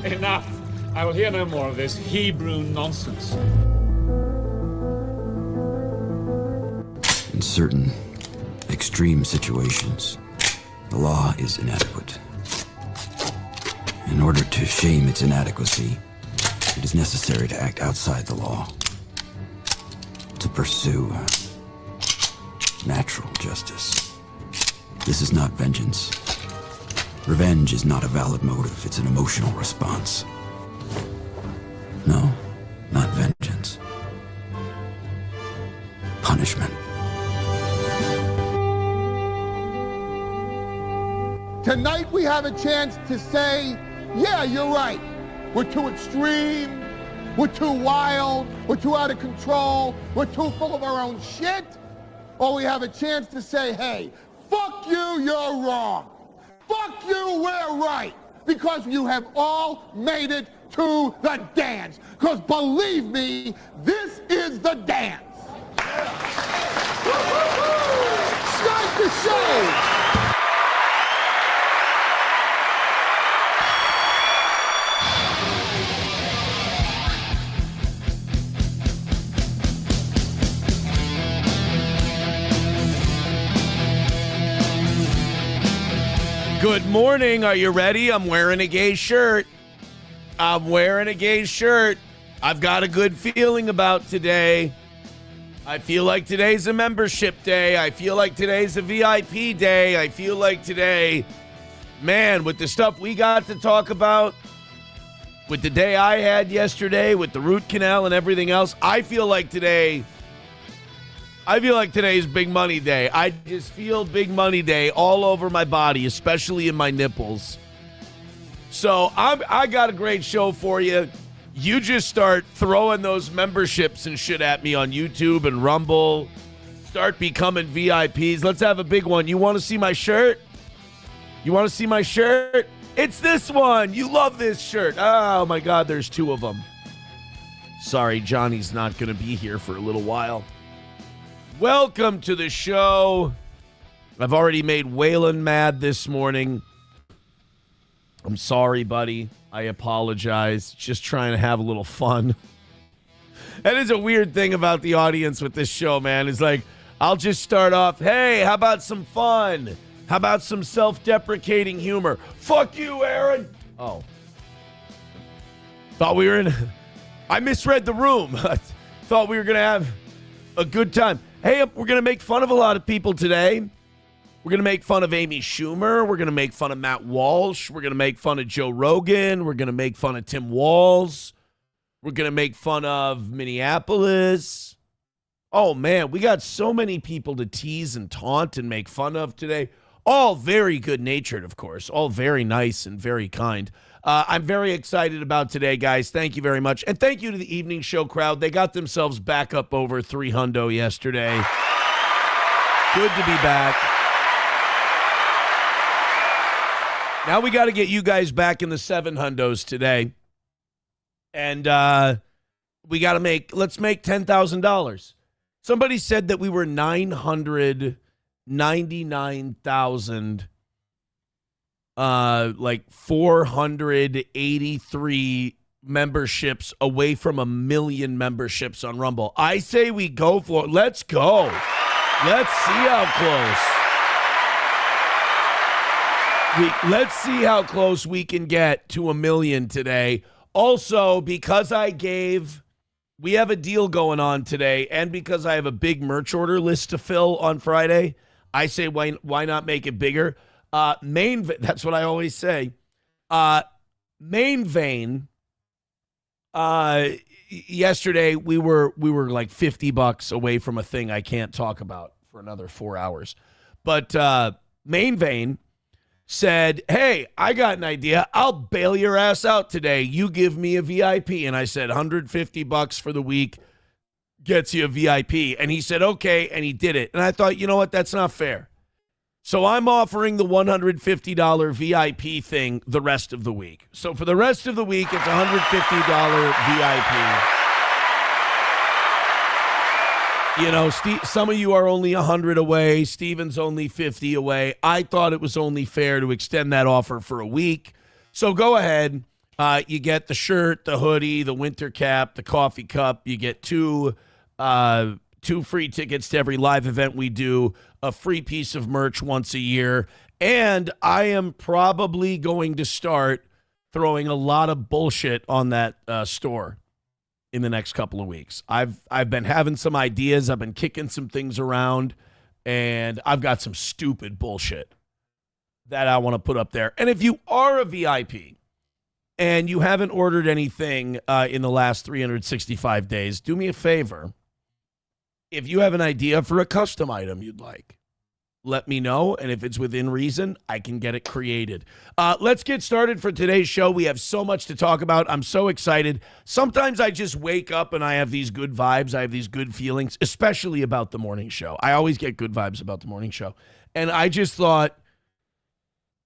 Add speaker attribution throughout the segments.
Speaker 1: Enough. I will hear no more of this Hebrew nonsense.
Speaker 2: In certain extreme situations, the law is inadequate. In order to shame its inadequacy, it is necessary to act outside the law, to pursue natural justice. This is not vengeance. Revenge is not a valid motive, it's an emotional response. No, not vengeance. Punishment.
Speaker 3: Tonight we have a chance to say, yeah, you're right. We're too extreme, we're too wild, we're too out of control, we're too full of our own shit. Or we have a chance to say, hey, fuck you, you're wrong. Fuck you, we're right. Because you have all made it to the dance. Because believe me, this is the dance. Start the show.
Speaker 4: Good morning. Are you ready? I'm wearing a gay shirt. I've got a good feeling about today. I feel like today's a membership day. I feel like today's a VIP day. I feel like today, man, with the stuff we got to talk about, with the day I had yesterday, with the root canal and everything else, I feel like today's big money day. I just feel big money day all over my body, especially in my nipples. So I got a great show for you. You just start throwing those memberships and shit at me on YouTube and Rumble. Start becoming VIPs. Let's have a big one. You want to see my shirt? It's this one. You love this shirt. Oh, my God, there's two of them. Sorry, Johnny's not going to be here for a little while. Welcome to the show. I've already made Waylon mad this morning. I'm sorry, buddy. I apologize. Just trying to have a little fun. That is a weird thing about the audience with this show, man. It's like, I'll just start off, hey, how about some fun? How about some self-deprecating humor? Fuck you, Aaron. Oh. Thought we were in... I misread the room. Thought we were going to have a good time. Hey, we're going to make fun of a lot of people today. We're going to make fun of Amy Schumer. We're going to make fun of Matt Walsh. We're going to make fun of Joe Rogan. We're going to make fun of Tim Walz. We're going to make fun of Minneapolis. Oh, man, we got so many people to tease and taunt and make fun of today. All very good-natured, of course. All very nice and very kind. I'm very excited about today, guys. Thank you very much. And thank you to the evening show crowd. They got themselves back up over 300 yesterday. Good to be back. Now we got to get you guys back in the 700s today. And we got to let's make $10,000. Somebody said that we were 999,000 like 483 memberships away from 1 million memberships on Rumble. I say we go for it. Let's go. Let's see how close. Let's see how close we can get to 1 million today. Also, because we have a deal going on today, and because I have a big merch order list to fill on Friday, I say why not make it bigger? That's what I always say. Main vein. Yesterday we were like $50 away from a thing I can't talk about for another 4 hours. But Main vein said, "Hey, I got an idea. I'll bail your ass out today. You give me a VIP." And I said, $150 for the week gets you a VIP. And he said, okay, and he did it. And I thought, you know what? That's not fair. So I'm offering the $150 VIP thing the rest of the week. So for the rest of the week, it's $150 VIP. You know, some of you are only 100 away. Steven's only 50 away. I thought it was only fair to extend that offer for a week. So go ahead. You get the shirt, the hoodie, the winter cap, the coffee cup. You get two free tickets to every live event we do, a free piece of merch once a year, and I am probably going to start throwing a lot of bullshit on that store in the next couple of weeks. I've been having some ideas. I've been kicking some things around, and I've got some stupid bullshit that I want to put up there. And if you are a VIP and you haven't ordered anything in the last 365 days, do me a favor. If you have an idea for a custom item you'd like, let me know, and if it's within reason, I can get it created. Let's get started for today's show. We have so much to talk about. I'm so excited. Sometimes I just wake up and I have these good vibes. I have these good feelings, especially about the morning show. I always get good vibes about the morning show. And I just thought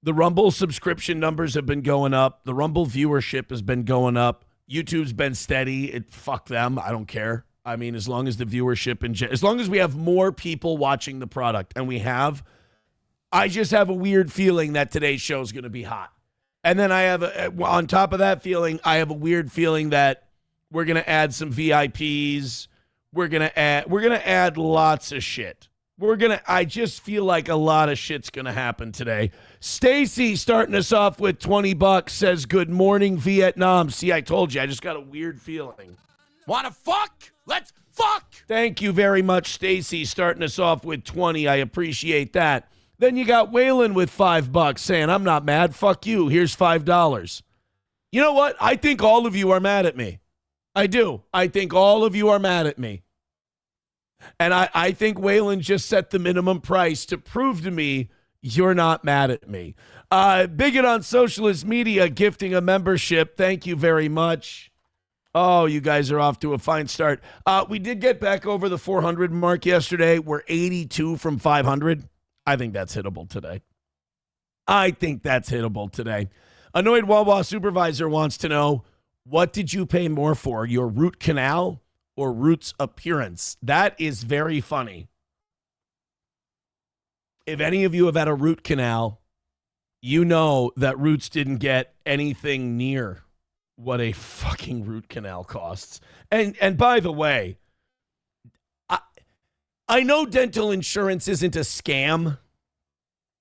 Speaker 4: the Rumble subscription numbers have been going up. The Rumble viewership has been going up. YouTube's been steady. Fuck them. I don't care. I mean, as long as the viewership as long as we have more people watching the product, and we have, I just have a weird feeling that today's show is going to be hot. And then I have, on top of that feeling, I have a weird feeling that we're going to add some VIPs. We're going to add lots of shit. I just feel like a lot of shit's going to happen today. Stacy starting us off with $20 says, "Good morning, Vietnam." See, I told you, I just got a weird feeling. Wanna fuck? Let's fuck! Thank you very much, Stacy, starting us off with 20. I appreciate that. Then you got Waylon with $5 saying, "I'm not mad. Fuck you. Here's $5. You know what? I think all of you are mad at me. I do. I think all of you are mad at me. And I think Waylon just set the minimum price to prove to me you're not mad at me. Bigot on Socialist Media gifting a membership. Thank you very much. Oh, you guys are off to a fine start. We did get back over the 400 mark yesterday. We're 82 from 500. I think that's hittable today. Annoyed Wawa supervisor wants to know, what did you pay more for, your root canal or Root's appearance? That is very funny. If any of you have had a root canal, you know that Roots didn't get anything near what a fucking root canal costs. And by the way, I know dental insurance isn't a scam,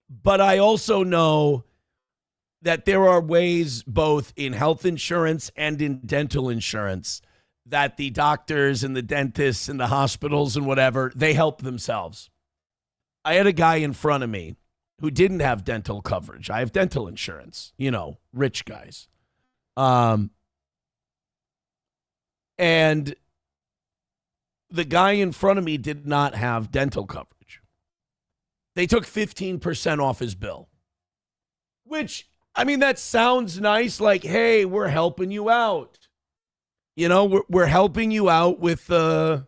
Speaker 4: but I also know that there are ways both in health insurance and in dental insurance that the doctors and the dentists and the hospitals and whatever, they help themselves. I had a guy in front of me who didn't have dental coverage. I have dental insurance, rich guys. And the guy in front of me did not have dental coverage. They took 15% off his bill, which, I mean, that sounds nice. Like, hey, we're helping you out. We're helping you out with the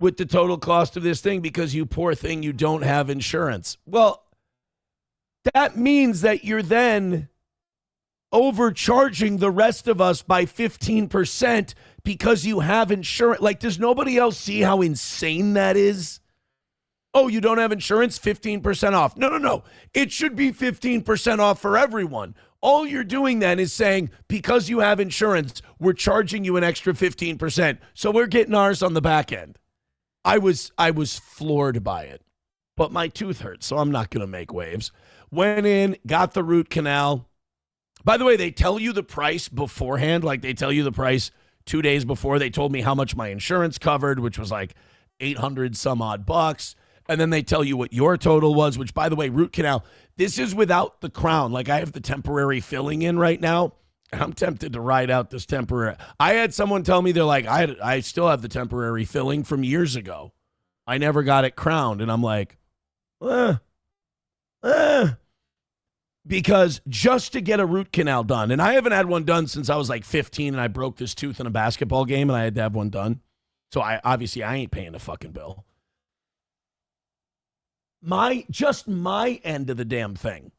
Speaker 4: total cost of this thing because you poor thing, you don't have insurance. Well, that means that you're then overcharging the rest of us by 15% because you have insurance. Like, does nobody else see how insane that is? Oh, you don't have insurance? 15% off. No. It should be 15% off for everyone. All you're doing then is saying, because you have insurance, we're charging you an extra 15%. So we're getting ours on the back end. I was floored by it. But my tooth hurts, so I'm not going to make waves. Went in, got the root canal. By the way, they tell you the price beforehand. Like, they tell you the price 2 days before. They told me how much my insurance covered, which was like 800 some odd bucks. And then they tell you what your total was, which, by the way, root canal, this is without the crown. Like, I have the temporary filling in right now. I'm tempted to ride out this temporary. I had someone tell me, they're like, I still have the temporary filling from years ago. I never got it crowned. And I'm like, because just to get a root canal done, and I haven't had one done since I was like 15 and I broke this tooth in a basketball game and I had to have one done. So I ain't paying the fucking bill. My end of the damn thing,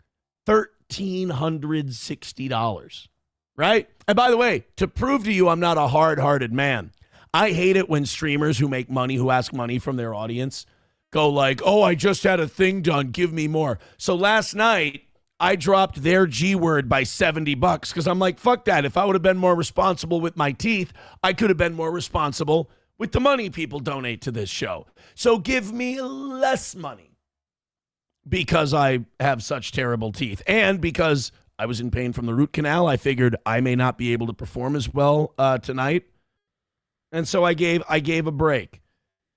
Speaker 4: $1,360, right? And by the way, to prove to you I'm not a hard-hearted man, I hate it when streamers who make money, who ask money from their audience, go like, oh, I just had a thing done, give me more. So last night, I dropped their G word by $70 because I'm like, fuck that. If I would have been more responsible with my teeth, I could have been more responsible with the money people donate to this show. So give me less money because I have such terrible teeth. And because I was in pain from the root canal, I figured I may not be able to perform as well tonight. And so I gave a break.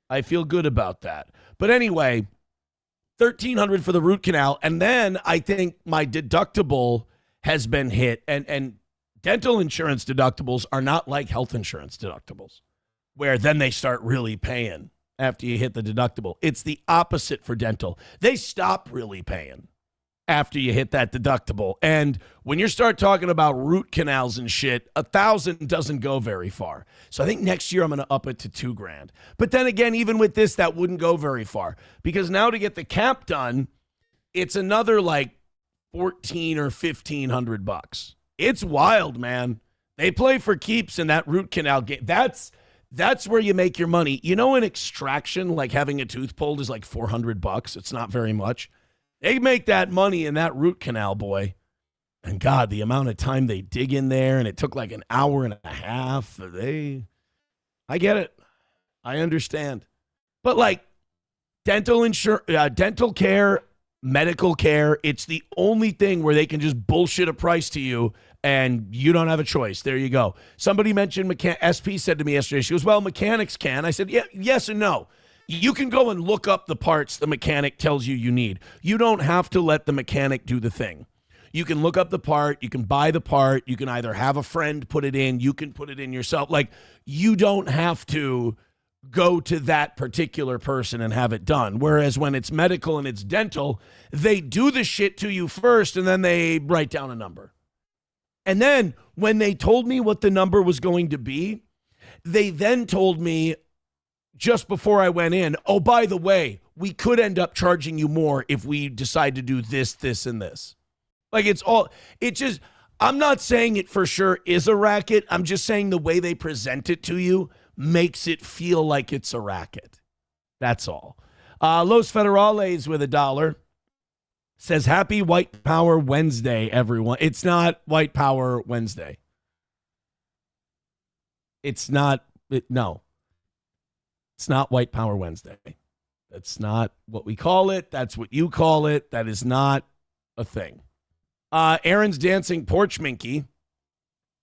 Speaker 4: I feel good about that. But anyway, $1,300 for the root canal. And then I think my deductible has been hit. And dental insurance deductibles are not like health insurance deductibles, where then they start really paying after you hit the deductible. It's the opposite for dental. They stop really paying after you hit that deductible. And when you start talking about root canals and shit, $1,000 doesn't go very far. So I think next year I'm going to up it to $2,000. But then again, even with this, that wouldn't go very far because now to get the cap done, it's another like $1,400 or $1,500. It's wild, man. They play for keeps in that root canal game. That's where you make your money. You know, an extraction, like having a tooth pulled, is like $400. It's not very much. They make that money in that root canal, boy. And God, the amount of time they dig in there, and it took like an hour and a half. I get it. I understand. But like dental care, medical care, it's the only thing where they can just bullshit a price to you and you don't have a choice. There you go. Somebody mentioned SP said to me yesterday, she goes, well, mechanics can. I said, yeah, yes and no. You can go and look up the parts the mechanic tells you need. You don't have to let the mechanic do the thing. You can look up the part. You can buy the part. You can either have a friend put it in. You can put it in yourself. Like, you don't have to go to that particular person and have it done. Whereas when it's medical and it's dental, they do the shit to you first and then they write down a number. And then when they told me what the number was going to be, they then told me just before I went in, oh, by the way, we could end up charging you more if we decide to do this, this, and this. Like, I'm not saying it for sure is a racket. I'm just saying the way they present it to you makes it feel like it's a racket. That's all. Los Federales with $1 says, happy White Power Wednesday, everyone. It's not White Power Wednesday. No. It's not White Power Wednesday. That's not what we call it. That's what you call it. That is not a thing. Aaron's Dancing Porch Minky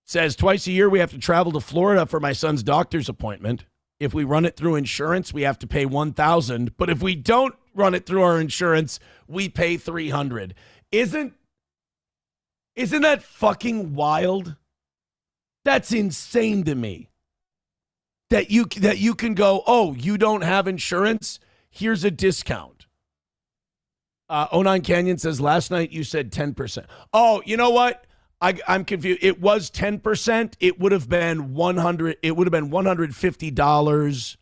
Speaker 4: says, twice a year we have to travel to Florida for my son's doctor's appointment. If we run it through insurance, we have to pay $1,000. But if we don't run it through our insurance, we pay $300. Isn't that fucking wild? That's insane to me. That you can go, oh, you don't have insurance? Here's a discount. 09 Canyon says, last night you said 10%. Oh, you know what? I'm confused. It was 10%. It would have been $100. It would have been $150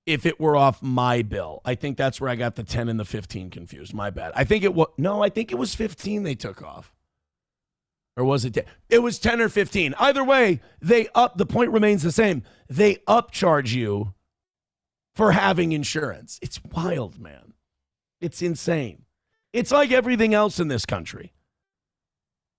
Speaker 4: if it were off my bill. I think that's where I got the 10 and the 15 confused. My bad. I think it was 15 they took off. Or was it 10? It was 10 or 15. Either way, the point remains the same. They upcharge you for having insurance. It's wild, man. It's insane. It's like everything else in this country.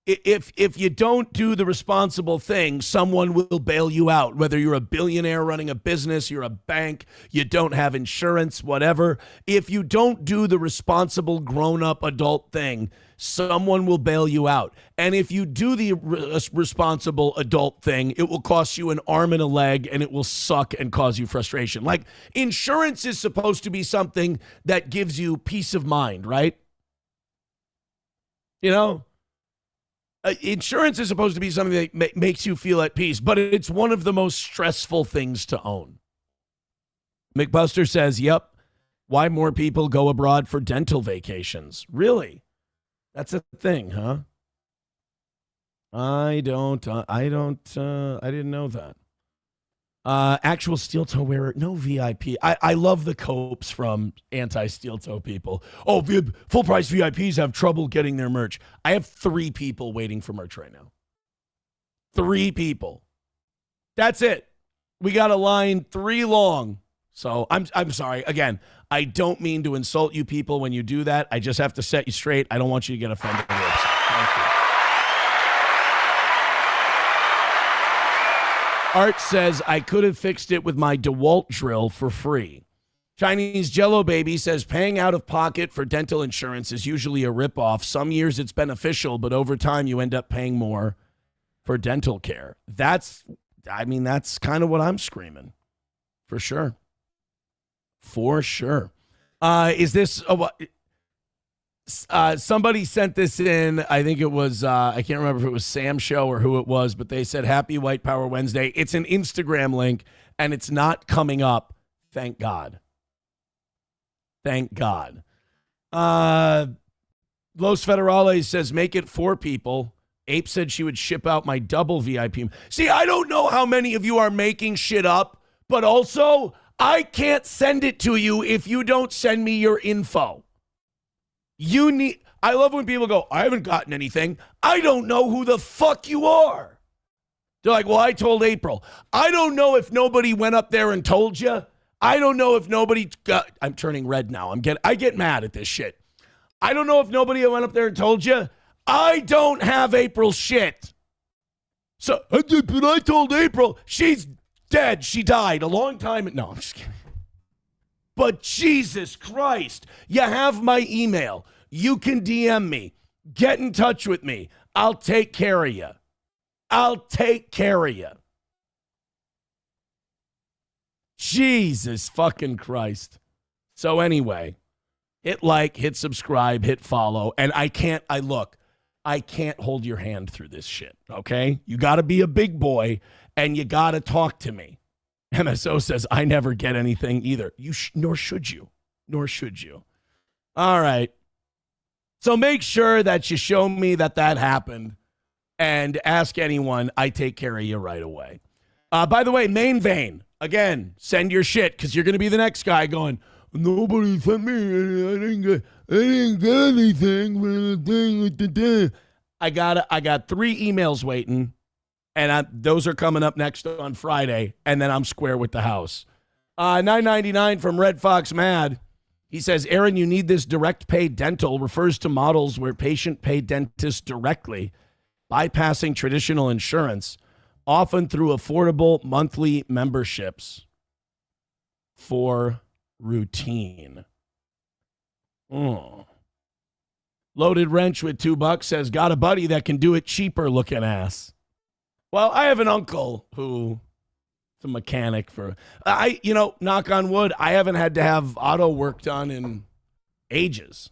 Speaker 4: If you don't do the responsible thing, someone will bail you out. Whether you're a billionaire running a business, you're a bank, you don't have insurance, whatever. If you don't do the responsible grown-up adult thing, someone will bail you out. And if you do the responsible adult thing, it will cost you an arm and a leg, and it will suck and cause you frustration. Like, insurance is supposed to be something that gives you peace of mind, right? You know? Insurance is supposed to be something that makes you feel at peace, but it's one of the most stressful things to own. McBuster says, yep, why more people go abroad for dental vacations? Really? That's a thing, huh? I didn't know that. Actual steel toe wearer, no VIP. I love the copes from anti-steel toe people. Oh, full price VIPs have trouble getting their merch. I have 3 people waiting for merch right now. 3 people. That's it. We got a line 3 long. So I'm sorry. Again, I don't mean to insult you people when you do that. I just have to set you straight. I don't want you to get offended. Thank you. Art says, I could have fixed it with my DeWalt drill for free. Chinese Jello Baby says, paying out of pocket for dental insurance is usually a ripoff. Some years it's beneficial, but over time you end up paying more for dental care. That's kind of what I'm screaming. For sure. For sure. Is this somebody sent this in? I think it was I can't remember if it was Sam Show or who it was, but they said Happy White Power Wednesday. It's an Instagram link and it's not coming up. Thank God. Thank God. Los Federales says make it 4 people. Ape said she would ship out my double VIP. See, I don't know how many of you are making shit up, but also I can't send it to you if you don't send me your info. I love when people go, I haven't gotten anything. I don't know who the fuck you are. They're like, well, I told April. I don't know if nobody went up there and told you. I don't know if nobody got, I'm turning red now. I get mad at this shit. I don't know if nobody went up there and told you. I don't have April's shit. So, but I told April, she's dead. She died a long time. No, I'm just kidding. But Jesus Christ, you have my email. You can DM me. Get in touch with me. I'll take care of you. I'll take care of you. Jesus fucking Christ. So anyway, hit like, hit subscribe, hit follow. And I can't hold your hand through this shit, okay? You got to be a big boy and you got to talk to me. MSO says, I never get anything either. Nor should you. Nor should you. All right. So make sure that you show me that happened and ask anyone. I take care of you right away. By the way, main vein, again, send your shit because you're going to be the next guy going, nobody sent me. I didn't get anything. I got 3 emails waiting. And those are coming up next on Friday, and then I'm square with the house. $9.99 from Red Fox Mad. He says, Aaron, you need this direct pay dental. Refers to models where patient pay dentist directly, bypassing traditional insurance, often through affordable monthly memberships for routine. Loaded Wrench with $2 says, got a buddy that can do it cheaper looking ass. Well, I have an uncle who's a mechanic for, knock on wood, I haven't had to have auto work done in ages.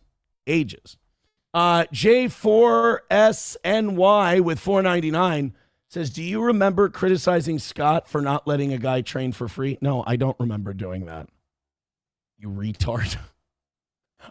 Speaker 4: J4SNY with $4.99 says, do you remember criticizing Scott for not letting a guy train for free? No, I don't remember doing that. You retard.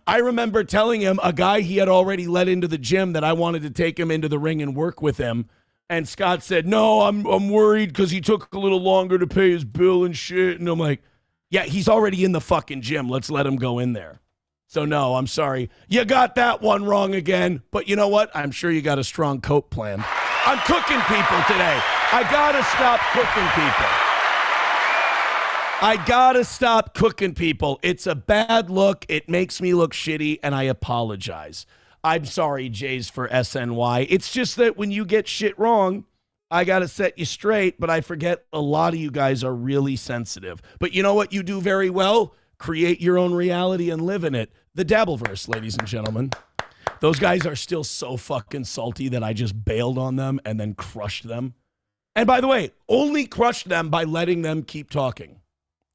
Speaker 4: I remember telling him, a guy he had already let into the gym, that I wanted to take him into the ring and work with him. And Scott said, no, I'm worried because he took a little longer to pay his bill and shit. And I'm like, yeah, he's already in the fucking gym. Let's let him go in there. So no, I'm sorry. You got that one wrong again. But you know what? I'm sure you got a strong coat plan. I'm cooking people today. I got to stop cooking people. It's a bad look. It makes me look shitty, and I apologize. I'm sorry, Jays for SNY. It's just that when you get shit wrong, I got to set you straight, but I forget a lot of you guys are really sensitive. But you know what you do very well? Create your own reality and live in it. The Dabbleverse, ladies and gentlemen. Those guys are still so fucking salty that I just bailed on them and then crushed them. And by the way, only crushed them by letting them keep talking.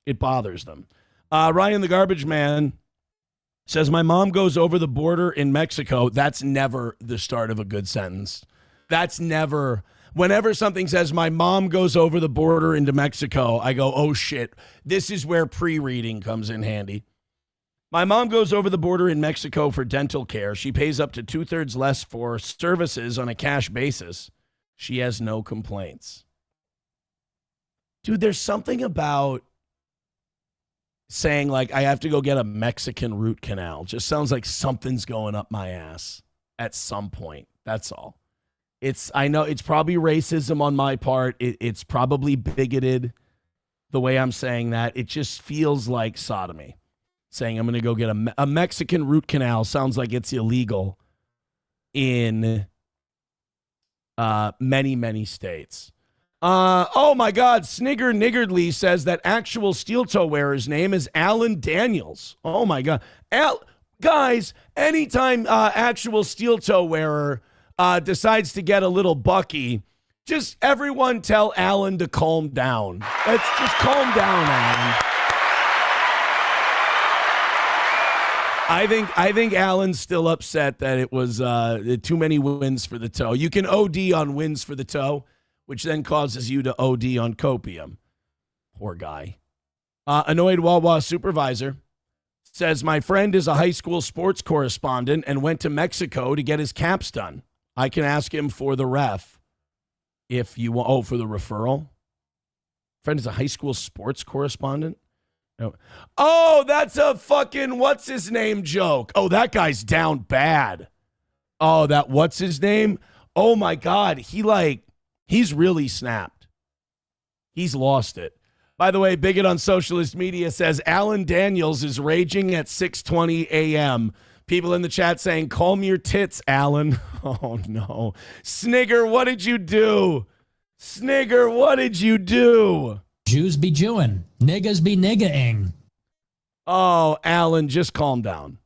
Speaker 4: It bothers them. Ryan the Garbage Man says, my mom goes over the border in Mexico. That's never the start of a good sentence. That's never. Whenever something says my mom goes over the border into Mexico, I go, oh shit. This is where pre-reading comes in handy. My mom goes over the border in Mexico for dental care. She pays up to 2/3 less for services on a cash basis. She has no complaints. Dude, there's something about saying, like, I have to go get a Mexican root canal. Just sounds like something's going up my ass at some point. That's all. I know it's probably racism on my part. It's probably bigoted. the way I'm saying that. It just feels like sodomy. Saying I'm going to go get a Mexican root canal sounds like it's illegal in many, many states. Oh, my God. Snigger Niggardly says that actual steel toe wearer's name is Alan Daniels. Oh, my God. Guys, anytime actual steel toe wearer decides to get a little bucky, just everyone tell Alan to calm down. Let's just calm down, Alan. I think Alan's still upset that it was too many wins for the toe. You can OD on wins for the toe, which then causes you to OD on copium. Poor guy. Annoyed Wawa supervisor says, my friend is a high school sports correspondent and went to Mexico to get his caps done. I can ask him for the ref if you want. Oh, for the referral? Friend is a high school sports correspondent? No. Oh, that's a fucking what's his name joke. Oh, that guy's down bad. Oh, that what's his name? Oh my God. He's really snapped. He's lost it. By the way, Bigot on socialist media says Alan Daniels is raging at 6:20 a.m. People in the chat saying, calm your tits, Alan. Oh no. Snigger, what did you do? Snigger, what did you do?
Speaker 5: Jews be Jewing. Niggas be niggaing.
Speaker 4: Oh, Alan, just calm down.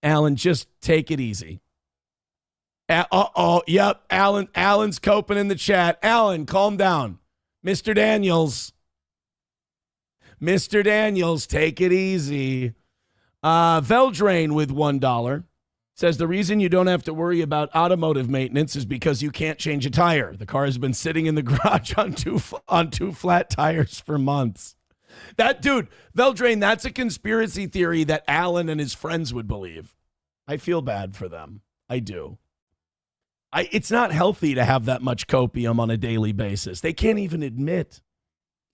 Speaker 4: Alan, just take it easy. Yep, Alan's coping in the chat. Alan, calm down. Mr. Daniels, take it easy. Veldrain with $1 says the reason you don't have to worry about automotive maintenance is because you can't change a tire. The car has been sitting in the garage on two flat tires for months. That dude, Veldrain, that's a conspiracy theory that Alan and his friends would believe. I feel bad for them. I do. It's not healthy to have that much copium on a daily basis. They can't even admit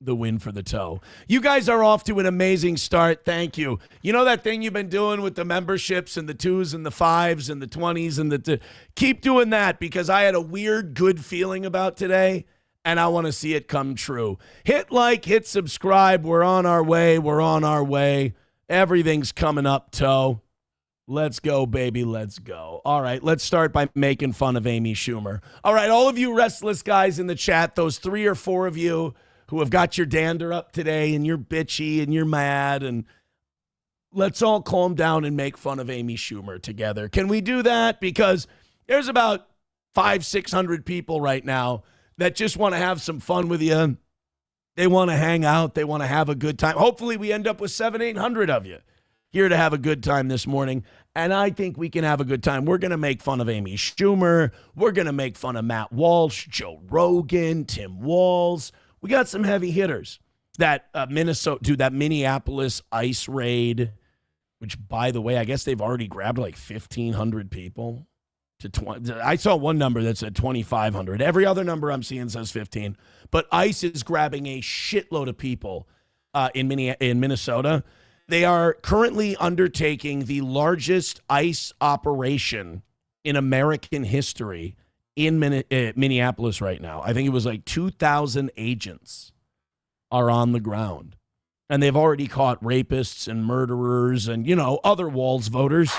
Speaker 4: the win for the toe. You guys are off to an amazing start. Thank you. You know that thing you've been doing with the memberships and the 2s and the 5s and the 20s and keep doing that, because I had a weird good feeling about today and I want to see it come true. Hit like, hit subscribe. We're on our way. Everything's coming up, toe. Let's go, baby. Let's go. All right, let's start by making fun of Amy Schumer. All right, all of you restless guys in the chat, those 3 or 4 of you who have got your dander up today and you're bitchy and you're mad, and let's all calm down and make fun of Amy Schumer together. Can we do that? Because there's about 500-600 people right now that just want to have some fun with you. They want to hang out. They want to have a good time. Hopefully we end up with 700-800 of you here to have a good time this morning, and I think we can have a good time. We're going to make fun of Amy Schumer. We're going to make fun of Matt Walsh, Joe Rogan, Tim Walz. We got some heavy hitters. That Minneapolis ICE raid, which, by the way, I guess they've already grabbed like 1,500 people. I saw one number that said 2,500. Every other number I'm seeing says 15. But ICE is grabbing a shitload of people in Minnesota. They are currently undertaking the largest ICE operation in American history in Minneapolis right now. I think it was like 2,000 agents are on the ground. And they've already caught rapists and murderers and, other Walz voters.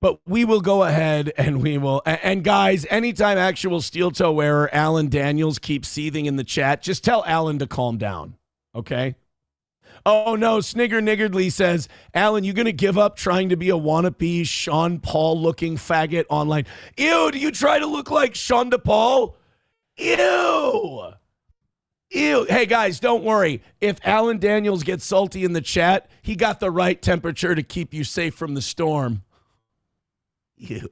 Speaker 4: But we will go ahead and we will. And guys, anytime actual steel toe wearer Alan Daniels keeps seething in the chat, just tell Alan to calm down. Okay? Oh, no. Snigger Niggardly says, Alan, you going to give up trying to be a wannabe Sean Paul looking faggot online? Ew, do you try to look like Sean DePaul? Ew. Ew. Hey, guys, don't worry. If Alan Daniels gets salty in the chat, he got the right temperature to keep you safe from the storm. Ew.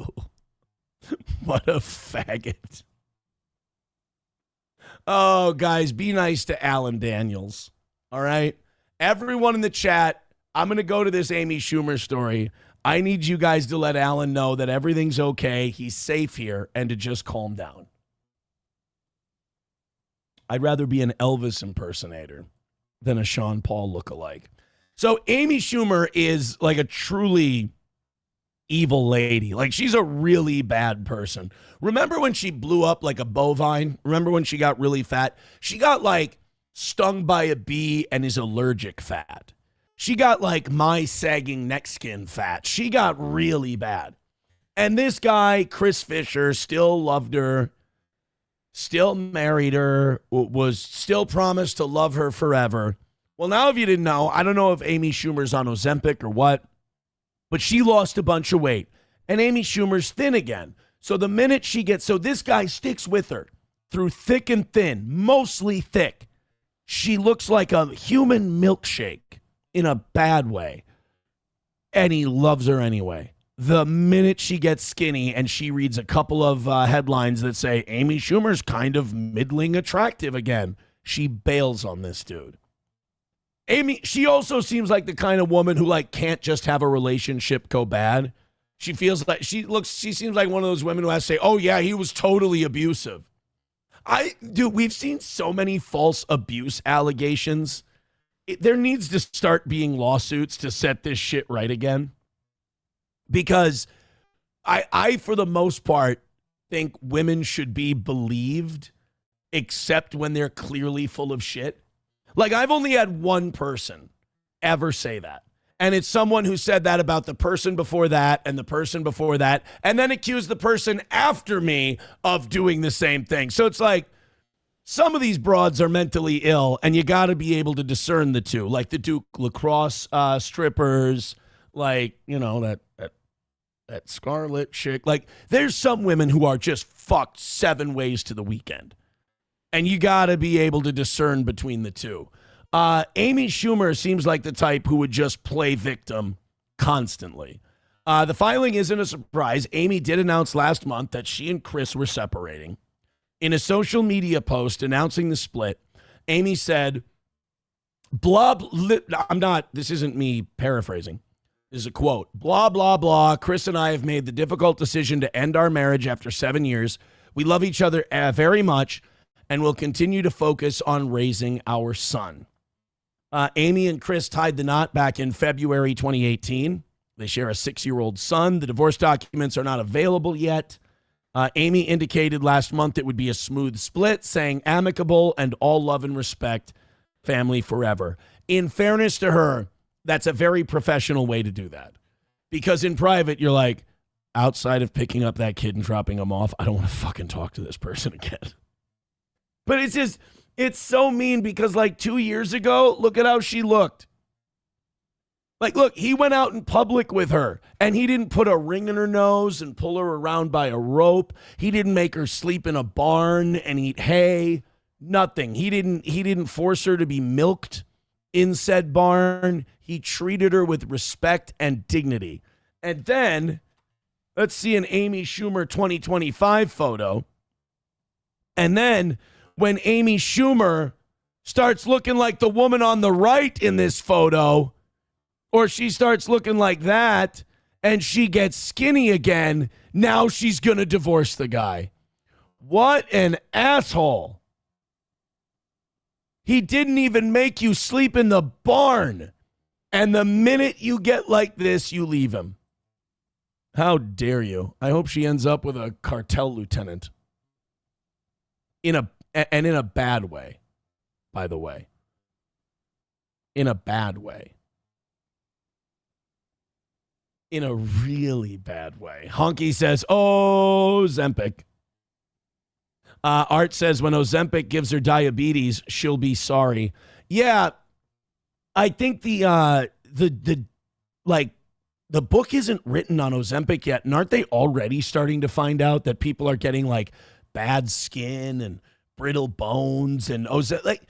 Speaker 4: What a faggot. Oh, guys, be nice to Alan Daniels. All right? Everyone in the chat, I'm going to go to this Amy Schumer story. I need you guys to let Alan know that everything's okay. He's safe here, and to just calm down. I'd rather be an Elvis impersonator than a Sean Paul lookalike. So Amy Schumer is like a truly evil lady. Like, she's a really bad person. Remember when she blew up like a bovine? Remember when she got really fat? She got like stung by a bee and is allergic fat. She got like my sagging neck skin fat. She got really bad. And this guy, Chris Fisher, still loved her, still married her, was still promised to love her forever. Well, now if you didn't know, I don't know if Amy Schumer's on Ozempic or what, but she lost a bunch of weight. And Amy Schumer's thin again. So the minute she gets, so this guy sticks with her through thick and thin, mostly thick. She looks like a human milkshake in a bad way. And he loves her anyway. The minute she gets skinny and she reads a couple of headlines that say, Amy Schumer's kind of middling attractive again, she bails on this dude. Amy, she also seems like the kind of woman who like can't just have a relationship go bad. She feels like she seems like one of those women who has to say, oh yeah, he was totally abusive. Dude, we've seen so many false abuse allegations. There needs to start being lawsuits to set this shit right again. Because I, for the most part, think women should be believed, except when they're clearly full of shit. Like, I've only had one person ever say that. And it's someone who said that about the person before that and the person before that, and then accused the person after me of doing the same thing. So it's like, some of these broads are mentally ill, and you got to be able to discern the two. Like the Duke lacrosse strippers, like, you know, that Scarlet chick. Like, there's some women who are just fucked 7 ways to the weekend. And you got to be able to discern between the two. Amy Schumer seems like the type who would just play victim constantly. The filing isn't a surprise. Amy did announce last month that she and Chris were separating. In a social media post announcing the split, Amy said, this isn't me paraphrasing. This is a quote. Blah, blah, blah. Chris and I have made the difficult decision to end our marriage after 7 years. We love each other very much and will continue to focus on raising our son. Amy and Chris tied the knot back in February 2018. They share a 6-year-old son. The divorce documents are not available yet. Amy indicated last month it would be a smooth split, saying amicable and all love and respect, family forever. In fairness to her, that's a very professional way to do that. Because in private, you're like, outside of picking up that kid and dropping him off, I don't want to fucking talk to this person again. But it's just, it's so mean because like 2 years ago, look at how she looked. Like, look, he went out in public with her and he didn't put a ring in her nose and pull her around by a rope. He didn't make her sleep in a barn and eat hay. Nothing. He didn't force her to be milked in said barn. He treated her with respect and dignity. And then let's see an Amy Schumer 2025 photo. And then when Amy Schumer starts looking like the woman on the right in this photo, or she starts looking like that and she gets skinny again, now she's going to divorce the guy. What an asshole. He didn't even make you sleep in the barn. And the minute you get like this, you leave him. How dare you? I hope she ends up with a cartel lieutenant. In a bad way, by the way. In a bad way. In a really bad way. Honky says, oh, Ozempic. Art says, when Ozempic gives her diabetes, she'll be sorry. Yeah, I think the book isn't written on Ozempic yet, and aren't they already starting to find out that people are getting like bad skin and brittle bones and like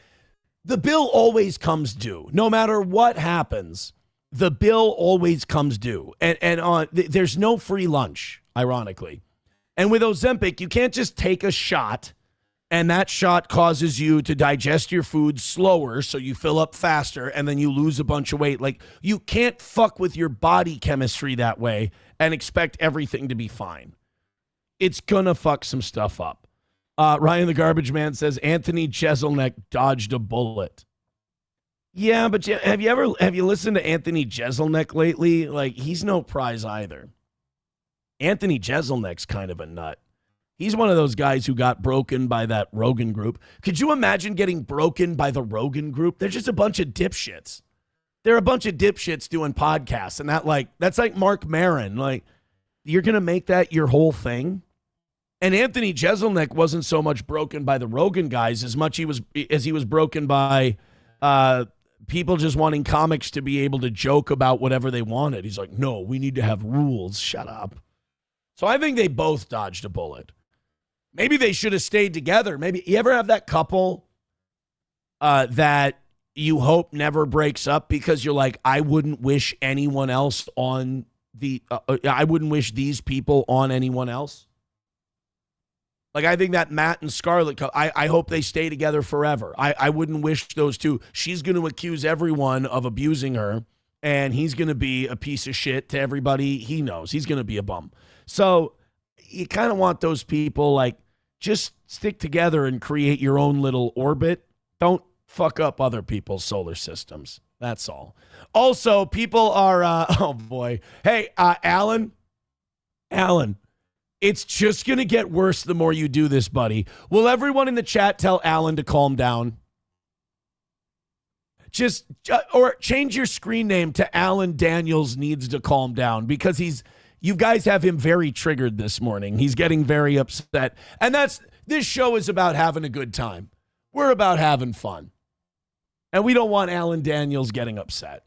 Speaker 4: the bill always comes due. No matter what happens, the bill always comes due. And there's no free lunch, ironically. And with Ozempic, you can't just take a shot and that shot causes you to digest your food slower, so you fill up faster and then you lose a bunch of weight. Like, you can't fuck with your body chemistry that way and expect everything to be fine. It's gonna fuck some stuff up. Ryan the Garbage Man says Anthony Jeselnik dodged a bullet. Yeah, but have you listened to Anthony Jeselnik lately? Like, he's no prize either. Anthony Jeselnik's kind of a nut. He's one of those guys who got broken by that Rogan group. Could you imagine getting broken by the Rogan group? They're just a bunch of dipshits. They're a bunch of dipshits doing podcasts, and that's like Mark Maron. Like, you're going to make that your whole thing? And Anthony Jeselnik wasn't so much broken by the Rogan guys as much as he was broken by people just wanting comics to be able to joke about whatever they wanted. He's like, no, we need to have rules. Shut up. So I think they both dodged a bullet. Maybe they should have stayed together. Maybe you ever have that couple that you hope never breaks up because you're like, I wouldn't wish anyone else on I wouldn't wish these people on anyone else. Like, I think that Matt and Scarlett, I hope they stay together forever. I wouldn't wish those two. She's going to accuse everyone of abusing her, and he's going to be a piece of shit to everybody he knows. He's going to be a bum. So you kind of want those people, like, just stick together and create your own little orbit. Don't fuck up other people's solar systems. That's all. Also, people are, oh boy. Hey, Alan, it's just going to get worse the more you do this, buddy. Will everyone in the chat tell Alan to calm down? Or change your screen name to Alan Daniels needs to calm down, because you guys have him very triggered this morning. He's getting very upset. And this show is about having a good time. We're about having fun. And we don't want Alan Daniels getting upset.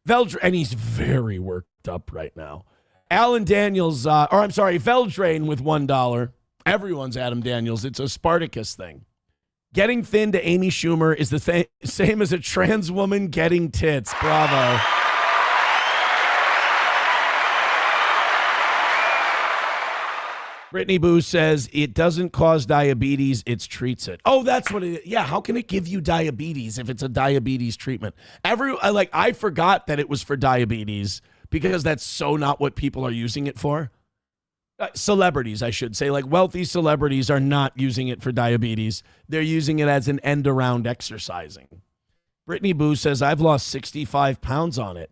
Speaker 4: And he's very worked up right now. Alan Daniels, Veldrain with $1. Everyone's Adam Daniels. It's a Spartacus thing. Getting thin to Amy Schumer is the same as a trans woman getting tits. Bravo. Brittany Boo says, it doesn't cause diabetes, it treats it. Oh, that's what it is. Yeah, how can it give you diabetes if it's a diabetes treatment? I forgot that it was for diabetes, because that's so not what people are using it for. Celebrities, I should say. Like, wealthy celebrities are not using it for diabetes. They're using it as an end around exercising. Brittany Boo says, I've lost 65 pounds on it.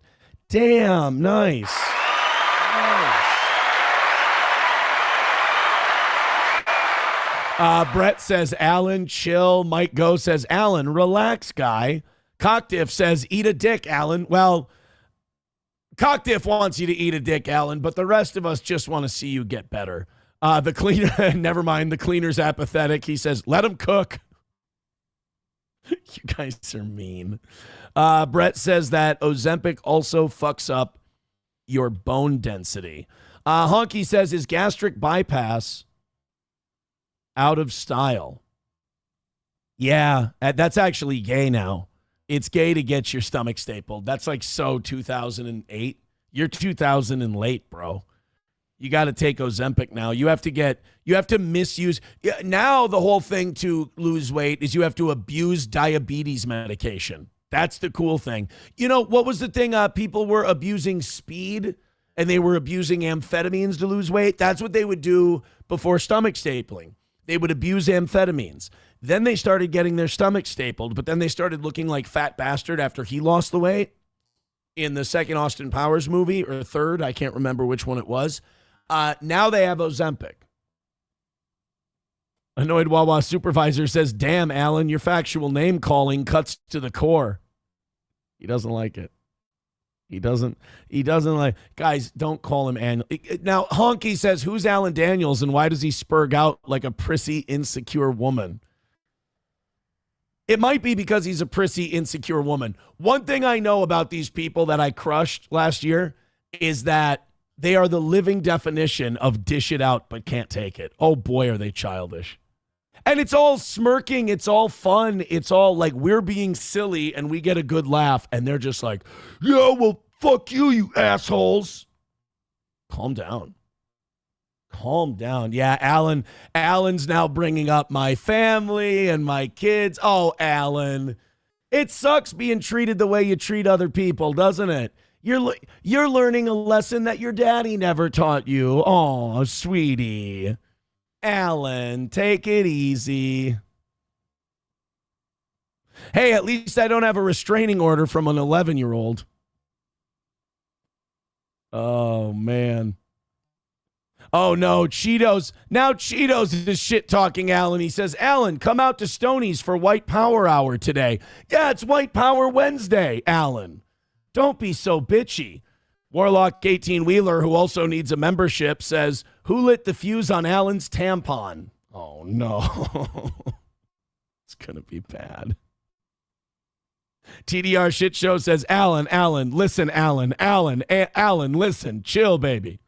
Speaker 4: Damn, nice. Brett says, Alan, chill. Mike Go says, Alan, relax, guy. Cockdiff says, eat a dick, Alan. Well, Cockdiff wants you to eat a dick, Alan, but the rest of us just want to see you get better. The cleaner, never mind, the cleaner's apathetic. He says, let him cook. You guys are mean. Brett says that Ozempic also fucks up your bone density. Honky says, is gastric bypass out of style? Yeah, that's actually gay now. It's gay to get your stomach stapled. That's like so 2008. You're 2000 and late, bro. You got to take Ozempic now. You have to misuse. Now the whole thing to lose weight is you have to abuse diabetes medication. That's the cool thing. You know, what was the thing? People were abusing speed and they were abusing amphetamines to lose weight. That's what they would do before stomach stapling. They would abuse amphetamines. Then they started getting their stomach stapled, but then they started looking like Fat Bastard after he lost the weight in the second Austin Powers movie, or third. I can't remember which one it was. Now they have Ozempic. Annoyed Wawa supervisor says, damn, Alan, your factual name calling cuts to the core. He doesn't like it. He doesn't like, guys, don't call him Alan. Now, Honky says, who's Alan Daniels and why does he spurg out like a prissy, insecure woman? It might be because he's a prissy, insecure woman. One thing I know about these people that I crushed last year is that they are the living definition of dish it out but can't take it. Oh boy, are they childish. And it's all smirking. It's all fun. It's all like we're being silly and we get a good laugh. And they're just like, yeah, well, fuck you, you assholes. Calm down. Calm down. Yeah, Alan's now bringing up my family and my kids. Oh, Alan. It sucks being treated the way you treat other people, doesn't it? You're learning a lesson that your daddy never taught you. Oh, sweetie. Alan, take it easy. Hey, at least I don't have a restraining order from an 11-year-old. Oh, man. Oh, no, Cheetos. Now Cheetos is shit-talking Alan. He says, Alan, come out to Stoney's for White Power Hour today. Yeah, it's White Power Wednesday, Alan. Don't be so bitchy. Warlock 18-Wheeler, who also needs a membership, says, who lit the fuse on Alan's tampon? Oh, no. It's going to be bad. TDR Shit Show says, Alan, listen, Alan, listen. Chill, baby.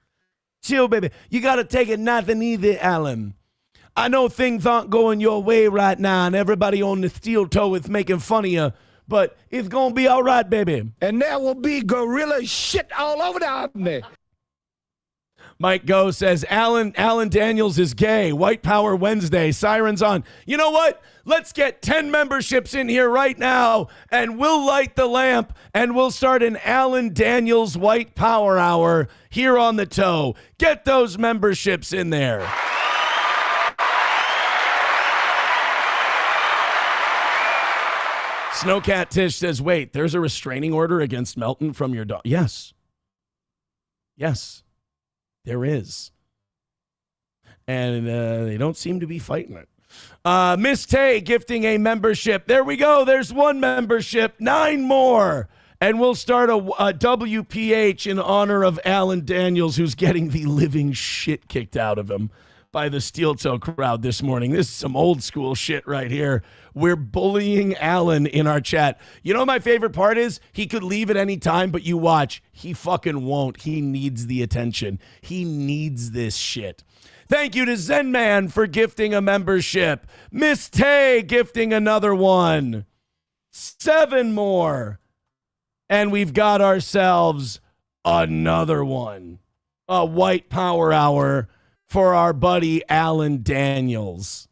Speaker 4: Chill, baby. You got to take it nothing easy, Alan. I know things aren't going your way right now, and everybody on the steel toe is making fun of you, but it's going to be all right, baby.
Speaker 6: And there will be gorilla shit all over the army.
Speaker 4: Mike Go says, Alan Daniels is gay. White Power Wednesday. Sirens on. You know what? Let's get 10 memberships in here right now, and we'll light the lamp, and we'll start an Alan Daniels White Power Hour here on the toe. Get those memberships in there. Snowcat Tish says, wait, there's a restraining order against Melton from your dog. Yes. There is. And they don't seem to be fighting it. Miss Tay gifting a membership. There we go. There's one membership. 9 more. And we'll start a WPH in honor of Alan Daniels, who's getting the living shit kicked out of him by the Steel Toe crowd this morning. This is some old school shit right here. We're bullying Alan in our chat. You know what my favorite part is? He could leave at any time, but you watch. He fucking won't. He needs the attention. He needs this shit. Thank you to Zen Man for gifting a membership. Miss Tay gifting another one. 7 more. And we've got ourselves another one. A White Power Hour for our buddy Alan Daniels.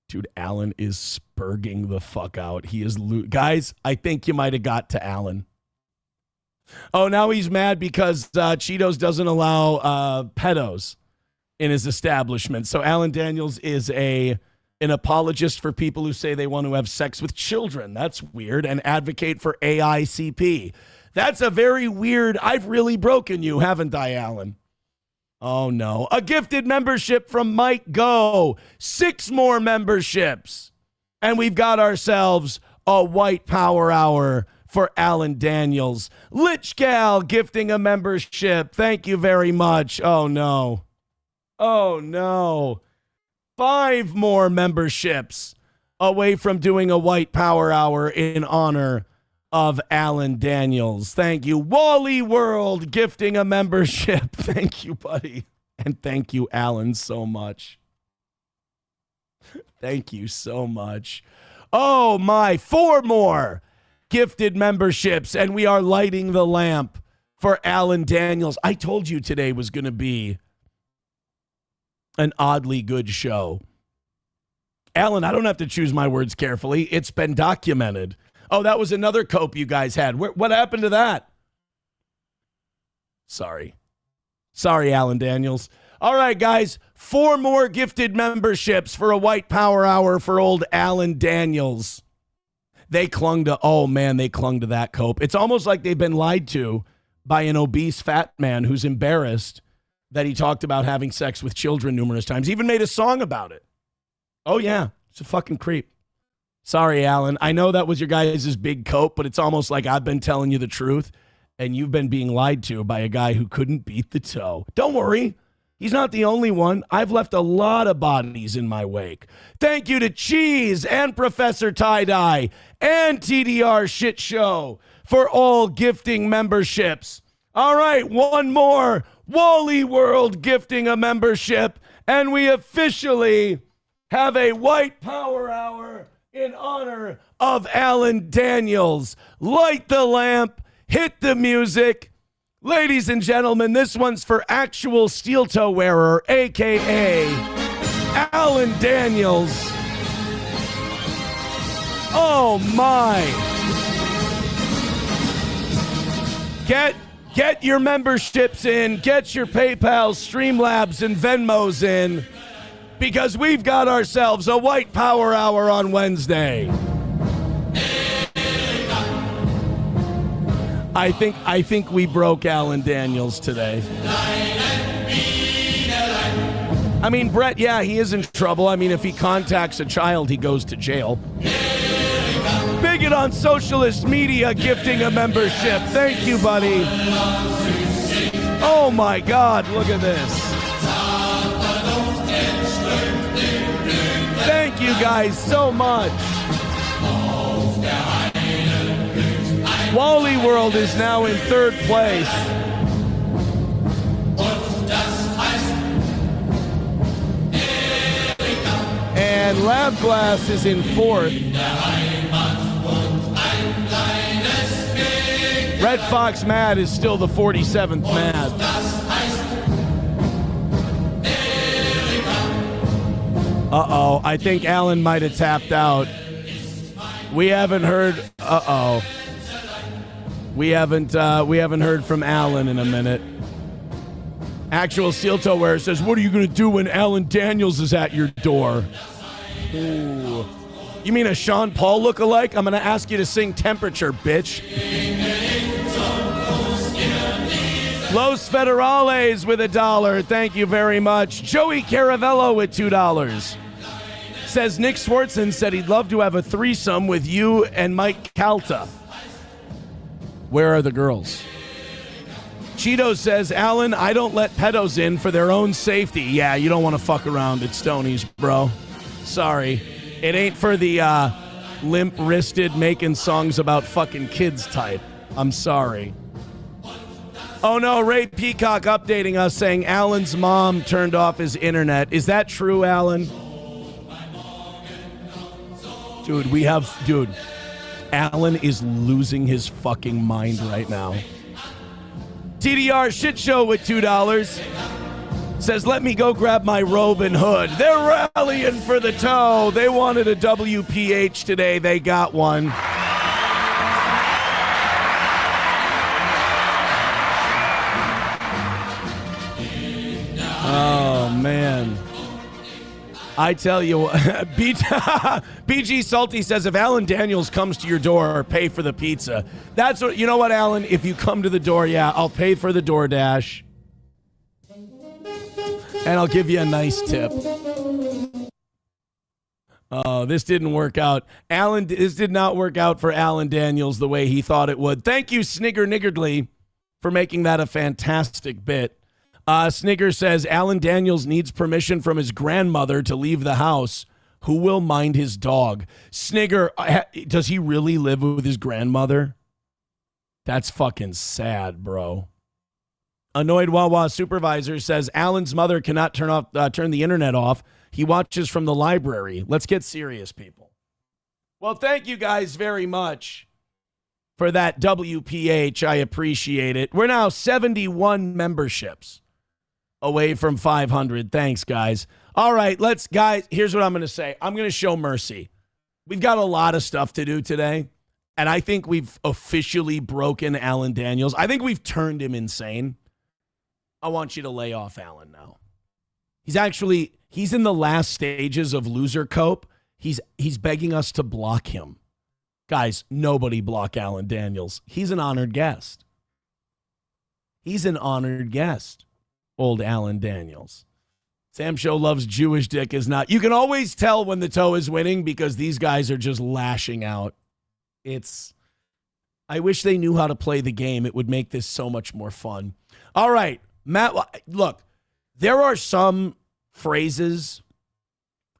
Speaker 4: Dude, Alan is spurging the fuck out. He is guys, I think you might have got to Alan. Oh, now he's mad because Cheetos doesn't allow pedos in his establishment. So Alan Daniels is an apologist for people who say they want to have sex with children. That's weird. And advocate for AICP. That's a very weird, I've really broken you, haven't I, Alan? Oh, no. A gifted membership from Mike Go. 6 more memberships. And we've got ourselves a White Power Hour for Alan Daniels. Lich Gal gifting a membership. Thank you very much. Oh, no. Oh, no. 5 more memberships away from doing a White Power Hour in honor of Alan Daniels. Thank you. Wally World gifting a membership. Thank you, buddy. And thank you, Alan, so much. Thank you so much. Oh, my. 4 more gifted memberships, and we are lighting the lamp for Alan Daniels. I told you today was going to be an oddly good show. Alan, I don't have to choose my words carefully. It's been documented. Oh, that was another cope you guys had. What happened to that? Sorry, Alan Daniels. All right, guys, 4 more gifted memberships for a White Power Hour for old Alan Daniels. They clung to that cope. It's almost like they've been lied to by an obese fat man who's embarrassed that he talked about having sex with children numerous times. He even made a song about it. Oh, yeah. It's a fucking creep. Sorry, Alan. I know that was your guys' big cope, but it's almost like I've been telling you the truth, and you've been being lied to by a guy who couldn't beat the toe. Don't worry. He's not the only one. I've left a lot of bodies in my wake. Thank you to Cheese and Professor Tie-Dye and TDR Shit Show for all gifting memberships. All right, 1 more. Wally World gifting a membership, and we officially have a White Power Hour in honor of Alan Daniels. Light the lamp, hit the music. Ladies and gentlemen, this one's for actual steel toe wearer, a.k.a. Alan Daniels. Oh, my. Get your memberships in. Get your PayPal, Streamlabs, and Venmos in, because we've got ourselves a White Power Hour on Wednesday. I think we broke Alan Daniels today. I mean, Brett, yeah, he is in trouble. I mean, if he contacts a child, he goes to jail. Bigot on socialist media gifting a membership. Thank you, buddy. Oh, my God. Look at this. Thank you guys so much. Wally World is now in third place. And Lab Glass is in fourth. Red Fox Mad is still the 47th Mad. Uh-oh, I think Alan might have tapped out. We haven't heard. Uh-oh. We haven't heard from Alan in a minute. Actual Steel Toe Wearer says, "What are you going to do when Alan Daniels is at your door?" Ooh. You mean a Sean Paul lookalike? I'm going to ask you to sing Temperature, bitch. Los Federales with $1. Thank you very much. Joey Caravello with $2. Says Nick Swartzen said he'd love to have a threesome with you and Mike Calta. Where are the girls? Cheeto says, Alan, I don't let pedos in for their own safety. Yeah, you don't want to fuck around at Stoney's, bro. Sorry. It ain't for the limp-wristed making songs about fucking kids type. I'm sorry. Oh, no, Ray Peacock updating us saying Alan's mom turned off his internet. Is that true, Alan? Dude, Alan is losing his fucking mind right now. TDR Shit Show with $2 says, let me go grab my robe and hood. They're rallying for the toe. They wanted a WPH today. They got one. Oh, man. I tell you what, BG Salty says, if Alan Daniels comes to your door, pay for the pizza. That's what, you know what, Alan? If you come to the door, yeah, I'll pay for the DoorDash. And I'll give you a nice tip. Oh, this didn't work out. This did not work out for Alan Daniels the way he thought it would. Thank you, Snigger Niggardly, for making that a fantastic bit. Snigger says, Alan Daniels needs permission from his grandmother to leave the house. Who will mind his dog? Snigger, does he really live with his grandmother? That's fucking sad, bro. Annoyed Wawa Supervisor says, Alan's mother cannot turn the internet off. He watches from the library. Let's get serious, people. Well, thank you guys very much for that WPH. I appreciate it. We're now 71 memberships away from 500. Thanks, guys. All right, guys, here's what I'm going to say. I'm going to show mercy. We've got a lot of stuff to do today, and I think we've officially broken Alan Daniels. I think we've turned him insane. I want you to lay off Alan now. He's in the last stages of loser cope. He's begging us to block him. Guys, nobody block Alan Daniels. He's an honored guest. Old Alan Daniels. Sam Show loves Jewish dick is not. You can always tell when the toe is winning because these guys are just lashing out. I wish they knew how to play the game. It would make this so much more fun. All right, Matt, look, there are some phrases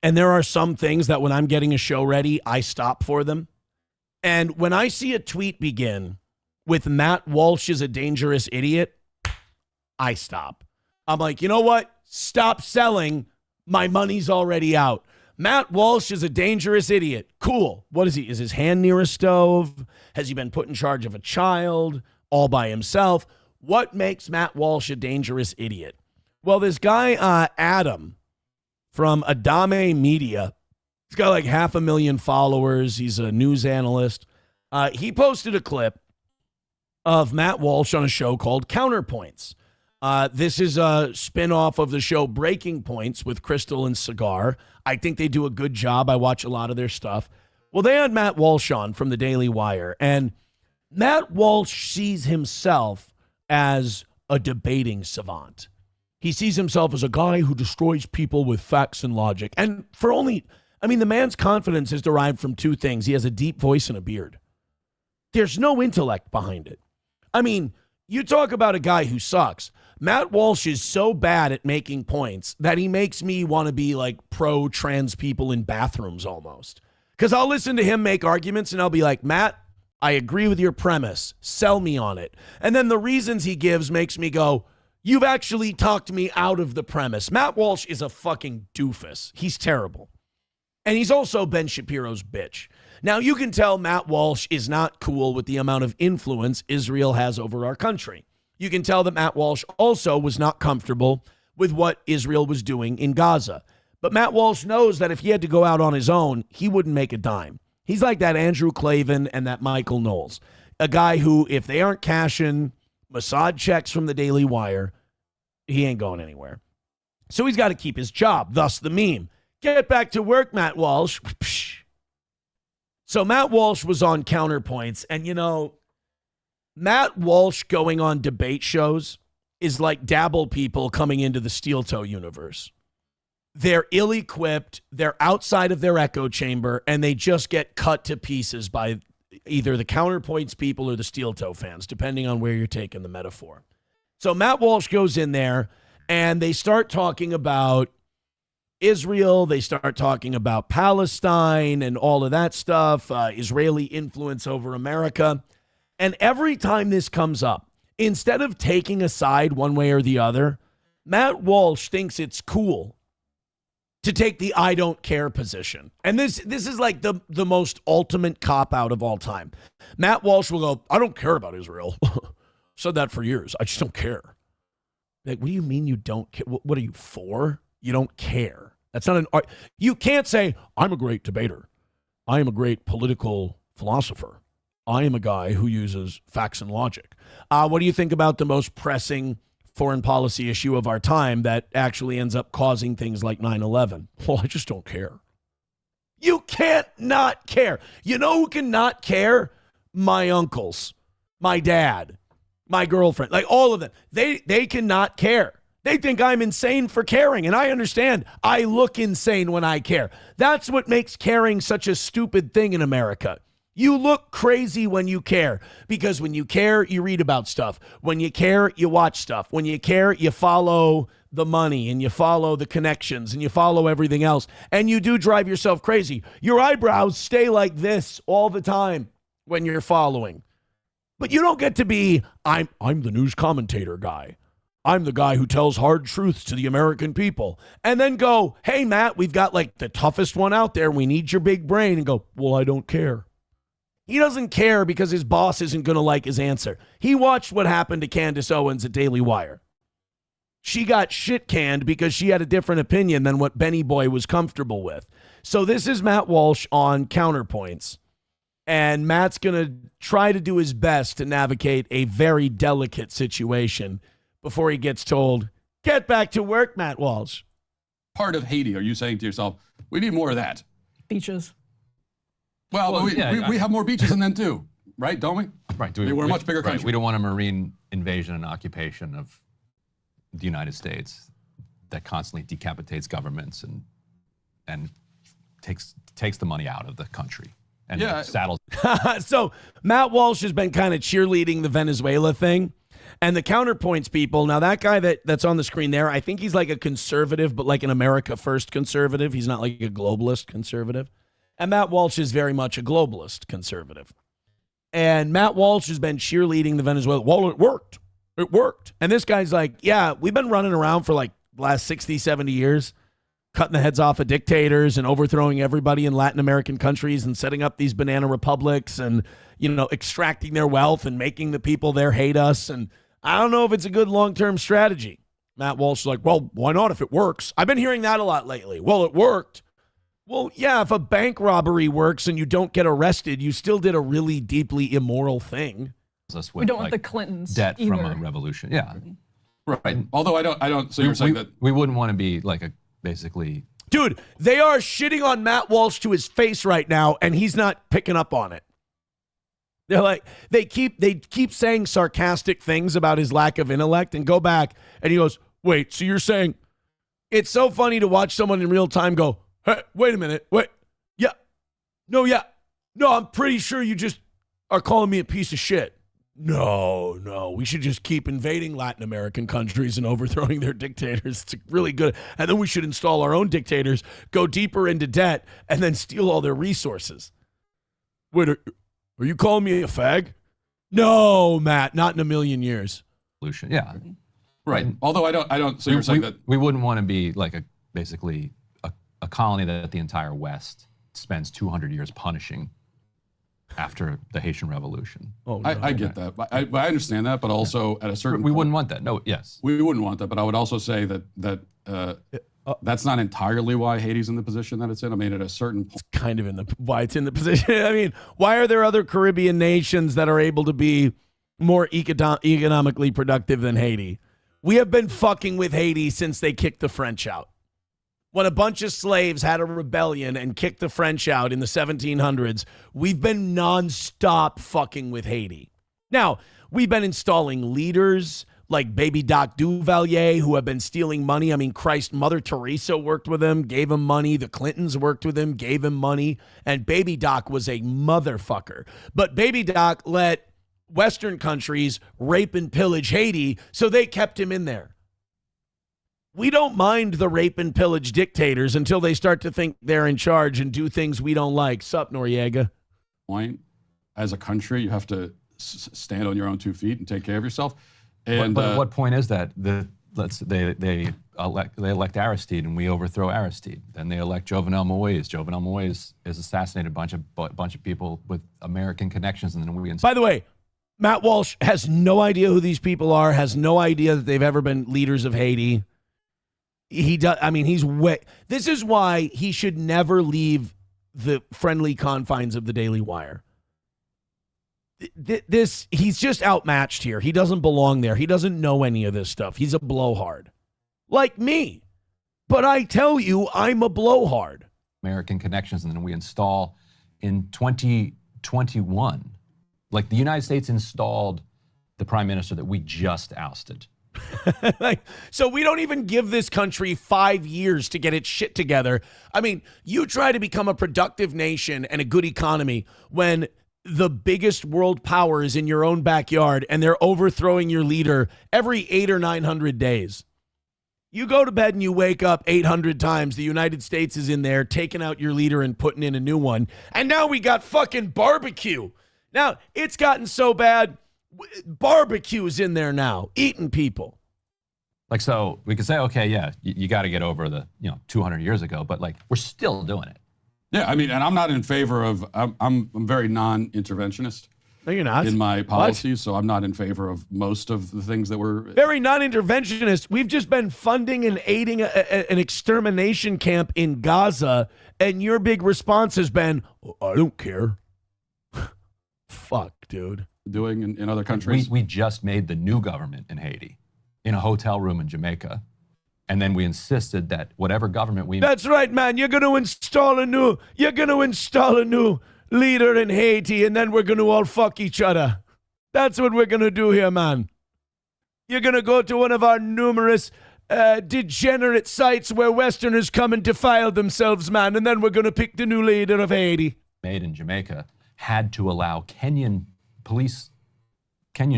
Speaker 4: and there are some things that when I'm getting a show ready, I stop for them. And when I see a tweet begin with Matt Walsh is a dangerous idiot, I stop. I'm like, you know what? Stop selling. My money's already out. Matt Walsh is a dangerous idiot. Cool. What is he? Is his hand near a stove? Has he been put in charge of a child all by himself? What makes Matt Walsh a dangerous idiot? Well, this guy, Adam, from Adame Media, he's got like 500,000 followers. He's a news analyst. He posted a clip of Matt Walsh on a show called Counterpoints. This is a spinoff of the show Breaking Points with Crystal and Cigar. I think they do a good job. I watch a lot of their stuff. Well, they had Matt Walsh on from the Daily Wire, and Matt Walsh sees himself as a debating savant. He sees himself as a guy who destroys people with facts and logic. And the man's confidence is derived from two things. He has a deep voice and a beard. There's no intellect behind it. I mean, you talk about a guy who sucks. Matt Walsh is so bad at making points that he makes me want to be like pro-trans people in bathrooms almost. Because I'll listen to him make arguments and I'll be like, Matt, I agree with your premise. Sell me on it. And then the reasons he gives makes me go, you've actually talked me out of the premise. Matt Walsh is a fucking doofus. He's terrible. And he's also Ben Shapiro's bitch. Now, you can tell Matt Walsh is not cool with the amount of influence Israel has over our country. You can tell that Matt Walsh also was not comfortable with what Israel was doing in Gaza. But Matt Walsh knows that if he had to go out on his own, he wouldn't make a dime. He's like that Andrew Klavan and that Michael Knowles, a guy who, if they aren't cashing Mossad checks from the Daily Wire, he ain't going anywhere. So he's got to keep his job, thus the meme. Get back to work, Matt Walsh. So Matt Walsh was on Counterpoints, and Matt Walsh going on debate shows is like dabble people coming into the steel toe universe. They're ill-equipped, they're outside of their echo chamber, and they just get cut to pieces by either the Counterpoints people or the steel toe fans, depending on where you're taking the metaphor. So Matt Walsh goes in there, and they start talking about Israel, they start talking about Palestine and all of that stuff, Israeli influence over America. And every time this comes up, instead of taking a side one way or the other, Matt Walsh thinks it's cool to take the I don't care position. And this is like the most ultimate cop-out of all time. Matt Walsh will go, I don't care about Israel. Said that for years. I just don't care. Like, what do you mean you don't care? What are you for? You don't care. That's not you can't say, I'm a great debater. I am a great political philosopher. I am a guy who uses facts and logic. What do you think about the most pressing foreign policy issue of our time that actually ends up causing things like 9/11? Well, I just don't care. You can't not care. You know who can not care? My uncles, my dad, my girlfriend, like all of them. They cannot care. They think I'm insane for caring, and I understand. I look insane when I care. That's what makes caring such a stupid thing in America. You look crazy when you care, because when you care, you read about stuff. When you care, you watch stuff. When you care, you follow the money, and you follow the connections, and you follow everything else, and you do drive yourself crazy. Your eyebrows stay like this all the time when you're following. But you don't get to be, I'm the news commentator guy. I'm the guy who tells hard truths to the American people. And then go, hey, Matt, we've got like the toughest one out there. We need your big brain. And go, well, I don't care. He doesn't care because his boss isn't going to like his answer. He watched what happened to Candace Owens at Daily Wire. She got shit canned because she had a different opinion than what Benny Boy was comfortable with. So this is Matt Walsh on Counterpoints. And Matt's going to try to do his best to navigate a very delicate situation before he gets told, get back to work, Matt Walsh.
Speaker 7: Part of Haiti, are you saying to yourself, we need more of that?
Speaker 8: Beaches.
Speaker 7: Well, we have more beaches than them too, right? Don't we?
Speaker 9: Right.
Speaker 7: We're a much bigger country.
Speaker 9: We don't want a marine invasion and occupation of the United States that constantly decapitates governments and takes the money out of the country. And saddles.
Speaker 4: So Matt Walsh has been kind of cheerleading the Venezuela thing. And the Counterpoints people, now that guy that's on the screen there, I think he's like a conservative, but like an America First conservative. He's not like a globalist conservative. And Matt Walsh is very much a globalist conservative. And Matt Walsh has been cheerleading the Venezuela. Well, it worked. It worked. And this guy's like, yeah, we've been running around for like the last 60, 70 years, cutting the heads off of dictators and overthrowing everybody in Latin American countries and setting up these banana republics and, extracting their wealth and making the people there hate us. And I don't know if it's a good long-term strategy. Matt Walsh is like, well, why not if it works? I've been hearing that a lot lately. Well, it worked. Well, yeah, if a bank robbery works and you don't get arrested, you still did a really deeply immoral thing.
Speaker 8: We don't want the Clintons
Speaker 9: debt
Speaker 8: either.
Speaker 9: From a revolution. Yeah.
Speaker 7: Right. Although I don't, so you're saying that.
Speaker 9: We wouldn't want to be like basically.
Speaker 4: Dude, they are shitting on Matt Walsh to his face right now, and he's not picking up on it. They're like, they keep saying sarcastic things about his lack of intellect and go back, and he goes, Wait, so you're saying it's so funny to watch someone in real time go, hey, wait a minute. Wait. Yeah. No, I'm pretty sure you just are calling me a piece of shit. No. We should just keep invading Latin American countries and overthrowing their dictators. It's really good. And then we should install our own dictators, go deeper into debt, and then steal all their resources. Wait, are you calling me a fag? No, Matt, not in a million years.
Speaker 9: Yeah.
Speaker 7: Right. Although I don't. So you're saying that
Speaker 9: we wouldn't want to be like basically a colony that the entire West spends 200 years punishing after the Haitian Revolution.
Speaker 7: Oh, no. I get that. I understand that, but also at a certain
Speaker 9: we wouldn't want that. No, yes.
Speaker 7: We wouldn't want that, but I would also say that that's not entirely why Haiti's in the position that it's in. I mean, at a certain point.
Speaker 4: It's kind of why it's in the position. I mean, why are there other Caribbean nations that are able to be more economically productive than Haiti? We have been fucking with Haiti since they kicked the French out. When a bunch of slaves had a rebellion and kicked the French out in the 1700s, we've been nonstop fucking with Haiti. Now, we've been installing leaders like Baby Doc Duvalier who have been stealing money. I mean, Christ, Mother Teresa worked with him, gave him money. The Clintons worked with him, gave him money. And Baby Doc was a motherfucker. But Baby Doc let Western countries rape and pillage Haiti, so they kept him in there. We don't mind the rape and pillage dictators until they start to think they're in charge and do things we don't like. Sup, Noriega?
Speaker 7: Point, as a country, you have to stand on your own 2 feet and take care of yourself. And
Speaker 9: but what point is that? They elect Aristide and we overthrow Aristide. Then they elect Jovenel Moïse. Jovenel Moïse is assassinated a bunch of people with American connections, and then we.
Speaker 4: By the way, Matt Walsh has no idea who these people are, has no idea that they've ever been leaders of Haiti. He does. I mean, this is why he should never leave the friendly confines of the Daily Wire. He's just outmatched here. He doesn't belong there. He doesn't know any of this stuff. He's a blowhard. Like me. But I tell you, I'm a blowhard.
Speaker 9: American connections, and then we install in 2021. Like the United States installed the prime minister that we just ousted.
Speaker 4: So we don't even give this country 5 years to get its shit together. I mean, you try to become a productive nation and a good economy when the biggest world power is in your own backyard and they're overthrowing your leader every 800 or 900 days. You go to bed and you wake up 800 times. The United States is in there taking out your leader and putting in a new one. And now we got fucking barbecue. Now, it's gotten so bad, barbecue is in there now, eating people.
Speaker 9: Like, so we could say, okay, yeah, you got to get over the, 200 years ago, but like, we're still doing it.
Speaker 7: Yeah, I mean, and I'm not in favor of, I'm very non-interventionist.
Speaker 4: No, you're not.
Speaker 7: In my policies, so I'm not in favor of most of the things that were...
Speaker 4: Very non-interventionist. We've just been funding and aiding an extermination camp in Gaza, and your big response has been, I don't care. Fuck, dude.
Speaker 7: Doing in other countries.
Speaker 9: We just made the new government in Haiti in a hotel room in Jamaica. And then we insisted that whatever government we...
Speaker 4: That's right, man. You're going to install a new leader in Haiti, and then we're going to all fuck each other. That's what we're going to do here, man. You're going to go to one of our numerous degenerate sites where Westerners come and defile themselves, man, and then we're going to pick the new leader of Haiti.
Speaker 9: Made in Jamaica had to allow Kenyan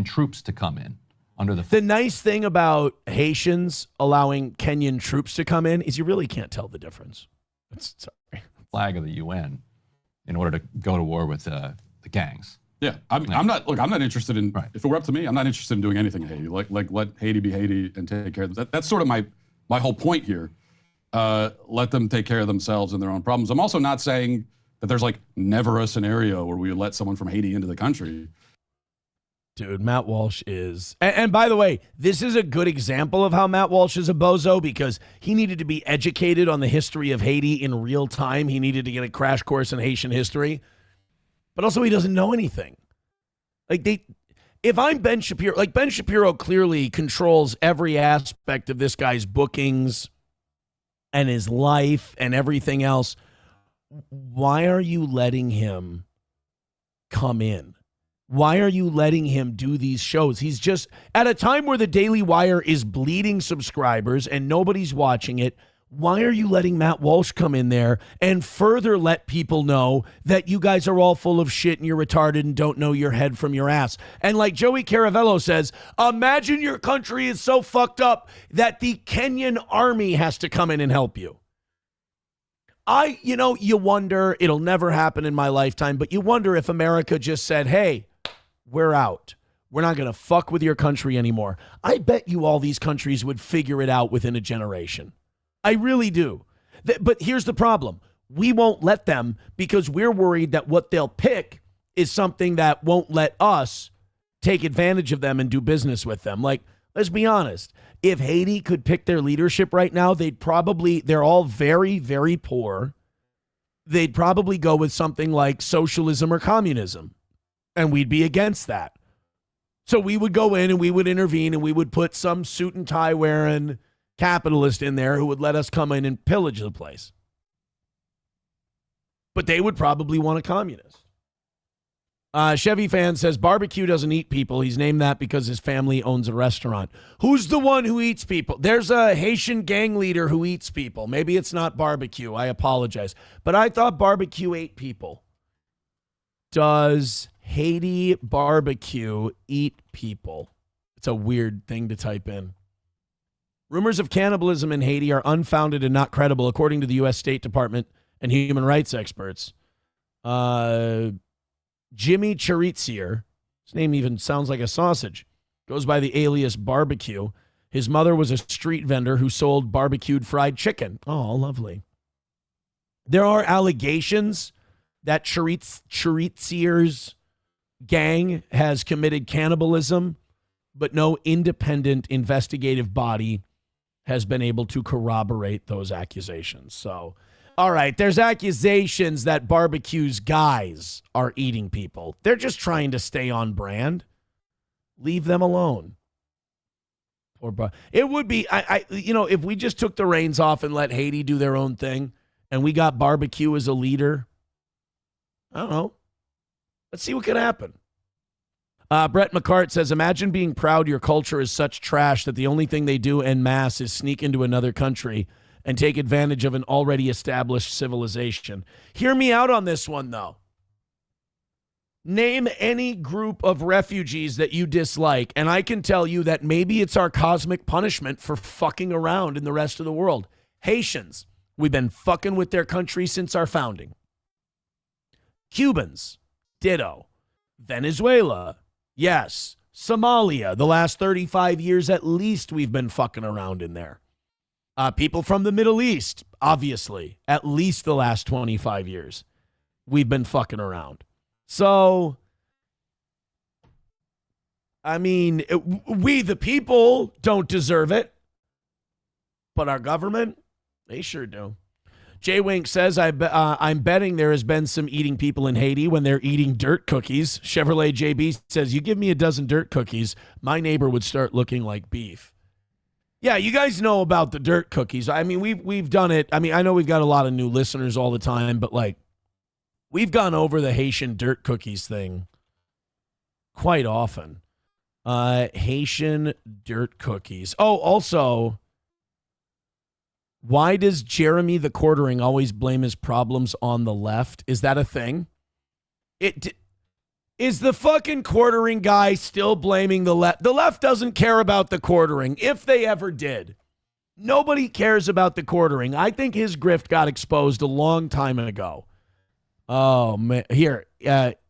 Speaker 9: troops to come in under the...
Speaker 4: The nice thing about Haitians allowing Kenyan troops to come in is you really can't tell the difference. Sorry.
Speaker 9: Flag of the UN in order to go to war with the gangs.
Speaker 7: Yeah, I'm not interested in, right. If it were up to me, I'm not interested in doing anything in Haiti. Like let Haiti be Haiti and take care of them. That's sort of my whole point here. Let them take care of themselves and their own problems. I'm also not saying that there's like never a scenario where we let someone from Haiti into the country.
Speaker 4: Dude, Matt Walsh is... And by the way, this is a good example of how Matt Walsh is a bozo because he needed to be educated on the history of Haiti in real time. He needed to get a crash course in Haitian history. But also he doesn't know anything. If I'm Ben Shapiro... Like, Ben Shapiro clearly controls every aspect of this guy's bookings and his life and everything else. Why are you letting him come in? Why are you letting him do these shows? He's just, at a time where the Daily Wire is bleeding subscribers and nobody's watching it, why are you letting Matt Walsh come in there and further let people know that you guys are all full of shit and you're retarded and don't know your head from your ass? And like Joey Caravello says, imagine your country is so fucked up that the Kenyan army has to come in and help you. You wonder, it'll never happen in my lifetime, but you wonder if America just said, hey, we're out. We're not going to fuck with your country anymore. I bet you all these countries would figure it out within a generation. I really do. But here's the problem. We won't let them because we're worried that what they'll pick is something that won't let us take advantage of them and do business with them. Like, let's be honest. If Haiti could pick their leadership right now, they're all very, very poor. They'd probably go with something like socialism or communism. And we'd be against that. So we would go in and we would intervene and we would put some suit and tie wearing capitalist in there who would let us come in and pillage the place. But they would probably want a communist. Chevy fan says barbecue doesn't eat people. He's named that because his family owns a restaurant. Who's the one who eats people? There's a Haitian gang leader who eats people. Maybe it's not barbecue. I apologize. But I thought barbecue ate people. Does Haiti barbecue eat people? It's a weird thing to type in. Rumors of cannibalism in Haiti are unfounded and not credible, according to the U.S. State Department and human rights experts. Jimmy Chorizier, his name even sounds like a sausage, goes by the alias Barbecue. His mother was a street vendor who sold barbecued fried chicken. Oh, lovely. There are allegations that Chorizier's gang has committed cannibalism, but no independent investigative body has been able to corroborate those accusations. So, all right, there's accusations that barbecue's guys are eating people. They're just trying to stay on brand. Leave them alone. It would be, if we just took the reins off and let Haiti do their own thing and we got barbecue as a leader, I don't know. Let's see what could happen. Brett McCart says, imagine being proud your culture is such trash that the only thing they do en masse is sneak into another country and take advantage of an already established civilization. Hear me out on this one, though. Name any group of refugees that you dislike, and I can tell you that maybe it's our cosmic punishment for fucking around in the rest of the world. Haitians, we've been fucking with their country since our founding. Cubans, ditto. Venezuela, yes. Somalia, the last 35 years at least we've been fucking around in there. People from the Middle East, obviously, at least the last 25 years we've been fucking around. So, I mean, we the people don't deserve it, but our government, they sure do. Jay Wink says, I'm betting there has been some eating people in Haiti when they're eating dirt cookies. Chevrolet JB says, you give me a dozen dirt cookies, my neighbor would start looking like beef. Yeah, you guys know about the dirt cookies. I mean, we've done it. I mean, I know we've got a lot of new listeners all the time, but like, we've gone over the Haitian dirt cookies thing quite often. Haitian dirt cookies. Oh, also, why does Jeremy the Quartering always blame his problems on the left? Is that a thing? Is the fucking quartering guy still blaming the left? The left doesn't care about the quartering, if they ever did. Nobody cares about the quartering. I think his grift got exposed a long time ago. Oh, man. Here,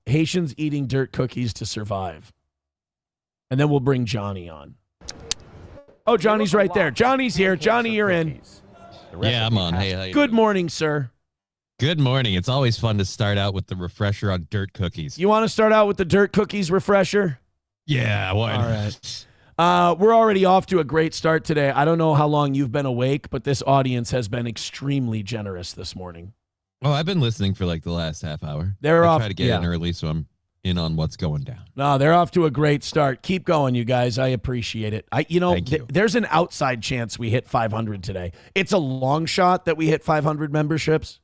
Speaker 4: Haitians eating dirt cookies to survive. And then we'll bring Johnny on. Oh, Johnny's right there. Johnny's here. Johnny, you're in.
Speaker 10: Yeah, I'm on. Hey, how you
Speaker 4: Good
Speaker 10: doing?
Speaker 4: morning, sir.
Speaker 10: Good morning. It's always fun to start out with the refresher on dirt cookies.
Speaker 4: You want to start out with the dirt cookies refresher?
Speaker 10: Yeah, why not?
Speaker 4: All right. We're already off to a great start today. I don't know how long you've been awake, but this audience has been extremely generous this morning.
Speaker 10: Oh, I've been listening for like the last half hour. I try to get in early, so I'm in on what's going down.
Speaker 4: No, they're off to a great start. Keep going, you guys. I appreciate it. There's an outside chance we hit 500 today. It's a long shot that we hit 500 memberships.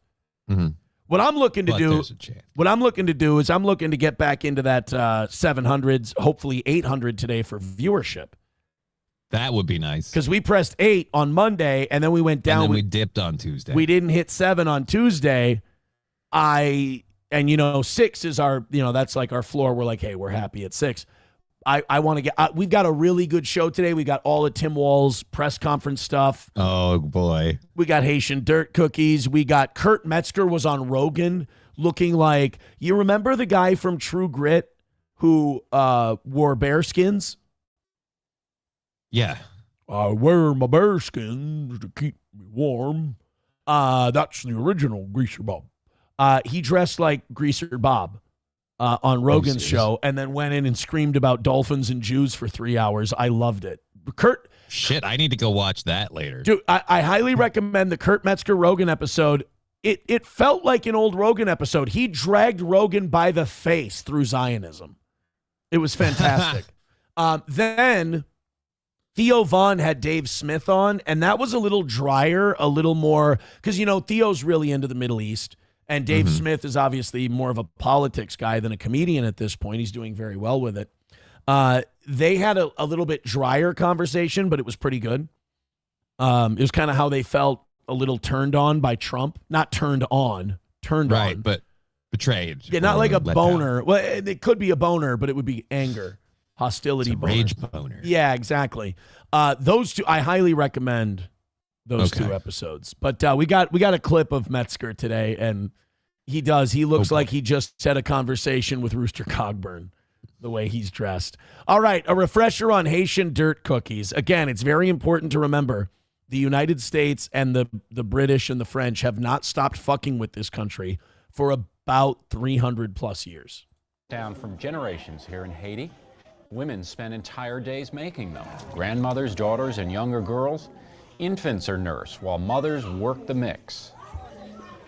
Speaker 10: Mm-hmm.
Speaker 4: What I'm looking to
Speaker 10: But
Speaker 4: do,
Speaker 10: there's a chance.
Speaker 4: is I'm looking to get back into that 700s, hopefully 800 today for viewership.
Speaker 10: That would be nice.
Speaker 4: Because we pressed 8 on Monday, and then we went down.
Speaker 10: And then we dipped on Tuesday.
Speaker 4: We didn't hit 7 on Tuesday. 6 is our, that's like our floor. We're like, hey, we're happy at 6. I want to get, we've got a really good show today. We got all of Tim Walz press conference stuff.
Speaker 10: Oh, boy.
Speaker 4: We got Haitian dirt cookies. We got Kurt Metzger was on Rogan looking like, you remember the guy from True Grit who wore bear skins?
Speaker 10: Yeah.
Speaker 4: I wear my bear skins to keep me warm. That's the original Greaser Bob. He dressed like Greaser Bob on Rogan's show and then went in and screamed about dolphins and Jews for 3 hours. I loved it.
Speaker 10: Shit, I need to go watch that later.
Speaker 4: Dude, I highly recommend the Kurt Metzger Rogan episode. It felt like an old Rogan episode. He dragged Rogan by the face through Zionism. It was fantastic. Then Theo Vaughn had Dave Smith on, and that was a little drier, a little more, because, Theo's really into the Middle East, and Dave Smith is obviously more of a politics guy than a comedian at this point. He's doing very well with it. They had a little bit drier conversation, but it was pretty good. It was kind of how they felt a little turned on by Trump. Not turned on, turned on.
Speaker 10: Right, but betrayed.
Speaker 4: Yeah, not like a boner. Down. Well, it could be a boner, but it would be anger. Hostility boner.
Speaker 10: Rage boner.
Speaker 4: Yeah, exactly. Those two, I highly recommend those two episodes. But we got a clip of Metzger today, and he looks like he just had a conversation with Rooster Cogburn, the way he's dressed. All right, a refresher on Haitian dirt cookies. Again, it's very important to remember the United States and the British and the French have not stopped fucking with this country for about 300 plus years.
Speaker 11: Down from generations here in Haiti. Women spend entire days making them. Grandmothers, daughters, and younger girls. Infants are nursed while mothers work the mix.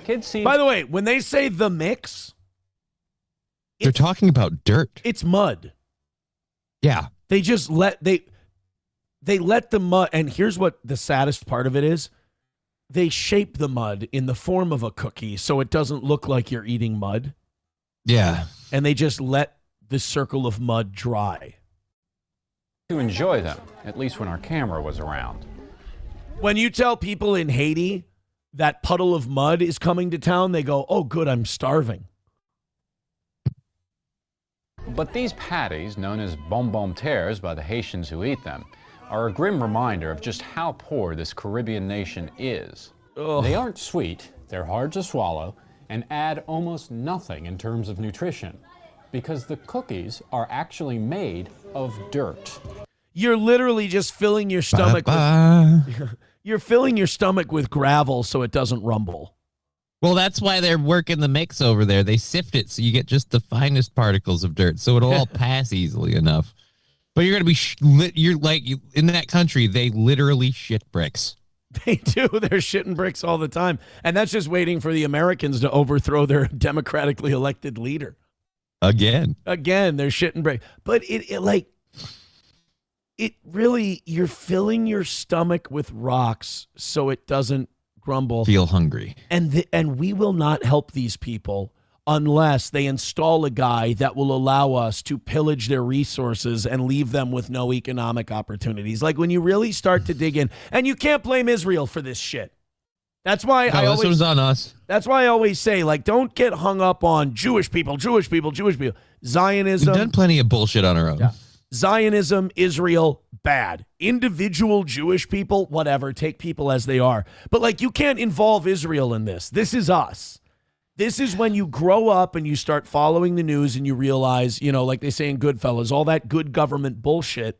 Speaker 11: Kids see.
Speaker 4: By the way, when they say the mix,
Speaker 10: they're talking about dirt.
Speaker 4: It's mud.
Speaker 10: Yeah.
Speaker 4: They just let the mud, and here's what the saddest part of it is. They shape the mud in the form of a cookie so it doesn't look like you're eating mud.
Speaker 10: Yeah.
Speaker 4: And they just let the circle of mud dry.
Speaker 11: To enjoy them, at least when our camera was around.
Speaker 4: When you tell people in Haiti that puddle of mud is coming to town, they go, oh, good, I'm starving.
Speaker 11: But these patties, known as bonbon terres by the Haitians who eat them, are a grim reminder of just how poor this Caribbean nation is.
Speaker 4: Ugh.
Speaker 11: They aren't sweet, they're hard to swallow, and add almost nothing in terms of nutrition, because the cookies are actually made of dirt.
Speaker 4: You're literally just filling your stomach you're filling your stomach with gravel so it doesn't rumble.
Speaker 10: Well, that's why they're working the mix over there. They sift it so you get just the finest particles of dirt, so it'll all pass easily enough. But you're going to be, in that country, they literally shit bricks.
Speaker 4: They do. They're shitting bricks all the time. And that's just waiting for the Americans to overthrow their democratically elected leader.
Speaker 10: Again,
Speaker 4: they're shitting bricks. But it really, you're filling your stomach with rocks so it doesn't grumble.
Speaker 10: Feel hungry.
Speaker 4: And we will not help these people unless they install a guy that will allow us to pillage their resources and leave them with no economic opportunities. Like when you really start to dig in, and you can't blame Israel for this shit. That's why
Speaker 10: this was on us.
Speaker 4: That's why I always say, don't get hung up on Jewish people. Zionism.
Speaker 10: We've done plenty of bullshit on our own.
Speaker 4: Yeah. Zionism, Israel, bad. Individual Jewish people, whatever. Take people as they are. But you can't involve Israel in this. This is us. This is when you grow up and you start following the news and you realize, like they say in Goodfellas, all that good government bullshit,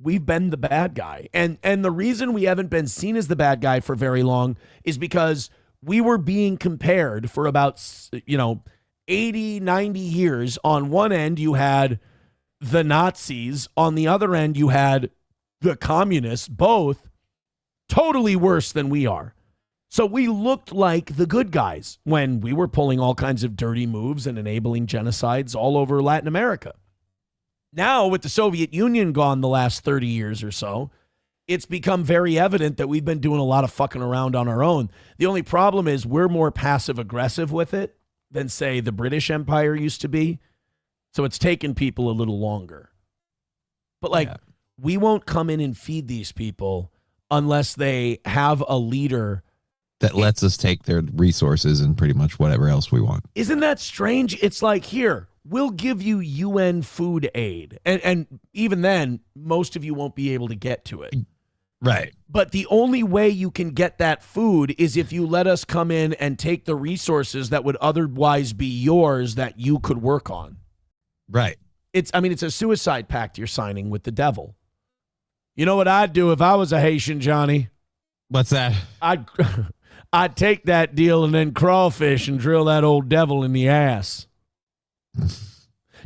Speaker 4: we've been the bad guy. And the reason we haven't been seen as the bad guy for very long is because we were being compared for about, 80, 90 years. On one end, you had the Nazis. On the other end, you had the communists, both totally worse than we are. So we looked like the good guys when we were pulling all kinds of dirty moves and enabling genocides all over Latin America. Now, with the Soviet Union gone the last 30 years or so, it's become very evident that we've been doing a lot of fucking around on our own. The only problem is we're more passive aggressive with it than, say, the British Empire used to be. So it's taken people a little longer. But like, we won't come in and feed these people unless they have a leader
Speaker 10: that lets us take their resources and pretty much whatever else we want.
Speaker 4: Isn't that strange? It's like, here, we'll give you UN food aid. And even then, most of you won't be able to get to it.
Speaker 10: Right.
Speaker 4: But the only way you can get that food is if you let us come in and take the resources that would otherwise be yours that you could work on.
Speaker 10: Right.
Speaker 4: It's a suicide pact you're signing with the devil. You know what I'd do if I was a Haitian, Johnny?
Speaker 10: What's that?
Speaker 4: I'd take that deal and then crawfish and drill that old devil in the ass.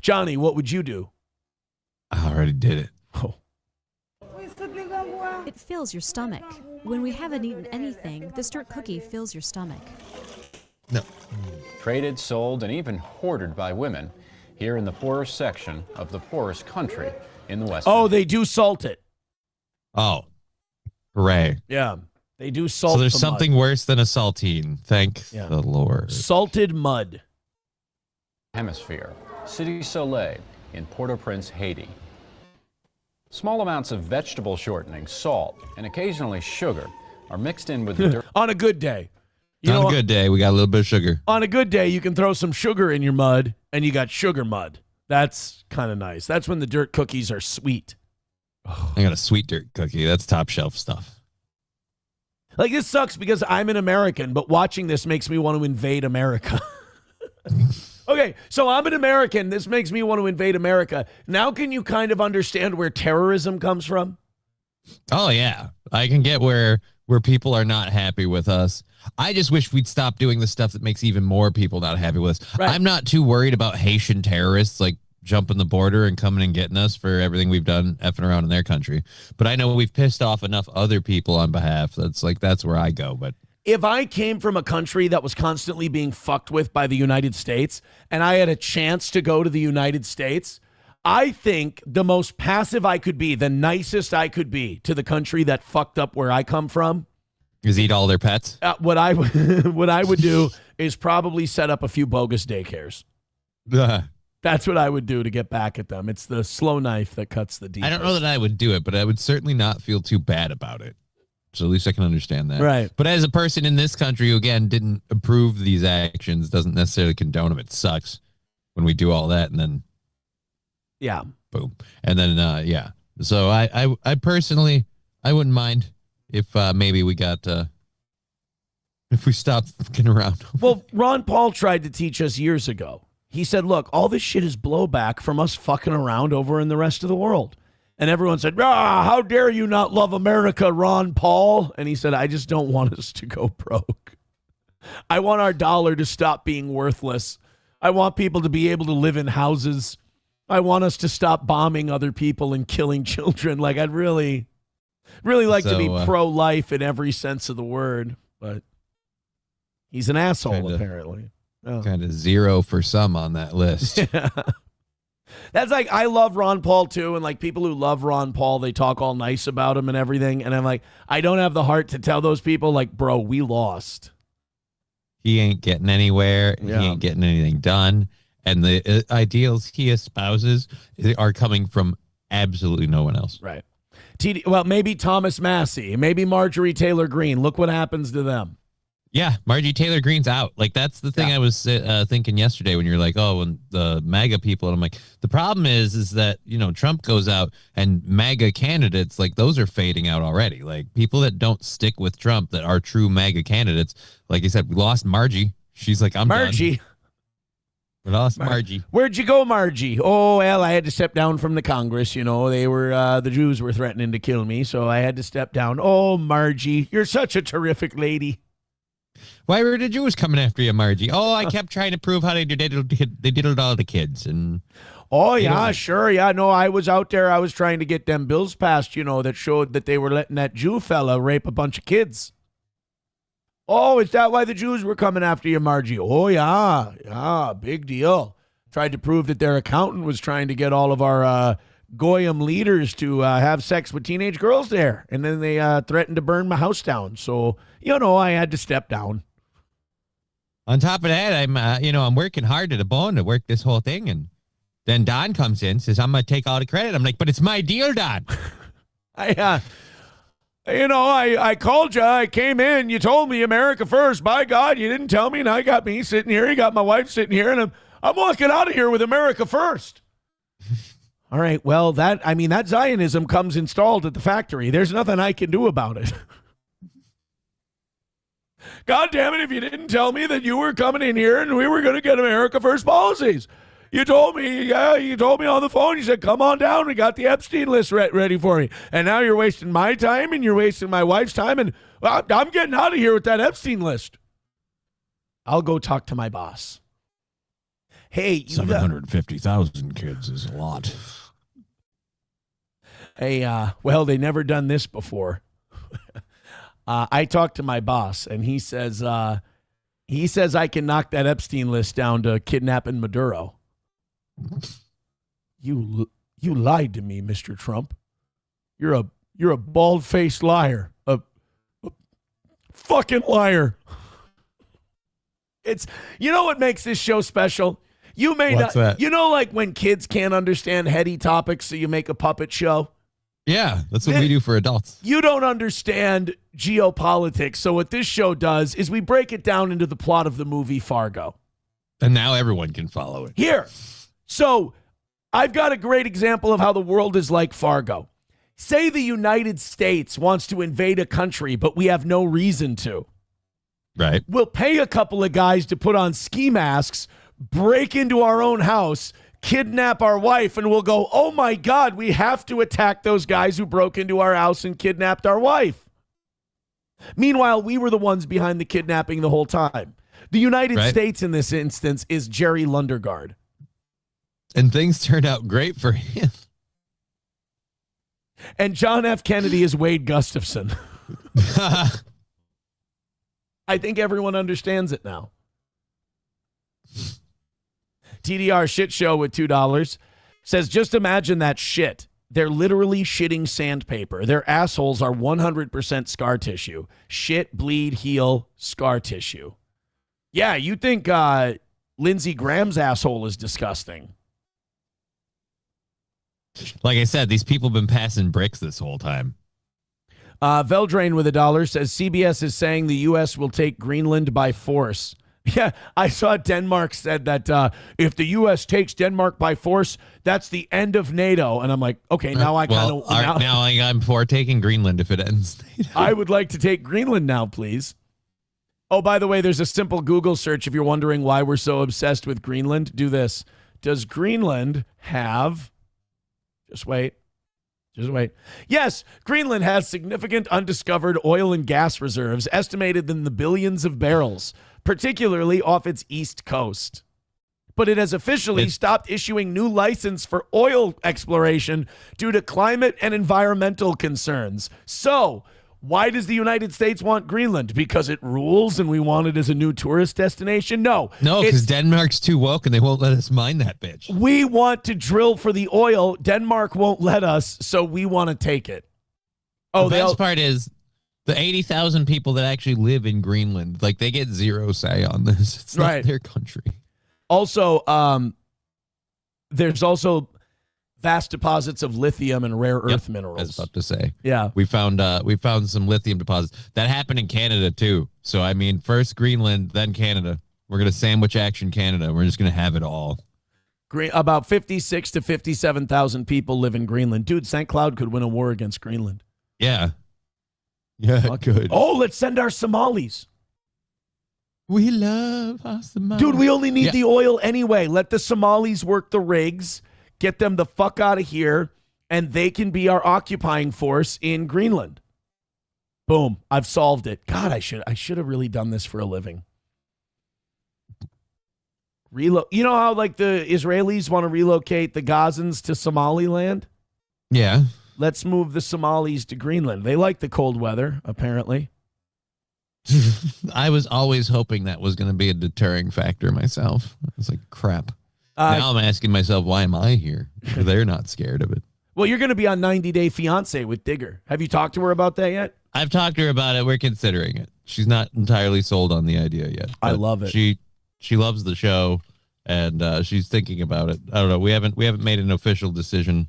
Speaker 4: Johnny, what would you do?
Speaker 10: I already did it.
Speaker 4: Oh.
Speaker 12: It fills your stomach. When we haven't eaten anything, this dirt cookie fills your stomach.
Speaker 10: No.
Speaker 11: Traded, sold, and even hoarded by women here in the poorest section of the poorest country in the West.
Speaker 4: Oh, they do salt it.
Speaker 10: Oh. Hooray.
Speaker 4: Yeah. They do salt.
Speaker 10: So there's
Speaker 4: the
Speaker 10: something
Speaker 4: mud.
Speaker 10: worse than a saltine. Thank the Lord.
Speaker 4: Salted mud.
Speaker 11: Hemisphere, Cité Soleil in Port-au-Prince, Haiti. Small amounts of vegetable shortening, salt, and occasionally sugar are mixed in with the dirt.
Speaker 4: On a good day.
Speaker 10: On a good day, we got a little bit of sugar.
Speaker 4: On a good day, you can throw some sugar in your mud, and you got sugar mud. That's kind of nice. That's when the dirt cookies are sweet.
Speaker 10: I got a sweet dirt cookie. That's top shelf stuff.
Speaker 4: Like, this sucks because I'm an American, but watching this makes me want to invade America. Okay, so I'm an American. This makes me want to invade America. Now can you kind of understand where terrorism comes from?
Speaker 10: Oh, yeah. I can get where people are not happy with us. I just wish we'd stop doing the stuff that makes even more people not happy with us. Right. I'm not too worried about Haitian terrorists, like, jumping the border and coming and getting us for everything we've done effing around in their country. But I know we've pissed off enough other people on behalf. That's where I go. But
Speaker 4: if I came from a country that was constantly being fucked with by the United States and I had a chance to go to the United States, I think the most passive I could be, the nicest I could be to the country that fucked up where I come from,
Speaker 10: is eat all their pets.
Speaker 4: What I would do is probably set up a few bogus daycares. That's what I would do to get back at them. It's the slow knife that cuts the deepest.
Speaker 10: I don't know that I would do it, but I would certainly not feel too bad about it. So at least I can understand that.
Speaker 4: Right.
Speaker 10: But as a person in this country who, again, didn't approve these actions, doesn't necessarily condone them. It sucks when we do all that and then.
Speaker 4: Yeah.
Speaker 10: Boom. And then, yeah. So I personally, I wouldn't mind if maybe we got, if we stopped fucking around.
Speaker 4: Well, Ron Paul tried to teach us years ago. He said, look, all this shit is blowback from us fucking around over in the rest of the world. And everyone said, how dare you not love America, Ron Paul? And he said, I just don't want us to go broke. I want our dollar to stop being worthless. I want people to be able to live in houses. I want us to stop bombing other people and killing children. Like, I'd really like to be pro-life in every sense of the word. But he's an asshole, apparently.
Speaker 10: Kind of zero for some on that list.
Speaker 4: Yeah. That's like, I love Ron Paul too, and like people who love Ron Paul, they talk all nice about him and everything, and I'm like, I don't have the heart to tell those people, like, bro, we lost.
Speaker 10: He ain't getting anywhere.
Speaker 4: Yeah.
Speaker 10: He ain't getting anything done, and the ideals he espouses are coming from absolutely no one else.
Speaker 4: Right. Well, maybe Thomas Massey, maybe Marjorie Taylor Greene. Look what happens to them.
Speaker 10: Yeah, Marjorie Taylor Greene's out. Like, that's the thing I was thinking yesterday when you're like, oh, and the MAGA people. And I'm like, the problem is that, you know, Trump goes out and MAGA candidates, like, those are fading out already. Like, people that don't stick with Trump that are true MAGA candidates, like I said, we lost Margie. She's like, I'm
Speaker 4: Margie.
Speaker 10: done. We lost Margie.
Speaker 4: Where'd you go, Margie? Oh, well, I had to step down from the Congress. You know, they were, the Jews were threatening to kill me, so I had to step down. Oh, Margie, you're such a terrific lady.
Speaker 10: Why were the Jews coming after you, Margie? Oh, I kept trying to prove how they diddled all the kids. And
Speaker 4: oh, yeah, sure. Yeah, no, I was out there. I was trying to get them bills passed, you know, that showed that they were letting that Jew fella rape a bunch of kids. Oh, is that why the Jews were coming after you, Margie? Oh, yeah, big deal. Tried to prove that their accountant was trying to get all of our Goyim leaders to have sex with teenage girls there. And then they threatened to burn my house down. So, I had to step down.
Speaker 10: On top of that, I'm working hard to the bone to work this whole thing. And then Don comes in, says, I'm going to take all the credit. I'm like, but it's my deal, Don.
Speaker 4: I called you. I came in. You told me America first. By God, you didn't tell me. And I got me sitting here. You got my wife sitting here. And I'm walking out of here with America first. All right. Well, that Zionism comes installed at the factory. There's nothing I can do about it. God damn it, if you didn't tell me that you were coming in here and we were going to get America first policies. You told me on the phone. You said, come on down. We got the Epstein list ready for me. And now you're wasting my time and you're wasting my wife's time. And I'm getting out of here with that Epstein list. I'll go talk to my boss. Hey,
Speaker 6: 750,000 kids is a lot.
Speaker 4: Hey, well, they never done this before. I talked to my boss, and he says I can knock that Epstein list down to kidnapping Maduro. You lied to me, Mr. Trump. You're a bald-faced liar, a fucking liar. It's what makes this show special. You may
Speaker 10: What's
Speaker 4: not.
Speaker 10: that?
Speaker 4: Like when kids can't understand heady topics, so you make a puppet show.
Speaker 10: Yeah, that's what we do for adults.
Speaker 4: You don't understand geopolitics, so what this show does is we break it down into the plot of the movie Fargo.
Speaker 10: And now everyone can follow it.
Speaker 4: Here. So I've got a great example of how the world is like Fargo. Say the United States wants to invade a country, but we have no reason to.
Speaker 10: Right.
Speaker 4: We'll pay a couple of guys to put on ski masks, break into our own house, kidnap our wife, and we'll go, oh my God, we have to attack those guys who broke into our house and kidnapped our wife. Meanwhile, we were the ones behind the kidnapping the whole time. The United States in this instance is Jerry Lundergaard.
Speaker 10: And things turned out great for him.
Speaker 4: And John F. Kennedy is Wade Gustafson. I think everyone understands it now. TDR shit show with $2 says, just imagine that shit. They're literally shitting sandpaper. Their assholes are 100% scar tissue. Shit, bleed, heal, scar tissue. Yeah, you think Lindsey Graham's asshole is disgusting.
Speaker 10: Like I said, these people have been passing bricks this whole time.
Speaker 4: Veldrain with $1 says, CBS is saying the U.S. will take Greenland by force. Yeah, I saw Denmark said that if the U.S. takes Denmark by force, that's the end of NATO. And I'm like, okay, now I kind of...
Speaker 10: Now I'm for taking Greenland if it ends NATO.
Speaker 4: I would like to take Greenland now, please. Oh, by the way, there's a simple Google search if you're wondering why we're so obsessed with Greenland. Do this. Does Greenland have... Just wait. Yes, Greenland has significant undiscovered oil and gas reserves, estimated in the billions of barrels, particularly off its east coast. But it has officially stopped issuing new license for oil exploration due to climate and environmental concerns. So, why does the United States want Greenland? Because it rules and we want it as a new tourist destination? No,
Speaker 10: because Denmark's too woke and they won't let us mine that bitch.
Speaker 4: We want to drill for the oil. Denmark won't let us, so we want to take it.
Speaker 10: Oh, the best part is the 80,000 people that actually live in Greenland, like they get zero say on this. It's not their country.
Speaker 4: Also, there's also vast deposits of lithium and rare earth minerals.
Speaker 10: I was about to say.
Speaker 4: Yeah.
Speaker 10: We found some lithium deposits. That happened in Canada too. So I mean, first Greenland, then Canada. We're going to sandwich action Canada. We're just going to have it all.
Speaker 4: About 56 to 57,000 people live in Greenland. Dude, St. Cloud could win a war against Greenland.
Speaker 10: Yeah. Yeah, good.
Speaker 4: Oh, let's send our Somalis.
Speaker 10: We love our Somalis.
Speaker 4: Dude, we only need the oil anyway. Let the Somalis work the rigs. Get them the fuck out of here, and they can be our occupying force in Greenland. Boom. I've solved it. God, I should have really done this for a living. You know how like the Israelis want to relocate the Gazans to Somaliland?
Speaker 10: Yeah.
Speaker 4: Let's move the Somalis to Greenland. They like the cold weather, apparently.
Speaker 10: I was always hoping that was going to be a deterring factor myself. I was like, crap. Now I'm asking myself, why am I here? They're not scared of it.
Speaker 4: Well, you're going to be on 90 Day Fiancé with Digger. Have you talked to her about that yet?
Speaker 10: I've talked to her about it. We're considering it. She's not entirely sold on the idea yet.
Speaker 4: I love it.
Speaker 10: She loves the show, and she's thinking about it. I don't know. We haven't made an official decision.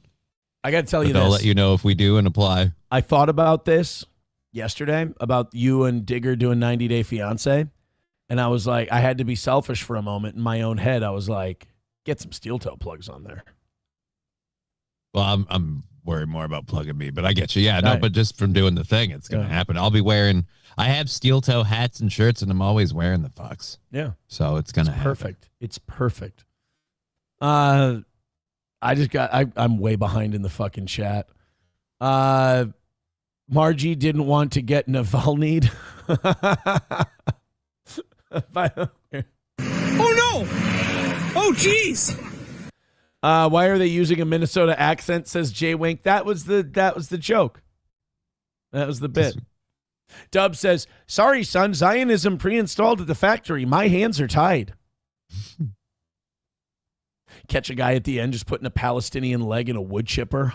Speaker 4: I got to tell you this.
Speaker 10: I'll let you know if we do and apply.
Speaker 4: I thought about this yesterday, about you and Digger doing 90 Day Fiancé, and I was like, I had to be selfish for a moment. In my own head, I was like, get some steel toe plugs on there.
Speaker 10: Well, I'm worried more about plugging me, but I get you. Yeah, no, but just from doing the thing, it's going to happen. I'll be wearing, I have steel toe hats and shirts, and I'm always wearing the fucks.
Speaker 4: Yeah.
Speaker 10: So it's going to happen.
Speaker 4: Perfect. It's perfect. I'm way behind in the fucking chat. Margie didn't want to get Navalny'd.
Speaker 6: Oh, no. Oh, jeez.
Speaker 4: Why are they using a Minnesota accent? Says Jay Wink. That was the joke. That was the bit. Dub says, sorry, son, Zionism pre-installed at the factory. My hands are tied. Catch a guy at the end just putting a Palestinian leg in a wood chipper.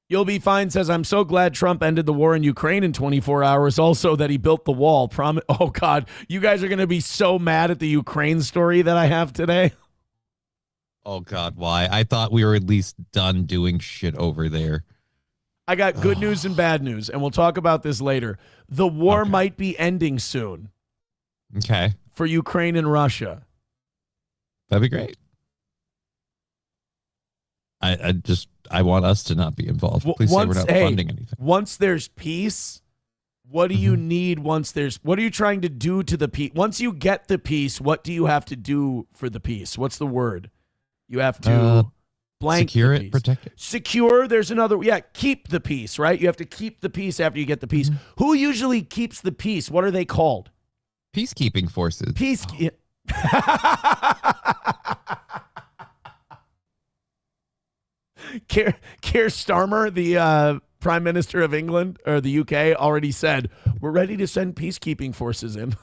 Speaker 4: You'll be fine says, I'm so glad Trump ended the war in Ukraine in 24 hours. Also that he built the wall. Oh, God. You guys are going to be so mad at the Ukraine story that I have today.
Speaker 10: Oh, God, why? I thought we were at least done doing shit over there.
Speaker 4: I got good news and bad news, and we'll talk about this later. The war might be ending soon.
Speaker 10: Okay.
Speaker 4: For Ukraine and Russia.
Speaker 10: That'd be great. I want us to not be involved. Please say we're not funding anything.
Speaker 4: Once there's peace, what do you need what are you trying to do to the peace? Once you get the peace, what do you have to do for the peace? What's the word? You have to
Speaker 10: secure it, protect it.
Speaker 4: Secure, there's another, keep the peace, right? You have to keep the peace after you get the peace. Who usually keeps the peace? What are they called?
Speaker 10: Peacekeeping forces.
Speaker 4: Keir Starmer, the Prime Minister of England or the UK, already said, we're ready to send peacekeeping forces in.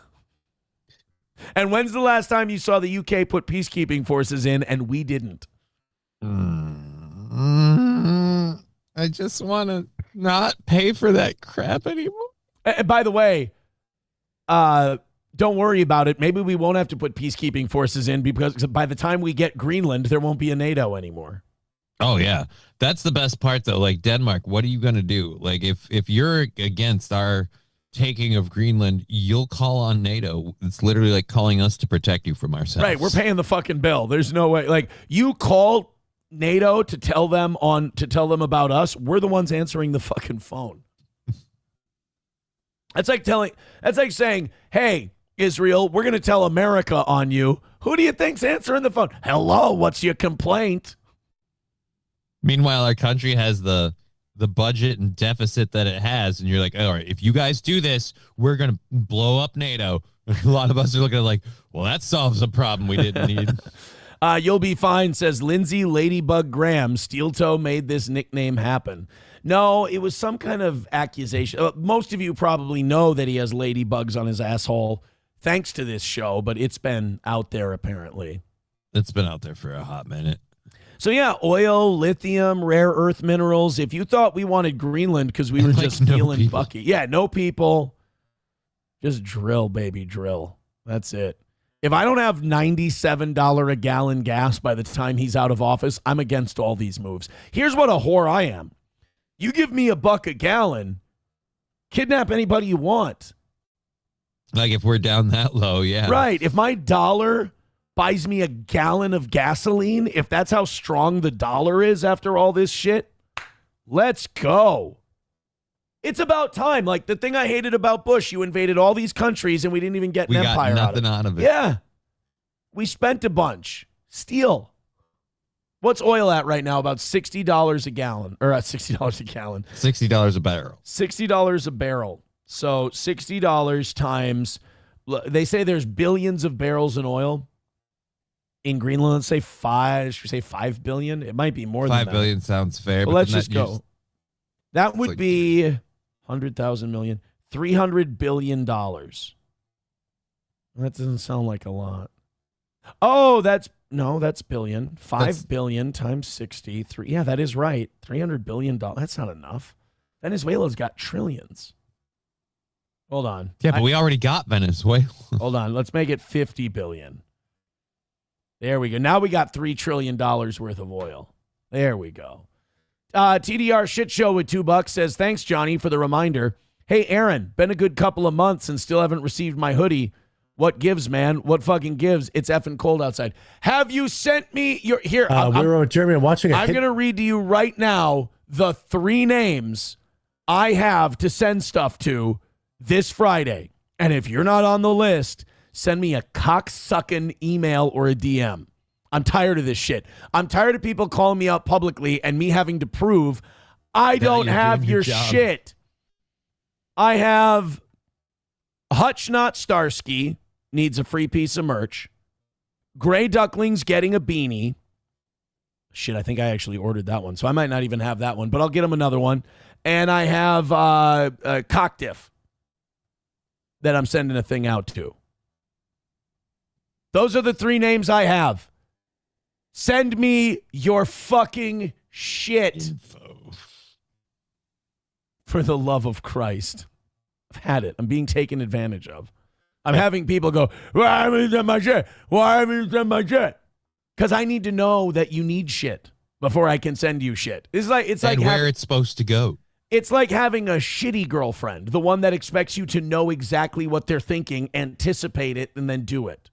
Speaker 4: And when's the last time you saw the UK put peacekeeping forces in and we didn't?
Speaker 10: I just want to not pay for that crap anymore.
Speaker 4: And by the way, don't worry about it. Maybe we won't have to put peacekeeping forces in because by the time we get Greenland, there won't be a NATO anymore.
Speaker 10: Oh, yeah. That's the best part, though. Like, Denmark, what are you going to do? Like, if you're against our taking of Greenland, you'll call on NATO. It's literally like calling us to protect you from ourselves.
Speaker 4: Right. We're paying the fucking bill. There's no way. Like, you call NATO to tell them about us. We're the ones answering the fucking phone. That's like saying, hey, Israel, we're going to tell America on you. Who do you think's answering the phone? Hello, what's your complaint?
Speaker 10: Meanwhile, our country has the budget and deficit that it has, and you're like, all right, if you guys do this, we're going to blow up NATO. A lot of us are looking at like, well, that solves a problem we didn't need.
Speaker 4: You'll be fine, says Lindsay Ladybug Graham. Steel Toe made this nickname happen. No, it was some kind of accusation. Most of you probably know that he has ladybugs on his asshole thanks to this show, but it's been out there apparently.
Speaker 10: It's been out there for a hot minute.
Speaker 4: So, yeah, oil, lithium, rare earth minerals. If you thought we wanted Greenland because we were just feeling Bucky. Yeah, no people. Just drill, baby, drill. That's it. If I don't have $97 a gallon gas by the time he's out of office, I'm against all these moves. Here's what a whore I am. You give me $1 a gallon, kidnap anybody you want.
Speaker 10: Like if we're down that low, yeah.
Speaker 4: Right. If my dollar buys me a gallon of gasoline, if that's how strong the dollar is after all this shit, let's go. It's about time. Like the thing I hated about Bush, you invaded all these countries and we didn't even get an empire
Speaker 10: got nothing out of it.
Speaker 4: Yeah. We spent a bunch. Steal. What's oil at right now? About $60 a gallon. Or $60 a gallon.
Speaker 10: $60 a barrel.
Speaker 4: $60 a barrel. So $60 times, they say there's billions of barrels in oil. In Greenland, let's say 5 billion. It might be more than that.
Speaker 10: 5 billion sounds fair.
Speaker 4: But let's just go. That would be 100,000 million, $300 billion. That doesn't sound like a lot. Oh, that's No, that's billion. 5 billion times 63. Yeah, that is right. $300 billion. That's not enough. Venezuela's got trillions. Hold on.
Speaker 10: Yeah, but we already got Venezuela.
Speaker 4: Hold on. Let's make it 50 billion. There we go. Now we got $3 trillion worth of oil. There we go. TDR Shit Show with $2 says, thanks, Johnny, for the reminder. Hey, Aaron, been a good couple of months and still haven't received my hoodie. What gives, man? What fucking gives? It's effing cold outside. Have you sent me your... Here,
Speaker 13: we were with Jeremy watching.
Speaker 4: I'm going to read to you right now the 3 names I have to send stuff to this Friday. And if you're not on the list, send me a cocksucking email or a DM. I'm tired of this shit. I'm tired of people calling me out publicly and me having to prove I don't have your shit. I have Hutch Not Starsky needs a free piece of merch. Gray Duckling's getting a beanie. Shit, I think I actually ordered that one, so I might not even have that one, but I'll get him another one. And I have Cockdiff that I'm sending a thing out to. Those are the 3 names I have. Send me your fucking shit. Info. For the love of Christ. I've had it. I'm being taken advantage of. I'm having people go, why haven't you sent my shit? Why haven't you sent my shit? Because I need to know that you need shit before I can send you shit. It's like
Speaker 10: where it's supposed to go.
Speaker 4: It's like having a shitty girlfriend, the one that expects you to know exactly what they're thinking, anticipate it, and then do it.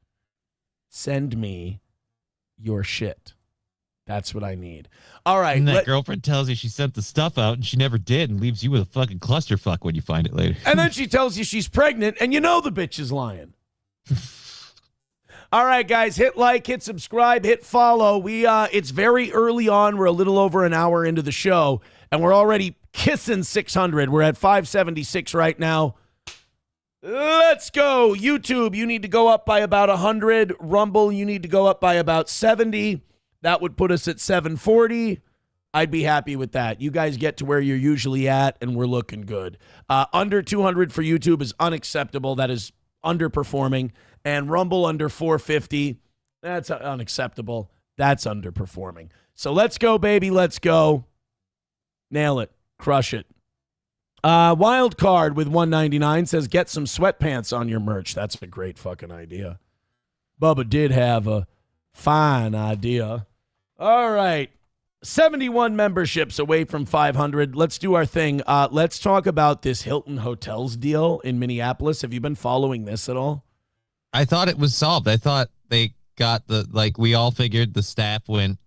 Speaker 4: Send me your shit. That's what I need. All right.
Speaker 10: And that girlfriend tells you she sent the stuff out and she never did and leaves you with a fucking clusterfuck when you find it later.
Speaker 4: And then she tells you she's pregnant and you know the bitch is lying. All right, guys, hit like, hit subscribe, hit follow. It's very early on. We're a little over an hour into the show and we're already kissing 600. We're at 576 right now. Let's go. YouTube, you need to go up by about 100. Rumble, you need to go up by about 70. That would put us at 740. I'd be happy with that. You guys get to where you're usually at, and we're looking good. Under 200 for YouTube is unacceptable. That is underperforming. And Rumble under 450, that's unacceptable. That's underperforming. So let's go, baby. Let's go. Nail it. Crush it. Wild Card with 199 says, get some sweatpants on your merch. That's a great fucking idea. Bubba did have a fine idea. All right. 71 memberships away from 500. Let's do our thing. Let's talk about this Hilton Hotels deal in Minneapolis. Have you been following this at all?
Speaker 10: I thought it was solved. I thought they got we all figured the staff went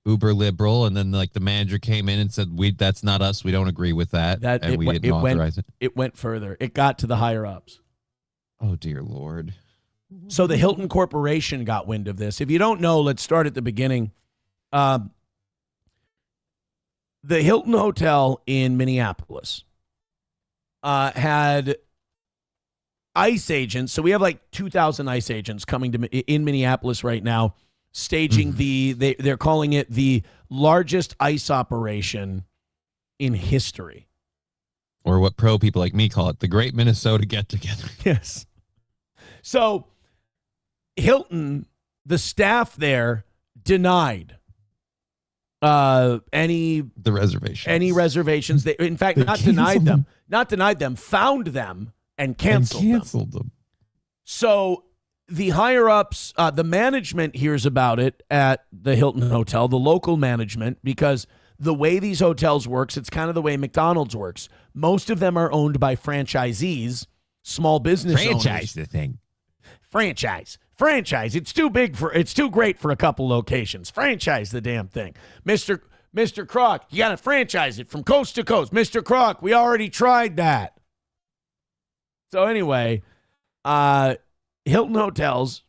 Speaker 10: uber liberal, and then the manager came in and said, that's not us. We don't agree with that. And we didn't authorize it.
Speaker 4: It went further. It got to the higher ups.
Speaker 10: Oh, dear Lord.
Speaker 4: So the Hilton Corporation got wind of this. If you don't know, let's start at the beginning. The Hilton Hotel in Minneapolis had ICE agents. So we have 2,000 ICE agents coming to in Minneapolis right now, staging they're calling it the largest ICE operation in history.
Speaker 10: Or what pro people like me call it, the Great Minnesota Get-Together.
Speaker 4: Yes. So Hilton, the staff there denied any reservations. They, in fact, not denied them, found them and canceled them. So the higher ups, the management hears about it at the Hilton Hotel, the local management, because the way these hotels works, it's kind of the way McDonald's works. Most of them are owned by franchisees, small business owners.
Speaker 10: Franchise the thing.
Speaker 4: Franchise. It's too great for a couple locations. Franchise the damn thing. Mr. Kroc, you got to franchise it from coast to coast. Mr. Kroc, we already tried that. So anyway, Hilton Hotels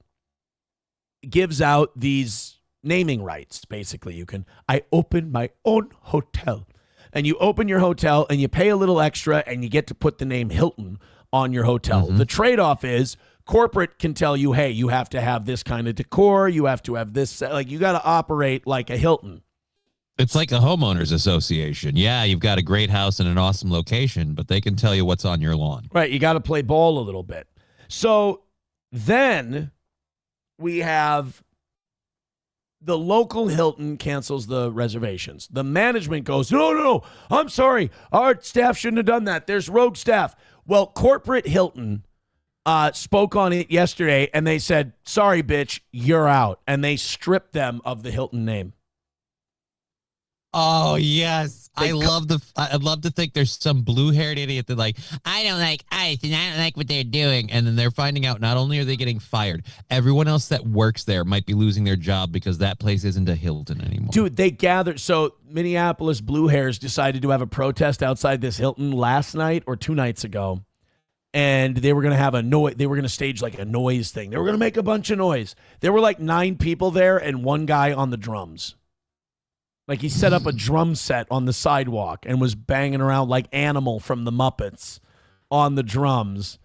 Speaker 4: gives out these naming rights. Basically, I open my own hotel. And you open your hotel and you pay a little extra and you get to put the name Hilton on your hotel. The trade-off is corporate can tell you, hey, you have to have this kind of decor. You have to have this. You got to operate like a Hilton.
Speaker 10: It's like a homeowners association. Yeah, you've got a great house in an awesome location, but they can tell you what's on your lawn.
Speaker 4: Right. You got to play ball a little bit. So then we have the local Hilton cancels the reservations. The management goes, no, I'm sorry. Our staff shouldn't have done that. There's rogue staff. Well, corporate Hilton spoke on it yesterday, and they said, sorry, bitch, you're out. And they stripped them of the Hilton name.
Speaker 10: Oh yes, I'd love to think there's some blue-haired idiot that like, I don't like ICE and I don't like what they're doing, and then they're finding out not only are they getting fired, everyone else that works there might be losing their job because that place isn't a Hilton anymore.
Speaker 4: Dude, they gathered. So Minneapolis blue hairs decided to have a protest outside this Hilton last night or 2 nights ago, and they were gonna have a noise. They were gonna stage like a noise thing. They were gonna make a bunch of noise. There were like 9 people there and 1 guy on the drums. Like he set up a drum set on the sidewalk and was banging around like Animal from the Muppets on the drums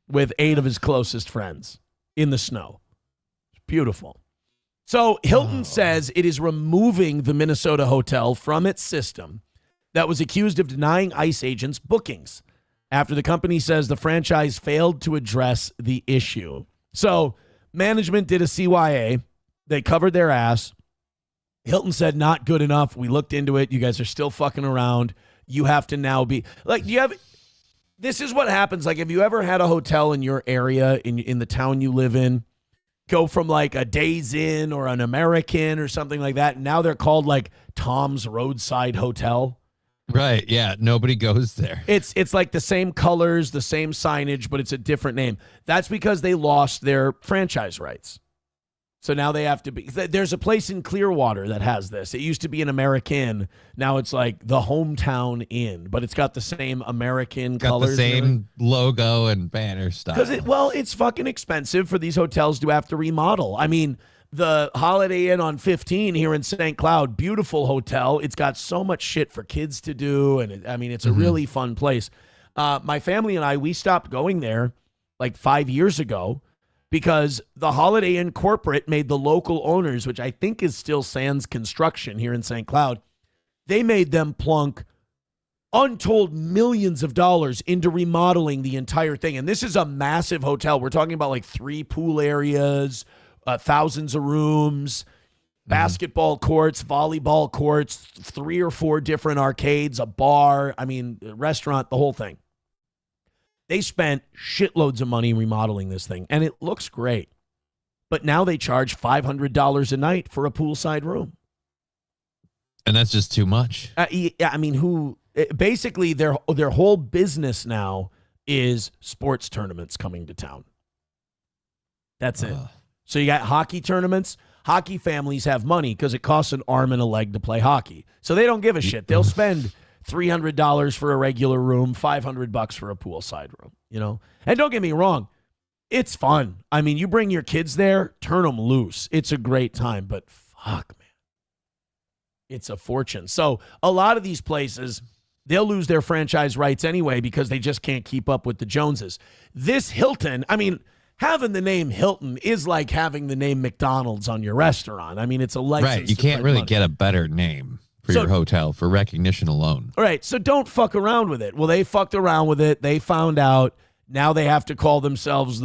Speaker 4: with 8 of his closest friends in the snow. Beautiful. So Hilton says it is removing the Minnesota hotel from its system that was accused of denying ICE agents bookings after the company says the franchise failed to address the issue. So management did a CYA. They covered their ass. Hilton said, not good enough. We looked into it. You guys are still fucking around. You have to now be like, this is what happens. Like, have you ever had a hotel in your area, in the town you live in, go from like a Days Inn or an American or something like that? And now they're called like Tom's Roadside Hotel.
Speaker 10: Right. Yeah. Nobody goes there.
Speaker 4: It's like the same colors, the same signage, but it's a different name. That's because they lost their franchise rights. So now they have to be. There's a place in Clearwater that has this. It used to be an American. Now it's like the Hometown Inn, but it's got the same American colors.
Speaker 10: Got the same logo and banner style.
Speaker 4: Because it's fucking expensive for these hotels to have to remodel. I mean, the Holiday Inn on 15 here in St. Cloud, beautiful hotel. It's got so much shit for kids to do, and it's a really fun place. My family and I, we stopped going there like 5 years ago, because the Holiday Inn corporate made the local owners, which I think is still Sands Construction here in St. Cloud, they made them plunk untold millions of dollars into remodeling the entire thing. And this is a massive hotel. We're talking about like 3 pool areas, thousands of rooms, basketball courts, volleyball courts, 3 or 4 different arcades, a bar, a restaurant, the whole thing. They spent shitloads of money remodeling this thing, and it looks great. But now they charge $500 a night for a poolside room.
Speaker 10: And that's just too much.
Speaker 4: Basically, their whole business now is sports tournaments coming to town. That's it. So you got hockey tournaments. Hockey families have money because it costs an arm and a leg to play hockey. So they don't give a shit. They'll spend $300 for a regular room, $500 for a poolside room, And don't get me wrong, it's fun. You bring your kids there, turn them loose. It's a great time, but fuck, man. It's a fortune. So a lot of these places, they'll lose their franchise rights anyway because they just can't keep up with the Joneses. This Hilton, having the name Hilton is like having the name McDonald's on your restaurant. It's a license.
Speaker 10: Right. You can't really get a better name for your hotel for recognition alone.
Speaker 4: All right, so don't fuck around with it. Well, they fucked around with it. They found out. Now they have to call themselves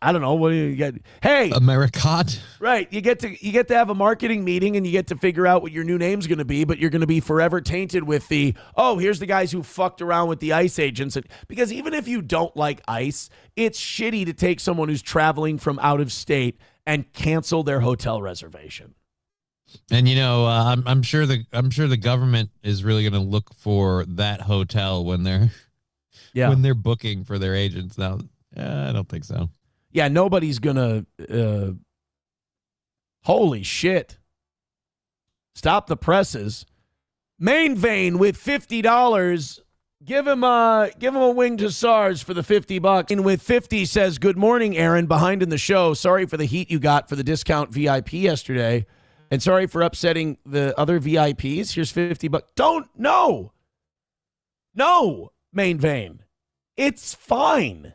Speaker 4: I don't know, what do you get? Hey,
Speaker 10: Americot.
Speaker 4: Right, you get to have a marketing meeting and you get to figure out what your new name's going to be, but you're going to be forever tainted with here's the guys who fucked around with the ICE agents. Because even if you don't like ICE, it's shitty to take someone who's traveling from out of state and cancel their hotel reservation.
Speaker 10: And I'm sure the government is really going to look for that hotel when they're booking for their agents now. I don't think so.
Speaker 4: Yeah, nobody's gonna. Holy shit! Stop the presses. Main Vein with $50. Give him a wing to SARS for the $50. And with 50 says, "Good morning, Aaron. Behind in the show. Sorry for the heat you got for the discount VIP yesterday. And sorry for upsetting the other VIPs. Here's $50. No, Main Vein. It's fine.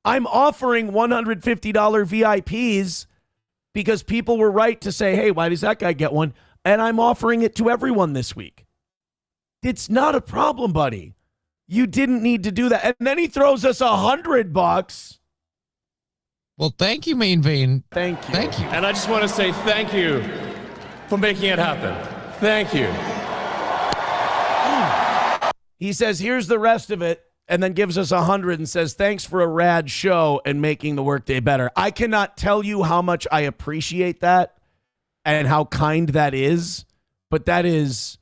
Speaker 4: I'm offering $150 VIPs because people were right to say, hey, why does that guy get one? And I'm offering it to everyone this week. It's not a problem, buddy. You didn't need to do that. And then he throws us $100.
Speaker 10: Well, thank you, Main Vein.
Speaker 4: Thank you.
Speaker 10: Thank you.
Speaker 1: And I just want to say thank you for making it happen. Thank you.
Speaker 4: He says, here's the rest of it, and then gives us 100 and says, thanks for a rad show and making the workday better. I cannot tell you how much I appreciate that and how kind that is, but that is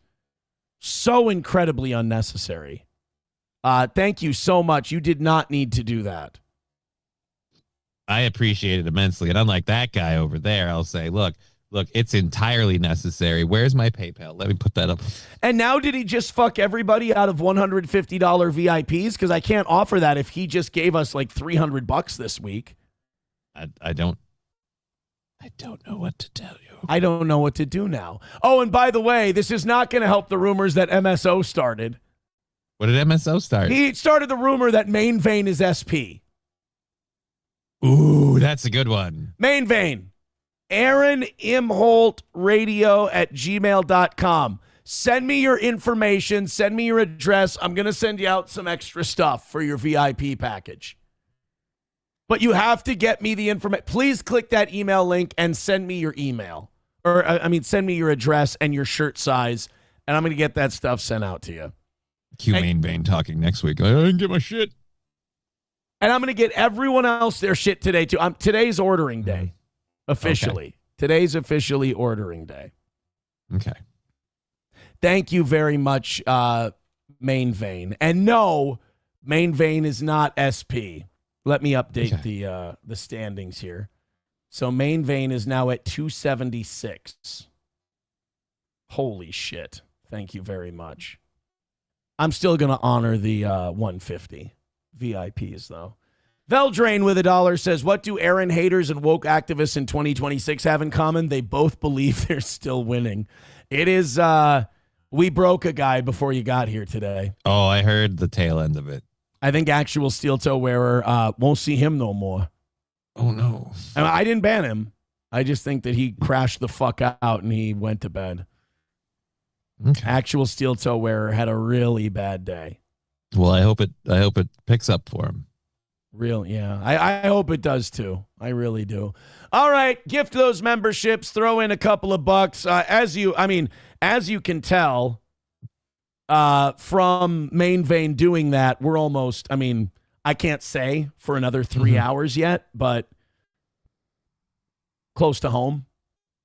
Speaker 4: so incredibly unnecessary. Thank you so much. You did not need to do that.
Speaker 10: I appreciate it immensely. And unlike that guy over there, I'll say, look, it's entirely necessary. Where's my PayPal? Let me put that up.
Speaker 4: And now did he just fuck everybody out of $150 VIPs? Because I can't offer that if he just gave us like $300 this week.
Speaker 10: I don't know what to tell you.
Speaker 4: I don't know what to do now. Oh, and by the way, this is not going to help the rumors that MSO started.
Speaker 10: What did MSO start?
Speaker 4: He started the rumor that Main Vein is SP.
Speaker 10: Ooh, that's a good one.
Speaker 4: Main Vein. Aaron Imholt Radio at gmail.com. Send me your information. Send me your address. I'm going to send you out some extra stuff for your VIP package. But you have to get me the information. Please click that email link and send me your email. Or, send me your address and your shirt size, and I'm going to get that stuff sent out to you.
Speaker 10: Main Vein talking next week. I didn't get my shit.
Speaker 4: And I'm going to get everyone else their shit today, too. Today's ordering day, officially. Okay. Today's officially ordering day.
Speaker 10: Okay.
Speaker 4: Thank you very much, Main Vein. And no, Main Vein is not SP. Let me update the standings here. So Main Vein is now at 276. Holy shit. Thank you very much. I'm still going to honor the 150 VIPs, though. Veldrain with $1 says, what do Aaron haters and woke activists in 2026 have in common? They both believe they're still winning. It is, we broke a guy before you got here today.
Speaker 10: Oh, I heard the tail end of it.
Speaker 4: I think actual steel toe wearer won't see him no more.
Speaker 10: Oh, no.
Speaker 4: I didn't ban him. I just think that he crashed the fuck out and he went to bed.
Speaker 10: Okay.
Speaker 4: Actual steel toe wearer had a really bad day.
Speaker 10: Well, I hope it picks up for him.
Speaker 4: Yeah. I hope it does too. I really do. All right, gift those memberships. Throw in a couple of bucks. As you can tell, from Main Vein doing that, we're almost. I can't say for another 3 hours yet, but close to home.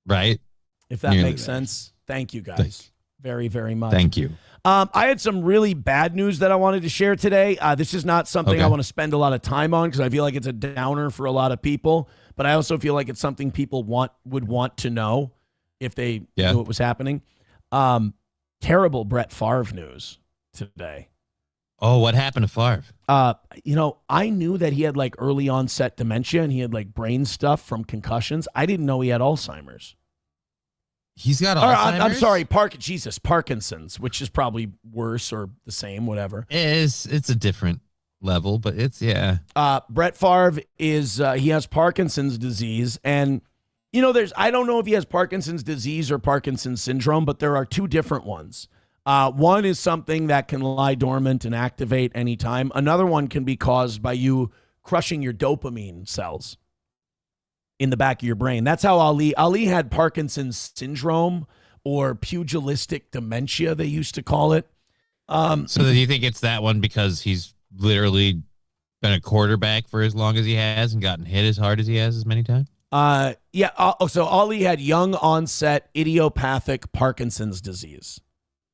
Speaker 10: Right.
Speaker 4: If that makes sense. Thank you guys very, very much.
Speaker 10: Thank you.
Speaker 4: I had some really bad news that I wanted to share today. This is not something I want to spend a lot of time on because I feel like it's a downer for a lot of people. But I also feel like it's something people would want to know if they knew it was happening. Terrible Brett Favre news today.
Speaker 10: Oh, what happened to Favre?
Speaker 4: I knew that he had like early onset dementia and he had like brain stuff from concussions. I didn't know he had Alzheimer's.
Speaker 10: He's got Alzheimer's?
Speaker 4: I'm sorry, Parkinson's, which is probably worse or the same, whatever.
Speaker 10: It's a different level, but it's,
Speaker 4: Brett Favre he has Parkinson's disease, and, I don't know if he has Parkinson's disease or Parkinson's syndrome, but there are two different ones. One is something that can lie dormant and activate anytime. Another one can be caused by you crushing your dopamine cells in the back of your brain. That's how Ali had Parkinson's syndrome or pugilistic dementia, they used to call it.
Speaker 10: So do you think it's that one because he's literally been a quarterback for as long as he has and gotten hit as hard as he has as many times?
Speaker 4: So Ali had young onset idiopathic Parkinson's disease.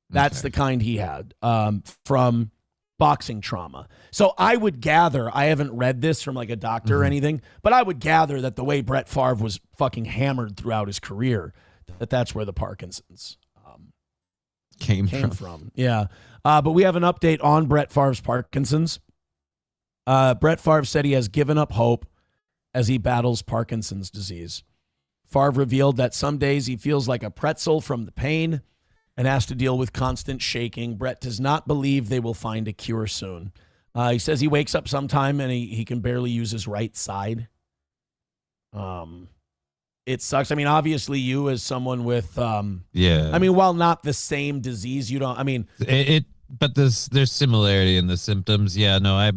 Speaker 4: That's the kind he had from boxing trauma. So I would gather, I haven't read this from like a doctor or anything, but I would gather that the way Brett Favre was fucking hammered throughout his career, that's where the Parkinson's came from. Yeah. But we have an update on Brett Favre's Parkinson's. Brett Favre said he has given up hope as he battles Parkinson's disease. Favre revealed that some days he feels like a pretzel from the pain and has to deal with constant shaking. Brett does not believe they will find a cure soon. He says he wakes up sometime and he can barely use his right side. It sucks. Obviously you as someone with, while not the same disease, you don't,
Speaker 10: but there's similarity in the symptoms. Yeah, no,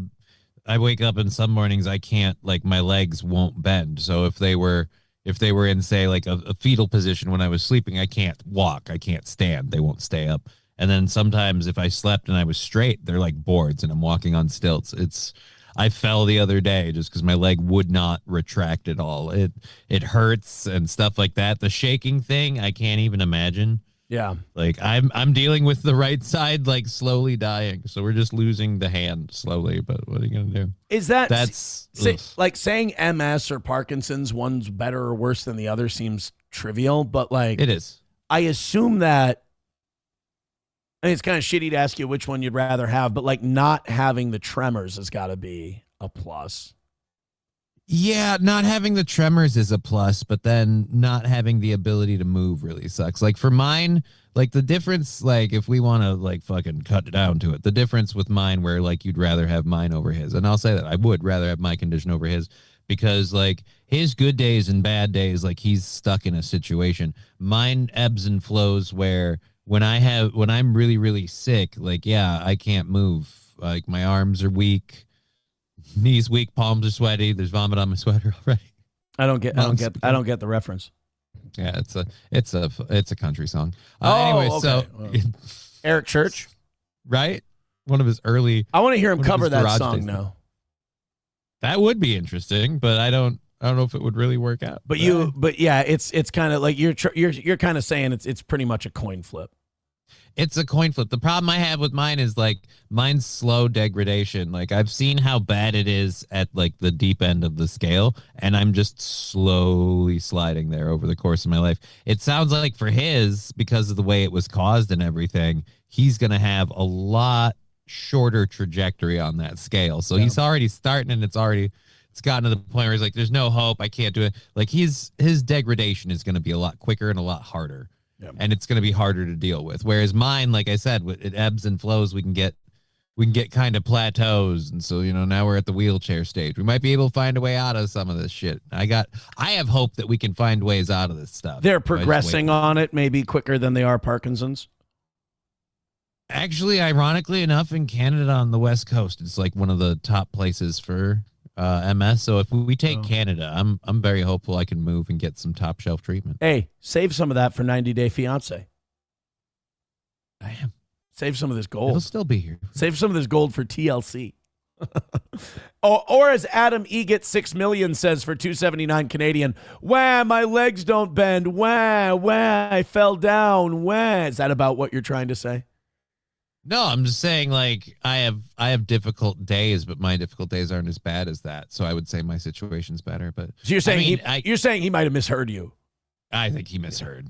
Speaker 10: I wake up and some mornings I can't, like, my legs won't bend. So if they were in, say, like a fetal position when I was sleeping, I can't walk, I can't stand, they won't stay up. And then sometimes if I slept and I was straight, they're like boards and I'm walking on stilts. I fell the other day just because my leg would not retract at all. It hurts and stuff like that. The shaking thing, I can't even imagine.
Speaker 4: Yeah.
Speaker 10: Like I'm dealing with the right side, like slowly dying. So we're just losing the hand slowly, but what are you going to do?
Speaker 4: That's like saying MS or Parkinson's, one's better or worse than the other seems trivial, but like
Speaker 10: it is.
Speaker 4: I assume that, I mean, it's kind of shitty to ask you which one you'd rather have, but like not having the tremors has got to be a plus.
Speaker 10: Yeah, not having the tremors is a plus, but then not having the ability to move really sucks. Like for mine, like the difference, like if we want to like fucking cut it down to it, the difference with mine where like you'd rather have mine over his. And I'll say that I would rather have my condition over his because like his good days and bad days, like he's stuck in a situation. Mine ebbs and flows where when I'm really, really sick, like, yeah, I can't move. Like my arms are weak. Knees weak, palms are sweaty. There's vomit on my sweater already.
Speaker 4: I don't get the reference.
Speaker 10: Yeah, it's a country song.
Speaker 4: Anyway,
Speaker 10: okay.
Speaker 4: So Eric Church,
Speaker 10: right? One of his early.
Speaker 4: I want to hear him cover that song now.
Speaker 10: That would be interesting, but I don't know if it would really work out.
Speaker 4: But yeah, it's kind of like you're kind of saying it's pretty much a coin flip.
Speaker 10: It's a coin flip. The problem I have with mine is like mine's slow degradation. Like I've seen how bad it is at like the deep end of the scale, and I'm just slowly sliding there over the course of my life. It sounds like for his, because of the way it was caused and everything, he's going to have a lot shorter trajectory on that scale. So he's already starting, and it's gotten to the point where he's like, there's no hope. I can't do it. Like his degradation is going to be a lot quicker and a lot harder. Yep. And it's going to be harder to deal with. Whereas mine, like I said, it ebbs and flows. We can get kind of plateaus. And so, now we're at the wheelchair stage. We might be able to find a way out of some of this shit. I have hope that we can find ways out of this stuff.
Speaker 4: They're progressing on it maybe quicker than they are Parkinson's.
Speaker 10: Actually, ironically enough, in Canada on the West Coast, it's like one of the top places for MS. So if we take Canada, I'm very hopeful I can move and get some top shelf treatment.
Speaker 4: Hey, save some of that for 90 Day Fiance.
Speaker 10: I am.
Speaker 4: Save some of this gold.
Speaker 10: It'll still be here.
Speaker 4: Save some of this gold for TLC. or as Adam Eget 6 million says for 279 Canadian, wah, my legs don't bend. Wah, I fell down. Wah. Is that about what you're trying to say?
Speaker 10: No, I'm just saying, like, I have difficult days, but my difficult days aren't as bad as that. So I would say my situation's better. But
Speaker 4: so you're saying you're saying he might have misheard you.
Speaker 10: I think he misheard,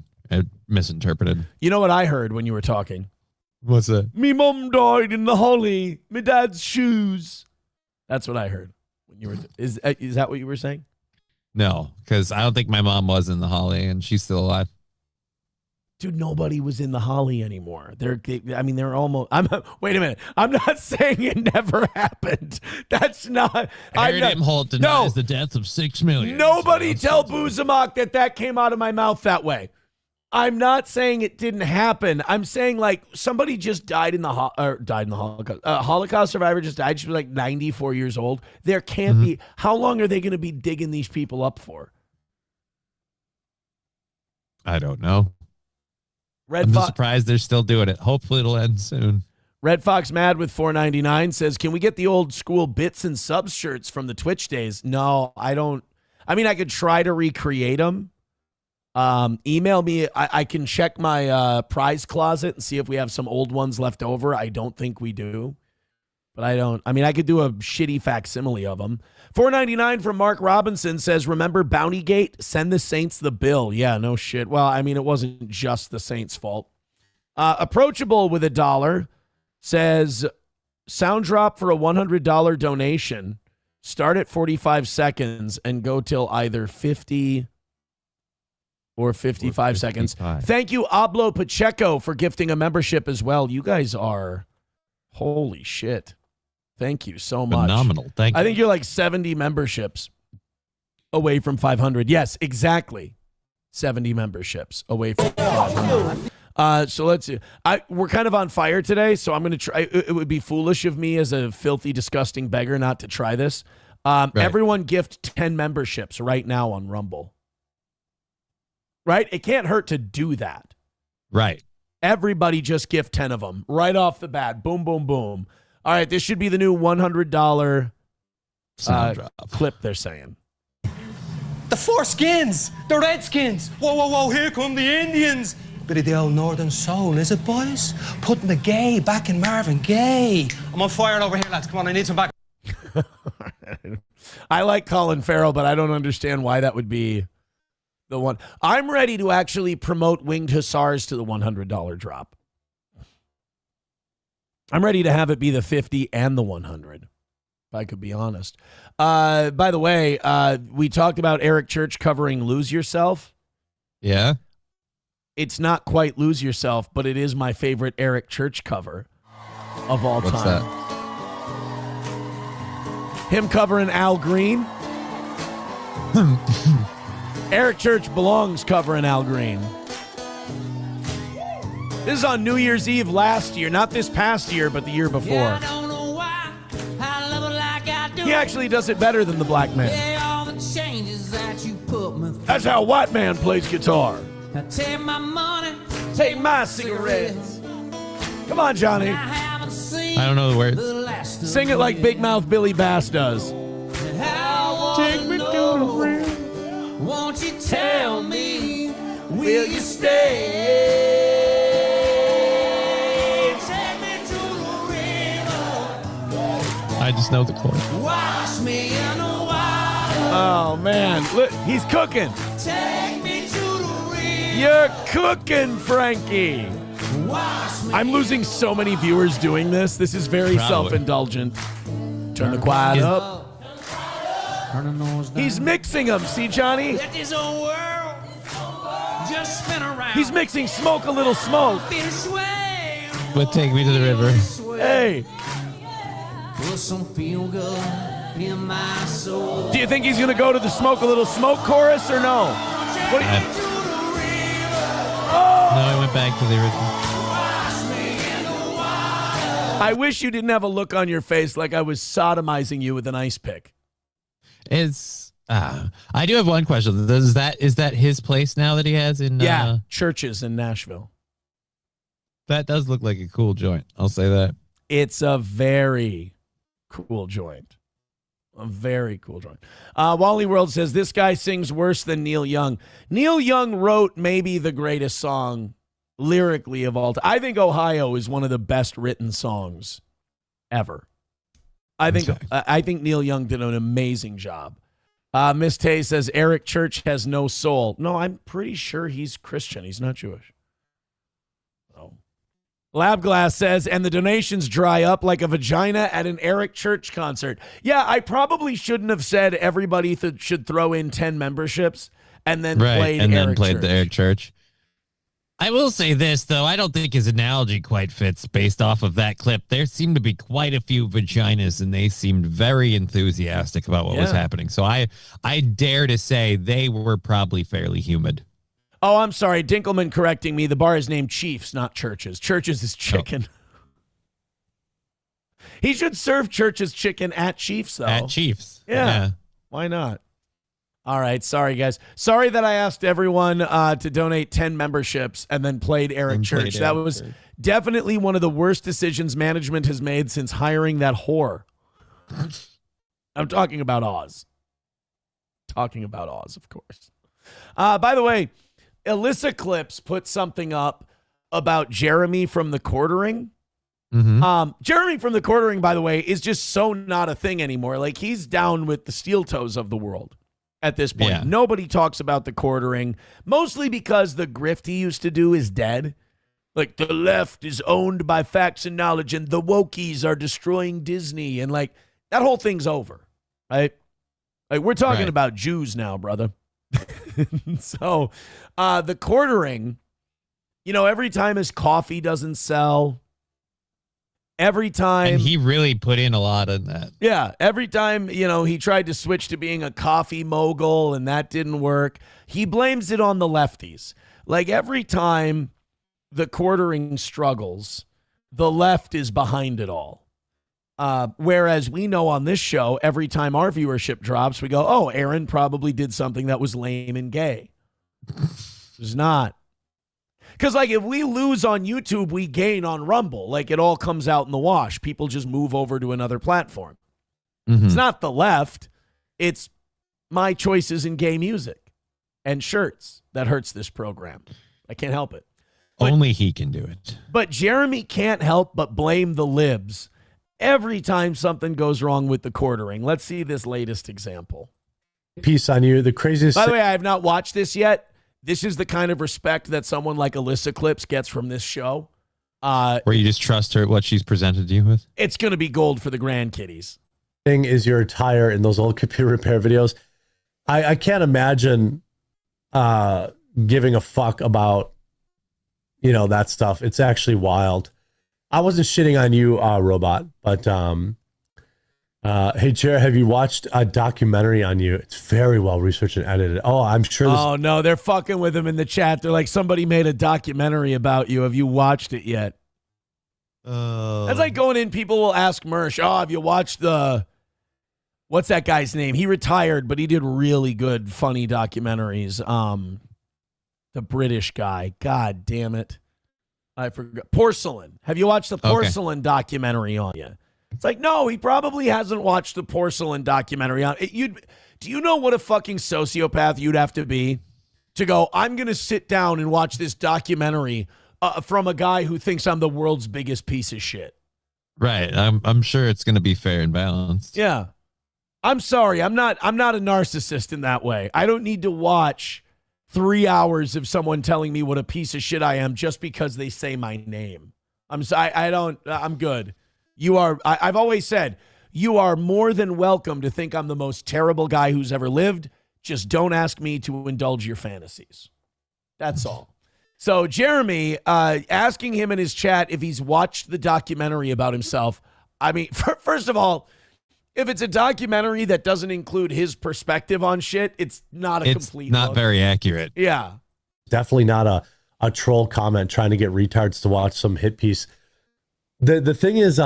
Speaker 10: misinterpreted. You
Speaker 4: know what I heard when you were talking?
Speaker 10: What's that?
Speaker 4: Me mom died in the holly. Me dad's shoes. That's what I heard when you were. Is that what you were saying?
Speaker 10: No, because I don't think my mom was in the holly, and she's still alive.
Speaker 4: Dude, nobody was in the holly anymore. They're almost. Wait a minute. I'm not saying it never happened. That's not.
Speaker 10: Harry Holt denies the death of 6 million.
Speaker 4: Nobody tell Buzamok that came out of my mouth that way. I'm not saying it didn't happen. I'm saying like somebody just died in the Holocaust. Holocaust survivor just died. She was like 94 years old. There can't be. How long are they going to be digging these people up for?
Speaker 10: I don't know. I'm just surprised they're still doing it. Hopefully it'll end soon.
Speaker 4: Red Fox Mad with $4.99 says, can we get the old school bits and subs shirts from the Twitch days? No, I don't. I mean, I could try to recreate them. Email me. I can check my prize closet and see if we have some old ones left over. I don't think we do. But I could do a shitty facsimile of them. $4.99 from Mark Robinson says, remember Bountygate? Send the Saints the bill. Yeah, no shit. Well, I mean, it wasn't just the Saints' fault. Approachable with $1 says, sound drop for a $100 donation. Start at 45 seconds and go till either 50 or 55 seconds. Thank you, Ablo Pacheco, for gifting a membership as well. You guys are, holy shit. Thank you so much.
Speaker 10: Phenomenal. Thank you.
Speaker 4: I think you're like 70 memberships away from 500. Yes, exactly. 70 memberships away from 500. So let's see. We're kind of on fire today, so I'm going to try. It would be foolish of me as a filthy, disgusting beggar not to try this. Everyone gift 10 memberships right now on Rumble. Right? It can't hurt to do that.
Speaker 10: Right.
Speaker 4: Everybody just gift 10 of them right off the bat. Boom, boom, boom. All right, this should be the new $100 clip they're saying.
Speaker 13: The four skins, the redskins. Whoa, whoa, whoa, here come the Indians. Bit of the old northern soul, is it, boys? Putting the gay back in Marvin Gaye. I'm on fire over here, lads. Come on, I need some back.
Speaker 4: I like Colin Farrell, but I don't understand why that would be the one. I'm ready to actually promote Winged Hussars to the $100 drop. I'm ready to have it be the 50 and the 100, if I could be honest. By the way, we talked about Eric Church covering Lose Yourself.
Speaker 10: Yeah.
Speaker 4: It's not quite Lose Yourself, but it is my favorite Eric Church cover of all time.
Speaker 10: What's that?
Speaker 4: Him covering Al Green. Eric Church belongs covering Al Green. This is on New Year's Eve last year, not this past year, but the year before. He actually does it better than the black man. That's how a white man plays guitar.
Speaker 14: Take my money,
Speaker 4: take my cigarettes. Come on, Johnny.
Speaker 10: I don't know the words.
Speaker 4: Sing it like Big Mouth Billy Bass does.
Speaker 14: Take me to the rim. Won't you tell me, will you stay? Take me to the river.
Speaker 10: I just know the chorus.
Speaker 14: Wash me in the water.
Speaker 4: Oh, man. Look, he's cooking.
Speaker 14: Take me to the river.
Speaker 4: You're cooking, Frankie. I'm losing so many viewers doing this. This is very self-indulgent. Turn the quiet up. He's mixing them. See, Johnny?
Speaker 14: Let this old world just spin around.
Speaker 4: He's mixing Smoke a Little Smoke.
Speaker 10: But Take Me to the River.
Speaker 4: Hey.
Speaker 14: Put some feel good in my soul.
Speaker 4: Do you think he's going to go to the Smoke a Little Smoke chorus or no? What do you...
Speaker 10: No, I went back to the original.
Speaker 4: I wish you didn't have a look on your face like I was sodomizing you with an ice pick.
Speaker 10: It's I do have one question. Is that his place now that he has in
Speaker 4: Churches in Nashville?
Speaker 10: That does look like a cool joint. I'll say that.
Speaker 4: It's a very cool joint. A very cool joint. Wally World says this guy sings worse than Neil Young. Neil Young wrote maybe the greatest song lyrically of all time. I think Ohio is one of the best written songs ever. I think Neil Young did an amazing job. Miss Tay says Eric Church has no soul. No, I'm pretty sure he's Christian. He's not Jewish. Oh. Lab Glass says, and the donations dry up like a vagina at an Eric Church concert. Yeah, I probably shouldn't have said everybody should throw in 10 memberships and then played
Speaker 10: the Eric Church. I will say this, though. I don't think his analogy quite fits based off of that clip. There seemed to be quite a few vaginas, and they seemed very enthusiastic about what was happening. So I dare to say they were probably fairly humid.
Speaker 4: Oh, I'm sorry. Dinkelman correcting me. The bar is named Chiefs, not Churches. Churches is chicken. Oh. He should serve Churches chicken at Chiefs, though.
Speaker 10: At Chiefs.
Speaker 4: Yeah. Why not? All right. Sorry, guys. Sorry that I asked everyone to donate 10 memberships and then played Eric Church. That was definitely one of the worst decisions management has made since hiring that whore. I'm talking about Oz. Talking about Oz, of course. By the way, Alyssa Clips put something up about Jeremy from the Quartering.
Speaker 10: Mm-hmm.
Speaker 4: Jeremy from the Quartering, by the way, is just so not a thing anymore. Like, he's down with the steel toes of the world. At this point, nobody talks about the Quartering, mostly because the grift he used to do is dead. Like, the left is owned by facts and knowledge, and the wokies are destroying Disney, and like that whole thing's over, right? Like, we're talking about Jews now, brother. So, the Quartering, you know, every time his coffee doesn't sell. Every time.
Speaker 10: And he really put in a lot in that.
Speaker 4: Yeah. Every time, you know, he tried to switch to being a coffee mogul and that didn't work. He blames it on the lefties. Like, every time the quartering struggles, the left is behind it all. Whereas we know on this show, every time our viewership drops, we go, oh, Aaron probably did something that was lame and gay. It's not. Because, like, if we lose on YouTube, we gain on Rumble. Like, it all comes out in the wash. People just move over to another platform. It's not the left. It's my choices in gay music and shirts that hurts this program. I can't help it. But,
Speaker 10: only he can do it.
Speaker 4: But Jeremy can't help but blame the libs every time something goes wrong with the quartering. Let's see this latest example.
Speaker 15: Piece on you. The craziest.
Speaker 4: By the way, I have not watched this yet. This is the kind of respect that someone like Alyssa Clips gets from this show.
Speaker 10: Where you just trust her, what she's presented you with?
Speaker 4: It's going to be gold for the grandkiddies.
Speaker 15: Thing is your attire in those old computer repair videos. I can't imagine giving a fuck about, that stuff. It's actually wild. I wasn't shitting on you, Robot, but hey, Jared, have you watched a documentary on you? It's very well researched and edited. Oh, I'm sure.
Speaker 4: Oh, no, they're fucking with him in the chat. They're like, somebody made a documentary about you. Have you watched it yet? That's like going in, people will ask Mersh, oh, have you watched what's that guy's name? He retired, but he did really good, funny documentaries. The British guy. God damn it. I forgot. Porcelain. Have you watched the Porcelain documentary on you? It's like, no, he probably hasn't watched the Porcelain documentary on it. Do you know what a fucking sociopath you'd have to be to go, I'm going to sit down and watch this documentary from a guy who thinks I'm the world's biggest piece of shit?
Speaker 10: Right. I'm sure it's going to be fair and balanced.
Speaker 4: Yeah. I'm sorry. I'm not a narcissist in that way. I don't need to watch 3 hours of someone telling me what a piece of shit I am just because they say my name. I'm good. I've always said, you are more than welcome to think I'm the most terrible guy who's ever lived. Just don't ask me to indulge your fantasies. That's all. So Jeremy, asking him in his chat if he's watched the documentary about himself. I mean, first of all, if it's a documentary that doesn't include his perspective on shit, it's not complete. It's
Speaker 10: not very accurate.
Speaker 4: Yeah.
Speaker 15: Definitely not a troll comment trying to get retards to watch some hit piece. The thing is,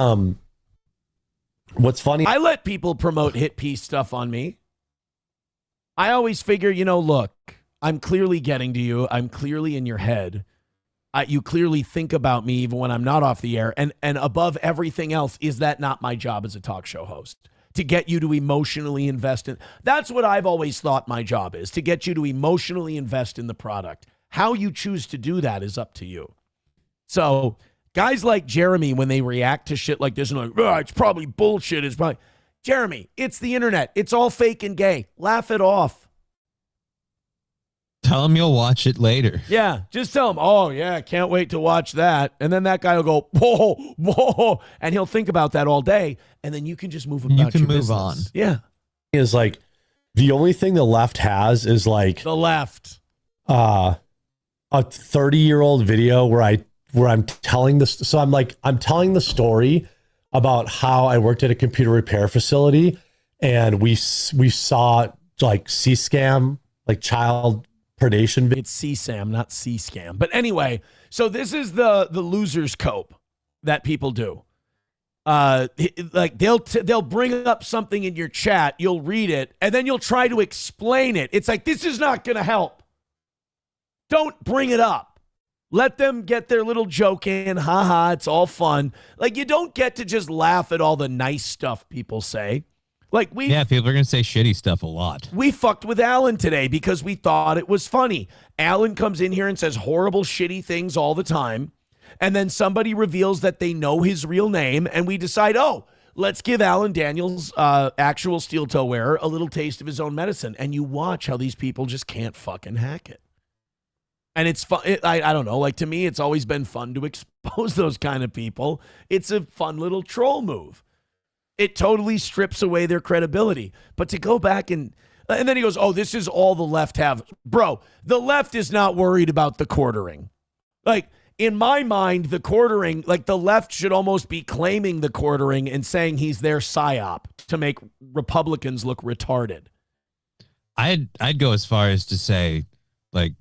Speaker 15: what's funny,
Speaker 4: I let people promote hit piece stuff on me. I always figure, look, I'm clearly getting to you. I'm clearly in your head. You clearly think about me even when I'm not off the air. And above everything else, is that not my job as a talk show host? To get you to emotionally invest in. That's what I've always thought my job is, to get you to emotionally invest in the product. How you choose to do that is up to you. So guys like Jeremy, when they react to shit like this and like, oh, it's probably bullshit. It's probably, Jeremy, it's the internet. It's all fake and gay. Laugh it off.
Speaker 10: Tell him you'll watch it later.
Speaker 4: Yeah, just tell him, oh, yeah, can't wait to watch that. And then that guy will go, whoa, whoa, and he'll think about that all day, and then you can just move about your business. You can move on. Yeah.
Speaker 15: Is like, the only thing the left has is like...
Speaker 4: The left.
Speaker 15: A 30-year-old video where I'm telling this. So I'm telling the story about how I worked at a computer repair facility, and we saw like C-scam, like child predation.
Speaker 4: It's C-SAM, not C-scam. But anyway, so this is the loser's cope that people do. Like they'll bring up something in your chat, you'll read it, and then you'll try to explain it. It's like, this is not going to help. Don't bring it up. Let them get their little joke in. Ha, it's all fun. Like, you don't get to just laugh at all the nice stuff people say. Like
Speaker 10: people are going to say shitty stuff a lot.
Speaker 4: We fucked with Alan today because we thought it was funny. Alan comes in here and says horrible, shitty things all the time. And then somebody reveals that they know his real name. And we decide, let's give Alan Daniels, actual steel toe wearer, a little taste of his own medicine. And you watch how these people just can't fucking hack it. And it's fun. I don't know. Like, to me, it's always been fun to expose those kind of people. It's a fun little troll move. It totally strips away their credibility. But to go back and then he goes, oh, this is all the left have. Bro, the left is not worried about the quartering. Like, in my mind, the quartering, like, the left should almost be claiming the quartering and saying he's their psyop to make Republicans look retarded.
Speaker 10: I'd go as far as to say, like,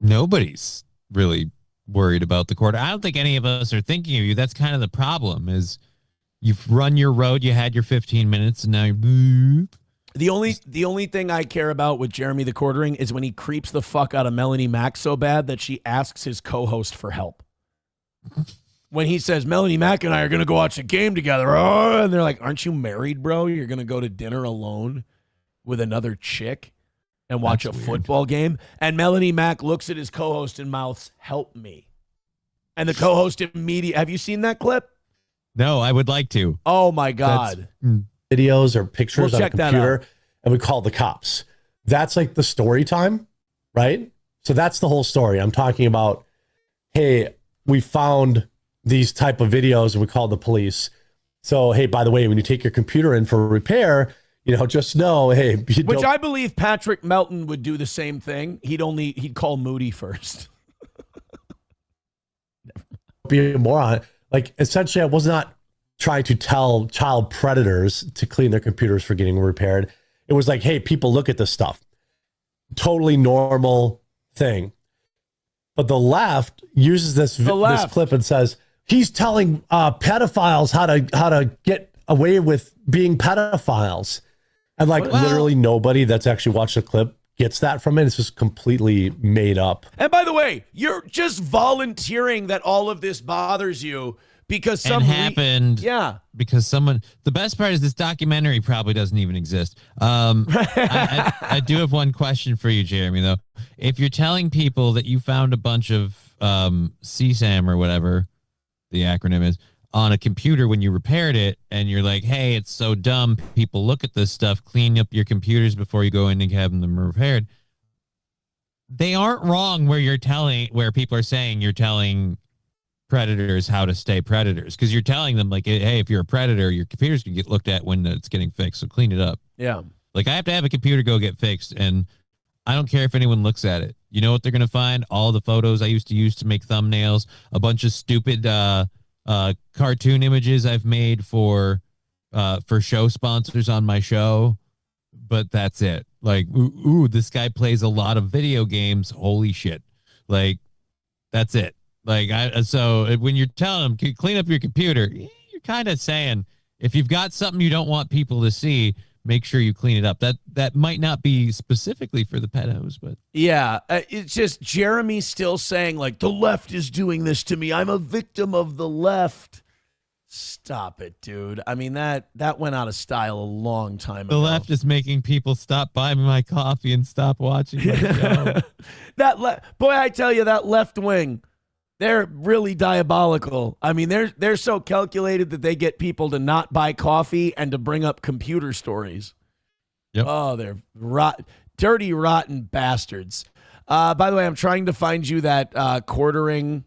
Speaker 10: nobody's really worried about the quarter. I don't think any of us are thinking of you. That's kind of the problem is you've run your road, you had your 15 minutes, and now you're boop.
Speaker 4: The only thing I care about with Jeremy the Quartering is when he creeps the fuck out of Melanie Mack so bad that she asks his co-host for help. When he says, Melanie Mack and I are going to go watch a game together. Oh, and they're like, aren't you married, bro? You're going to go to dinner alone with another chick and watch a football game? And Melanie Mack looks at his co-host and mouths, help me. And the co-host immediately, have you seen that clip?
Speaker 10: No, I would like to.
Speaker 4: Oh, my God.
Speaker 15: Videos or pictures on a
Speaker 4: check that
Speaker 15: computer,
Speaker 4: out.
Speaker 15: and we call the cops. That's like the story time, right? So that's the whole story. I'm talking about, hey, we found these type of videos and we called the police. So, hey, by the way, when you take your computer in for repair, just know, hey.
Speaker 4: Which I believe Patrick Melton would do the same thing. He'd call Moody first.
Speaker 15: Be a moron. Like, essentially, I was not trying to tell child predators to clean their computers for getting repaired. It was like, hey, people, look at this stuff. Totally normal thing. But the left uses this clip and says, he's telling pedophiles how to get away with being pedophiles. And literally nobody that's actually watched the clip gets that from it. It's just completely made up.
Speaker 4: And by the way, you're just volunteering that all of this bothers you because something
Speaker 10: happened.
Speaker 4: Yeah.
Speaker 10: Because someone, the best part is this documentary probably doesn't even exist. I do have one question for you, Jeremy, though. If you're telling people that you found a bunch of CSAM or whatever the acronym is on a computer when you repaired it, and you're like, hey, it's so dumb, people look at this stuff, clean up your computers before you go in and have them repaired. They aren't wrong where people are saying you're telling predators how to stay predators, because you're telling them like, hey, if you're a predator, your computers can get looked at when it's getting fixed, so clean it up.
Speaker 4: Yeah.
Speaker 10: Like, I have to have a computer go get fixed, and I don't care if anyone looks at it. You know what they're going to find? All the photos I used to use to make thumbnails, a bunch of stupid cartoon images I've made for show sponsors on my show, but that's it. Like, ooh, this guy plays a lot of video games. Holy shit. Like, that's it. Like, so when you're telling them, clean up your computer, you're kind of saying, if you've got something you don't want people to see, make sure you clean it up. That might not be specifically for the pedos, but
Speaker 4: yeah, it's just Jeremy still saying like, the left is doing this to me. I'm a victim of the left. Stop it, dude. I mean, that went out of style a long time ago.
Speaker 10: The left is making people stop buying my coffee and stop watching my show.
Speaker 4: Boy, I tell you, that left wing, they're really diabolical. I mean, they're so calculated that they get people to not buy coffee and to bring up computer stories.
Speaker 10: Yep.
Speaker 4: Oh, they're dirty, rotten bastards. By the way, I'm trying to find you that quartering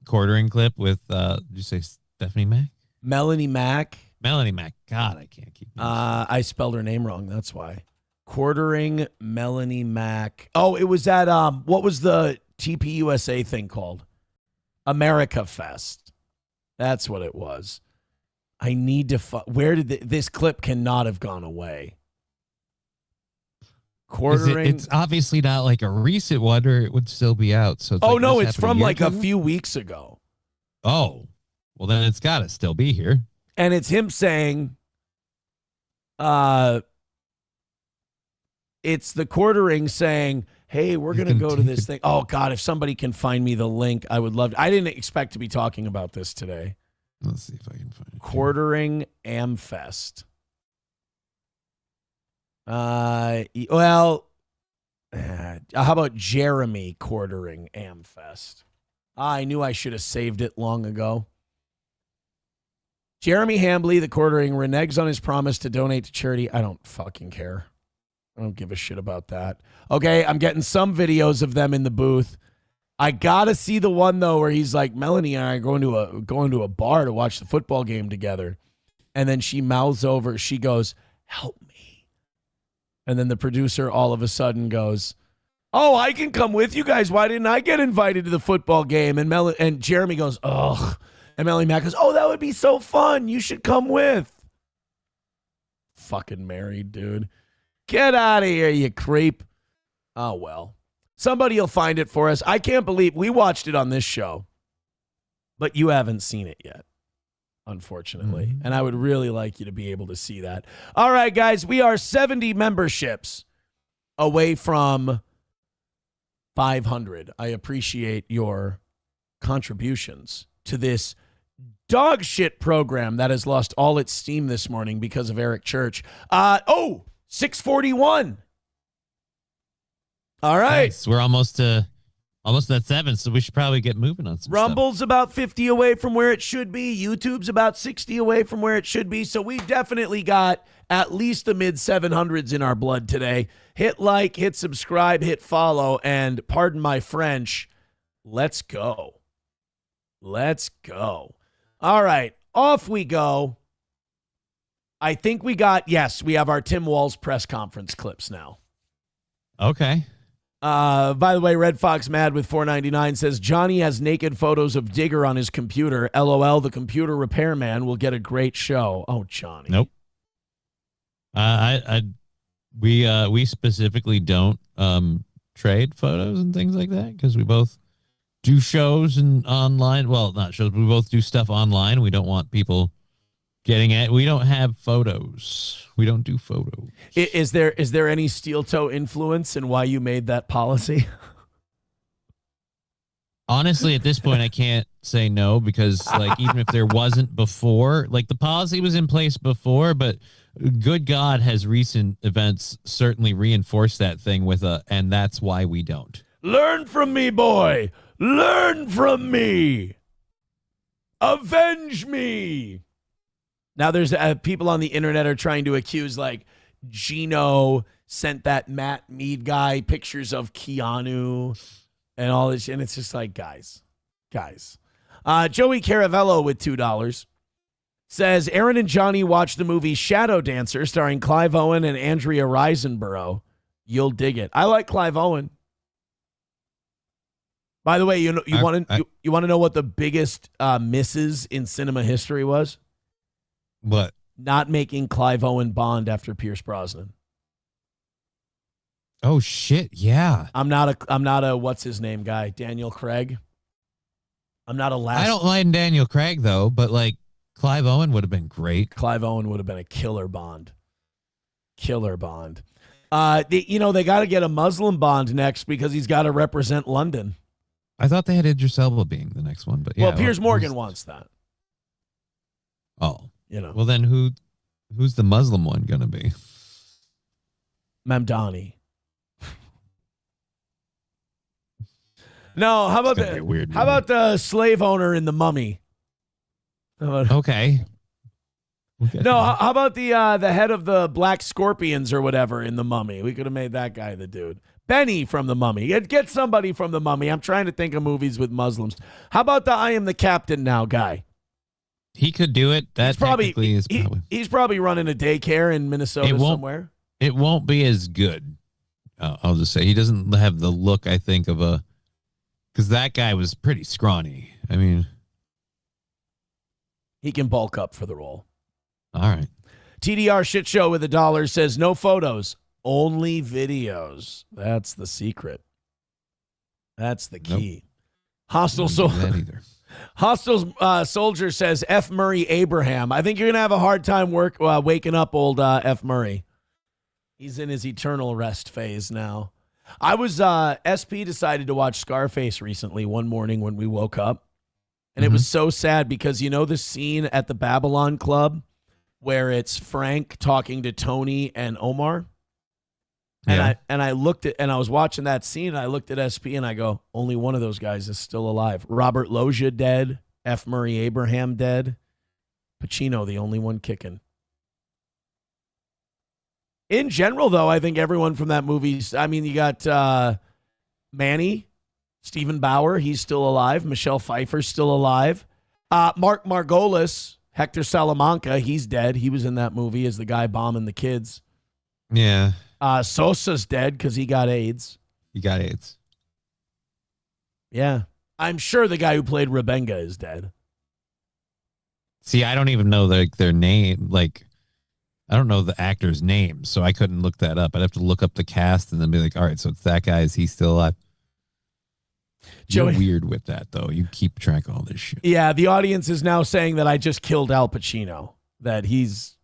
Speaker 10: clip with, did you say Stephanie Mack?
Speaker 4: Melanie Mack.
Speaker 10: Melanie Mack. God, I can't keep
Speaker 4: I spelled her name wrong. That's why. Quartering Melanie Mack. Oh, it was at, what was the TPUSA thing called? America Fest. That's what it was. I need to where did this clip cannot have gone away? Quartering.
Speaker 10: It's obviously not like a recent one, or it would still be out. So it's
Speaker 4: no, it's from like a few weeks ago.
Speaker 10: Oh, well then it's got to still be here.
Speaker 4: And it's him saying, it's the quartering saying, hey, we're going to go to this thing. Oh, God, if somebody can find me the link, I would love to. I didn't expect to be talking about this today.
Speaker 10: Let's see if I can find it.
Speaker 4: Quartering Amfest. Well, how about Jeremy quartering Amfest? I knew I should have saved it long ago. Jeremy Hambley, the quartering, reneges on his promise to donate to charity. I don't fucking care. I don't give a shit about that. Okay, I'm getting some videos of them in the booth. I gotta see the one though where he's like, Melanie and I are going to a bar to watch the football game together, and then she mouths over. She goes, "Help me," and then the producer all of a sudden goes, "Oh, I can come with you guys. Why didn't I get invited to the football game?" And Jeremy goes, "Ugh," and Melanie Mack goes, "Oh, that would be so fun. You should come with." Fucking married, dude. Get out of here, you creep. Oh, well. Somebody will find it for us. I can't believe we watched it on this show, but you haven't seen it yet, unfortunately. And I would really like you to be able to see that. All right, guys, we are 70 memberships away from 500. I appreciate your contributions to this dog shit program that has lost all its steam this morning because of Eric Church. 641. All right.
Speaker 10: Nice. We're almost at 7, so we should probably get moving on some
Speaker 4: Rumble's about 50 away from where it should be. YouTube's about 60 away from where it should be. So we definitely got at least the mid 700s in our blood today. Hit like, hit subscribe, hit follow, and pardon my French, let's go. Let's go. All right, off we go. I think we have our Tim Walz press conference clips now.
Speaker 10: Okay.
Speaker 4: By the way, Red Fox Mad with $4.99 says Johnny has naked photos of Digger on his computer. LOL, the computer repairman will get a great show. Oh, Johnny.
Speaker 10: Nope. We specifically don't trade photos and things like that because we both do shows and online. Well, not shows. We both do stuff online. We don't want people getting it. We don't have photos. We don't do photos.
Speaker 4: Is there any steel toe influence in why you made that policy?
Speaker 10: Honestly, at this point, I can't say no because, like, even if there wasn't before, like, the policy was in place before, but good God, has recent events certainly reinforced that thing and that's why we don't.
Speaker 4: Learn from me, boy. Learn from me. Avenge me. Now there's people on the internet are trying to accuse, like, Gino sent that Matt Mead guy pictures of Keanu and all this. And it's just like, guys. Joey Caravello with $2 says, Aaron and Johnny watched the movie Shadow Dancer starring Clive Owen and Andrea Riseborough. You'll dig it. I like Clive Owen. By the way, you want to know what the biggest misses in cinema history was?
Speaker 10: What?
Speaker 4: Not making Clive Owen Bond after Pierce Brosnan.
Speaker 10: Oh shit! Yeah,
Speaker 4: I'm not a what's his name guy, Daniel Craig. I'm not a last.
Speaker 10: I don't mind Daniel Craig though, but like Clive Owen would have been great.
Speaker 4: Clive Owen would have been a killer Bond. Killer Bond. They got to get a Muslim Bond next because he's got to represent London.
Speaker 10: I thought they had Idris Elba being the next one, but yeah.
Speaker 4: Well, Piers Morgan wants that.
Speaker 10: Oh. Well, then who's the Muslim one going to be?
Speaker 4: Mamdani. No, how about the slave owner in The Mummy?
Speaker 10: Okay.
Speaker 4: No, how about the head of the Black Scorpions or whatever in The Mummy? We could have made that guy the dude. Benny from The Mummy. Get somebody from The Mummy. I'm trying to think of movies with Muslims. How about the I Am the Captain Now guy?
Speaker 10: He could do it. He's probably
Speaker 4: running a daycare in Minnesota somewhere.
Speaker 10: It won't be as good. I'll just say he doesn't have the look, I think, of because that guy was pretty scrawny. I mean,
Speaker 4: he can bulk up for the role.
Speaker 10: All right.
Speaker 4: TDR Shit Show with $1 says no photos, only videos. That's the secret. That's the key. Hostile Soldier says F. Murray Abraham. I think you're gonna have a hard time waking up old F. Murray. He's in his eternal rest phase now. I was SP decided to watch Scarface recently one morning when we woke up, and it was so sad because the scene at the Babylon Club where it's Frank talking to Tony and Omar. And I looked at, and I was watching that scene, and I looked at SP, and I go, only one of those guys is still alive. Robert Loggia dead, F. Murray Abraham dead, Pacino the only one kicking. In general, though, I think everyone from that movie, you got Manny, Stephen Bauer, he's still alive. Michelle Pfeiffer's still alive. Mark Margolis, Hector Salamanca, he's dead. He was in that movie as the guy bombing the kids.
Speaker 10: Yeah.
Speaker 4: Sosa's dead because he got AIDS. Yeah. I'm sure the guy who played Rebenga is dead.
Speaker 10: See, I don't even know their name. Like, I don't know the actor's name, so I couldn't look that up. I'd have to look up the cast and then be like, all right, so it's that guy. Is he still alive? You're
Speaker 4: Joey-
Speaker 10: weird with that, though. You keep track of all this shit.
Speaker 4: Yeah, the audience is now saying that I just killed Al Pacino. That he's...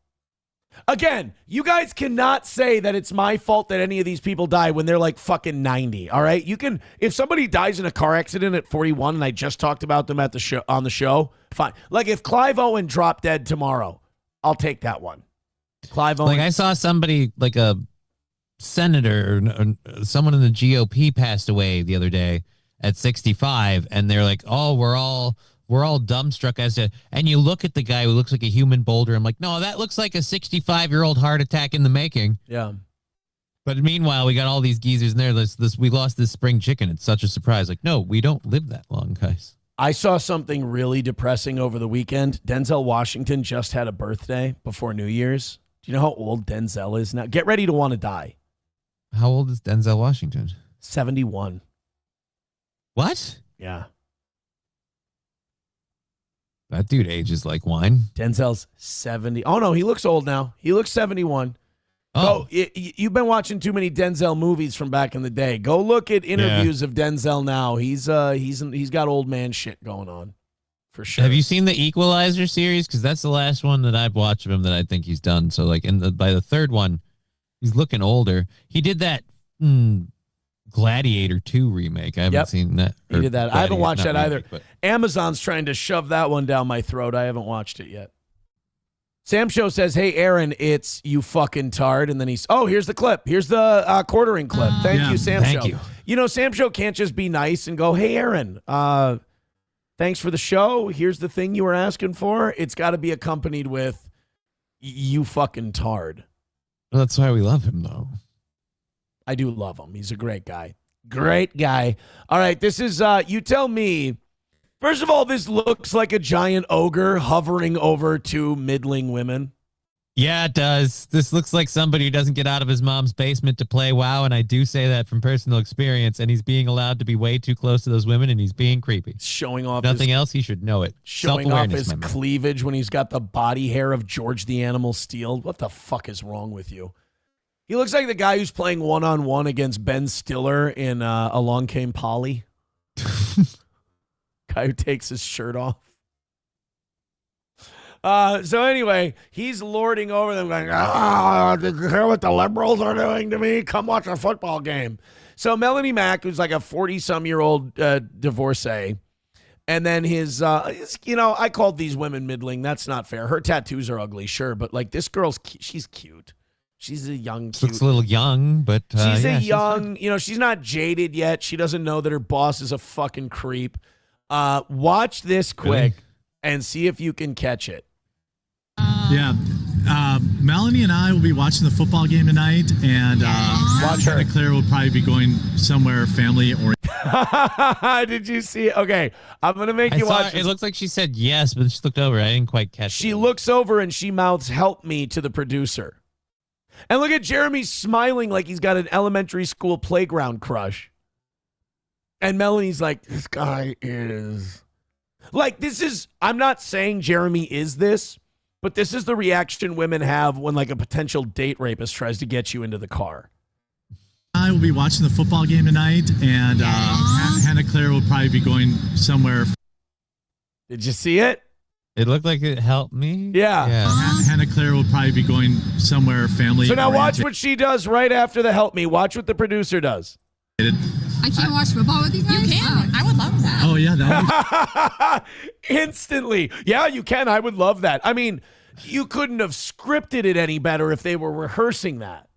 Speaker 4: Again, you guys cannot say that it's my fault that any of these people die when they're like fucking 90, all right? You can... If somebody dies in a car accident at 41 and I just talked about them at the show on the show, fine. Like if Clive Owen dropped dead tomorrow, I'll take that one. Clive Owen...
Speaker 10: Like I saw somebody, like a senator or someone in the GOP passed away the other day at 65, and they're like, oh, we're all dumbstruck as to, and you look at the guy who looks like a human boulder. I'm like, no, that looks like a 65-year-old heart attack in the making.
Speaker 4: Yeah.
Speaker 10: But meanwhile, we got all these geezers in there. We lost this spring chicken. It's such a surprise. Like, no, we don't live that long, guys.
Speaker 4: I saw something really depressing over the weekend. Denzel Washington just had a birthday before New Year's. Do you know how old Denzel is now? Get ready to want to die.
Speaker 10: How old is Denzel Washington?
Speaker 4: 71.
Speaker 10: What?
Speaker 4: Yeah.
Speaker 10: That dude ages like wine.
Speaker 4: Denzel's 70. Oh, no, he looks old now. He looks 71.
Speaker 10: Oh.
Speaker 4: You've been watching too many Denzel movies from back in the day. Go look at interviews of Denzel now. He's got old man shit going on, for sure.
Speaker 10: Have you seen the Equalizer series? Because that's the last one that I've watched of him that I think he's done. So, like, by the third one, he's looking older. He did that Gladiator 2 remake. I haven't seen that.
Speaker 4: He did that. I haven't watched that either.
Speaker 10: But
Speaker 4: Amazon's trying to shove that one down my throat. I haven't watched it yet. Sam Show says, hey, Aaron, it's you fucking tard. And then here's the clip. Here's the quartering clip. Thank you, Sam Show.
Speaker 10: Thank you.
Speaker 4: You know, Sam Show can't just be nice and go, hey, Aaron, thanks for the show. Here's the thing you were asking for. It's got to be accompanied with you fucking tard.
Speaker 10: Well, that's why we love him, though.
Speaker 4: I do love him. He's a great guy. Great guy. All right, this is, you tell me. First of all, this looks like a giant ogre hovering over two middling women.
Speaker 10: Yeah, it does. This looks like somebody who doesn't get out of his mom's basement to play WoW, and I do say that from personal experience, and he's being allowed to be way too close to those women, and he's being creepy.
Speaker 4: Showing off
Speaker 10: Nothing else, he should know it.
Speaker 4: Showing off his cleavage when he's got the body hair of George the Animal Steel. What the fuck is wrong with you? He looks like the guy who's playing one-on-one against Ben Stiller in Along Came Polly. Guy who takes his shirt off. So anyway, he's lording over them going, did you hear what the liberals are doing to me? Come watch a football game. So Melanie Mack, who's like a 40-some-year-old divorcee, and then his, I called these women middling. That's not fair. Her tattoos are ugly, sure, but like this girl's, she's cute. She's a young, cute.
Speaker 10: Looks a little young, but
Speaker 4: she's young, she's not jaded yet. She doesn't know that her boss is a fucking creep. Watch this quick and see if you can catch it.
Speaker 16: Yeah. Melanie and I will be watching the football game tonight, and
Speaker 4: watch her.
Speaker 16: Claire will probably be going somewhere family or.
Speaker 4: Did you see it? Okay, I'm gonna make you watch.
Speaker 10: It looks like she said yes, but she looked over. I didn't quite catch it.
Speaker 4: She looks over and she mouths "Help me" to the producer. And look at Jeremy smiling like he's got an elementary school playground crush. And Melanie's like, this guy is... Like, this is... I'm not saying Jeremy is this, but this is the reaction women have when, like, a potential date rapist tries to get you into the car.
Speaker 16: I will be watching the football game tonight, and Hannah Claire will probably be going somewhere.
Speaker 4: Did you see it?
Speaker 10: It looked like it helped me.
Speaker 4: Yeah.
Speaker 16: Hannah Claire will probably be going somewhere family.
Speaker 4: So now watch what she does right after the help me. Watch what the producer does.
Speaker 17: I can't watch football with you guys? You can. I would love that.
Speaker 16: Oh, yeah. That
Speaker 4: Instantly. Yeah, you can. I would love that. I mean, you couldn't have scripted it any better if they were rehearsing that.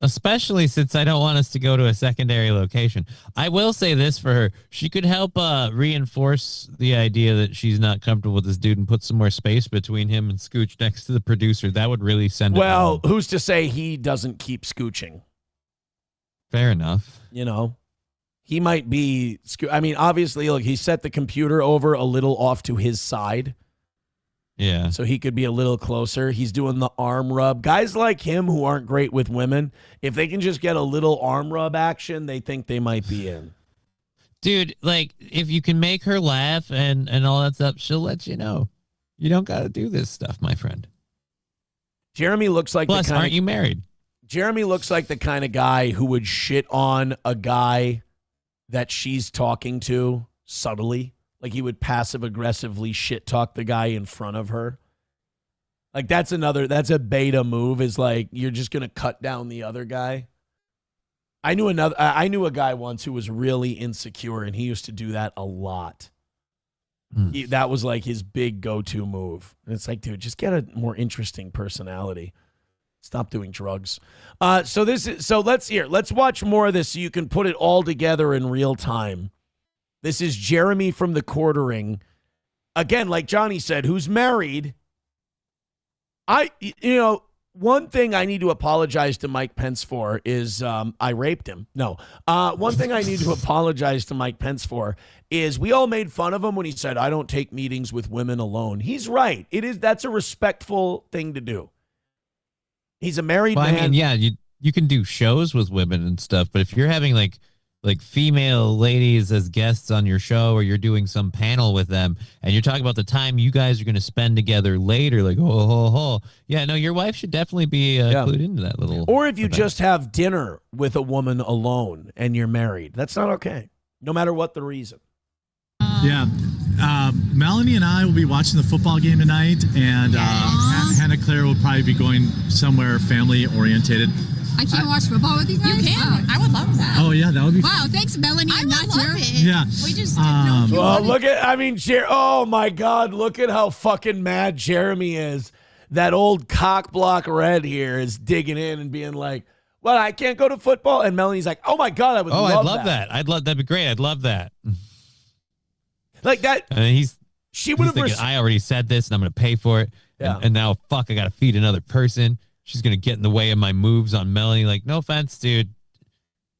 Speaker 10: Especially since I don't want us to go to a secondary location. I will say this for her. She could help reinforce the idea that she's not comfortable with this dude and put some more space between him and Scooch next to the producer. That would really send it home.
Speaker 4: Who's to say he doesn't keep scooching?
Speaker 10: Fair enough.
Speaker 4: He might be... I mean, obviously, look, he set the computer over a little off to his side.
Speaker 10: Yeah.
Speaker 4: So he could be a little closer. He's doing the arm rub. Guys like him who aren't great with women, if they can just get a little arm rub action, they think they might be in.
Speaker 10: Dude, like, if you can make her laugh and all that stuff, she'll let you know. You don't got to do this stuff, my friend.
Speaker 4: Jeremy looks like
Speaker 10: Plus, aren't you married?
Speaker 4: Jeremy looks like the kind of guy who would shit on a guy that she's talking to subtly. Like he would passive aggressively shit talk the guy in front of her. Like that's a beta move, is like you're just going to cut down the other guy. I knew a guy once who was really insecure, and he used to do that a lot. That was like his big go-to move. And it's like, dude, just get a more interesting personality. Stop doing drugs. So let's watch more of this so you can put it all together in real time. This is Jeremy from the Quartering. Again, like Johnny said, who's married. One thing I need to apologize to Mike Pence for is I raped him. No. One thing I need to apologize to Mike Pence for is we all made fun of him when he said, I don't take meetings with women alone. He's right. That's a respectful thing to do. He's a married man.
Speaker 10: I mean, yeah, you can do shows with women and stuff, but if you're having like female ladies as guests on your show, or you're doing some panel with them and you're talking about the time you guys are going to spend together later, like, yeah, no, your wife should definitely be clued into that little.
Speaker 4: Or if you just have dinner with a woman alone and you're married, that's not okay, no matter what the reason.
Speaker 16: Yeah. Melanie and I will be watching the football game tonight, and Hannah Claire will probably be going somewhere family orientated.
Speaker 17: I can't watch football with you guys? You can. I would love that.
Speaker 16: Oh, yeah, that would be
Speaker 17: Wow, thanks, Melanie. I'm not here.
Speaker 16: Yeah.
Speaker 17: We just didn't know if you
Speaker 4: Well, look at, oh my God, look at how fucking mad Jeremy is. That old cock block red here is digging in and being like, well, I can't go to football. And Melanie's like, oh my God, I would love that.
Speaker 10: Oh, I'd love that. That'd be great. I'd love that.
Speaker 4: Like that.
Speaker 10: And
Speaker 4: she would have
Speaker 10: thinking, I already said this and I'm going to pay for it.
Speaker 4: Yeah.
Speaker 10: And now, fuck, I got to feed another person. She's going to get in the way of my moves on Melanie. Like, no offense, dude.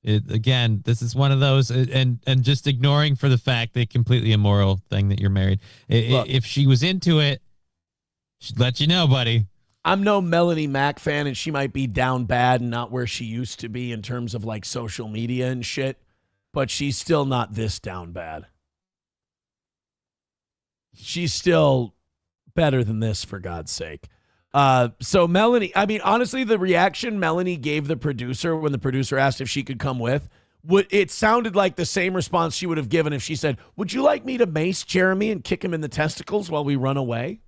Speaker 10: Again, this is one of those, and just ignoring for the fact that completely immoral thing that you're married. If she was into it, she'd let you know, buddy.
Speaker 4: I'm no Melanie Mac fan, and she might be down bad and not where she used to be in terms of like social media and shit, but she's still not this down bad. She's still better than this, for God's sake. So Melanie, I mean, honestly, the reaction Melanie gave the producer when the producer asked if she could come with, it sounded like the same response she would have given if she said, would you like me to mace Jeremy and kick him in the testicles while we run away?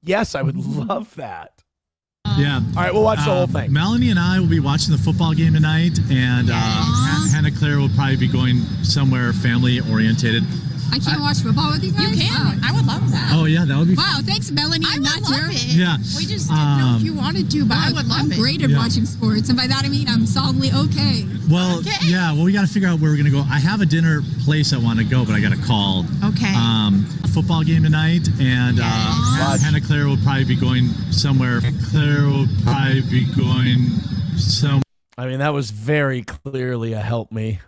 Speaker 4: Yes, I would love that.
Speaker 16: Yeah.
Speaker 4: All right, we'll watch the whole thing.
Speaker 16: Melanie and I will be watching the football game tonight, and Hannah Claire will probably be going somewhere family orientated.
Speaker 17: I can't watch football with you guys? You can. I would love that.
Speaker 16: Oh, yeah, that would be
Speaker 17: Wow, thanks, Melanie. I'm not here.
Speaker 16: Yeah.
Speaker 17: We just didn't know if you wanted to, but I would love it. I'm great at watching sports, and by that I mean I'm solidly okay.
Speaker 16: Well, yeah, we got to figure out where we're going to go. I have a dinner place I want to go, but I got to call.
Speaker 17: Okay.
Speaker 16: A football game tonight, and Hannah Claire will probably be going somewhere.
Speaker 4: I mean, that was very clearly a help me.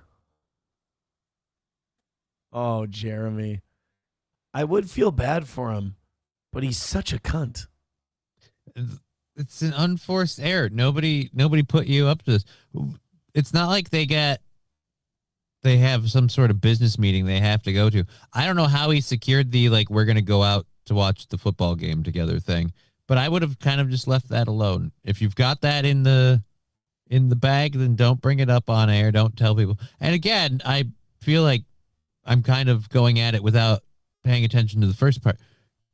Speaker 4: Oh, Jeremy. I would feel bad for him, but he's such a cunt.
Speaker 10: It's an unforced error. Nobody put you up to this. It's not like they have some sort of business meeting they have to go to. I don't know how he secured the, like, we're going to go out to watch the football game together thing, but I would have kind of just left that alone. If you've got that in the bag, then don't bring it up on air. Don't tell people. And again, I feel like I'm kind of going at it without paying attention to the first part.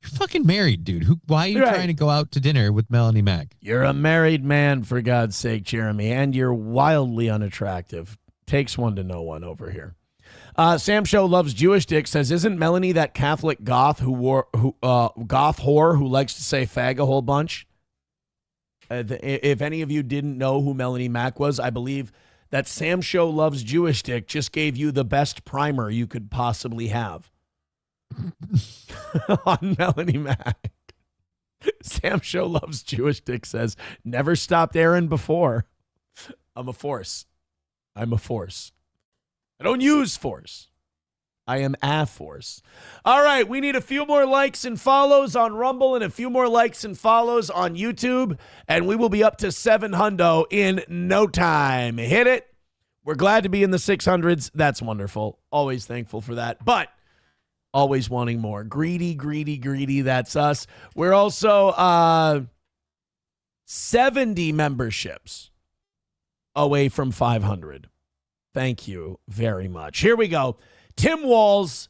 Speaker 10: You're fucking married, dude. Why are you trying to go out to dinner with Melanie Mac?
Speaker 4: You're a married man, for God's sake, Jeremy, and you're wildly unattractive. Takes one to know one over here. Sam Show Loves Jewish Dick says, isn't Melanie that Catholic goth goth whore who likes to say fag a whole bunch? If any of you didn't know who Melanie Mac was, I believe that Sam Show Loves Jewish Dick just gave you the best primer you could possibly have on Melanie Mac. Sam Show Loves Jewish Dick says, never stopped Aaron before. I'm a force. I don't use force. I am a force. All right, we need a few more likes and follows on Rumble and a few more likes and follows on YouTube, and we will be up to 700 in no time. Hit it. We're glad to be in the 600s. That's wonderful. Always thankful for that, but always wanting more. Greedy, greedy, greedy. That's us. We're also 70 memberships away from 500. Thank you very much. Here we go. Tim Walz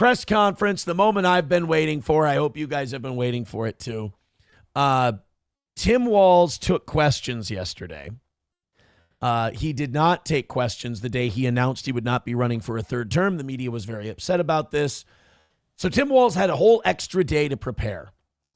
Speaker 4: Press conference, the moment I've been waiting for. I hope you guys have been waiting for it too. Tim Walz took questions yesterday. He did not take questions the day he announced he would not be running for a third term. The media was very upset about this. So Tim Walz had a whole extra day to prepare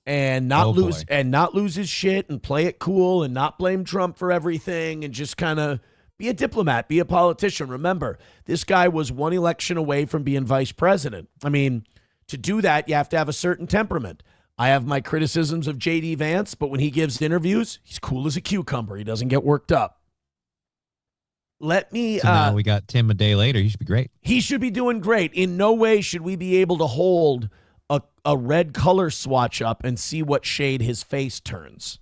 Speaker 4: and not lose his shit and play it cool and not blame Trump for everything and just kind of be a diplomat, be a politician. Remember, this guy was one election away from being vice president. I mean, to do that, you have to have a certain temperament. I have my criticisms of J.D. Vance, but when he gives interviews, he's cool as a cucumber. He doesn't get worked up. So
Speaker 10: now we got Tim a day later. He should be great.
Speaker 4: He should be doing great. In no way should we be able to hold a red color swatch up and see what shade his face turns.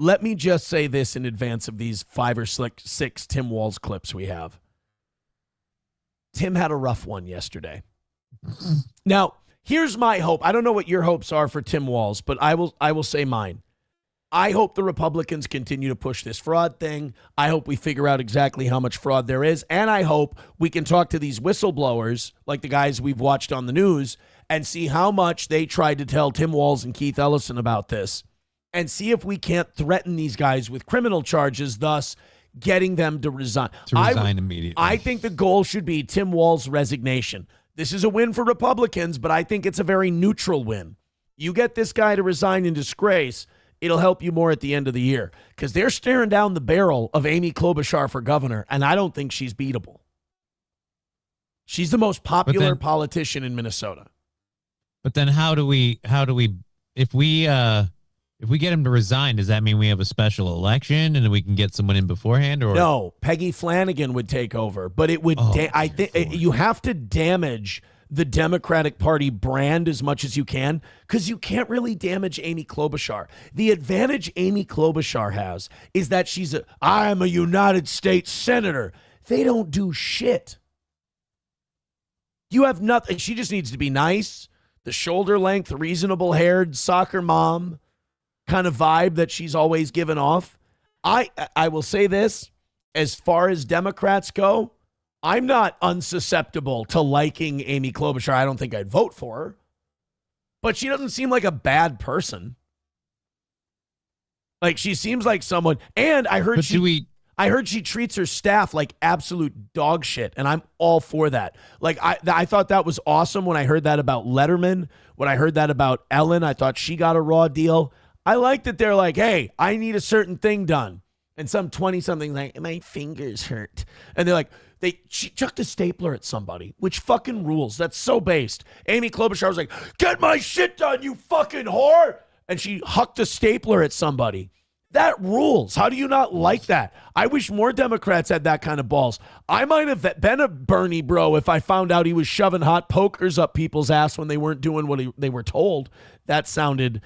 Speaker 4: Let me just say this in advance of these 5 or 6 Tim Walz clips we have. Tim had a rough one yesterday. Now, here's my hope. I don't know what your hopes are for Tim Walz, but I will say mine. I hope the Republicans continue to push this fraud thing. I hope we figure out exactly how much fraud there is. And I hope we can talk to these whistleblowers, like the guys we've watched on the news, and see how much they tried to tell Tim Walz and Keith Ellison about this, and see if we can't threaten these guys with criminal charges, thus getting them to resign.
Speaker 10: Immediately.
Speaker 4: I think the goal should be Tim Walz's resignation. This is a win for Republicans, but I think it's a very neutral win. You get this guy to resign in disgrace, it'll help you more at the end of the year, because they're staring down the barrel of Amy Klobuchar for governor, and I don't think she's beatable. She's the most popular politician in Minnesota.
Speaker 10: But then if we get him to resign, does that mean we have a special election and then we can get someone in beforehand? Or
Speaker 4: no, Peggy Flanagan would take over, but it would. I think you have to damage the Democratic Party brand as much as you can, because you can't really damage Amy Klobuchar. The advantage Amy Klobuchar has is that I'm a United States senator. They don't do shit. You have nothing. She just needs to be nice, the shoulder length, reasonable haired soccer mom kind of vibe that she's always given off. I will say this, as far as Democrats go, I'm not unsusceptible to liking Amy Klobuchar. I don't think I'd vote for her, but she doesn't seem like a bad person. Like, she seems like someone, and I heard she treats her staff like absolute dog shit, and I'm all for that. Like, I thought that was awesome when I heard that about Letterman. When I heard that about Ellen, I thought she got a raw deal. I like that they're like, hey, I need a certain thing done. And some 20-something like, my fingers hurt. And they're like, she chucked a stapler at somebody, which fucking rules. That's so based. Amy Klobuchar was like, get my shit done, you fucking whore. And she hucked a stapler at somebody. That rules. How do you not like that? I wish more Democrats had that kind of balls. I might have been a Bernie bro if I found out he was shoving hot pokers up people's ass when they weren't doing what they were told. That sounded,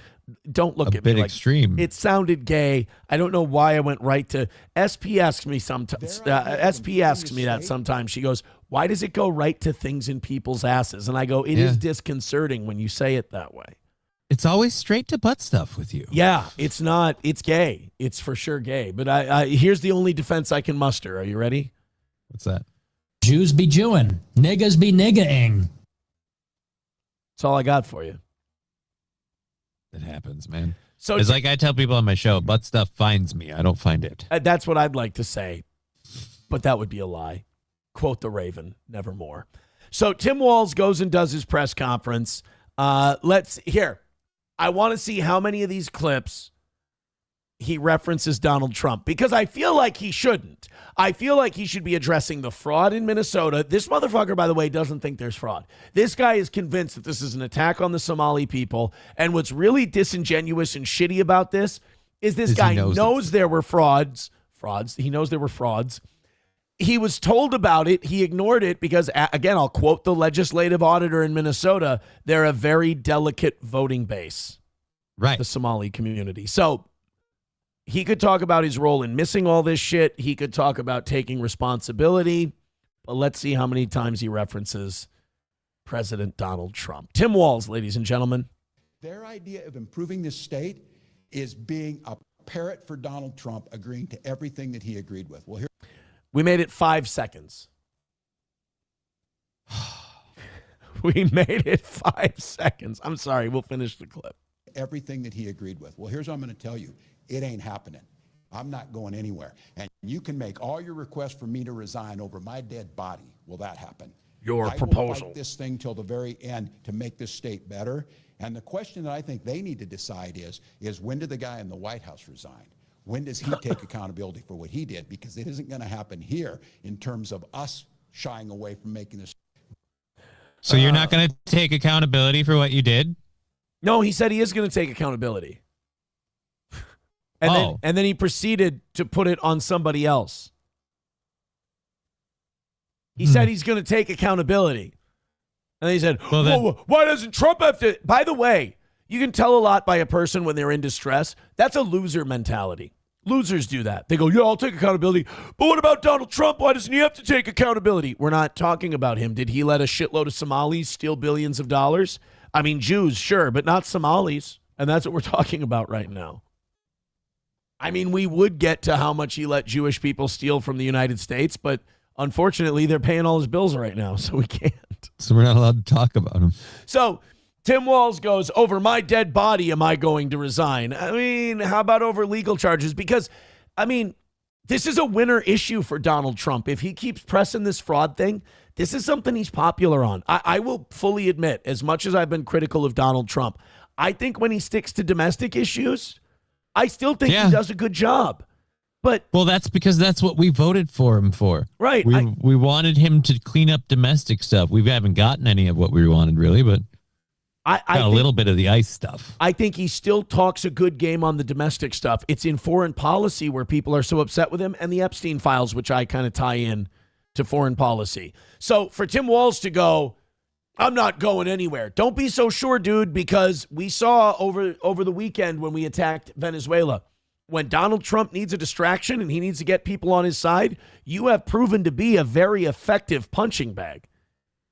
Speaker 4: don't look at me like
Speaker 10: extreme.
Speaker 4: It sounded gay. I don't know why I went right to SP asks me sometimes. SP asks me that sometimes. She goes, why does it go right to things in people's asses? And I go, it is disconcerting when you say it that way.
Speaker 10: It's always straight to butt stuff with you.
Speaker 4: Yeah, it's not. It's gay. It's for sure gay. But here's the only defense I can muster. Are you ready?
Speaker 10: What's that?
Speaker 5: Jews be Jewing. Niggas be niggaing.
Speaker 4: That's all I got for you.
Speaker 10: It happens, man.
Speaker 4: So
Speaker 10: it's like I tell people on my show, butt stuff finds me. I don't find it.
Speaker 4: That's what I'd like to say. But that would be a lie. Quote the Raven, nevermore. So Tim Walz goes and does his press conference. I want to see how many of these clips he references Donald Trump, because I feel like he shouldn't. I feel like he should be addressing the fraud in Minnesota. This motherfucker, by the way, doesn't think there's fraud. This guy is convinced that this is an attack on the Somali people. And what's really disingenuous and shitty about this is this guy knows there were frauds. He knows there were frauds. He was told about it. He ignored it because, again, I'll quote the legislative auditor in Minnesota, they're a very delicate voting base,
Speaker 10: right?
Speaker 4: The Somali community. So he could talk about his role in missing all this shit. He could talk about taking responsibility. But let's see how many times he references President Donald Trump. Tim Walz, ladies and gentlemen.
Speaker 18: Their idea of improving this state is being a parrot for Donald Trump, agreeing to everything that he agreed with. Well, here.
Speaker 4: We made it 5 seconds. We made it 5 seconds. I'm sorry. We'll finish the clip.
Speaker 18: Everything that he agreed with. Well, here's what I'm going to tell you. It ain't happening. I'm not going anywhere. And you can make all your requests for me to resign over my dead body. Will that happen?
Speaker 4: Your
Speaker 18: I
Speaker 4: proposal.
Speaker 18: will fight this thing till the very end to make this state better. And the question that I think they need to decide is when did the guy in the White House resign? When does he take accountability for what he did? Because it isn't going to happen here in terms of us shying away from making this.
Speaker 10: So you're not going to take accountability for what you did?
Speaker 4: No, he said he is going to take accountability. And then he proceeded to put it on somebody else. He said he's going to take accountability. And then he said, well, why doesn't Trump have to? By the way, you can tell a lot by a person when they're in distress. That's a loser mentality. Losers do that. They go, yeah, I'll take accountability. But what about Donald Trump? Why doesn't he have to take accountability? We're not talking about him. Did he let a shitload of Somalis steal billions of dollars? I mean, Jews, sure, but not Somalis. And that's what we're talking about right now. I mean, we would get to how much he let Jewish people steal from the United States, but unfortunately, they're paying all his bills right now, so we can't.
Speaker 10: So we're not allowed to talk about him.
Speaker 4: So Tim Walz goes, over my dead body am I going to resign? I mean, how about over legal charges? Because, I mean, this is a winner issue for Donald Trump. If he keeps pressing this fraud thing, this is something he's popular on. I will fully admit, as much as I've been critical of Donald Trump, I think when he sticks to domestic issues, I still think he does a good job. But
Speaker 10: that's because that's what we voted for him for.
Speaker 4: Right.
Speaker 10: We wanted him to clean up domestic stuff. We haven't gotten any of what we wanted, really, but I got a little bit of the ICE stuff.
Speaker 4: I think he still talks a good game on the domestic stuff. It's in foreign policy where people are so upset with him, and the Epstein files, which I kind of tie in to foreign policy. So for Tim Walz to go, I'm not going anywhere. Don't be so sure, dude, because we saw over the weekend when we attacked Venezuela, when Donald Trump needs a distraction and he needs to get people on his side, you have proven to be a very effective punching bag.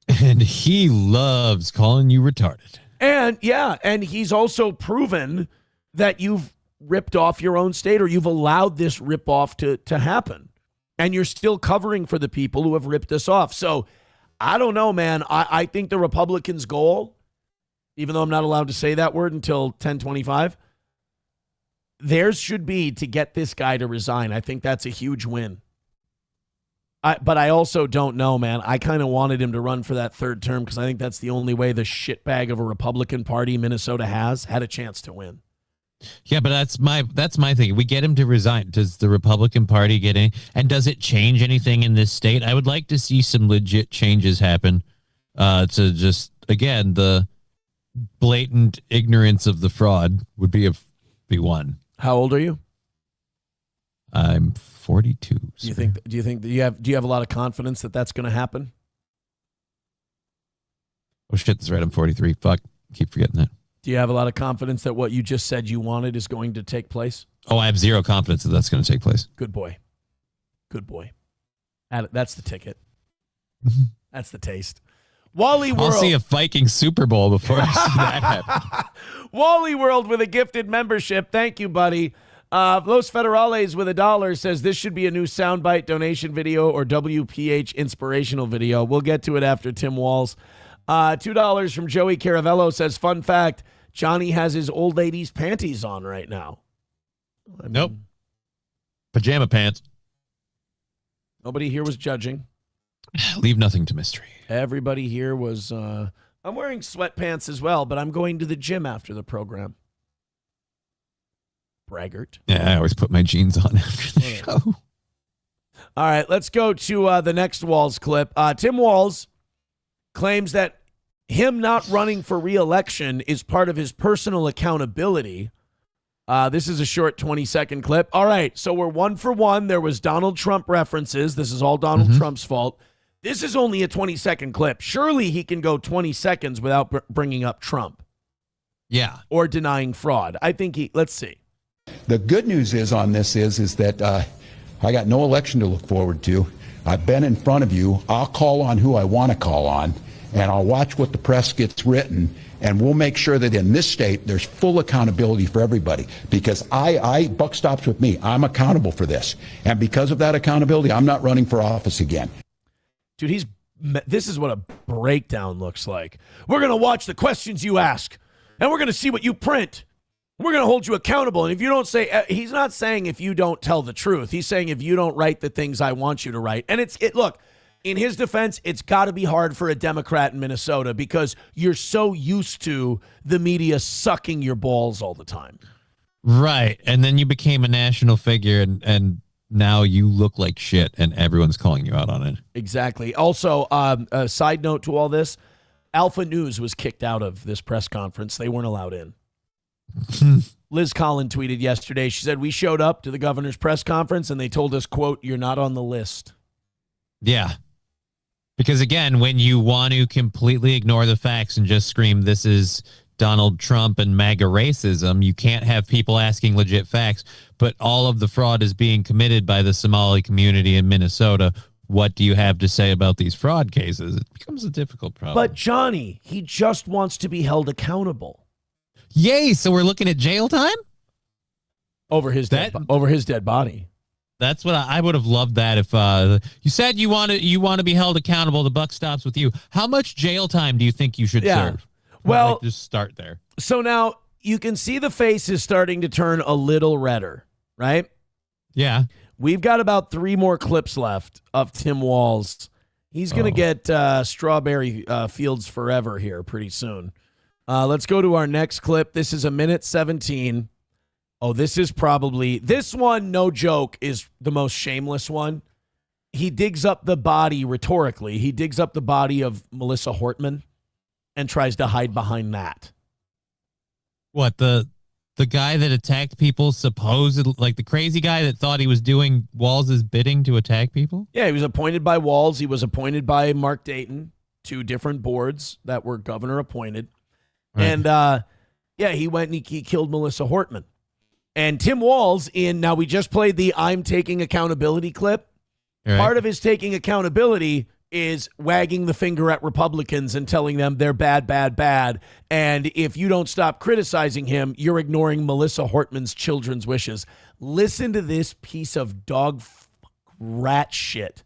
Speaker 10: And he loves calling you retarded.
Speaker 4: And he's also proven that you've ripped off your own state, or you've allowed this rip-off to happen. And you're still covering for the people who have ripped us off. So I don't know, man. I think the Republicans' goal, even though I'm not allowed to say that word until 10:25, theirs should be to get this guy to resign. I think that's a huge win. But I also don't know, man. I kind of wanted him to run for that third term because I think that's the only way the shitbag of a Republican Party Minnesota had a chance to win.
Speaker 10: Yeah, but that's my thing. We get him to resign. Does the Republican Party get in? And does it change anything in this state? I would like to see some legit changes happen to just, again, the blatant ignorance of the fraud would be one.
Speaker 4: How old are you?
Speaker 10: I'm 42.
Speaker 4: Do you think do you have a lot of confidence that that's going to happen?
Speaker 10: Oh shit, that's right. I'm 43. Fuck, keep forgetting that.
Speaker 4: Do you have a lot of confidence that what you just said you wanted is going to take place?
Speaker 10: Oh, I have zero confidence that that's going to take place.
Speaker 4: Good boy. Good boy. That's the ticket. That's the taste. Wally World.
Speaker 10: I'll see a Viking Super Bowl before I see that happen.
Speaker 4: Wally World with a gifted membership. Thank you, buddy. Los Federales with $1 says this should be a new soundbite donation video or WPH inspirational video. We'll get to it after Tim Walz. $2 from Joey Caravello says, fun fact, Johnny has his old lady's panties on right now.
Speaker 10: Nope. Pajama pants.
Speaker 4: Nobody here was judging.
Speaker 10: Leave nothing to mystery.
Speaker 4: Everybody here was, I'm wearing sweatpants as well, but I'm going to the gym after the program. Braggart.
Speaker 10: Yeah, I always put my jeans on after the show.
Speaker 4: All right, let's go to the next Walz clip. Tim Walz claims that him not running for re-election is part of his personal accountability. This is a short 20-second clip. All right, so we're 1 for 1. There was Donald Trump references. This is all Donald Trump's fault. This is only a 20-second clip. Surely he can go 20 seconds without bringing up Trump.
Speaker 10: Yeah.
Speaker 4: Or denying fraud. I think let's see.
Speaker 18: The good news is on this is that I got no election to look forward to. I've been in front of you. I'll call on who I want to call on, and I'll watch what the press gets written, and we'll make sure that in this state there's full accountability for everybody, because buck stops with me. I'm accountable for this, and because of that accountability, I'm not running for office again.
Speaker 4: Dude, he's this is what a breakdown looks like. We're going to watch the questions you ask, and we're going to see what you print. We're going to hold you accountable. And if you don't say, he's not saying if you don't tell the truth. He's saying if you don't write the things I want you to write. And look, in his defense, it's got to be hard for a Democrat in Minnesota because you're so used to the media sucking your balls all the time.
Speaker 10: Right. And then you became a national figure and now you look like shit and everyone's calling you out on it.
Speaker 4: Exactly. Also, a side note to all this, Alpha News was kicked out of this press conference. They weren't allowed in. Liz Collin tweeted yesterday. She said, we showed up to the governor's press conference and they told us, quote, you're not on the list.
Speaker 10: Yeah. Because again, when you want to completely ignore the facts and just scream, this is Donald Trump and MAGA racism, you can't have people asking legit facts, but all of the fraud is being committed by the Somali community in Minnesota. What do you have to say about these fraud cases? It becomes a difficult problem.
Speaker 4: But Johnny, he just wants to be held accountable.
Speaker 10: Yay! So we're looking at jail time
Speaker 4: over his dead body.
Speaker 10: That's what I would have loved. That if you said you want to be held accountable, the buck stops with you. How much jail time do you think you should serve?
Speaker 4: Well,
Speaker 10: just start there.
Speaker 4: So now you can see the face is starting to turn a little redder, right?
Speaker 10: Yeah.
Speaker 4: We've got about 3 more clips left of Tim Walz. He's going to get strawberry fields forever here pretty soon. Let's go to our next clip. This is 1:17. Oh, this one, no joke, is the most shameless one. He digs up the body rhetorically. He digs up the body of Melissa Hortman and tries to hide behind that.
Speaker 10: What, the guy that attacked people, supposedly, like the crazy guy that thought he was doing Walz's bidding to attack people?
Speaker 4: Yeah, he was appointed by Walz. He was appointed by Mark Dayton, 2 different boards that were governor appointed. Right. And, he went and he killed Melissa Hortman. And Tim Walz now we just played the I'm taking accountability clip. Right. Part of his taking accountability is wagging the finger at Republicans and telling them they're bad, bad, bad. And if you don't stop criticizing him, you're ignoring Melissa Hortman's children's wishes. Listen to this piece of dog rat shit.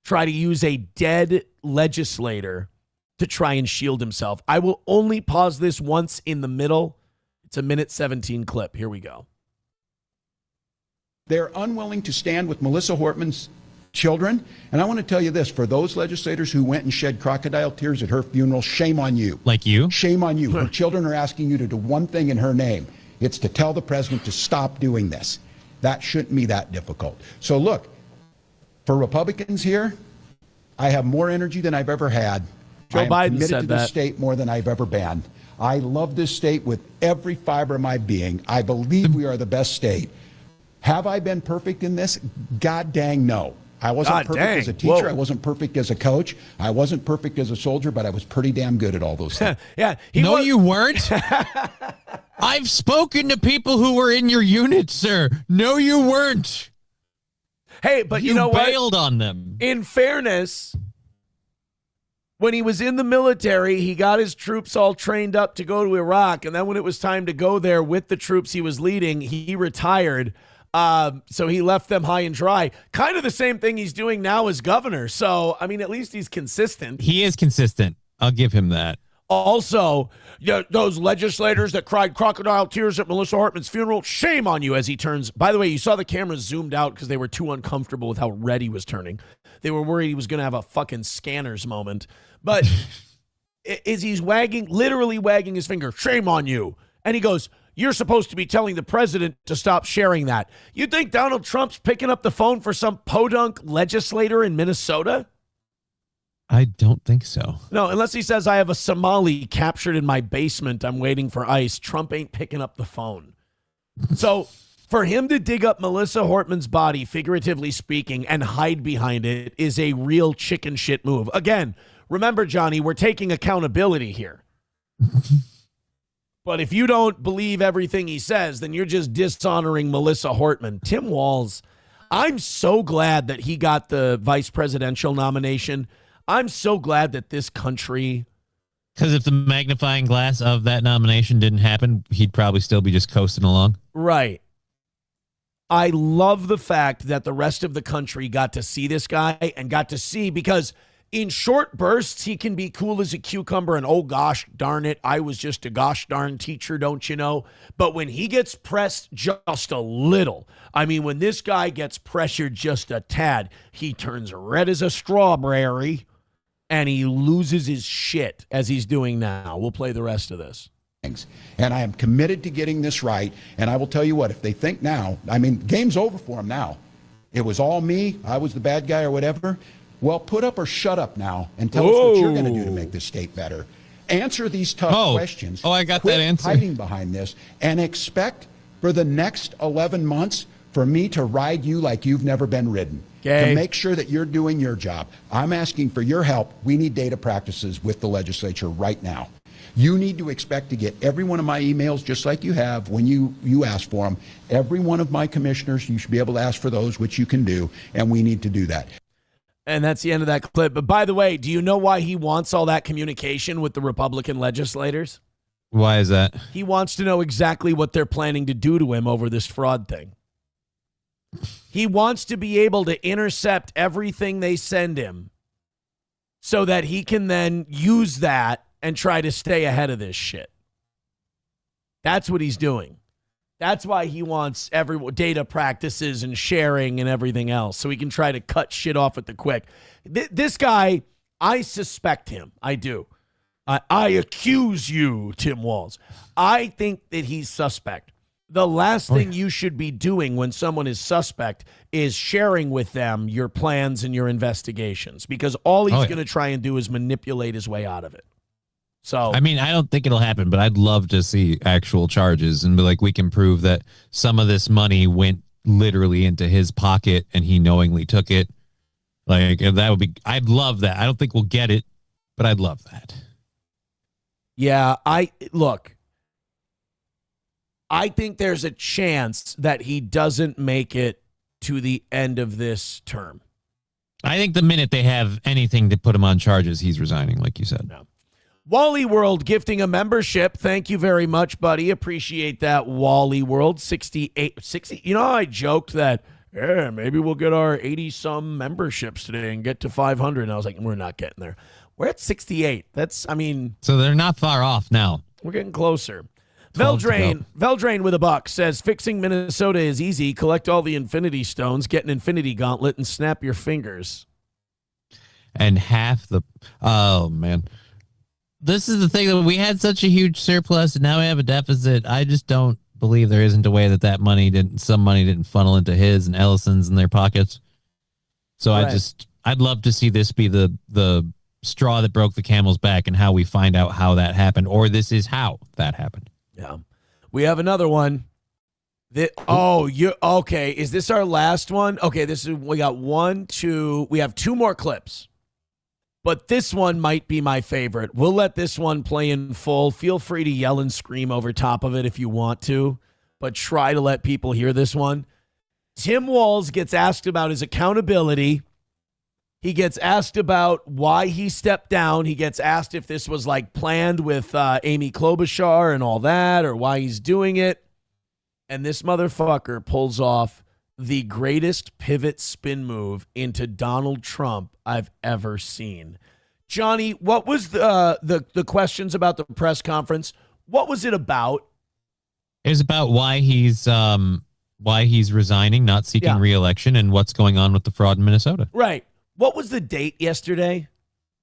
Speaker 4: Try to use a dead legislator to try and shield himself. I will only pause this once in the middle. It's 1:17 clip. Here we go.
Speaker 18: They're unwilling to stand with Melissa Hortman's children. And I want to tell you this, for those legislators who went and shed crocodile tears at her funeral, shame on you.
Speaker 10: Like you?
Speaker 18: Shame on you. Her children are asking you to do one thing in her name. It's to tell the president to stop doing this. That shouldn't be that difficult. So look, for Republicans here, I have more energy than I've ever had.
Speaker 4: Joe Biden
Speaker 18: committed
Speaker 4: said
Speaker 18: to
Speaker 4: that.
Speaker 18: this state more than I've ever been. I love this state with every fiber of my being. I believe we are the best state. Have I been perfect in this? God dang no. I wasn't perfect as a teacher. Whoa. I wasn't perfect as a coach. I wasn't perfect as a soldier, but I was pretty damn good at all those things.
Speaker 4: Yeah.
Speaker 10: You weren't. I've spoken to people who were in your unit, sir. No, you weren't.
Speaker 4: Hey, but you know what?
Speaker 10: You bailed on them.
Speaker 4: In fairness, when he was in the military, he got his troops all trained up to go to Iraq. And then when it was time to go there with the troops he was leading, he retired. So he left them high and dry. Kind of the same thing he's doing now as governor. So, I mean, at least he's consistent.
Speaker 10: He is consistent. I'll give him that.
Speaker 4: Also, those legislators that cried crocodile tears at Melissa Hortman's funeral, shame on you as he turns. By the way, you saw the cameras zoomed out because they were too uncomfortable with how red he was turning. They were worried he was going to have a fucking Scanners moment. But he's literally wagging his finger, shame on you. And he goes, you're supposed to be telling the president to stop sharing that. You think Donald Trump's picking up the phone for some podunk legislator in Minnesota?
Speaker 10: I don't think so.
Speaker 4: No, unless he says I have a Somali captured in my basement. I'm waiting for ICE. Trump ain't picking up the phone. So for him to dig up Melissa Hortman's body, figuratively speaking, and hide behind it is a real chicken shit move. Again, remember, Johnny, we're taking accountability here. But if you don't believe everything he says, then you're just dishonoring Melissa Hortman. Tim Walz, I'm so glad that he got the vice presidential nomination. I'm so glad that this country...
Speaker 10: Because if the magnifying glass of that nomination didn't happen, he'd probably still be just coasting along.
Speaker 4: Right. I love the fact that the rest of the country got to see this guy and got to see, because In short bursts, he can be cool as a cucumber and, oh, gosh darn it, I was just a gosh darn teacher, don't you know? But when he gets pressed just a little, I mean, when this guy gets pressured just a tad, he turns red as a strawberry and he loses his shit as he's doing now. We'll play the rest of this.
Speaker 18: And I am committed to getting this right. And I will tell you what, if they think now, I mean, game's over for them now. It was all me. I was the bad guy or whatever. Well, put up or shut up now and tell us what you're going to do to make this state better. Answer these tough questions.
Speaker 10: Oh, I got
Speaker 18: Quit
Speaker 10: that answer.
Speaker 18: hiding behind this and expect for the next 11 months for me to ride you like you've never been ridden.
Speaker 4: Okay.
Speaker 18: To make sure that you're doing your job. I'm asking for your help. We need data practices with the legislature right now. You need to expect to get every one of my emails just like you have when you ask for them. Every one of my commissioners, you should be able to ask for those, which you can do, and we need to do that.
Speaker 4: And that's the end of that clip. But by the way, do you know why he wants all that communication with the Republican legislators?
Speaker 10: Why is that?
Speaker 4: He wants to know exactly what they're planning to do to him over this fraud thing. He wants to be able to intercept everything they send him so that he can then use that and try to stay ahead of this shit. That's what he's doing. That's why he wants data practices and sharing and everything else, so he can try to cut shit off at the quick. This guy, I suspect him. I do. I accuse you, Tim Walz. I think that he's suspect. The last thing you should be doing when someone is suspect is sharing with them your plans and your investigations, because all he's going to try and do is manipulate his way out of it. So,
Speaker 10: I mean, I don't think it'll happen, but I'd love to see actual charges and be like, we can prove that some of this money went literally into his pocket and he knowingly took it. Like, that would be, I'd love that. I don't think we'll get it, but I'd love that.
Speaker 4: Yeah, I think there's a chance that he doesn't make it to the end of this term.
Speaker 10: I think the minute they have anything to put him on charges, he's resigning, like you said.
Speaker 4: No. Wally World gifting a membership. Thank you very much, buddy. Appreciate that, Wally World. 60. You know how I joked that, yeah, maybe we'll get our 80-some memberships today and get to 500. And I was like, we're not getting there. We're at 68.
Speaker 10: So they're not far off now.
Speaker 4: We're getting closer. Veldrain with a buck says, fixing Minnesota is easy. Collect all the Infinity Stones, get an Infinity Gauntlet, and snap your fingers.
Speaker 10: And oh, man. This is the thing, that we had such a huge surplus and now we have a deficit. I just don't believe there isn't a way that some money didn't funnel into his and Ellison's in their pockets. So right. I'd love to see this be the straw that broke the camel's back and how we find out how that happened, or this is how that happened.
Speaker 4: Yeah. We have another one. Okay. Is this our last one? Okay, we got we have two more clips. But this one might be my favorite. We'll let this one play in full. Feel free to yell and scream over top of it if you want to, but try to let people hear this one. Tim Walz gets asked about his accountability. He gets asked about why he stepped down. He gets asked if this was like planned with Amy Klobuchar and all that, or why he's doing it. And this motherfucker pulls off the greatest pivot spin move into Donald Trump I've ever seen. Johnny, what was the questions about the press conference? What was it about?
Speaker 10: It was about why he's resigning, not seeking re-election, and what's going on with the fraud in Minnesota.
Speaker 4: Right. What was the date yesterday?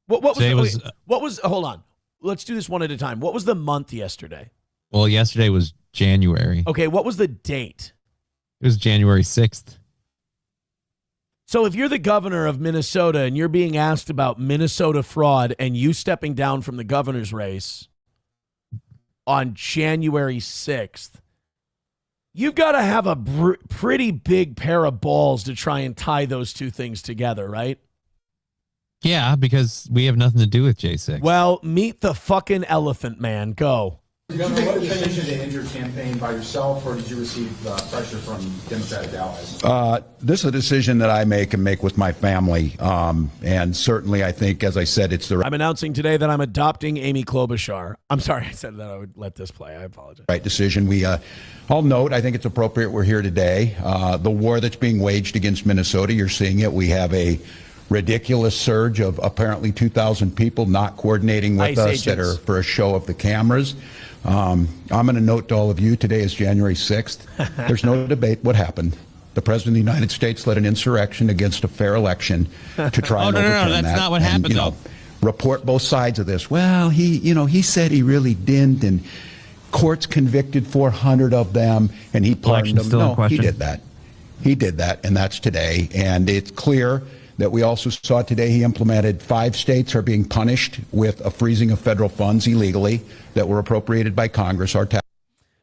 Speaker 4: What was hold on. Let's do this one at a time. What was the month yesterday?
Speaker 10: Well, yesterday was January.
Speaker 4: Okay, what was the date?
Speaker 10: It was January 6th.
Speaker 4: So if you're the governor of Minnesota and you're being asked about Minnesota fraud and you stepping down from the governor's race on January 6th, you've got to have a pretty big pair of balls to try and tie those two things together, right?
Speaker 10: Yeah, because we have nothing to do with J6.
Speaker 4: Well, meet the fucking elephant man. Go.
Speaker 19: Did you make the decision to end your campaign by yourself, or did you receive pressure from Democratic allies?
Speaker 18: This is a decision that I make and make with my family. And certainly, I think, as I said,
Speaker 4: I'm announcing today that I'm adopting Amy Klobuchar. I'm sorry, I said that I would let this play. I apologize.
Speaker 18: Right decision. I'll note, I think it's appropriate we're here today. The war that's being waged against Minnesota, you're seeing it. We have a ridiculous surge of apparently 2,000 people not coordinating with
Speaker 4: ICE
Speaker 18: us
Speaker 4: agents.
Speaker 18: that are for a show of the cameras. I'm going to note to all of you, today is January 6th. There's no debate what happened. The President of the United States led an insurrection against a fair election to try and overturn that.
Speaker 10: That's not what happened, though.
Speaker 18: Report both sides of this. Well, he said he really didn't, and courts convicted 400 of them, and he pardoned them. No, he did that. He did that, and that's today. And it's clear that we also saw today he implemented 5 states are being punished with a freezing of federal funds illegally that were appropriated by Congress. And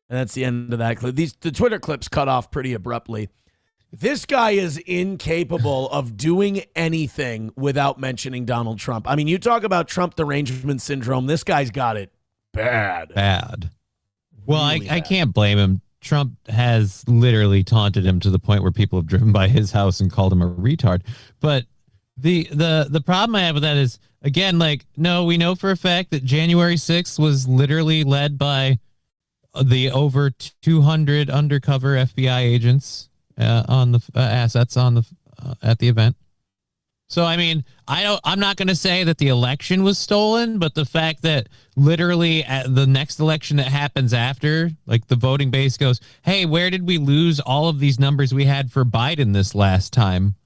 Speaker 4: that's the end of that clip. The Twitter clips cut off pretty abruptly. This guy is incapable of doing anything without mentioning Donald Trump. I mean, you talk about Trump derangement syndrome. This guy's got it bad.
Speaker 10: Bad. Well, I can't blame him. Trump has literally taunted him to the point where people have driven by his house and called him a retard. But the problem I have with that is, again, like, no, we know for a fact that January 6th was literally led by the over 200 undercover FBI agents on the assets on the at the event. So, I mean, I'm not going to say that the election was stolen, but the fact that literally at the next election that happens after, like, the voting base goes, hey, where did we lose all of these numbers we had for Biden this last time?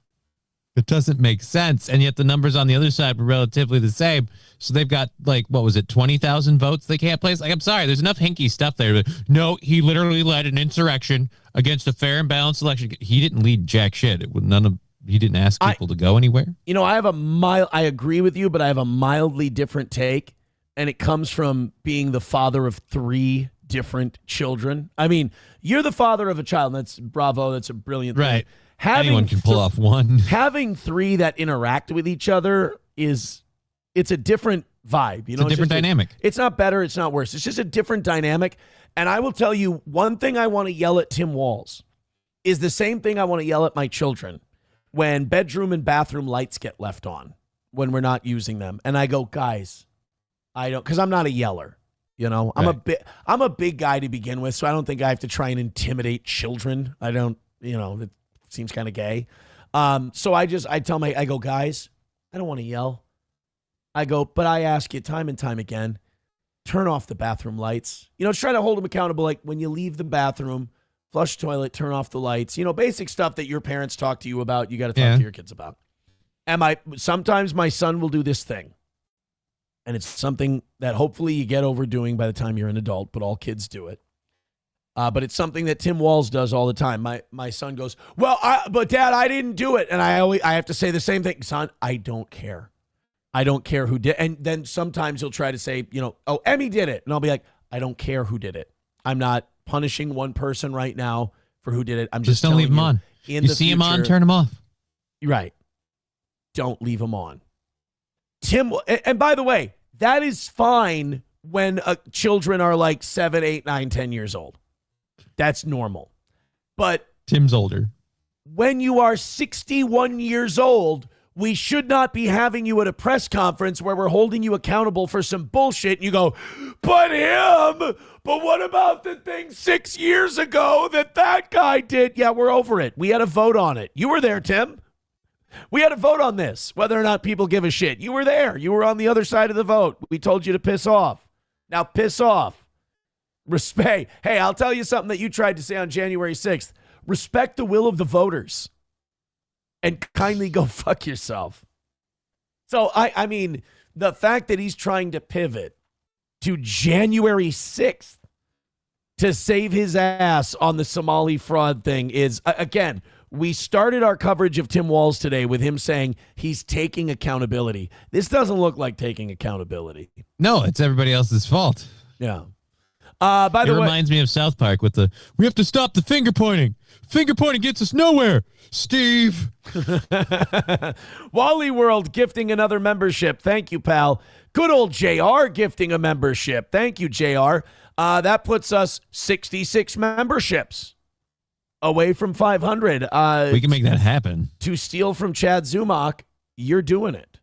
Speaker 10: It doesn't make sense. And yet the numbers on the other side were relatively the same. So they've got, like, what was it, 20,000 votes they can't place? Like, I'm sorry, there's enough hinky stuff there. But no, he literally led an insurrection against a fair and balanced election. He didn't lead jack shit. He didn't ask people to go anywhere.
Speaker 4: You know, I agree with you, but I have a mildly different take, and it comes from being the father of 3 different children. I mean, you're the father of a child. And that's bravo. That's a brilliant thing.
Speaker 10: Right. Anyone can pull off one.
Speaker 4: Having 3 that interact with each other it's a different vibe. You know,
Speaker 10: it's a different dynamic.
Speaker 4: It's not better. It's not worse. It's just a different dynamic. And I will tell you one thing I want to yell at Tim Walz is the same thing I want to yell at my children when bedroom and bathroom lights get left on when we're not using them. And I go, guys, because I'm not a yeller. You know, I'm a big guy to begin with, so I don't think I have to try and intimidate children. I don't, it seems kind of gay. So I go, guys, I don't want to yell. I go, but I ask you time and time again, turn off the bathroom lights. Try to hold them accountable. Like when you leave the bathroom, flush toilet, turn off the lights. Basic stuff that your parents talk to you about. You got to talk to your kids about. Sometimes my son will do this thing. And it's something that hopefully you get over doing by the time you're an adult, but all kids do it. But it's something that Tim Walz does all the time. My son goes, well, but Dad, I didn't do it. And I have to say the same thing. Son, I don't care. I don't care who did. And then sometimes he'll try to say, oh, Emmy did it. And I'll be like, I don't care who did it. I'm not punishing one person right now for who did it. I'm just
Speaker 10: don't leave him on. You see him on, turn him off.
Speaker 4: Right. Don't leave him on. Tim, and by the way, that is fine when children are like 7, 8, 9, 10 years old. That's normal. But
Speaker 10: Tim's older.
Speaker 4: When you are 61 years old, we should not be having you at a press conference where we're holding you accountable for some bullshit. And you go, but what about the thing 6 years ago that guy did? Yeah, we're over it. We had a vote on it. You were there, Tim. We had a vote on this, whether or not people give a shit. You were there. You were on the other side of the vote. We told you to piss off. Now piss off. Respect. Hey, I'll tell you something that you tried to say on January 6th. Respect the will of the voters. And kindly go fuck yourself. So, I mean, the fact that he's trying to pivot to January 6th to save his ass on the Somali fraud thing is, again, we started our coverage of Tim Walz today with him saying he's taking accountability. This doesn't look like taking accountability.
Speaker 10: No, it's everybody else's fault.
Speaker 4: Yeah. By the way,
Speaker 10: it reminds me of South Park with we have to stop the finger pointing. Finger pointing gets us nowhere. Steve.
Speaker 4: Wally World gifting another membership. Thank you, pal. Good old JR gifting a membership. Thank you, JR. That puts us 66 memberships away from 500.
Speaker 10: We can make that happen.
Speaker 4: To steal from Chad Zumach, you're doing it.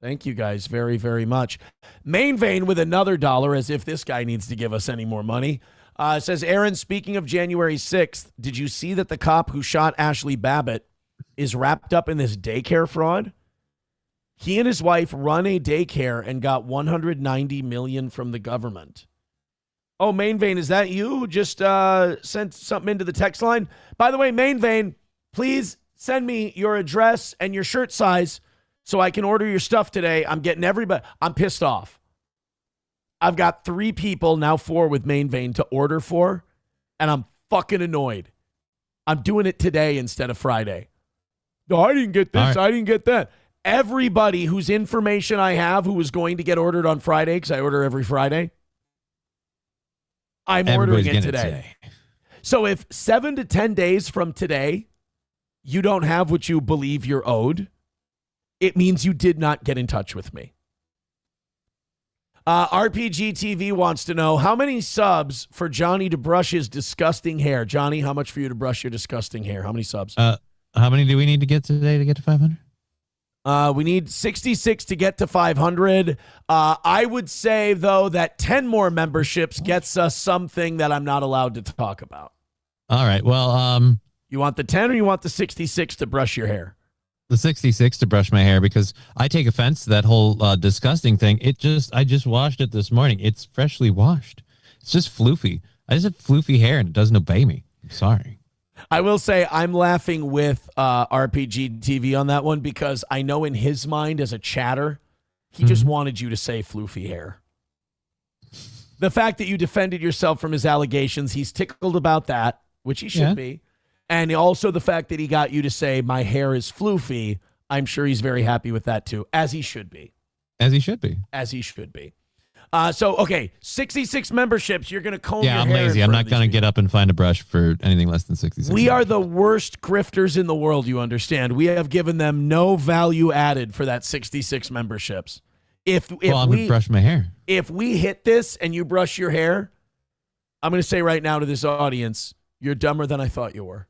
Speaker 4: Thank you guys very, very much. Main Vein with another $1, as if this guy needs to give us any more money. Says, Aaron, speaking of January 6th, did you see that the cop who shot Ashley Babbitt is wrapped up in this daycare fraud. He and his wife run a daycare and got $190 million from the government. Oh, Main Vein, is that you? Just sent something into the text line. By the way, Main Vein, please send me your address and your shirt size so I can order your stuff today. I'm getting everybody. I'm pissed off. I've got 3 people, now 4 with Main Vein to order for, and I'm fucking annoyed. I'm doing it today instead of Friday. No, I didn't get this. Right. I didn't get that. Everybody whose information I have who was going to get ordered on Friday, because I order every Friday, I'm ordering it today. So if 7 to 10 days from today, you don't have what you believe you're owed, it means you did not get in touch with me. RPG TV wants to know, how many subs for Johnny to brush his disgusting hair? Johnny, how much for you to brush your disgusting hair? How many subs?
Speaker 10: How many do we need to get today to get to 500?
Speaker 4: We need 66 to get to 500. I would say, though, that 10 more memberships gets us something that I'm not allowed to talk about.
Speaker 10: All right. Well,
Speaker 4: you want the 10 or you want the 66 to brush your hair?
Speaker 10: The 66 to brush my hair, because I take offense to that whole disgusting thing. I just washed it this morning. It's freshly washed. It's just floofy. I just have floofy hair and it doesn't obey me. I'm sorry.
Speaker 4: I will say I'm laughing with RPG TV on that one because I know in his mind as a chatter, he just wanted you to say floofy hair. The fact that you defended yourself from his allegations, he's tickled about that, which he should be. And also the fact that he got you to say my hair is floofy, I'm sure he's very happy with that too, as he should be.
Speaker 10: As he should be.
Speaker 4: As he should be. Okay, 66 memberships. You're going to comb your hair.
Speaker 10: Yeah, I'm lazy. I'm not going to get up and find a brush for anything less than 66.
Speaker 4: We are the worst grifters in the world, you understand. We have given them no value added for that 66 memberships. If
Speaker 10: I'm going to brush my hair.
Speaker 4: If we hit this and you brush your hair, I'm going to say right now to this audience, you're dumber than I thought you were.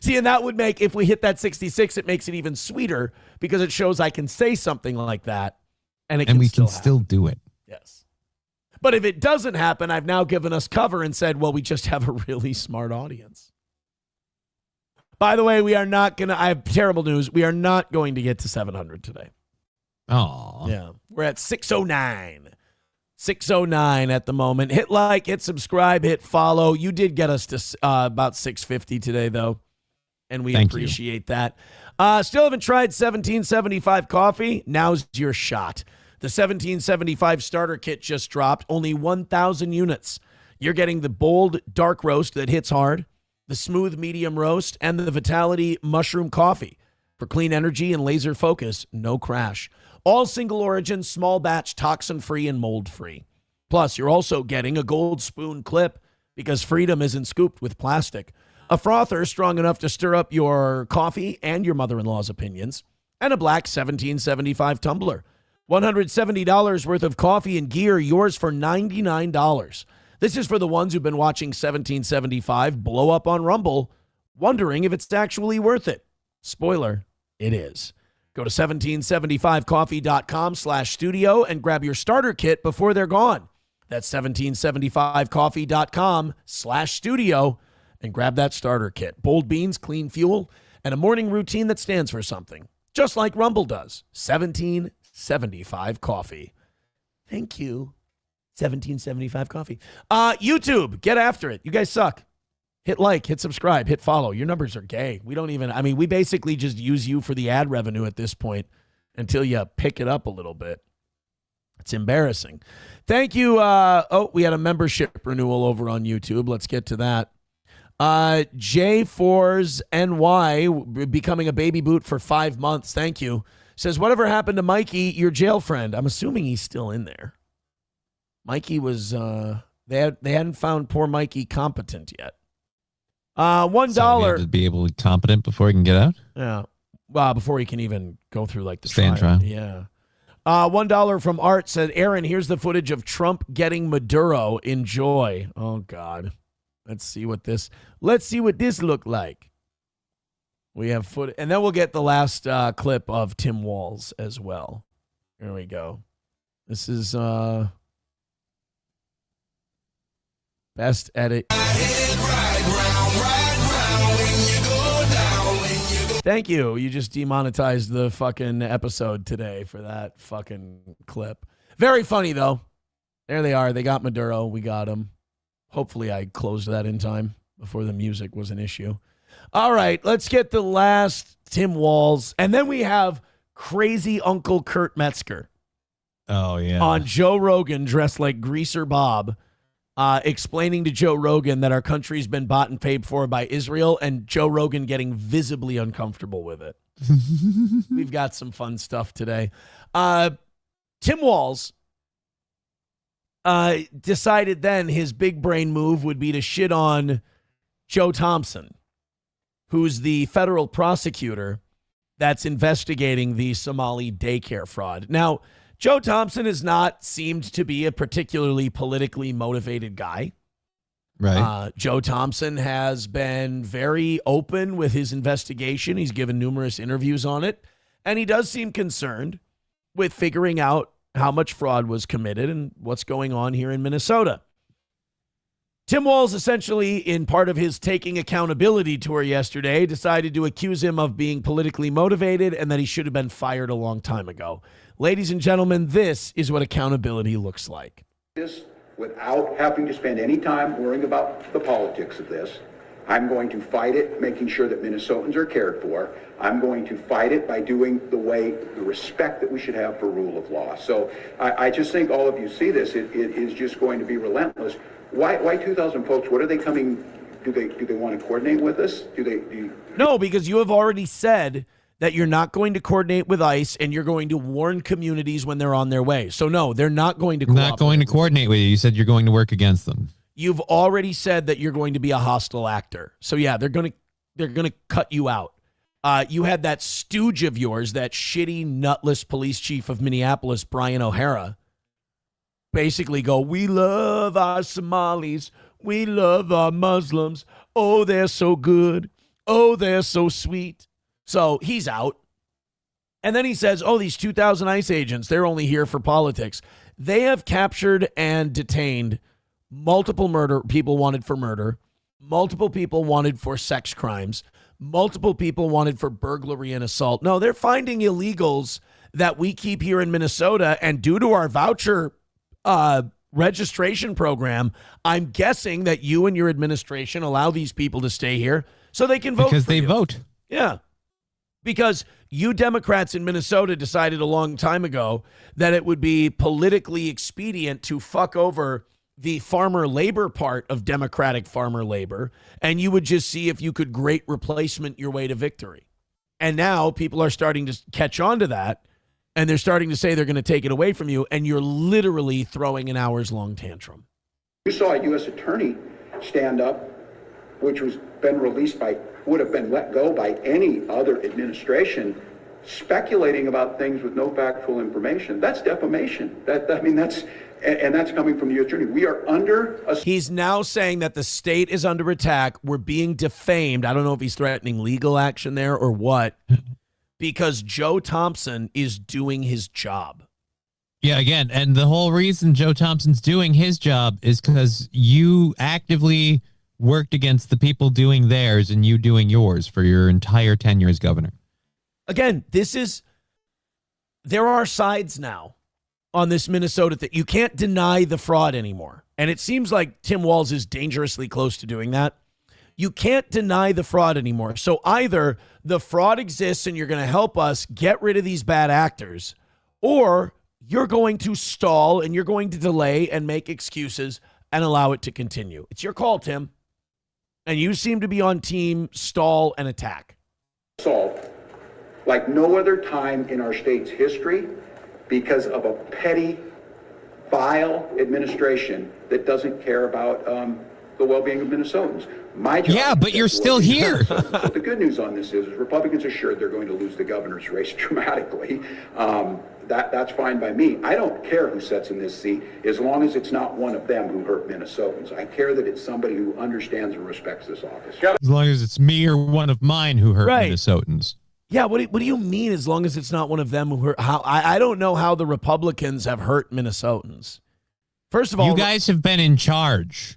Speaker 4: See, and that would make, if we hit that 66, it makes it even sweeter because it shows I can say something like that. And we can still
Speaker 10: do it.
Speaker 4: Yes. But if it doesn't happen, I've now given us cover and said, well, we just have a really smart audience. By the way, we are not going to, I have terrible news. We are not going to get to 700 today.
Speaker 10: Oh.
Speaker 4: Yeah. We're at 609. 609 at the moment. Hit like, hit subscribe, hit follow. You did get us to about 650 today, though. And we appreciate that. Still haven't tried 1775 coffee? Now's your shot. The 1775 starter kit just dropped. Only 1,000 units. You're getting the bold dark roast that hits hard, the smooth medium roast, and the Vitality mushroom coffee. For clean energy and laser focus, no crash. All single origin, small batch, toxin-free, and mold-free. Plus, you're also getting a gold spoon clip because freedom isn't scooped with plastic. A frother strong enough to stir up your coffee and your mother-in-law's opinions. And a black 1775 tumbler. $170 worth of coffee and gear, yours for $99. This is for the ones who've been watching 1775 blow up on Rumble, wondering if it's actually worth it. Spoiler, it is. Go to 1775coffee.com/studio and grab your starter kit before they're gone. That's 1775coffee.com/studio and grab that starter kit. Bold beans, clean fuel, and a morning routine that stands for something. Just like Rumble does. 1775 Coffee. Thank you. 1775 Coffee. YouTube, get after it. You guys suck. Hit like, hit subscribe, hit follow. Your numbers are gay. We don't even, we basically just use you for the ad revenue at this point until you pick it up a little bit. It's embarrassing. Thank you. We had a membership renewal over on YouTube. Let's get to that. J4's NY becoming a baby boot for 5 months. Thank you. Says, whatever happened to Mikey, your jail friend? I'm assuming he's still in there. Mikey was, they hadn't found poor Mikey competent yet. $1.
Speaker 10: So to be able to be competent before he can get out?
Speaker 4: Yeah. Well, before he can even go through like the
Speaker 10: stand trial.
Speaker 4: Yeah. $1 from Art said, Aaron, here's the footage of Trump getting Maduro. Enjoy. Oh God. Let's see what this looked like. We have footage, and then we'll get the last clip of Tim Walz as well. Here we go. This is best edit.
Speaker 14: Right, round, right, round.
Speaker 4: Thank you. You just demonetized the fucking episode today for that fucking clip. Very funny, though. There they are. They got Maduro. We got him. Hopefully I closed that in time before the music was an issue. All right, let's get the last Tim Walz. And then we have crazy Uncle Kurt Metzger.
Speaker 10: Oh, yeah.
Speaker 4: On Joe Rogan, dressed like Greaser Bob, explaining to Joe Rogan that our country's been bought and paid for by Israel, and Joe Rogan getting visibly uncomfortable with it. We've got some fun stuff today. Tim Walz decided then his big brain move would be to shit on Joe Thompson, who's the federal prosecutor that's investigating the Somali daycare fraud. Now, Joe Thompson has not seemed to be a particularly politically motivated guy.
Speaker 10: Right.
Speaker 4: Joe Thompson has been very open with his investigation. He's given numerous interviews on it. And he does seem concerned with figuring out how much fraud was committed and what's going on here in Minnesota. Tim Walz, essentially, in part of his taking accountability tour yesterday, decided to accuse him of being politically motivated and that he should have been fired a long time ago. Ladies and gentlemen, this is what accountability looks like.
Speaker 20: This without having to spend any time worrying about the politics of this. I'm going to fight it, making sure that Minnesotans are cared for. I'm going to fight it by doing the respect that we should have for rule of law. So I just think all of you see this. It is just going to be relentless. Why 2,000 folks? What are they coming? Do they want to coordinate with us?
Speaker 4: No, because you have already said that you're not going to coordinate with ICE and you're going to warn communities when they're on their way. So no, they're not going to
Speaker 10: Not going to coordinate with you. You said you're going to work against them.
Speaker 4: You've already said that you're going to be a hostile actor. So yeah, they're going to cut you out. You had that stooge of yours, that shitty nutless police chief of Minneapolis, Brian O'Hara, basically go, "We love our Somalis. We love our Muslims. Oh, they're so good. Oh, they're so sweet." So he's out. And then he says, oh, these 2,000 ICE agents, they're only here for politics. They have captured and detained multiple people wanted for murder, multiple people wanted for sex crimes, multiple people wanted for burglary and assault. No, they're finding illegals that we keep here in Minnesota, and due to our voucher registration program, I'm guessing that you and your administration allow these people to stay here so they can vote
Speaker 10: because
Speaker 4: for
Speaker 10: they
Speaker 4: you.
Speaker 10: vote.
Speaker 4: Yeah. Because you Democrats in Minnesota decided a long time ago that it would be politically expedient to fuck over the farmer labor part of Democratic farmer labor, and you would just see if you could great replacement your way to victory. And now people are starting to catch on to that, and they're starting to say they're going to take it away from you, and you're literally throwing an hours-long tantrum.
Speaker 20: You saw a U.S. attorney stand up, which was would have been let go by any other administration, speculating about things with no factual information. That's defamation. That's coming from the U.S. attorney. We are under a...
Speaker 4: He's now saying that the state is under attack. We're being defamed. I don't know if he's threatening legal action there or what, because Joe Thompson is doing his job.
Speaker 10: Yeah, again, and the whole reason Joe Thompson's doing his job is because you actively worked against the people doing theirs and you doing yours for your entire tenure as governor.
Speaker 4: Again, there are sides now on this Minnesota thing. You can't deny the fraud anymore. And it seems like Tim Walz is dangerously close to doing that. You can't deny the fraud anymore. So either the fraud exists and you're going to help us get rid of these bad actors, or you're going to stall and you're going to delay and make excuses and allow it to continue. It's your call, Tim. And you seem to be on team stall and attack.
Speaker 20: Assault like no other time in our state's history because of a petty, vile administration that doesn't care about the well-being of Minnesotans. My job.
Speaker 10: Yeah, but you're still here.
Speaker 20: But the good news on this is Republicans are sure they're going to lose the governor's race dramatically. That's fine by me. I don't care who sits in this seat as long as it's not one of them who hurt Minnesotans. I care that it's somebody who understands and respects this office.
Speaker 10: As long as it's me or one of mine who hurt Minnesotans.
Speaker 4: Yeah, what do you mean as long as it's not one of them who hurt? I don't know how the Republicans have hurt Minnesotans. First of all,
Speaker 10: you guys have been in charge.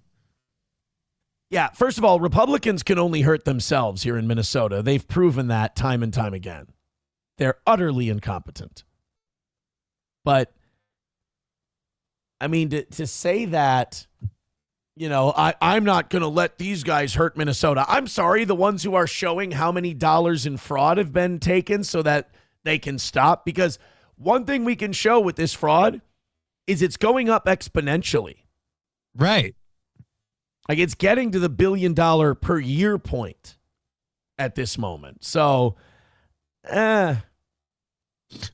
Speaker 4: Yeah, first of all, Republicans can only hurt themselves here in Minnesota. They've proven that time and time again. They're utterly incompetent. But, I mean, to say that, you know, I'm not going to let these guys hurt Minnesota. I'm sorry, the ones who are showing how many dollars in fraud have been taken so that they can stop. Because one thing we can show with this fraud is it's going up exponentially.
Speaker 10: Right.
Speaker 4: Like it's getting to the $1 billion per year point at this moment. So,
Speaker 10: Well,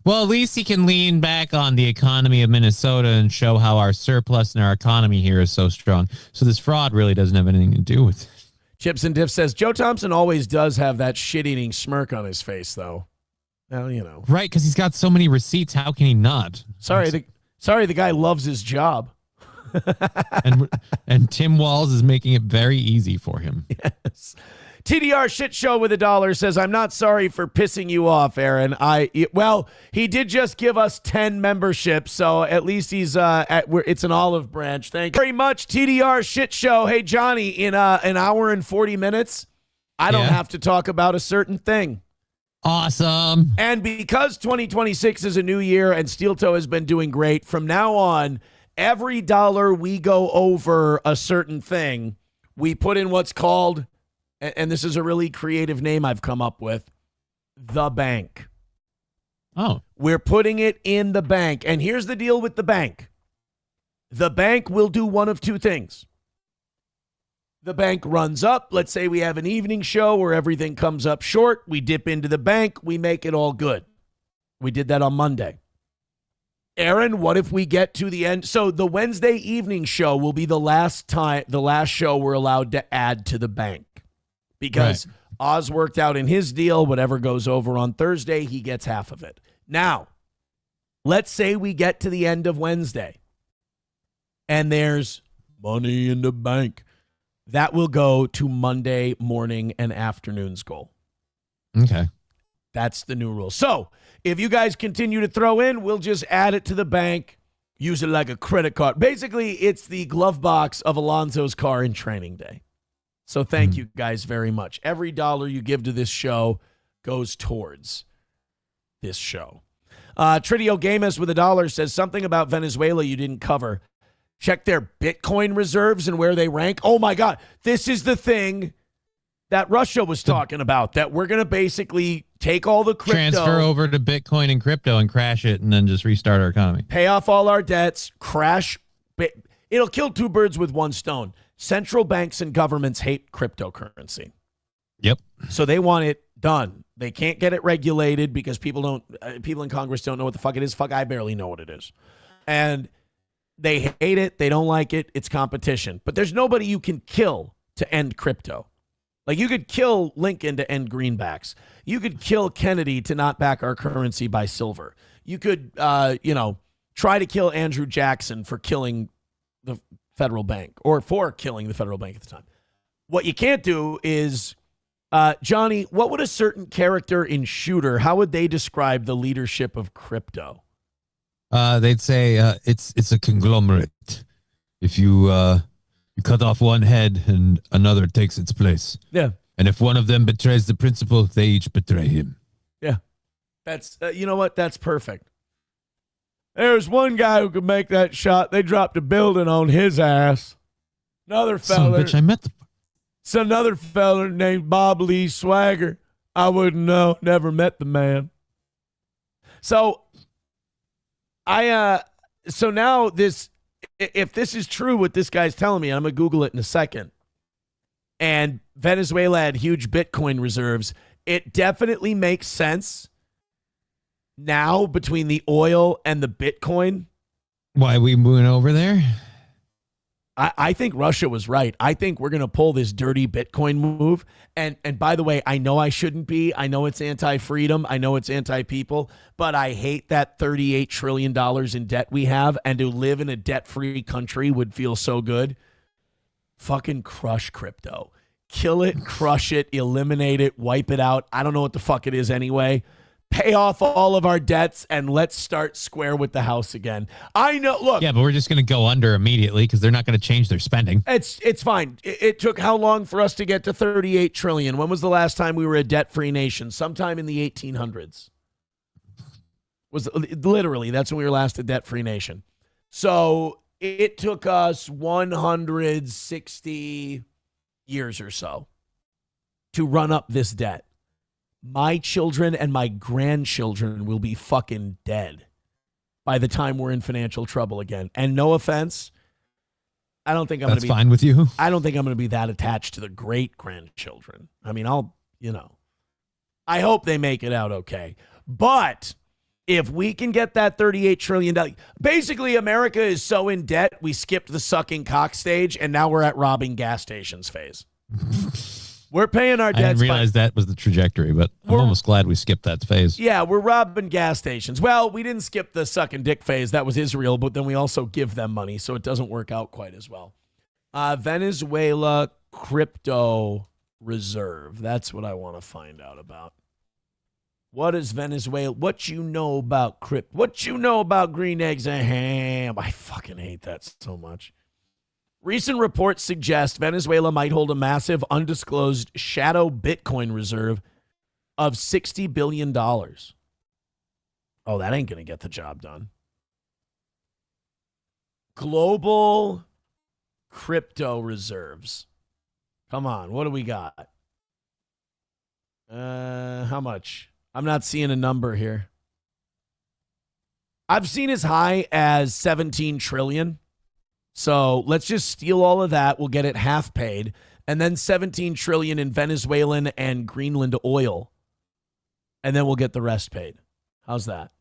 Speaker 10: at least he can lean back on the economy of Minnesota and show how our surplus and our economy here is so strong. So this fraud really doesn't have anything to do with it.
Speaker 4: Chips and Diff says, Joe Thompson always does have that shit-eating smirk on his face, though. Well, you know.
Speaker 10: Right, because he's got so many receipts. How can he not?
Speaker 4: Sorry, the guy loves his job.
Speaker 10: and Tim Walz is making it very easy for him.
Speaker 4: Yes. TDR Shit Show with $1 says, I'm not sorry for pissing you off, Aaron. He did just give us 10 memberships, so at least he's it's an olive branch. Thank you very much, TDR Shit Show. Hey, Johnny, in an hour and 40 minutes, I don't have to talk about a certain thing.
Speaker 10: Awesome.
Speaker 4: And because 2026 is a new year and Steel Toe has been doing great, from now on, every dollar we go over a certain thing, we put in what's called, and this is a really creative name I've come up with, the bank.
Speaker 10: Oh.
Speaker 4: We're putting it in the bank. And here's the deal with the bank. The bank will do one of two things. The bank runs up. Let's say we have an evening show where everything comes up short. We dip into the bank. We make it all good. We did that on Monday. Aaron, what if we get to the end? So the Wednesday evening show will be the last show we're allowed to add to the bank. Because Oz worked out in his deal, whatever goes over on Thursday, he gets half of it. Now, let's say we get to the end of Wednesday and there's money in the bank. That will go to Monday morning and afternoon's goal.
Speaker 10: Okay.
Speaker 4: That's the new rule. So if you guys continue to throw in, we'll just add it to the bank, use it like a credit card. Basically, it's the glove box of Alonzo's car in training day. So thank you guys very much. Every dollar you give to this show goes towards this show. Tridio Gamus with $1 says something about Venezuela you didn't cover. Check their Bitcoin reserves and where they rank. Oh, my God. This is the thing that Russia was talking about, that we're going to basically take all the crypto.
Speaker 10: Transfer over to Bitcoin and crypto and crash it and then just restart our economy.
Speaker 4: Pay off all our debts, crash. It'll kill two birds with one stone. Central banks and governments hate cryptocurrency.
Speaker 10: Yep.
Speaker 4: So they want it done. They can't get it regulated because people in Congress don't know what the fuck it is. Fuck, I barely know what it is. And they hate it. They don't like it. It's competition. But there's nobody you can kill to end crypto. Like you could kill Lincoln to end greenbacks. You could kill Kennedy to not back our currency by silver. You could, try to kill Andrew Jackson for killing the federal bank or for killing the federal bank at the time. What you can't do is, Johnny, what would a certain character in Shooter, how would they describe the leadership of crypto?
Speaker 10: They'd say it's a conglomerate. If you cut off one head and another takes its place.
Speaker 4: Yeah.
Speaker 10: And if one of them betrays the principal, they each betray him.
Speaker 4: Yeah. That's, you know what? That's perfect. There's one guy who could make that shot. They dropped a building on his ass. Another fella.
Speaker 10: Bitch, I met the...
Speaker 4: It's another fella named Bob Lee Swagger. I wouldn't know. Never met the man. So, so now this, if this is true what this guy's telling me, I'm going to Google it in a second, and Venezuela had huge Bitcoin reserves, it definitely makes sense now between the oil and the Bitcoin.
Speaker 10: Why we moving over there?
Speaker 4: I think Russia was right. I think we're going to pull this dirty Bitcoin move. And by the way, I know I shouldn't be. I know it's anti-freedom. I know it's anti-people. But I hate that $38 trillion in debt we have. And to live in a debt-free country would feel so good. Fucking crush crypto. Kill it, crush it, eliminate it, wipe it out. I don't know what the fuck it is anyway. pay off all of our debts, and let's start square with the house again. I know. Look.
Speaker 10: Yeah, but we're just going to go under immediately because they're not going to change their spending.
Speaker 4: It's fine. It took how long for us to get to 38 trillion? When was the last time we were a debt-free nation? Sometime in the 1800s. Was literally, that's when we were last a debt-free nation. So it took us 160 years or so to run up this debt. My children and my grandchildren will be fucking dead by the time we're in financial trouble again. And no offense, I don't think I'm going to be
Speaker 10: fine with you.
Speaker 4: I don't think I'm going to be that attached to the great grandchildren. I mean, I hope they make it out okay. But if we can get that $38 trillion, basically America is so in debt, we skipped the sucking cock stage, and now we're at robbing gas stations phase. We're paying our debts.
Speaker 10: I didn't realize that was the trajectory, but I'm almost glad we skipped that phase.
Speaker 4: Yeah, we're robbing gas stations. Well, we didn't skip the sucking dick phase. That was Israel, but then we also give them money, so it doesn't work out quite as well. Venezuela crypto reserve. That's what I want to find out about. What is Venezuela? What you know about crypto? What you know about green eggs and ham? I fucking hate that so much. Recent reports suggest Venezuela might hold a massive undisclosed shadow Bitcoin reserve of $60 billion. Oh, that ain't going to get the job done. Global crypto reserves. Come on, what do we got? How much? I'm not seeing a number here. I've seen as high as 17 trillion. So let's just steal all of that. We'll get it half paid. And then 17 trillion in Venezuelan and Greenland oil. And then we'll get the rest paid. How's that?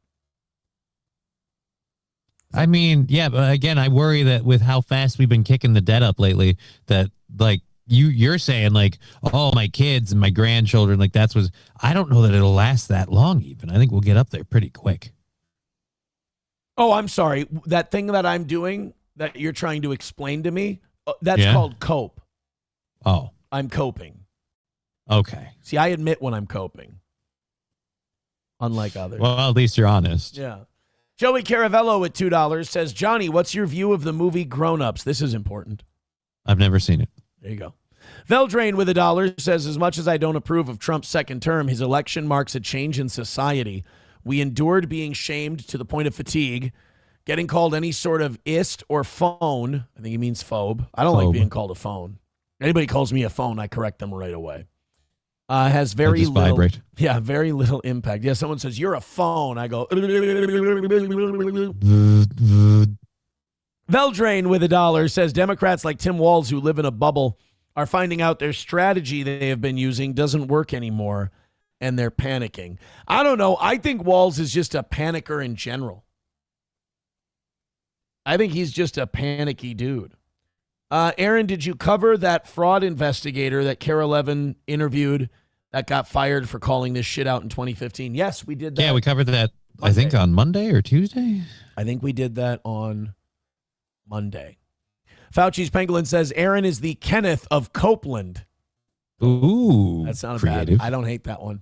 Speaker 10: I mean, yeah, but again, I worry that with how fast we've been kicking the debt up lately, that like you're saying like, oh, my kids and my grandchildren, like that's what I don't know that it'll last that long even. I think we'll get up there pretty quick.
Speaker 4: Oh, I'm sorry. That thing that I'm doing that you're trying to explain to me, that's called cope.
Speaker 10: Oh.
Speaker 4: I'm coping.
Speaker 10: Okay.
Speaker 4: See, I admit when I'm coping. Unlike others.
Speaker 10: Well, at least you're honest.
Speaker 4: Yeah. Joey Caravello at $2 says, Johnny, what's your view of the movie Grown Ups? This is important.
Speaker 10: I've never seen it.
Speaker 4: There you go. Veldrain with $1 says, as much as I don't approve of Trump's second term, his election marks a change in society. We endured being shamed to the point of fatigue, getting called any sort of ist or phone. I think he means phobe. I don't like being called a phone. Anybody calls me a phone, I correct them right away. Has very little,
Speaker 10: vibrate.
Speaker 4: Yeah, very little impact. Yeah, someone says, you're a phone. I go, Veldrain with $1 says, Democrats like Tim Walz who live in a bubble are finding out their strategy they have been using doesn't work anymore, and they're panicking. I don't know. I think Walz is just a panicker in general. I think he's just a panicky dude. Aaron, did you cover that fraud investigator that Kara Levin interviewed that got fired for calling this shit out in 2015? Yes, we did that.
Speaker 10: Yeah, we covered that, Monday. I think, on Monday or Tuesday.
Speaker 4: I think we did that on Monday. Fauci's Pangolin says, Aaron is the Kenneth of Copeland.
Speaker 10: Ooh,
Speaker 4: that sounded
Speaker 10: creative.
Speaker 4: bad. I don't hate that one.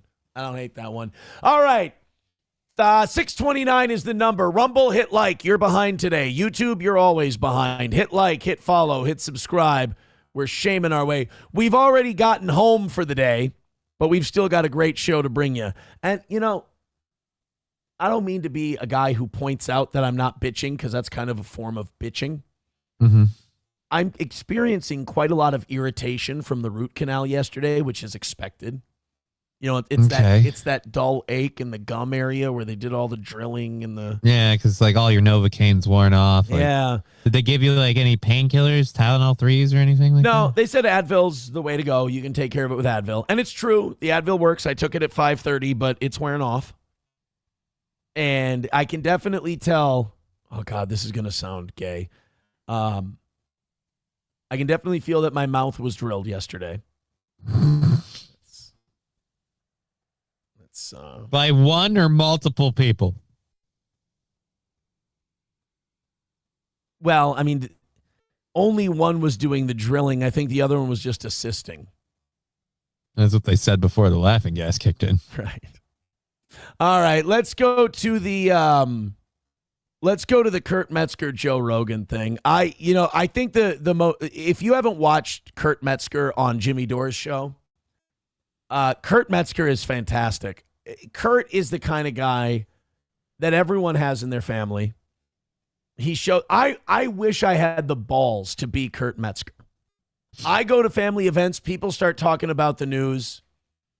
Speaker 4: All right. 629 is the number. Rumble, hit like. You're behind today. YouTube, you're always behind. Hit like, hit follow, hit subscribe. We're shaming our way. We've already gotten home for the day, but we've still got a great show to bring you. And, you know, I don't mean to be a guy who points out that I'm not bitching, because that's kind of a form of bitching.
Speaker 10: Mm-hmm.
Speaker 4: I'm experiencing quite a lot of irritation from the root canal yesterday, which is expected. You know, it's that dull ache in the gum area where they did all the drilling and the...
Speaker 10: Yeah, because like all your Novocaine's worn off. Like,
Speaker 4: yeah.
Speaker 10: Did they give you like any painkillers, Tylenol 3s or anything like that?
Speaker 4: No, they said Advil's the way to go. You can take care of it with Advil. And it's true. The Advil works. I took it at 5:30, but it's wearing off. And I can definitely tell... Oh, God, this is going to sound gay. I can definitely feel that my mouth was drilled yesterday.
Speaker 10: By one or multiple people?
Speaker 4: Well, I mean, only one was doing the drilling. I think the other one was just assisting.
Speaker 10: That's what they said before the laughing gas kicked in.
Speaker 4: Right. All right, let's go to the Kurt Metzger Joe Rogan thing. I think if you haven't watched Kurt Metzger on Jimmy Dore's show, Kurt Metzger is fantastic. Kurt is the kind of guy that everyone has in their family. I wish I had the balls to be Kurt Metzger. I go to family events, people start talking about the news.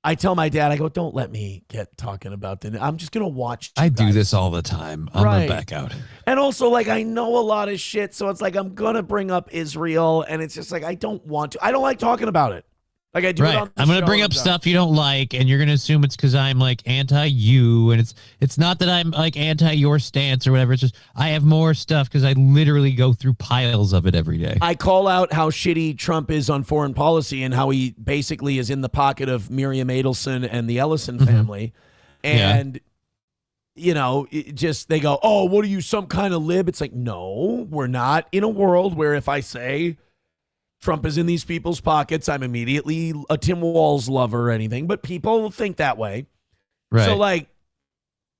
Speaker 4: I tell my dad, I go, don't let me get talking about the news. I'm just going to watch.
Speaker 10: I do this all the time. I'm going to back out.
Speaker 4: And also, like, I know a lot of shit, so it's like I'm going to bring up Israel, and it's just like I don't want to. I don't like talking about it. Like I do it on the
Speaker 10: I'm going to bring up stuff you don't like, and you're going to assume it's because I'm like anti-you, and it's not that I'm like anti your stance or whatever. It's just I have more stuff because I literally go through piles of it every day.
Speaker 4: I call out how shitty Trump is on foreign policy and how he basically is in the pocket of Miriam Adelson and the Ellison family, and they go, oh, what are you, some kind of lib? It's like, no, we're not in a world where if I say Trump is in these people's pockets, I'm immediately a Tim Walz lover or anything, but people think that way.
Speaker 10: Right.
Speaker 4: So, like,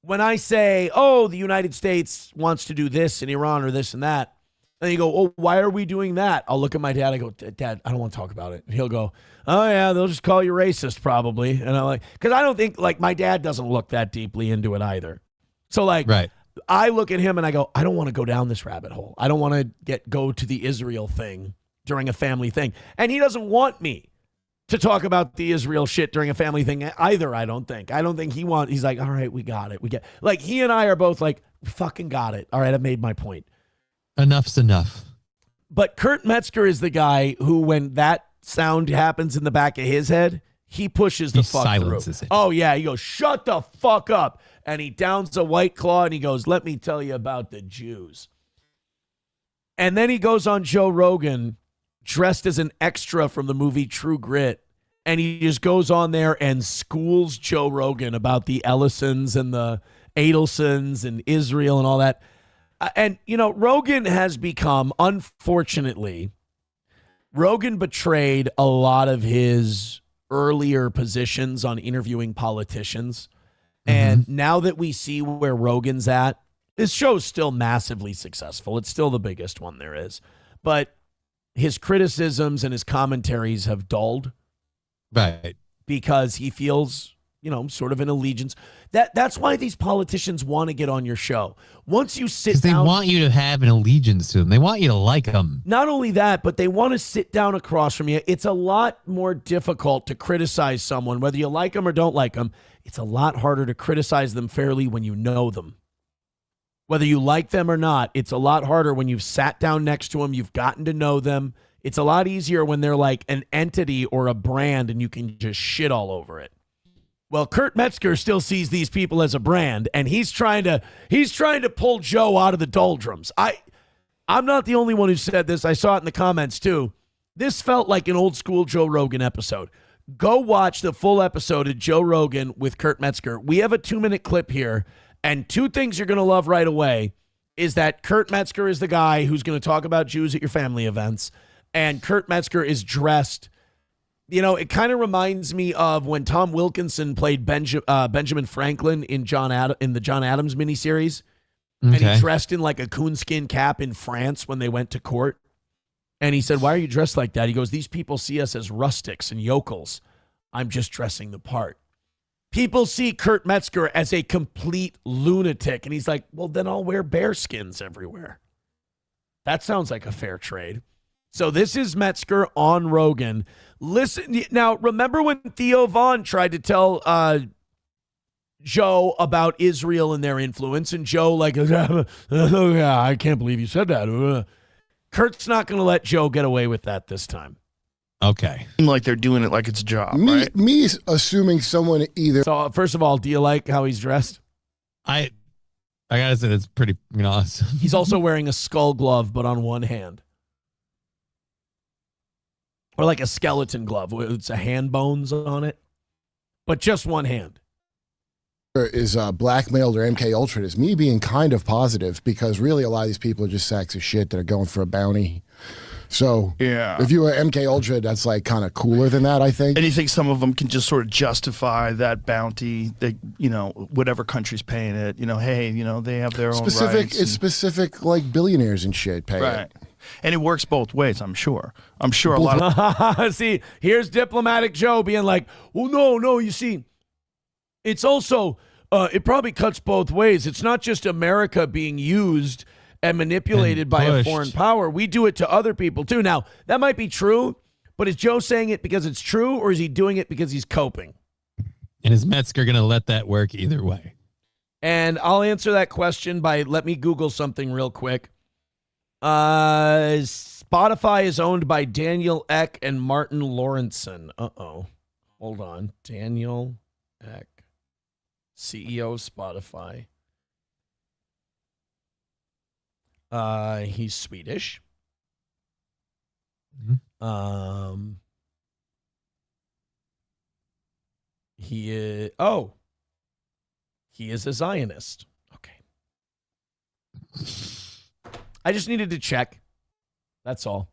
Speaker 4: when I say, oh, the United States wants to do this in Iran or this and that, and you go, oh, why are we doing that? I'll look at my dad. I go, Dad, I don't want to talk about it. And he'll go, oh, yeah, they'll just call you racist probably. And I'm like, because I don't think, like, my dad doesn't look that deeply into it either. So, like, I look at him and I go, I don't want to go down this rabbit hole. I don't want to go to the Israel thing during a family thing. And he doesn't want me to talk about the Israel shit during a family thing either, I don't think. He's like, all right, we got it. Like, he and I are both like, fucking got it. All right, I've made my point.
Speaker 10: Enough's enough.
Speaker 4: But Kurt Metzger is the guy who, when that sound happens in the back of his head, he pushes the fuck
Speaker 10: silences
Speaker 4: through.
Speaker 10: it.
Speaker 4: Oh, yeah, he goes, shut the fuck up. And he downs a White Claw and he goes, let me tell you about the Jews. And then he goes on Joe Rogan dressed as an extra from the movie True Grit, and he just goes on there and schools Joe Rogan about the Ellisons and the Adelsons and Israel and all that. And, Rogan has become, unfortunately, Rogan betrayed a lot of his earlier positions on interviewing politicians. And now that we see where Rogan's at, this show's still massively successful. It's still the biggest one there is. But his criticisms and his commentaries have dulled.
Speaker 10: Right.
Speaker 4: Because he feels, sort of an allegiance. That's why these politicians want to get on your show. Once you sit down.
Speaker 10: They want you to have an allegiance to them. They want you to like them.
Speaker 4: Not only that, but they want to sit down across from you. It's a lot more difficult to criticize someone, whether you like them or don't like them. It's a lot harder to criticize them fairly when you know them. Whether you like them or not, it's a lot harder when you've sat down next to them, you've gotten to know them. It's a lot easier when they're like an entity or a brand and you can just shit all over it. Well, Kurt Metzger still sees these people as a brand, and he's trying to pull Joe out of the doldrums. I'm not the only one who said this. I saw it in the comments too. This felt like an old school Joe Rogan episode. Go watch the full episode of Joe Rogan with Kurt Metzger. We have a 2-minute clip here. And two things you're going to love right away is that Kurt Metzger is the guy who's going to talk about Jews at your family events. And Kurt Metzger is dressed, it kind of reminds me of when Tom Wilkinson played Benjamin Franklin in the John Adams miniseries. Okay. And he dressed in like a coonskin cap in France when they went to court. And he said, why are you dressed like that? He goes, these people see us as rustics and yokels. I'm just dressing the part. People see Kurt Metzger as a complete lunatic. And he's like, well, then I'll wear bear skins everywhere. That sounds like a fair trade. So this is Metzger on Rogan. Listen, now, remember when Theo Vaughn tried to tell Joe about Israel and their influence? And Joe like, oh, yeah, I can't believe you said that. Kurt's not going to let Joe get away with that this time.
Speaker 10: Okay.
Speaker 21: Like they're doing it like it's a job, right?
Speaker 3: Me assuming someone either.
Speaker 4: So, first of all, do you like how he's dressed?
Speaker 10: I gotta say, it's pretty awesome.
Speaker 4: He's also wearing a skull glove, but on one hand. Or like a skeleton glove. It's a hand bones on it, but just one hand.
Speaker 3: Is blackmailed or MK Ultra is me being kind of positive because really a lot of these people are just sacks of shit that are going for a bounty.
Speaker 21: So if you were MK Ultra, that's like kind of cooler than that, I think. And you think some of them can just sort of justify that bounty that, whatever country's paying it, hey, they have their own rights. It's specific like billionaires and shit pay it. And it works both ways, I'm sure. I'm sure a lot of
Speaker 4: See, here's diplomatic Joe being like, well, no, you see, it's also it probably cuts both ways. It's not just America being used and manipulated by a foreign power. We do it to other people too. Now, that might be true, but is Joe saying it because it's true, or is he doing it because he's coping?
Speaker 10: And is Metzger going to let that work either way?
Speaker 4: And I'll answer that question by, let me Google something real quick. Spotify is owned by Daniel Ek and Martin Lawrenson. Hold on. Daniel Ek, CEO of Spotify. He's Swedish. He is a Zionist. Okay. I just needed to check. That's all.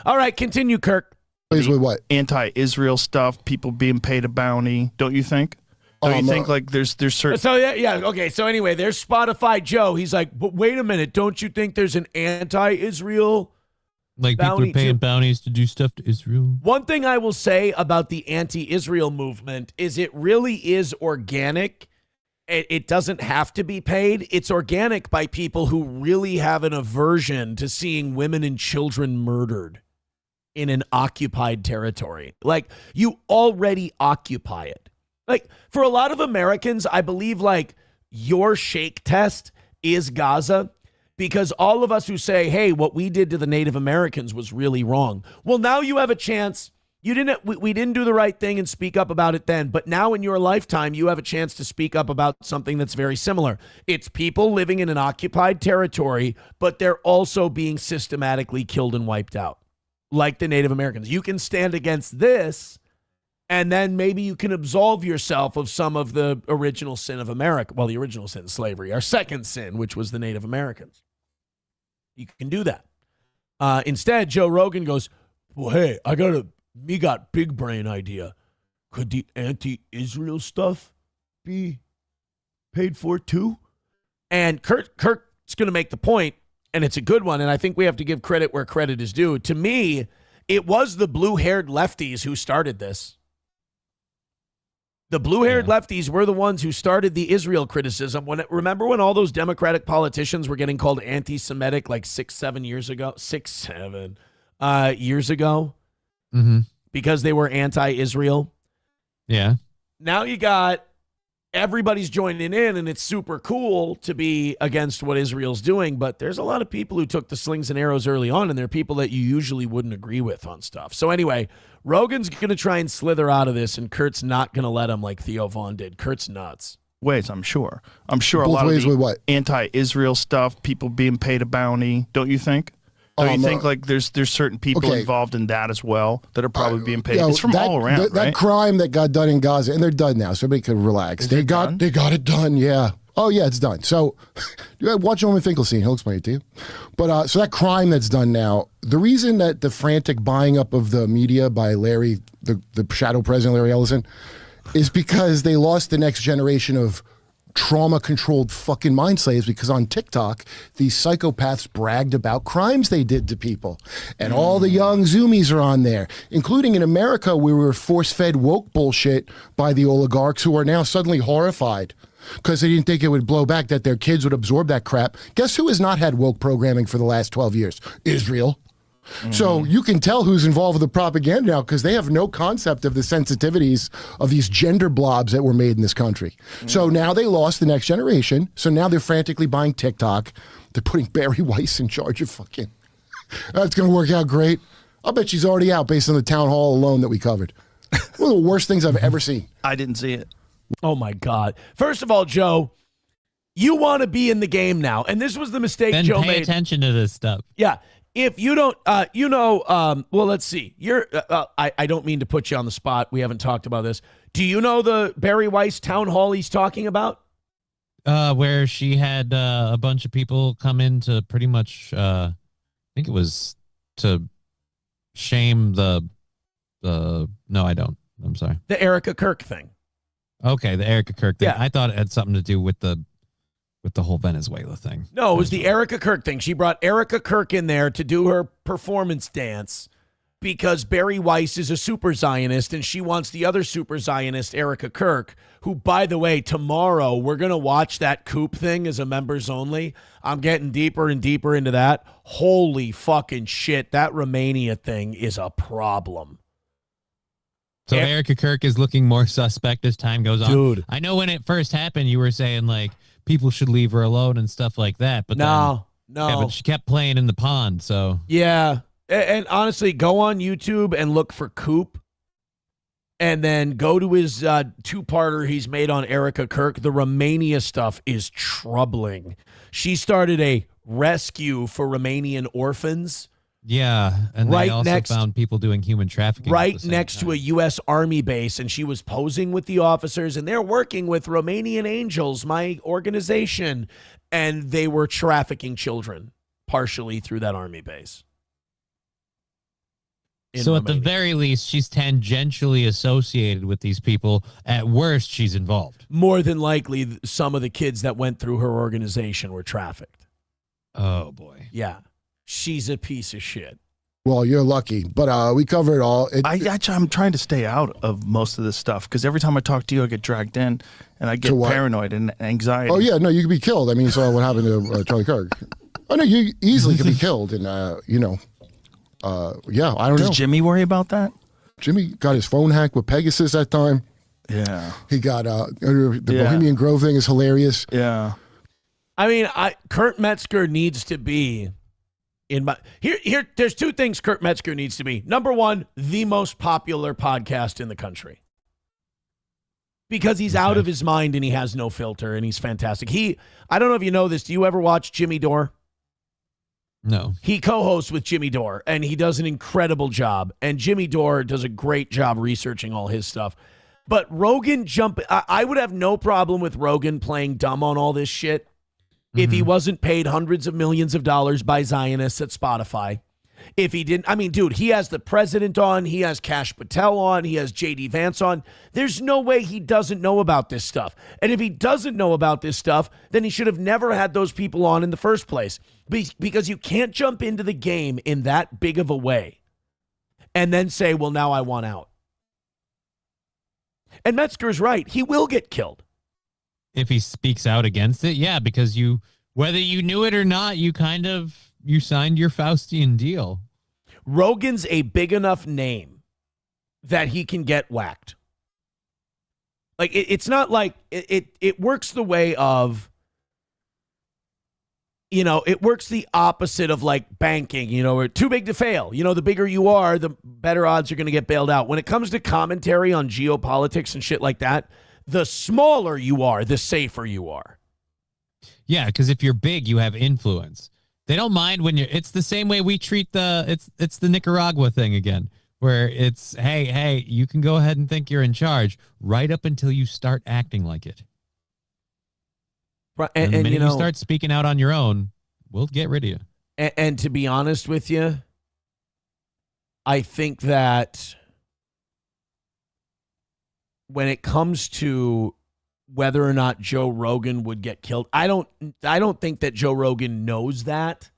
Speaker 4: All right, continue, Kirk.
Speaker 21: With what? Anti-Israel stuff, people being paid a bounty, don't you think? Don't you think like there's certain...
Speaker 4: So yeah, okay. So anyway, there's Spotify Joe. He's like, but wait a minute, don't you think there's an anti-Israel
Speaker 10: like people are paying bounties to do stuff to Israel?
Speaker 4: One thing I will say about the anti-Israel movement is it really is organic. It doesn't have to be paid. It's organic by people who really have an aversion to seeing women and children murdered in an occupied territory. Like, you already occupy it. Like, for a lot of Americans, I believe, like, your shake test is Gaza, because all of us who say, hey, what we did to the Native Americans was really wrong. Well, now you have a chance. We didn't do the right thing and speak up about it then, but now in your lifetime, you have a chance to speak up about something that's very similar. It's people living in an occupied territory, but they're also being systematically killed and wiped out, like the Native Americans. You can stand against this, and then maybe you can absolve yourself of some of the original sin of America. Well, the original sin, slavery. Our second sin, which was the Native Americans. You can do that. Instead, Joe Rogan goes, well, hey, me got big brain idea. Could the anti-Israel stuff be paid for too? And Kirk's going to make the point, and it's a good one, and I think we have to give credit where credit is due. To me, it was the blue-haired lefties who started this. The blue-haired lefties were the ones who started the Israel criticism. Remember when all those Democratic politicians were getting called anti-Semitic like 6-7 years ago? 6-7 years ago?
Speaker 10: Mm-hmm.
Speaker 4: Because they were anti-Israel.
Speaker 10: Yeah.
Speaker 4: Now you got everybody's joining in, and it's super cool to be against what Israel's doing, but there's a lot of people who took the slings and arrows early on, and they're people that you usually wouldn't agree with on stuff. So anyway, Rogan's going to try and slither out of this, and Kurt's not going to let him like Theo Vaughn did. Kurt's nuts.
Speaker 21: Ways, I'm sure. A lot of the anti-Israel stuff, people being paid a bounty, don't you think? Don't you think like there's certain people involved in that as well that are probably being paid? It's from all around, right? That crime that got done in Gaza, and they're done now, so everybody can relax. They got it done, yeah. Oh yeah, it's done. So watch Norman Finkelstein; he'll explain it to you. But so that crime that's done now, the reason that the frantic buying up of the media by Larry, the shadow president Larry Ellison, is because they lost the next generation of trauma-controlled fucking mind slaves, because on TikTok, these psychopaths bragged about crimes they did to people. And all the young Zoomies are on there, including in America, where we were force-fed woke bullshit by the oligarchs who are now suddenly horrified because they didn't think it would blow back, that their kids would absorb that crap. Guess who has not had woke programming for the last 12 years? Israel. So you can tell who's involved with the propaganda now, because they have no concept of the sensitivities of these gender blobs that were made in this country. So now they lost the next generation. So now they're frantically buying TikTok. They're putting Barry Weiss in charge of fucking... That's going to work out great. I'll bet she's already out based on the town hall alone that we covered. One of the worst things I've ever seen. I didn't see it.
Speaker 4: Oh, my God. First of all, Joe, you want to be in the game now. And this was the mistake Joe made.
Speaker 10: Pay attention to this stuff.
Speaker 4: Yeah. If you don't, well, let's see. I don't mean to put you on the spot. We haven't talked about this. Do you know the Barry Weiss town hall he's talking about?
Speaker 10: Where she had a bunch of people come in to pretty much, I think it was to shame the no, I don't. I'm sorry.
Speaker 4: The Erica Kirk thing.
Speaker 10: Okay, the Erica Kirk thing.
Speaker 4: Yeah.
Speaker 10: I thought it had something to do with the whole Venezuela thing.
Speaker 4: No, it was the Erica Kirk thing. She brought Erica Kirk in there to do her performance dance because Barry Weiss is a super Zionist and she wants the other super Zionist, Erica Kirk, who, by the way, tomorrow we're going to watch that Coop thing as a members only. I'm getting deeper and deeper into that. Holy fucking shit. That Romania thing is a problem.
Speaker 10: So Erica Kirk is looking more suspect as time goes on.
Speaker 4: Dude.
Speaker 10: I know when it first happened, you were saying like people should leave her alone and stuff like that. But
Speaker 4: No.
Speaker 10: Yeah, but she kept playing in the pond. So
Speaker 4: Yeah. And honestly, go on YouTube and look for Coop. And then go to his two-parter he's made on Erica Kirk. The Romania stuff is troubling. She started a rescue for Romanian orphans.
Speaker 10: yeah, and
Speaker 4: Right
Speaker 10: they also
Speaker 4: next-
Speaker 10: found people doing human trafficking.
Speaker 4: Right next to a U.S. Army base, and she was posing with the officers, and they're working with Romanian Angels, my organization, and they were trafficking children partially through that Army base. in
Speaker 10: So at the
Speaker 4: Romania.
Speaker 10: very least, she's tangentially associated with these people. At worst, she's involved.
Speaker 4: More than likely, some of the kids that went through her organization were trafficked.
Speaker 10: Oh, boy.
Speaker 4: Yeah. She's a piece of shit.
Speaker 2: Well, you're lucky, but we covered it all.
Speaker 21: I'm trying to stay out of most of this stuff because every time I talk to you, I get dragged in and I get
Speaker 2: To what?
Speaker 21: paranoid and anxiety.
Speaker 2: Oh, yeah, no, you could be killed. I mean, you saw what happened to Charlie Kirk. Oh, no, you easily could be killed. And, yeah, I don't know.
Speaker 21: Does Jimmy worry about that?
Speaker 2: Jimmy got his phone hacked with Pegasus that time.
Speaker 21: Yeah.
Speaker 2: He got the Bohemian Grove thing is hilarious.
Speaker 21: Yeah.
Speaker 4: I mean, Kurt Metzger needs to be in my here. There's two things Kurt Metzger needs to be. Number one, the most popular podcast in the country because he's out of his mind and he has no filter and he's fantastic. I don't know if you know this. Do you ever watch Jimmy Dore?
Speaker 10: No.
Speaker 4: He co-hosts with Jimmy Dore, and he does an incredible job. And Jimmy Dore does a great job researching all his stuff. But Rogan I would have no problem with Rogan playing dumb on all this shit if he wasn't paid hundreds of millions of dollars by Zionists at Spotify. If he didn't, I mean, dude, he has the president on, he has Kash Patel on, he has JD Vance on. There's no way he doesn't know about this stuff. And if he doesn't know about this stuff, then he should have never had those people on in the first place. Because you can't jump into the game in that big of a way and then say, well, now I want out. And Metzger's right. He will get killed.
Speaker 10: If he speaks out against it, yeah, because whether you knew it or not, you signed your Faustian deal.
Speaker 4: Rogan's a big enough name that he can get whacked. Like, it's not like it works the way of, it works the opposite of like banking, we're too big to fail. The bigger you are, the better odds you're going to get bailed out. When it comes to commentary on geopolitics and shit like that, the smaller you are, the safer you are.
Speaker 10: Yeah, because if you're big, you have influence. They don't mind when it's the same way we treat it's the Nicaragua thing again, where it's, hey, you can go ahead and think you're in charge right up until you start acting like it.
Speaker 4: Right,
Speaker 10: and the minute you start speaking out on your own, we'll get rid of you.
Speaker 4: And to be honest with you, I think that when it comes to whether or not Joe Rogan would get killed, I don't think that Joe Rogan knows that.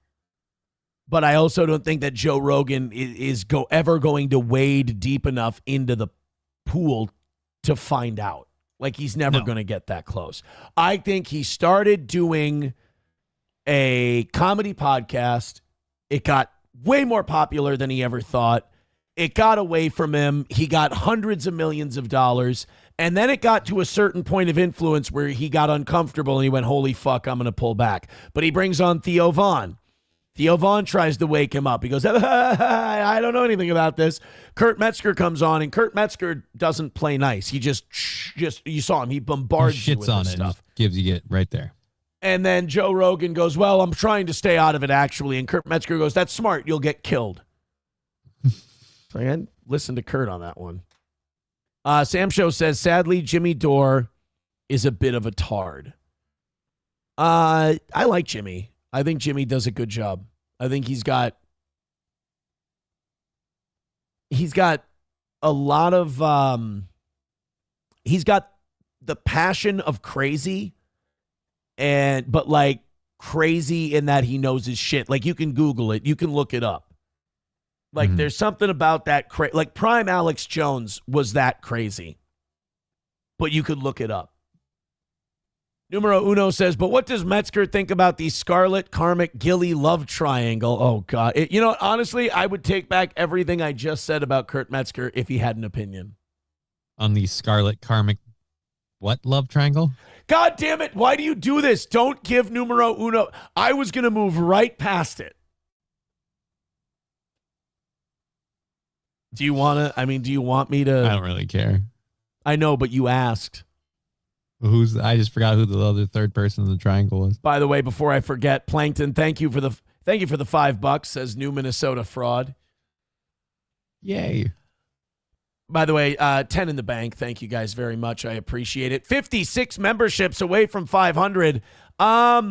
Speaker 4: But I also don't think that Joe Rogan is ever going to wade deep enough into the pool to find out. Like, he's never going to get that close. I think he started doing a comedy podcast. It got way more popular than he ever thought. It got away from him. He got hundreds of millions of dollars. And then it got to a certain point of influence where he got uncomfortable and he went, holy fuck, I'm going to pull back. But he brings on Theo Von. Theo Von tries to wake him up. He goes, I don't know anything about this. Kurt Metzger comes on, and Kurt Metzger doesn't play nice. He just you saw him. He bombards you with
Speaker 10: on
Speaker 4: this
Speaker 10: it
Speaker 4: stuff.
Speaker 10: And gives you it right there.
Speaker 4: And then Joe Rogan goes, well, I'm trying to stay out of it, actually. And Kurt Metzger goes, that's smart. You'll get killed. So I listen to Kurt on that one. Sam Show says, sadly, Jimmy Dore is a bit of a tard. I like Jimmy. I think Jimmy does a good job. I think he's got he's got a lot of he's got the passion of crazy, but like crazy in that he knows his shit. Like, you can Google it, you can look it up. Like, there's something about that like prime Alex Jones was that crazy, but you could look it up. Numero Uno says, but what does Metzger think about the Scarlett, Karmic, Gilly love triangle? Oh, God. Honestly, I would take back everything I just said about Kurt Metzger if he had an opinion.
Speaker 10: On the Scarlett, Karmic, what love triangle?
Speaker 4: God damn it. Why do you do this? Don't give Numero Uno. I was going to move right past it. Do you want me to?
Speaker 10: I don't really care.
Speaker 4: I know, but you asked.
Speaker 10: I just forgot who the other third person in the triangle was.
Speaker 4: By the way, before I forget, Plankton, thank you for the $5, says New Minnesota Fraud.
Speaker 10: Yay.
Speaker 4: By the way, 10 in the bank. Thank you guys very much. I appreciate it. 56 memberships away from 500. You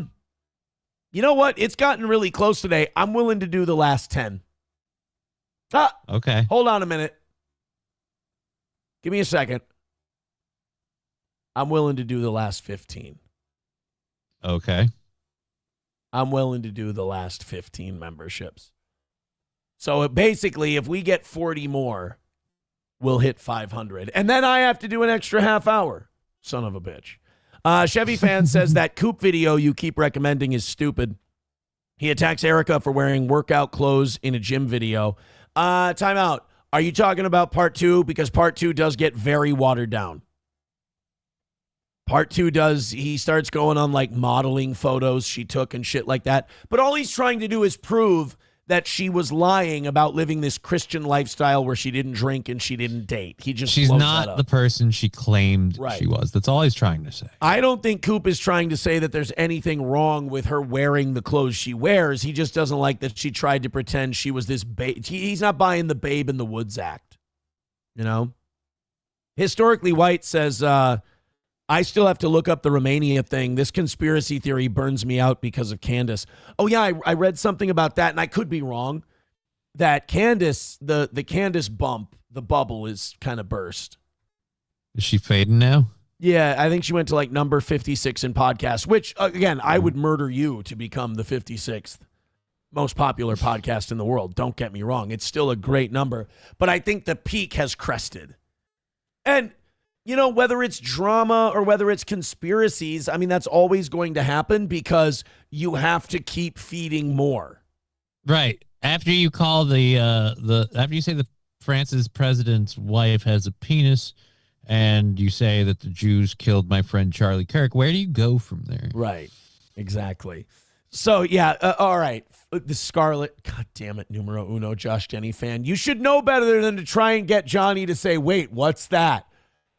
Speaker 4: know what? It's gotten really close today. I'm willing to do the last 10.
Speaker 10: Okay.
Speaker 4: Hold on a minute. Give me a second. I'm willing to do the last 15.
Speaker 10: Okay.
Speaker 4: I'm willing to do the last 15 memberships. So basically, if we get 40 more, we'll hit 500. And then I have to do an extra half hour. Son of a bitch. Chevy Fan says that Coop video you keep recommending is stupid. He attacks Erica for wearing workout clothes in a gym video. Time out. Are you talking about part 2? Because part 2 does get very watered down. Part 2 he starts going on like modeling photos she took and shit like that. But all he's trying to do is prove that she was lying about living this Christian lifestyle where she didn't drink and she didn't date. She's
Speaker 10: not the person she claimed she was. That's all he's trying to say.
Speaker 4: I don't think Coop is trying to say that there's anything wrong with her wearing the clothes she wears. He just doesn't like that she tried to pretend she was this babe. He's not buying the Babe in the Woods act. You know? Historically White says, I still have to look up the Romania thing. This conspiracy theory burns me out because of Candace. Oh, yeah, I read something about that, and I could be wrong, that Candace, the Candace bump, the bubble is kind of burst.
Speaker 10: Is she fading now?
Speaker 4: Yeah, I think she went to like number 56 in podcasts, which, again, I would murder you to become the 56th most popular podcast in the world. Don't get me wrong. It's still a great number, but I think the peak has crested. And whether it's drama or whether it's conspiracies, I mean, that's always going to happen because you have to keep feeding more.
Speaker 10: Right. After you call after you say the France's president's wife has a penis and you say that the Jews killed my friend Charlie Kirk, where do you go from there?
Speaker 4: Right. Exactly. So, yeah. All right. The Scarlet. God damn it. Numero uno, Josh Denny fan. You should know better than to try and get Johnny to say, wait, what's that?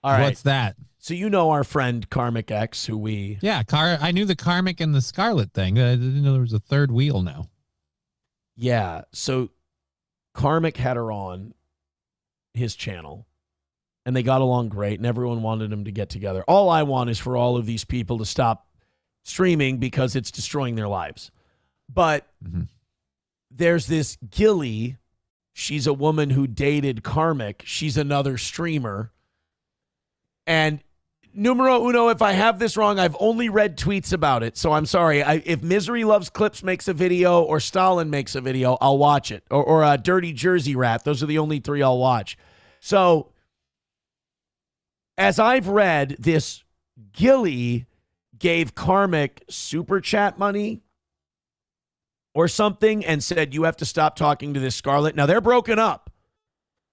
Speaker 4: All right.
Speaker 10: What's that?
Speaker 4: So our friend Karmic X, who we...
Speaker 10: Yeah, I knew the Karmic and the Scarlet thing. I didn't know there was a third wheel now.
Speaker 4: Yeah, so Karmic had her on his channel, and they got along great, and everyone wanted them to get together. All I want is for all of these people to stop streaming because it's destroying their lives. But there's this Gilly. She's a woman who dated Karmic. She's another streamer. And numero uno, if I have this wrong, I've only read tweets about it, so I'm sorry. If Misery Loves Clips makes a video or Stalin makes a video, I'll watch it. Or Dirty Jersey Rat. Those are the only 3 I'll watch. So, as I've read, this Gilly gave Karmic super chat money or something and said, you have to stop talking to this Scarlet. Now, they're broken up.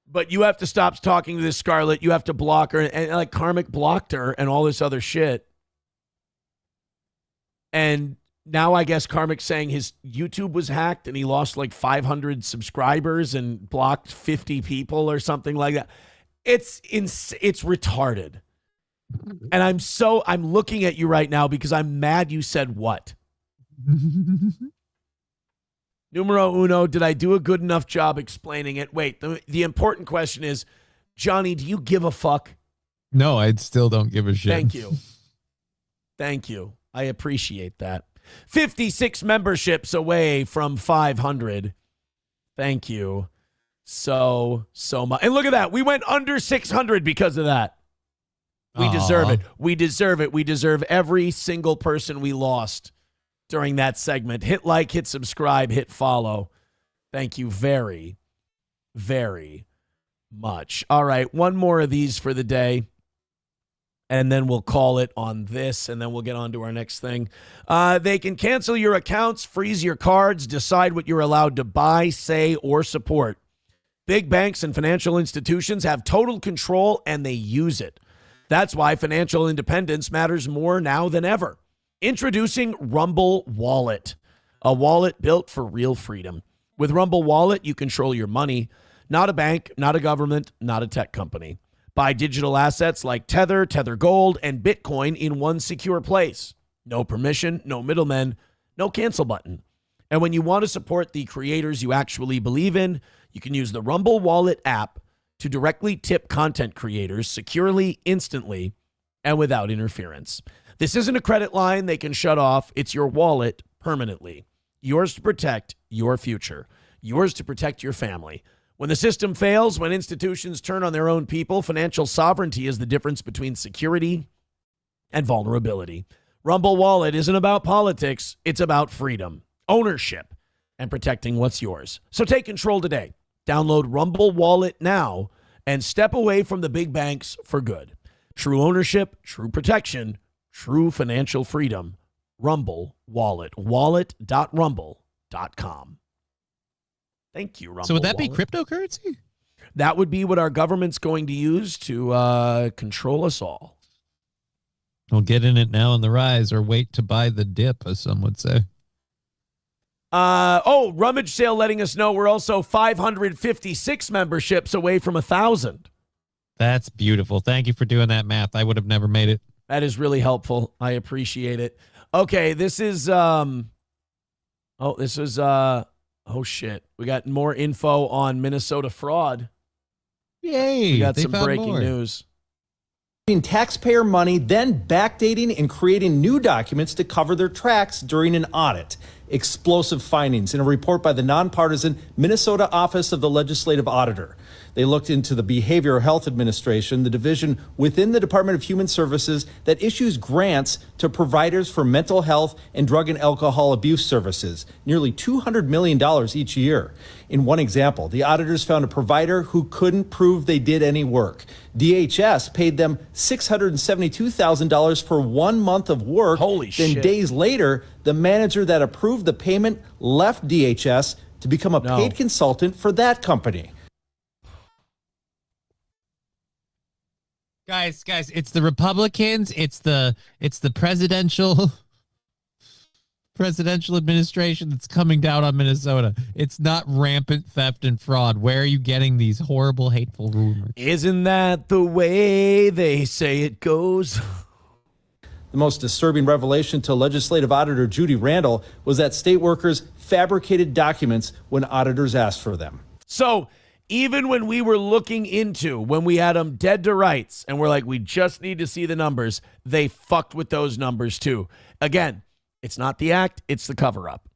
Speaker 4: But you have to stop talking to this Scarlet. You have to block her. And like Karmic blocked her and all this other shit. And now I guess Karmic's saying his YouTube was hacked and he lost like 500 subscribers and blocked 50 people or something like that. It's retarded. And I'm looking at you right now because I'm mad you said what? Numero uno, did I do a good enough job explaining it? Wait, the important question is, Johnny, do you give a fuck?
Speaker 10: No, I still don't give a shit.
Speaker 4: Thank you. Thank you. I appreciate that. 56 memberships away from 500. Thank you. so much. And look at that. We went under 600 because of that. We deserve it. We deserve it. We deserve every single person we lost during that segment. Hit like, hit subscribe, hit follow. Thank you very, very much. All right, one more of these for the day, and then we'll call it on this, and then we'll get on to our next thing. They can cancel your accounts, freeze your cards, decide what you're allowed to buy, say, or support. Big banks and financial institutions have total control, and they use it. That's why financial independence matters more now than ever. Introducing Rumble Wallet, a wallet built for real freedom. With Rumble Wallet, you control your money, not a bank, not a government, not a tech company. Buy digital assets like Tether, Tether Gold, and Bitcoin in one secure place. No permission, no middlemen, no cancel button. And when you want to support the creators you actually believe in, you can use the Rumble Wallet app to directly tip content creators securely, instantly, and without interference. This isn't a credit line they can shut off. It's your wallet permanently. Yours to protect your future. Yours to protect your family. When the system fails, when institutions turn on their own people, financial sovereignty is the difference between security and vulnerability. Rumble Wallet isn't about politics. It's about freedom, ownership, and protecting what's yours. So take control today. Download Rumble Wallet now and step away from the big banks for good. True ownership, true protection, true financial freedom. Rumble Wallet. Wallet.rumble.com. Thank you, Rumble.
Speaker 10: So would that
Speaker 4: Wallet.
Speaker 10: be cryptocurrency?
Speaker 4: That would be what our government's going to use to control us all.
Speaker 10: We'll get in it now on the rise, or wait to buy the dip, as some would say.
Speaker 4: Rummage Sale letting us know we're also 556 memberships away from 1,000.
Speaker 10: That's beautiful. Thank you for doing that math. I would have never made it.
Speaker 4: That is really helpful. I appreciate it. Okay, this is shit. We got more info on Minnesota fraud.
Speaker 10: Yay.
Speaker 4: We got
Speaker 10: they
Speaker 4: some
Speaker 10: found
Speaker 4: breaking
Speaker 10: more.
Speaker 4: news.
Speaker 8: Taxpayer money, then backdating and creating new documents to cover their tracks during an audit. Explosive findings in a report by the nonpartisan Minnesota Office of the Legislative Auditor. They looked into the Behavioral Health Administration, the division within the Department of Human Services that issues grants to providers for mental health and drug and alcohol abuse services, nearly $200 million each year. In one example, the auditors found a provider who couldn't prove they did any work. DHS paid them $672,000 for 1 month of work.
Speaker 4: Holy shit.
Speaker 8: Then days later, the manager that approved the payment left DHS to become a paid consultant for that company.
Speaker 10: Guys, it's the Republicans, it's the presidential administration that's coming down on Minnesota. It's not rampant theft and fraud. Where are you getting these horrible, hateful rumors?
Speaker 4: Isn't that the way they say it goes?
Speaker 8: The most disturbing revelation to Legislative Auditor Judy Randall was that state workers fabricated documents when auditors asked for them.
Speaker 4: So even when we were looking into, when we had them dead to rights, and we're like, we just need to see the numbers, they fucked with those numbers too. Again, it's not the act, it's the cover-up.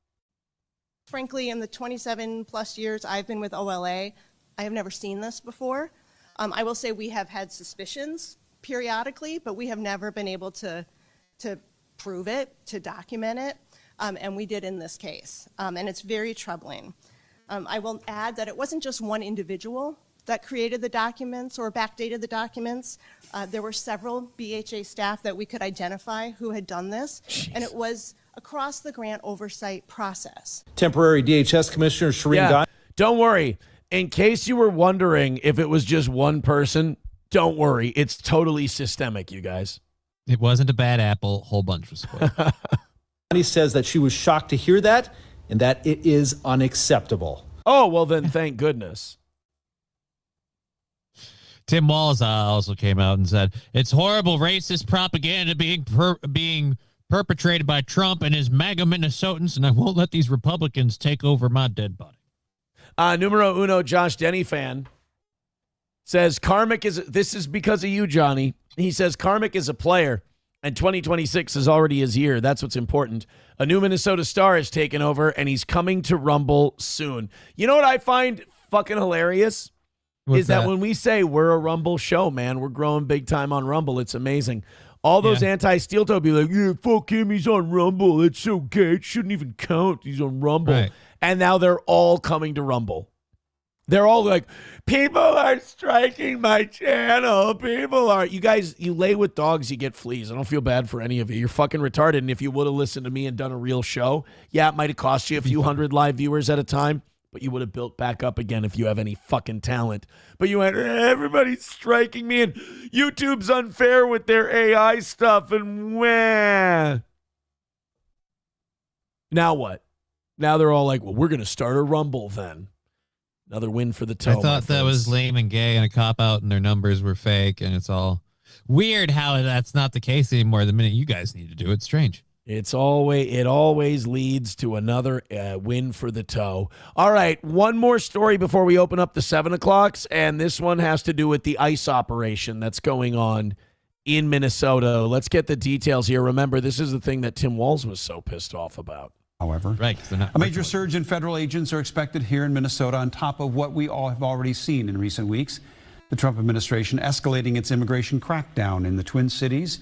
Speaker 22: Frankly, in the 27 plus years I've been with OLA, I have never seen this before. I will say we have had suspicions periodically, but we have never been able to prove it, to document it, and we did in this case. And it's very troubling. I will add that it wasn't just one individual that created the documents or backdated the documents. There were several BHA staff that we could identify who had done this, and it was across the grant oversight process.
Speaker 8: Temporary DHS Commissioner Shireen Guy.
Speaker 4: Don't worry. In case you were wondering if it was just one person, don't worry. It's totally systemic, you guys.
Speaker 10: It wasn't a bad apple. Whole bunch was spoiled.
Speaker 8: He says that she was shocked to hear that and that it is unacceptable.
Speaker 4: Oh, well then, thank goodness.
Speaker 10: Tim Walz also came out and said, it's horrible racist propaganda being perpetrated by Trump and his MAGA Minnesotans, and I won't let these Republicans take over my dead body.
Speaker 4: Numero uno Josh Denny fan says, Karmic is, this is because of you, Johnny. He says, Karmic is a player, and 2026 is already his year. That's what's important. A new Minnesota star has taken over, and he's coming to Rumble soon. You know what I find fucking hilarious?
Speaker 10: What's
Speaker 4: is that
Speaker 10: that?
Speaker 4: when we say we're a Rumble show, man, we're growing big time on Rumble. It's amazing. All those anti-steel toe be like, yeah, fuck him, he's on Rumble. It's so gay. It shouldn't even count. He's on Rumble.
Speaker 10: Right.
Speaker 4: And now they're all coming to Rumble. They're all like, people are striking my channel. People are. You guys, you lay with dogs, you get fleas. I don't feel bad for any of you. You're fucking retarded. And if you would have listened to me and done a real show, yeah, it might have cost you a few hundred live viewers at a time, but you would have built back up again if you have any fucking talent. But you went, everybody's striking me, and YouTube's unfair with their AI stuff, and wah. Now what? Now they're all like, well, we're going to start a Rumble then. Another win for the toe.
Speaker 10: I thought that was lame and gay and a cop-out, and their numbers were fake, and it's all weird how that's not the case anymore the minute you guys need to do it. Strange.
Speaker 4: It always leads to another win for the toe. All right, one more story before we open up the 7 o'clocks, and this one has to do with the ICE operation that's going on in Minnesota. Let's get the details here. Remember, this is the thing that Tim Walz was so pissed off about.
Speaker 7: However, a major surge in federal agents are expected here in Minnesota on top of what we all have already seen in recent weeks. The Trump administration escalating its immigration crackdown in the Twin Cities.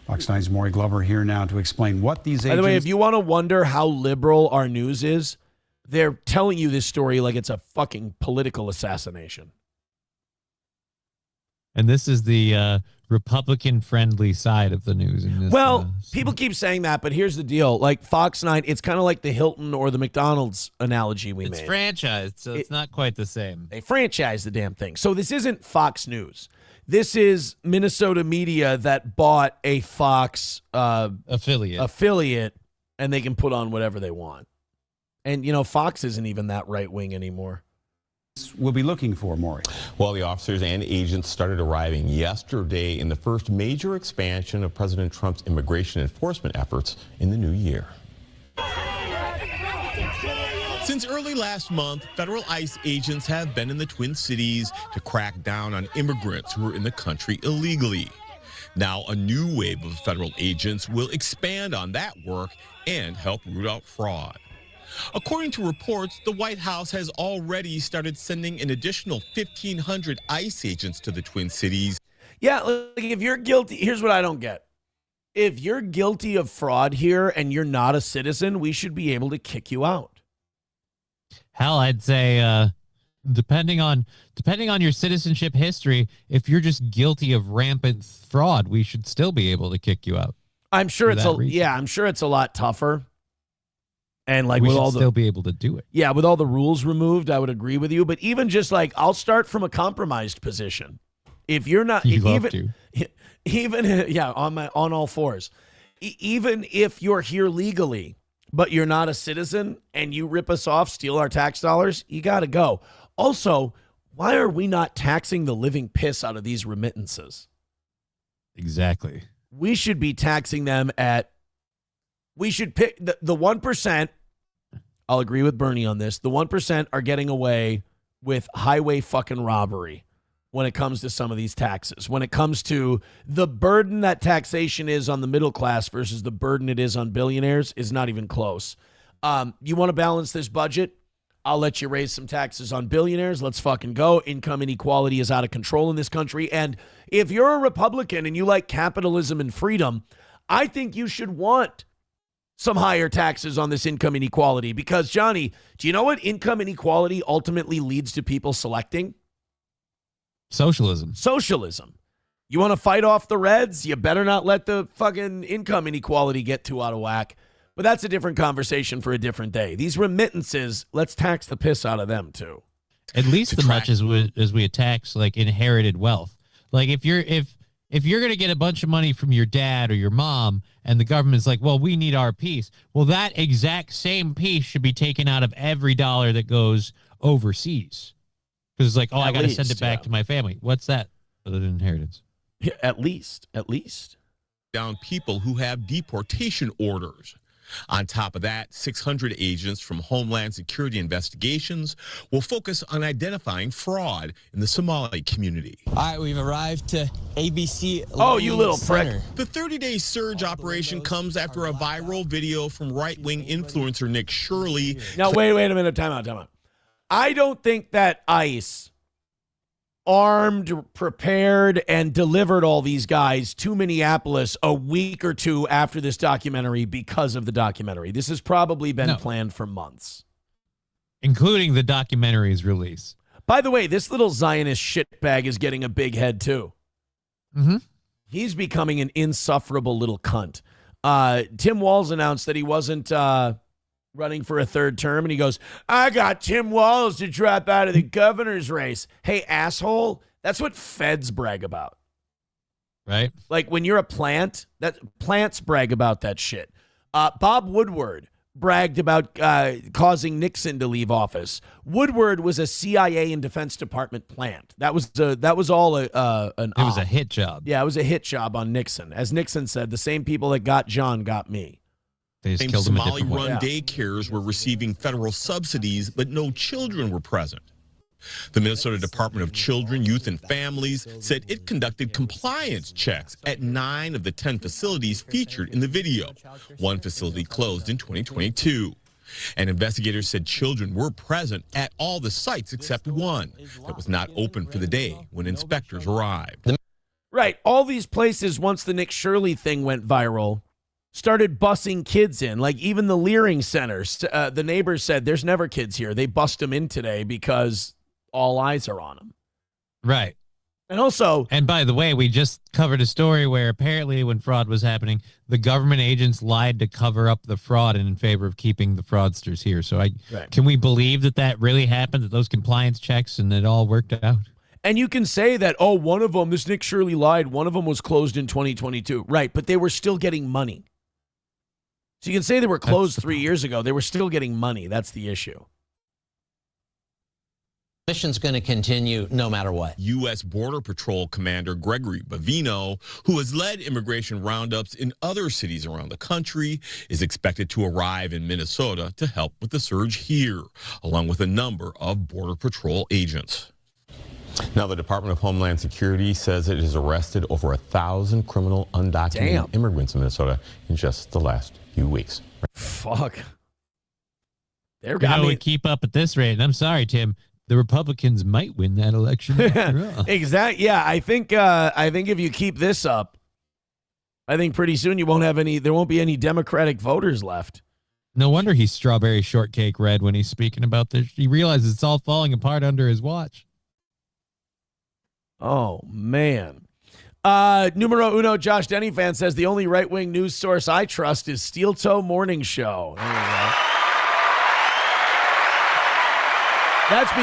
Speaker 7: Fox 9's Maury Glover here now to explain what these agents...
Speaker 4: By the way, if you want to wonder how liberal our news is, they're telling you this story like it's a fucking political assassination.
Speaker 10: And this is the Republican-friendly side of the news. In this,
Speaker 4: people keep saying that, but here's the deal. Like Fox 9, it's kind of like the Hilton or the McDonald's analogy we made.
Speaker 10: It's franchised, so it's not quite the same.
Speaker 4: They franchise the damn thing. So this isn't Fox News. This is Minnesota media that bought a Fox affiliate, and they can put on whatever they want. And, you know, Fox isn't even that right-wing anymore.
Speaker 7: We'll be looking for, Maury.
Speaker 9: Well, the officers and agents started arriving yesterday in the first major expansion of President Trump's immigration enforcement efforts in the new year.
Speaker 23: Since early last month, federal ICE agents have been in the Twin Cities to crack down on immigrants who are in the country illegally. Now, a new wave of federal agents will expand on that work and help root out fraud. According to reports, the White House has already started sending an additional 1,500 ICE agents to the Twin Cities.
Speaker 4: Yeah, like if you're guilty, here's what I don't get. If you're guilty of fraud here and you're not a citizen, we should be able to kick you out.
Speaker 10: Hell, I'd say depending on your citizenship history, if you're just guilty of rampant fraud, we should still be able to kick you out.
Speaker 4: I'm sure it's a lot tougher. And like
Speaker 10: we
Speaker 4: with
Speaker 10: should
Speaker 4: all the
Speaker 10: still be able to do it.
Speaker 4: Yeah, with all the rules removed, I would agree with you. But even just like I'll start from a compromised position. If you're not even on all fours. Even if you're here legally, but you're not a citizen and you rip us off, steal our tax dollars, you got to go. Also, why are we not taxing the living piss out of these remittances?
Speaker 10: Exactly.
Speaker 4: We should be taxing them we should pick the 1%. I'll agree with Bernie on this. The 1% are getting away with highway fucking robbery when it comes to some of these taxes. When it comes to the burden that taxation is on the middle class versus the burden it is on billionaires is not even close. You want to balance this budget? I'll let you raise some taxes on billionaires. Let's fucking go. Income inequality is out of control in this country. And if you're a Republican and you like capitalism and freedom, I think you should want some higher taxes on this income inequality because, Johnny, do you know what income inequality ultimately leads to people selecting?
Speaker 10: Socialism.
Speaker 4: You want to fight off the Reds? You better not let the fucking income inequality get too out of whack. But that's a different conversation for a different day. These remittances, let's tax the piss out of them too.
Speaker 10: At least as much as we tax like inherited wealth. Like if you're going to get a bunch of money from your dad or your mom and the government's like, well, we need our piece. Well, that exact same piece should be taken out of every dollar that goes overseas. Because it's like, I got to send it back to my family. What's that? Other than inheritance.
Speaker 4: Yeah, at least.
Speaker 23: Down people who have deportation orders. On top of that, 600 agents from Homeland Security Investigations will focus on identifying fraud in the Somali community.
Speaker 24: All right, we've arrived to ABC.
Speaker 4: Oh, you little prick.
Speaker 23: The 30-day surge operation comes after a viral video from right-wing influencer Nick Shirley.
Speaker 4: Now, wait a minute. Time out. I don't think that ICE armed, prepared, and delivered all these guys to Minneapolis a week or two after this documentary because of the documentary. This has probably been planned for months.
Speaker 10: Including the documentary's release.
Speaker 4: By the way, this little Zionist shitbag is getting a big head, too.
Speaker 10: Mm-hmm.
Speaker 4: He's becoming an insufferable little cunt. Tim Walz announced that he wasn't running for a third term, and he goes, I got Tim Walz to drop out of the governor's race. Hey, asshole, that's what feds brag about.
Speaker 10: Right?
Speaker 4: Like when you're a plant, plants brag about that shit. Bob Woodward bragged about causing Nixon to leave office. Woodward was a CIA and Defense Department plant. That was all an
Speaker 10: It was a hit job.
Speaker 4: Yeah, it was a hit job on Nixon. As Nixon said, the same people that got John got me.
Speaker 10: They just killed him a different way.
Speaker 23: Somali-run daycares were receiving federal subsidies, but no children were present. The Minnesota Department of Children, Youth, and Families said it conducted compliance checks at 9 of the 10 facilities featured in the video. One facility closed in 2022. And investigators said children were present at all the sites except one that was not open for the day when inspectors arrived.
Speaker 4: Right. All these places, once the Nick Shirley thing went viral, started bussing kids in. Like even the Leering Centers, the neighbors said, there's never kids here. They bust them in today because all eyes are on them.
Speaker 10: Right.
Speaker 4: And also...
Speaker 10: And by the way, we just covered a story where apparently when fraud was happening, the government agents lied to cover up the fraud and in favor of keeping the fraudsters here. So can we believe that really happened, that those compliance checks and it all worked out?
Speaker 4: And you can say that, oh, one of them, this Nick Shirley lied, one of them was closed in 2022. Right, but they were still getting money. So you can say they were closed 3 years ago. They were still getting money. That's the issue.
Speaker 1: Mission's going to continue no matter what.
Speaker 23: U.S. Border Patrol Commander Gregory Bavino, who has led immigration roundups in other cities around the country, is expected to arrive in Minnesota to help with the surge here, along with a number of Border Patrol agents.
Speaker 9: Now, the Department of Homeland Security says it has arrested over 1,000 criminal undocumented immigrants in Minnesota in just the last few weeks.
Speaker 4: Fuck.
Speaker 10: We keep up at this rate. And I'm sorry, Tim. The Republicans might win that election.
Speaker 4: Exactly. Yeah, I think if you keep this up, I think pretty soon there won't be any Democratic voters left.
Speaker 10: No wonder he's strawberry shortcake red when he's speaking about this. He realizes it's all falling apart under his watch.
Speaker 4: Oh, man. Numero uno, Josh Denny fan says the only right-wing news source I trust is Steel Toe Morning Show. There you go. That's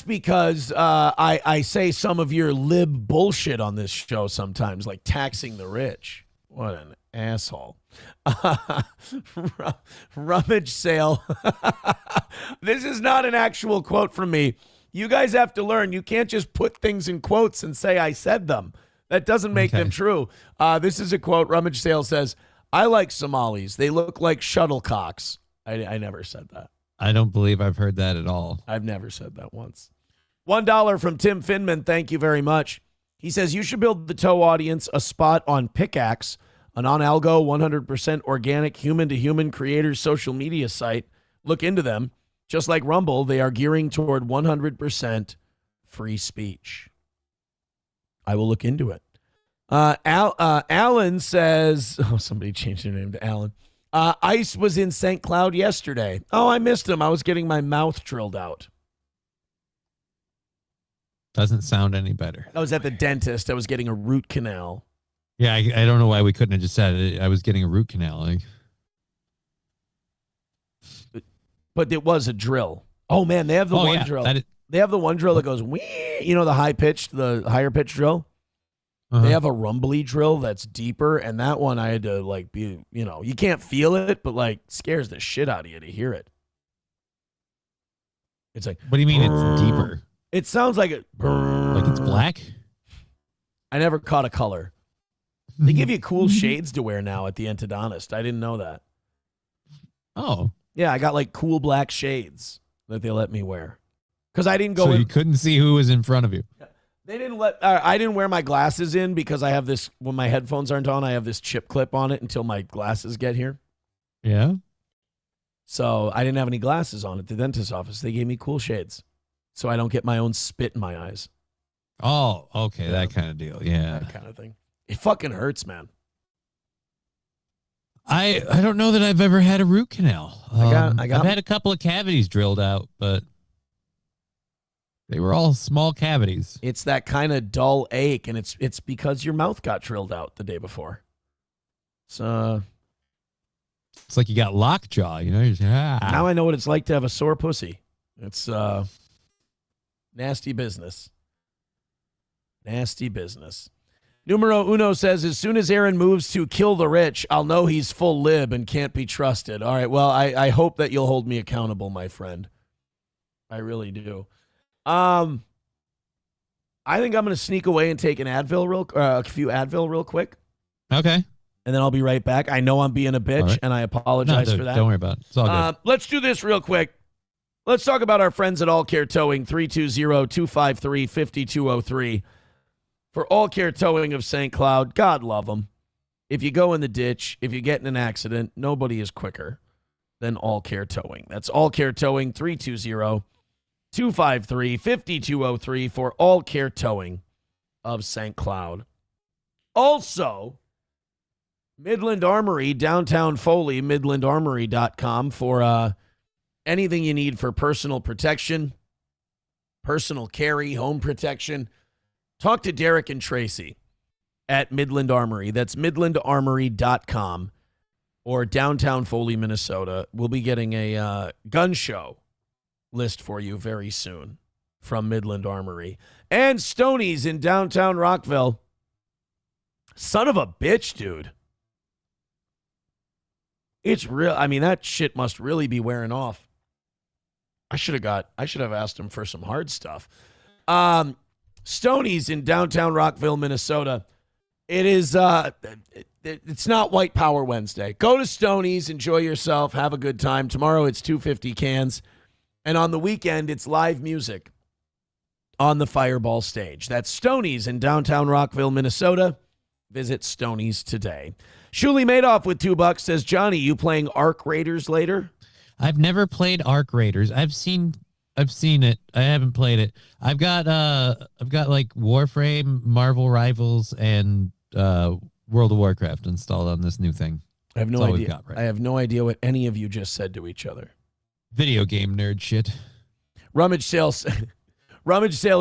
Speaker 4: because I say some of your lib bullshit on this show sometimes, like taxing the rich. What an asshole. Rummage sale. This is not an actual quote from me. You guys have to learn. You can't just put things in quotes and say I said them. That doesn't make them true. This is a quote. Rummage sale says, I like Somalis. They look like shuttlecocks. I never said that.
Speaker 10: I don't believe I've heard that at all.
Speaker 4: I've never said that once. $1 from Tim Finman. Thank you very much. He says, you should build the Toe audience a spot on Pickaxe, a non-algo, 100% organic, human-to-human creators social media site. Look into them. Just like Rumble, they are gearing toward 100% free speech. I will look into it. Alan says, somebody changed their name to Alan. ICE was in St. Cloud yesterday. Oh, I missed him. I was getting my mouth drilled out.
Speaker 10: Doesn't sound any better.
Speaker 4: I was at the dentist. I was getting a root canal.
Speaker 10: Yeah, I don't know why we couldn't have just said it. I was getting a root canal.
Speaker 4: But it was a drill. Oh, man, they have the one drill. They have the one drill that goes, wee, the higher pitch drill. They have a rumbly drill that's deeper, and that one I had to, you can't feel it, but, scares the shit out of you to hear it. It's like...
Speaker 10: What do you mean it's deeper?
Speaker 4: It sounds like it...
Speaker 10: Like it's black?
Speaker 4: I never caught a color. They give you cool shades to wear now at the endodontist. I didn't know that.
Speaker 10: Oh.
Speaker 4: Yeah, I got, cool black shades that they let me wear. Because I didn't go
Speaker 10: So you couldn't see who was in front of you?
Speaker 4: They didn't I didn't wear my glasses in because I have this, when my headphones aren't on, I have this chip clip on it until my glasses get here.
Speaker 10: Yeah.
Speaker 4: So I didn't have any glasses on at the dentist's office. They gave me cool shades so I don't get my own spit in my eyes.
Speaker 10: Oh, okay, that kind of deal. Yeah,
Speaker 4: that kind of thing. It fucking hurts, man.
Speaker 10: I don't know that I've ever had a root canal. I've had a couple of cavities drilled out, but they were all small cavities.
Speaker 4: It's that kind of dull ache, and it's because your mouth got drilled out the day before. So
Speaker 10: it's like you got lockjaw, you know. You're just,
Speaker 4: Now I know what it's like to have a sore pussy. It's nasty business. Nasty business. Numero uno says, as soon as Aaron moves to kill the rich, I'll know he's full lib and can't be trusted. All right, well, I hope that you'll hold me accountable, my friend. I really do. I think I'm going to sneak away and take a few Advil real quick.
Speaker 10: Okay.
Speaker 4: And then I'll be right back. I know I'm being a bitch,
Speaker 10: Right.
Speaker 4: and I apologize for that.
Speaker 10: Don't worry about it. It's all good.
Speaker 4: Let's do this real quick. Let's talk about our friends at All Care Towing, 320-253-5203. For All Care Towing of St. Cloud, God love them. If you go in the ditch, if you get in an accident, nobody is quicker than All Care Towing. That's All Care Towing, 320-253-5203 for All Care Towing of St. Cloud. Also, Midland Armory, downtown Foley, midlandarmory.com for anything you need for personal protection, personal carry, home protection. Talk to Derek and Tracy at Midland Armory. That's midlandarmory.com or downtown Foley, Minnesota. We'll be getting a gun show list for you very soon from Midland Armory. And Stoney's in downtown Rockville. Son of a bitch, dude. It's real. I mean, that shit must really be wearing off. I should have asked him for some hard stuff. Stoney's in downtown Rockville, Minnesota. It is it's not White Power Wednesday. Go to Stoney's, enjoy yourself, have a good time. Tomorrow it's 250 cans. And on the weekend it's live music on the Fireball stage. That's Stoney's in downtown Rockville, Minnesota. Visit Stoney's today. Shuli Madoff with $2 says, Johnny, you playing Arc Raiders later?
Speaker 10: I've never played Arc Raiders. I've seen it. I haven't played it. I've got like Warframe, Marvel Rivals, and World of Warcraft installed on this new thing.
Speaker 4: I have no
Speaker 10: That's all
Speaker 4: idea.
Speaker 10: we've got, right?
Speaker 4: I have no idea what any of you just said to each other.
Speaker 10: Video game nerd shit.
Speaker 4: Rummage Sale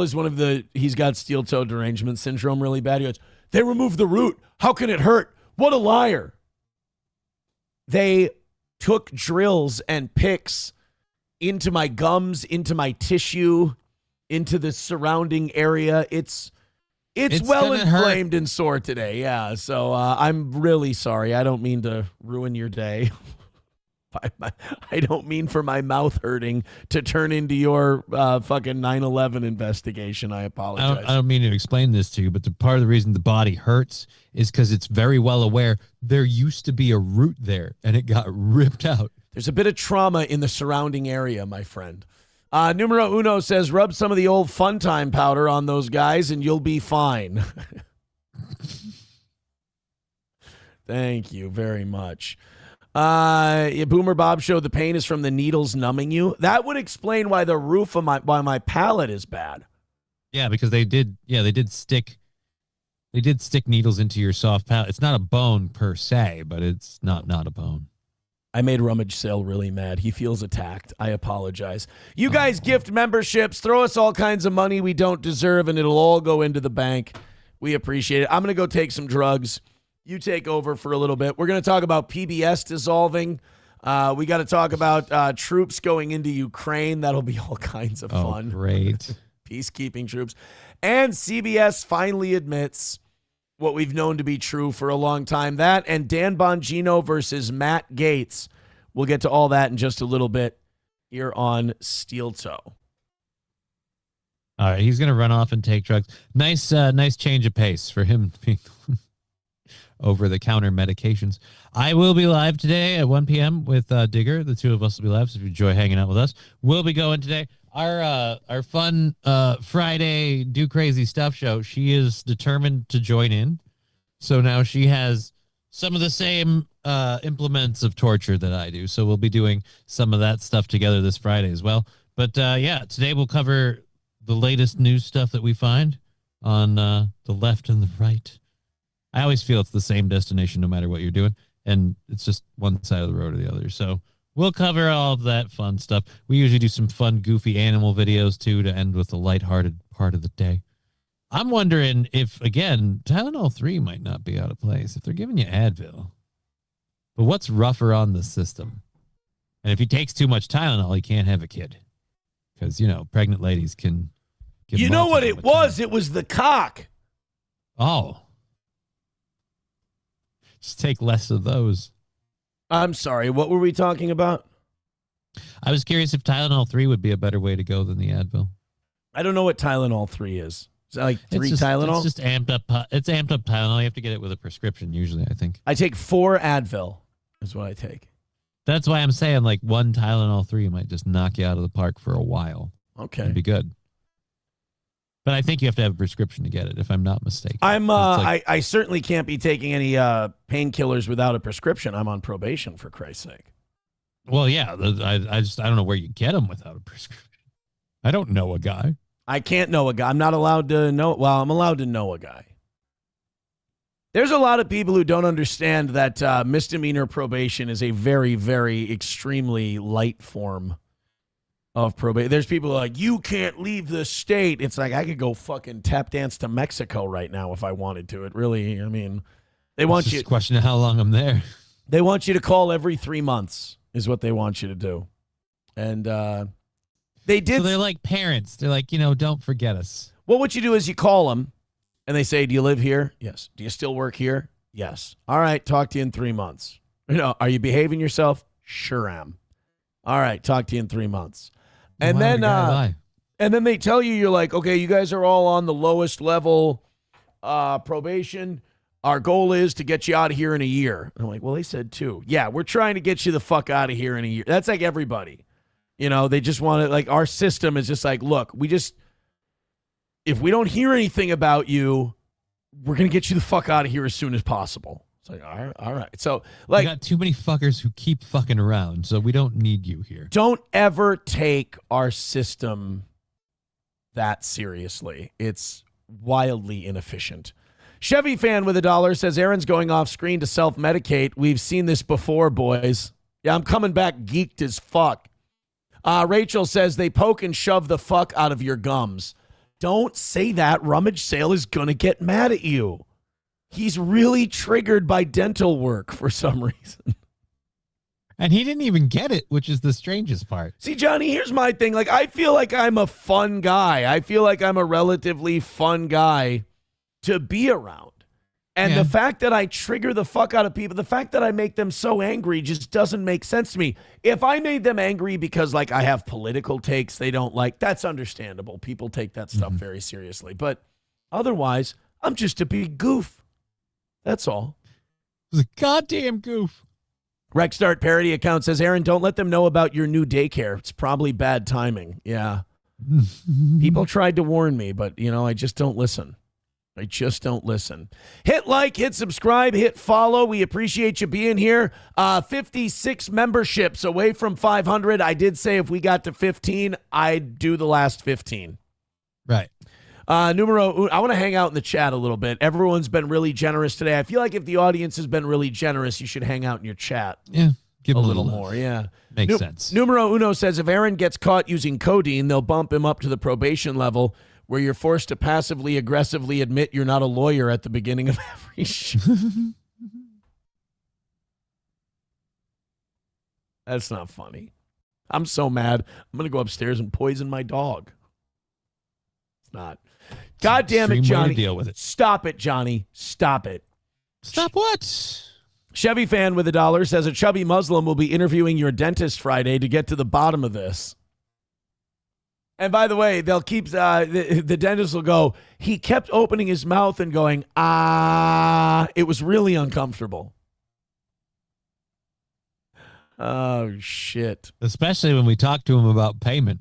Speaker 4: is one of the, he's got steel-toe derangement syndrome really bad. He goes, they removed the root. How can it hurt? What a liar. They took drills and picks into my gums, into my tissue, into the surrounding area. It's well inflamed and sore today. Yeah. So I'm really sorry. I don't mean to ruin your day. I don't mean for my mouth hurting to turn into your fucking 9/11 investigation. I apologize.
Speaker 10: I don't mean to explain this to you, but part of the reason the body hurts is because it's very well aware there used to be a root there and it got ripped out.
Speaker 4: There's a bit of trauma in the surrounding area, my friend. Numero uno says, rub some of the old Fun Time powder on those guys and you'll be fine. Thank you very much. Boomer Bob Show, the pain is from the needles numbing you. That would explain why the roof of my palate is bad.
Speaker 10: Yeah, because they did stick needles into your soft palate. It's not a bone per se, but it's not a bone.
Speaker 4: I made Rummage Sale really mad. He feels attacked. I apologize. You guys gift memberships. Throw us all kinds of money we don't deserve, and it'll all go into the bank. We appreciate it. I'm going to go take some drugs. You take over for a little bit. We're going to talk about PBS dissolving. We got to talk about troops going into Ukraine. That'll be all kinds of fun.
Speaker 10: Great.
Speaker 4: Peacekeeping troops. And CBS finally admits what we've known to be true for a long time. That and Dan Bongino versus Matt Gaetz. We'll get to all that in just a little bit here on Steel Toe.
Speaker 10: All right, he's going to run off and take drugs. Nice change of pace for him being over-the-counter medications. I will be live today at 1 p.m. with Digger. The two of us will be live, so if you enjoy hanging out with us. We'll be going today. Our fun Friday Do Crazy Stuff show, she is determined to join in. So now she has some of the same implements of torture that I do, so we'll be doing some of that stuff together this Friday as well. But yeah, today we'll cover the latest news stuff that we find on the left and the right. I always feel it's the same destination no matter what you're doing, and it's just one side of the road or the other. So we'll cover all of that fun stuff. We usually do some fun, goofy animal videos, too, to end with the lighthearted part of the day. I'm wondering if, again, Tylenol 3 might not be out of place if they're giving you Advil. But what's rougher on the system? And if he takes too much Tylenol, he can't have a kid. Because, pregnant ladies can...
Speaker 4: You know what it was? It was the cock.
Speaker 10: Oh. Just take less of those.
Speaker 4: I'm sorry. What were we talking about?
Speaker 10: I was curious if Tylenol 3 would be a better way to go than the Advil.
Speaker 4: I don't know what Tylenol 3 is. Is that like Tylenol?
Speaker 10: It's just amped up. It's amped up Tylenol. You have to get it with a prescription usually, I think.
Speaker 4: I take 4 Advil is what I take.
Speaker 10: That's why I'm saying like one Tylenol 3 might just knock you out of the park for a while.
Speaker 4: Okay.
Speaker 10: It'd be good. But I think you have to have a prescription to get it, if I'm not mistaken.
Speaker 4: I certainly can't be taking any painkillers without a prescription. I'm on probation, for Christ's sake.
Speaker 10: Well, yeah. I don't know where you get them without a prescription. I don't know a guy.
Speaker 4: I can't know a guy. I'm not allowed to know. Well, I'm allowed to know a guy. There's a lot of people who don't understand that misdemeanor probation is a very, very extremely light form of probation. There's people like, you can't leave the state. It's like, I could go fucking tap dance to Mexico right now if I wanted to. It really, they want you.
Speaker 10: It's just a question of how long I'm there.
Speaker 4: They want you to call every 3 months is what they want you to do. And they did.
Speaker 10: So they're like parents. They're like, don't forget us.
Speaker 4: Well, what you do is you call them and they say, do you live here? Yes. Do you still work here? Yes. All right. Talk to you in 3 months. Are you behaving yourself? Sure am. All right. Talk to you in 3 months. And then they tell you, you're like, okay, you guys are all on the lowest level probation. Our goal is to get you out of here in a year. I'm like, well, they said 2. Yeah, we're trying to get you the fuck out of here in a year. That's like everybody. They just want to, like, our system is just like, look, if we don't hear anything about you, we're going to get you the fuck out of here as soon as possible. It's like, all right. So, like,
Speaker 10: we got too many fuckers who keep fucking around, so we don't need you here.
Speaker 4: Don't ever take our system that seriously. It's wildly inefficient. Chevy fan with $1 says Aaron's going off screen to self-medicate. We've seen this before, boys. Yeah, I'm coming back geeked as fuck. Rachel says they poke and shove the fuck out of your gums. Don't say that. Rummage Sale is going to get mad at you. He's really triggered by dental work for some reason.
Speaker 10: And he didn't even get it, which is the strangest part.
Speaker 4: See, Johnny, here's my thing. Like, I feel like I'm a fun guy. I feel like I'm a relatively fun guy to be around. And the fact that I trigger the fuck out of people, the fact that I make them so angry just doesn't make sense to me. If I made them angry because, like, I have political takes they don't like, that's understandable. People take that stuff very seriously. But otherwise, I'm just a big goof. That's all.
Speaker 10: It was a goddamn goof.
Speaker 4: Rexstart parody account says, Aaron, don't let them know about your new daycare. It's probably bad timing. Yeah. People tried to warn me, but, I just don't listen. Hit like, hit subscribe, hit follow. We appreciate you being here. 56 memberships away from 500. I did say if we got to 15, I'd do the last 15.
Speaker 10: Right.
Speaker 4: I want to hang out in the chat a little bit. Everyone's been really generous today. I feel like if the audience has been really generous, you should hang out in your chat.
Speaker 10: Yeah. Give
Speaker 4: a
Speaker 10: him
Speaker 4: little
Speaker 10: love.
Speaker 4: more. Yeah.
Speaker 10: Makes sense.
Speaker 4: Numero Uno says if Aaron gets caught using codeine, they'll bump him up to the probation level where you're forced to passively aggressively admit you're not a lawyer at the beginning of every show. That's not funny. I'm so mad. I'm going to go upstairs and poison my dog. It's not. God damn it, Johnny.
Speaker 10: Deal with it.
Speaker 4: Stop it, Johnny. Stop it.
Speaker 10: Stop what?
Speaker 4: Chevy fan with $1 says a chubby Muslim will be interviewing your dentist Friday to get to the bottom of this. And by the way, they'll keep the dentist will go, he kept opening his mouth and going, ah. It was really uncomfortable. Oh, shit.
Speaker 10: Especially when we talk to him about payment.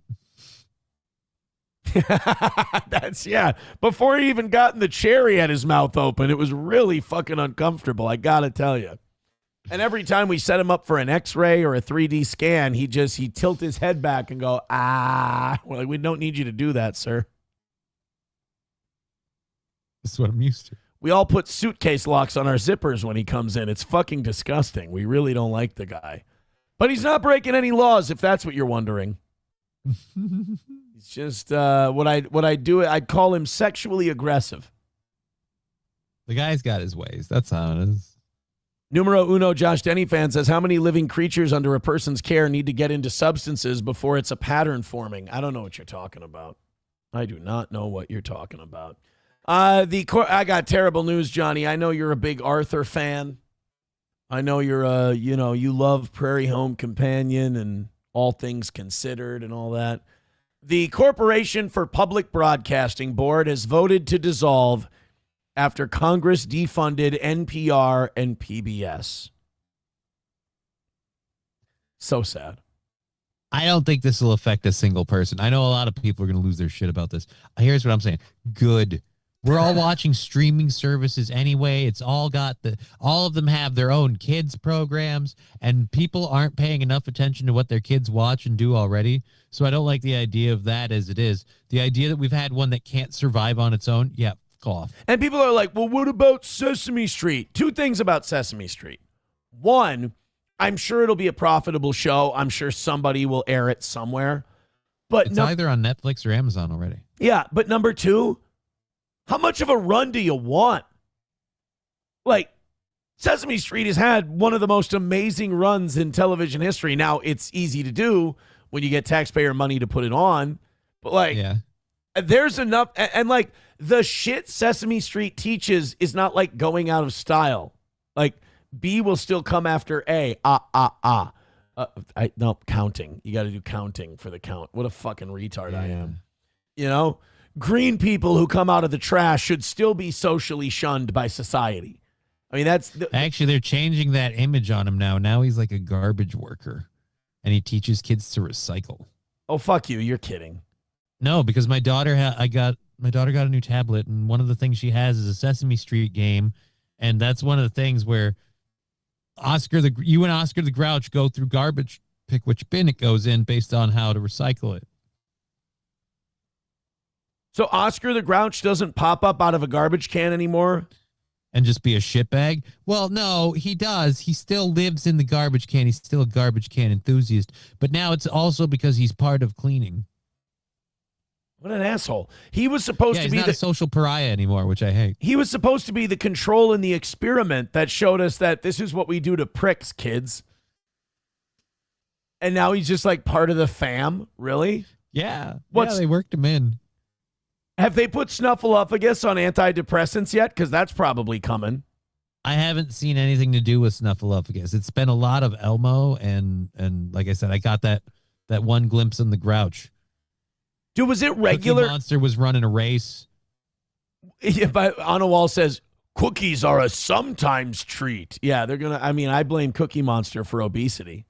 Speaker 4: Before he even got in the chair, he had his mouth open. It was really fucking uncomfortable. I got to tell you. And every time we set him up for an X-ray or a 3D scan, he tilt his head back and go, ah. We're like, we don't need you to do that, sir.
Speaker 10: That's what I'm used to.
Speaker 4: We all put suitcase locks on our zippers when he comes in. It's fucking disgusting. We really don't like the guy. But he's not breaking any laws, if that's what you're wondering. It's just what I do. I'd call him sexually aggressive.
Speaker 10: The guy's got his ways. That's how it is.
Speaker 4: Numero uno, Josh Denny fan says, how many living creatures under a person's care need to get into substances before it's a pattern forming? I don't know what you're talking about. I do not know what you're talking about. I got terrible news, Johnny. I know you're a big Arthur fan. I know you're you love Prairie Home Companion and All Things Considered and all that. The Corporation for Public Broadcasting Board has voted to dissolve after Congress defunded NPR and PBS. So sad.
Speaker 10: I don't think this will affect a single person. I know a lot of people are going to lose their shit about this. Here's what I'm saying. Good. We're all watching streaming services anyway. It's all all of them have their own kids programs, and people aren't paying enough attention to what their kids watch and do already. So I don't like the idea of that as it is. The idea that we've had one that can't survive on its own, yeah, off.
Speaker 4: And people are like, well, what about Sesame Street? Two things about Sesame Street. One, I'm sure it'll be a profitable show. I'm sure somebody will air it somewhere. But
Speaker 10: it's either on Netflix or Amazon already.
Speaker 4: Yeah, but number two, how much of a run do you want? Like, Sesame Street has had one of the most amazing runs in television history. Now, it's easy to do when you get taxpayer money to put it on. But, like, there's enough. And like, the shit Sesame Street teaches is not like going out of style. Like, B will still come after A. No, counting. You got to do counting for the count. What a fucking retard I am. You know? Green people who come out of the trash should still be socially shunned by society. I mean,
Speaker 10: actually, they're changing that image on him now. Now he's like a garbage worker, and he teaches kids to recycle.
Speaker 4: Oh, fuck you. You're kidding.
Speaker 10: No, because my daughter got a new tablet, and one of the things she has is a Sesame Street game, and that's one of the things where you and Oscar the Grouch go through garbage, pick which bin it goes in based on how to recycle it.
Speaker 4: So Oscar the Grouch doesn't pop up out of a garbage can anymore?
Speaker 10: And just be a shitbag? Well, no, he does. He still lives in the garbage can. He's still a garbage can enthusiast. But now it's also because he's part of cleaning.
Speaker 4: What an asshole. He was supposed to be
Speaker 10: not a social pariah anymore, which I hate.
Speaker 4: He was supposed to be the control in the experiment that showed us that this is what we do to pricks, kids. And now he's just like part of the fam? Really?
Speaker 10: Yeah. They worked him in.
Speaker 4: Have they put Snuffleupagus on antidepressants yet? Because that's probably coming.
Speaker 10: I haven't seen anything to do with Snuffleupagus. It's been a lot of Elmo, and like I said, I got that one glimpse in the Grouch.
Speaker 4: Dude, was it regular?
Speaker 10: Cookie Monster was running a race.
Speaker 4: Yeah, but Anna Walsh says, cookies are a sometimes treat. Yeah, they're going to, I blame Cookie Monster for obesity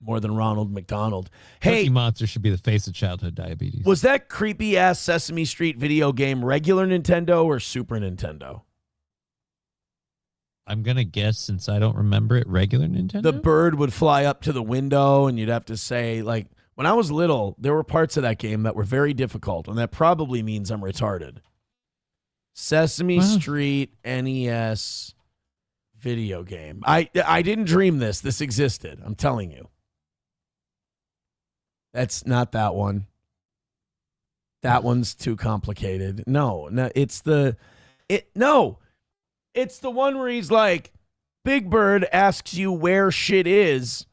Speaker 4: more than Ronald McDonald. Hey,
Speaker 10: Cookie Monster should be the face of childhood diabetes.
Speaker 4: Was that creepy-ass Sesame Street video game regular Nintendo or Super Nintendo?
Speaker 10: I'm going to guess, since I don't remember it, regular Nintendo?
Speaker 4: The bird would fly up to the window, and you'd have to say, like, when I was little, there were parts of that game that were very difficult, and that probably means I'm retarded. Sesame Street NES video game. I didn't dream this. This existed. I'm telling you. That's not that one. That one's too complicated. No, it's the one where he's like, Big Bird asks you where shit is,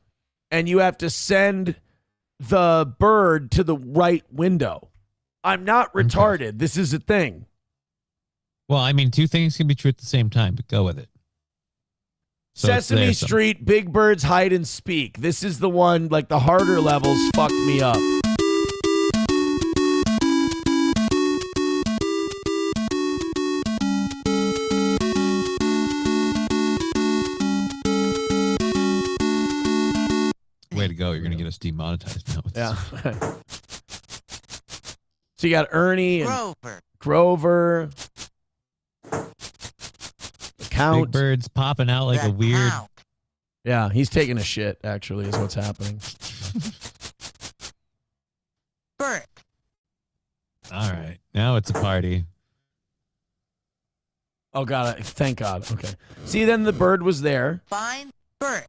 Speaker 4: and you have to send the bird to the right window. I'm not retarded. Okay. This is a thing.
Speaker 10: Well, I mean, two things can be true at the same time, but go with it. So
Speaker 4: Sesame Street, Big Bird's Hide and Speak. This is the one, like the harder levels fucked me up.
Speaker 10: Way to go. You're going to get us demonetized now.
Speaker 4: Yeah. So you got Ernie and Grover. Count.
Speaker 10: Big Bird's popping out like a weird
Speaker 4: Yeah, he's taking a shit, actually, is what's happening.
Speaker 14: Bert.
Speaker 10: All right. Now it's a party.
Speaker 4: Oh, God. Thank God. Okay. See, then the bird was there.
Speaker 14: Find Bert.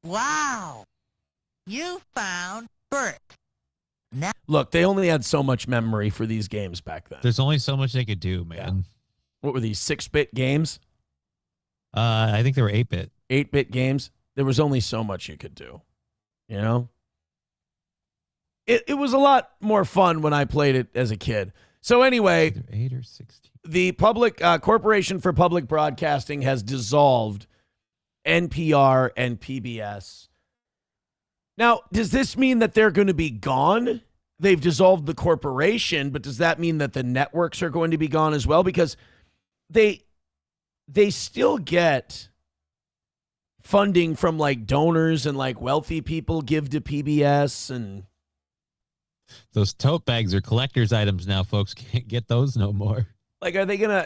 Speaker 14: Wow. You found Bert. Now
Speaker 4: Look, they only had so much memory for these games back then.
Speaker 10: There's only so much they could do, man.
Speaker 4: What were these, 6-bit games?
Speaker 10: I think they were 8-bit.
Speaker 4: 8-bit games? There was only so much you could do. You know? It was a lot more fun when I played it as a kid. So anyway,
Speaker 10: Either 8 or 16.
Speaker 4: the public Corporation for Public Broadcasting has dissolved NPR and PBS. Now, does this mean that they're going to be gone? They've dissolved the corporation, but does that mean that the networks are going to be gone as well? Because they still get funding from like donors and like wealthy people give to PBS, and
Speaker 10: Those tote bags are collector's items now, folks. Can't get those no more.
Speaker 4: like, are they gonna?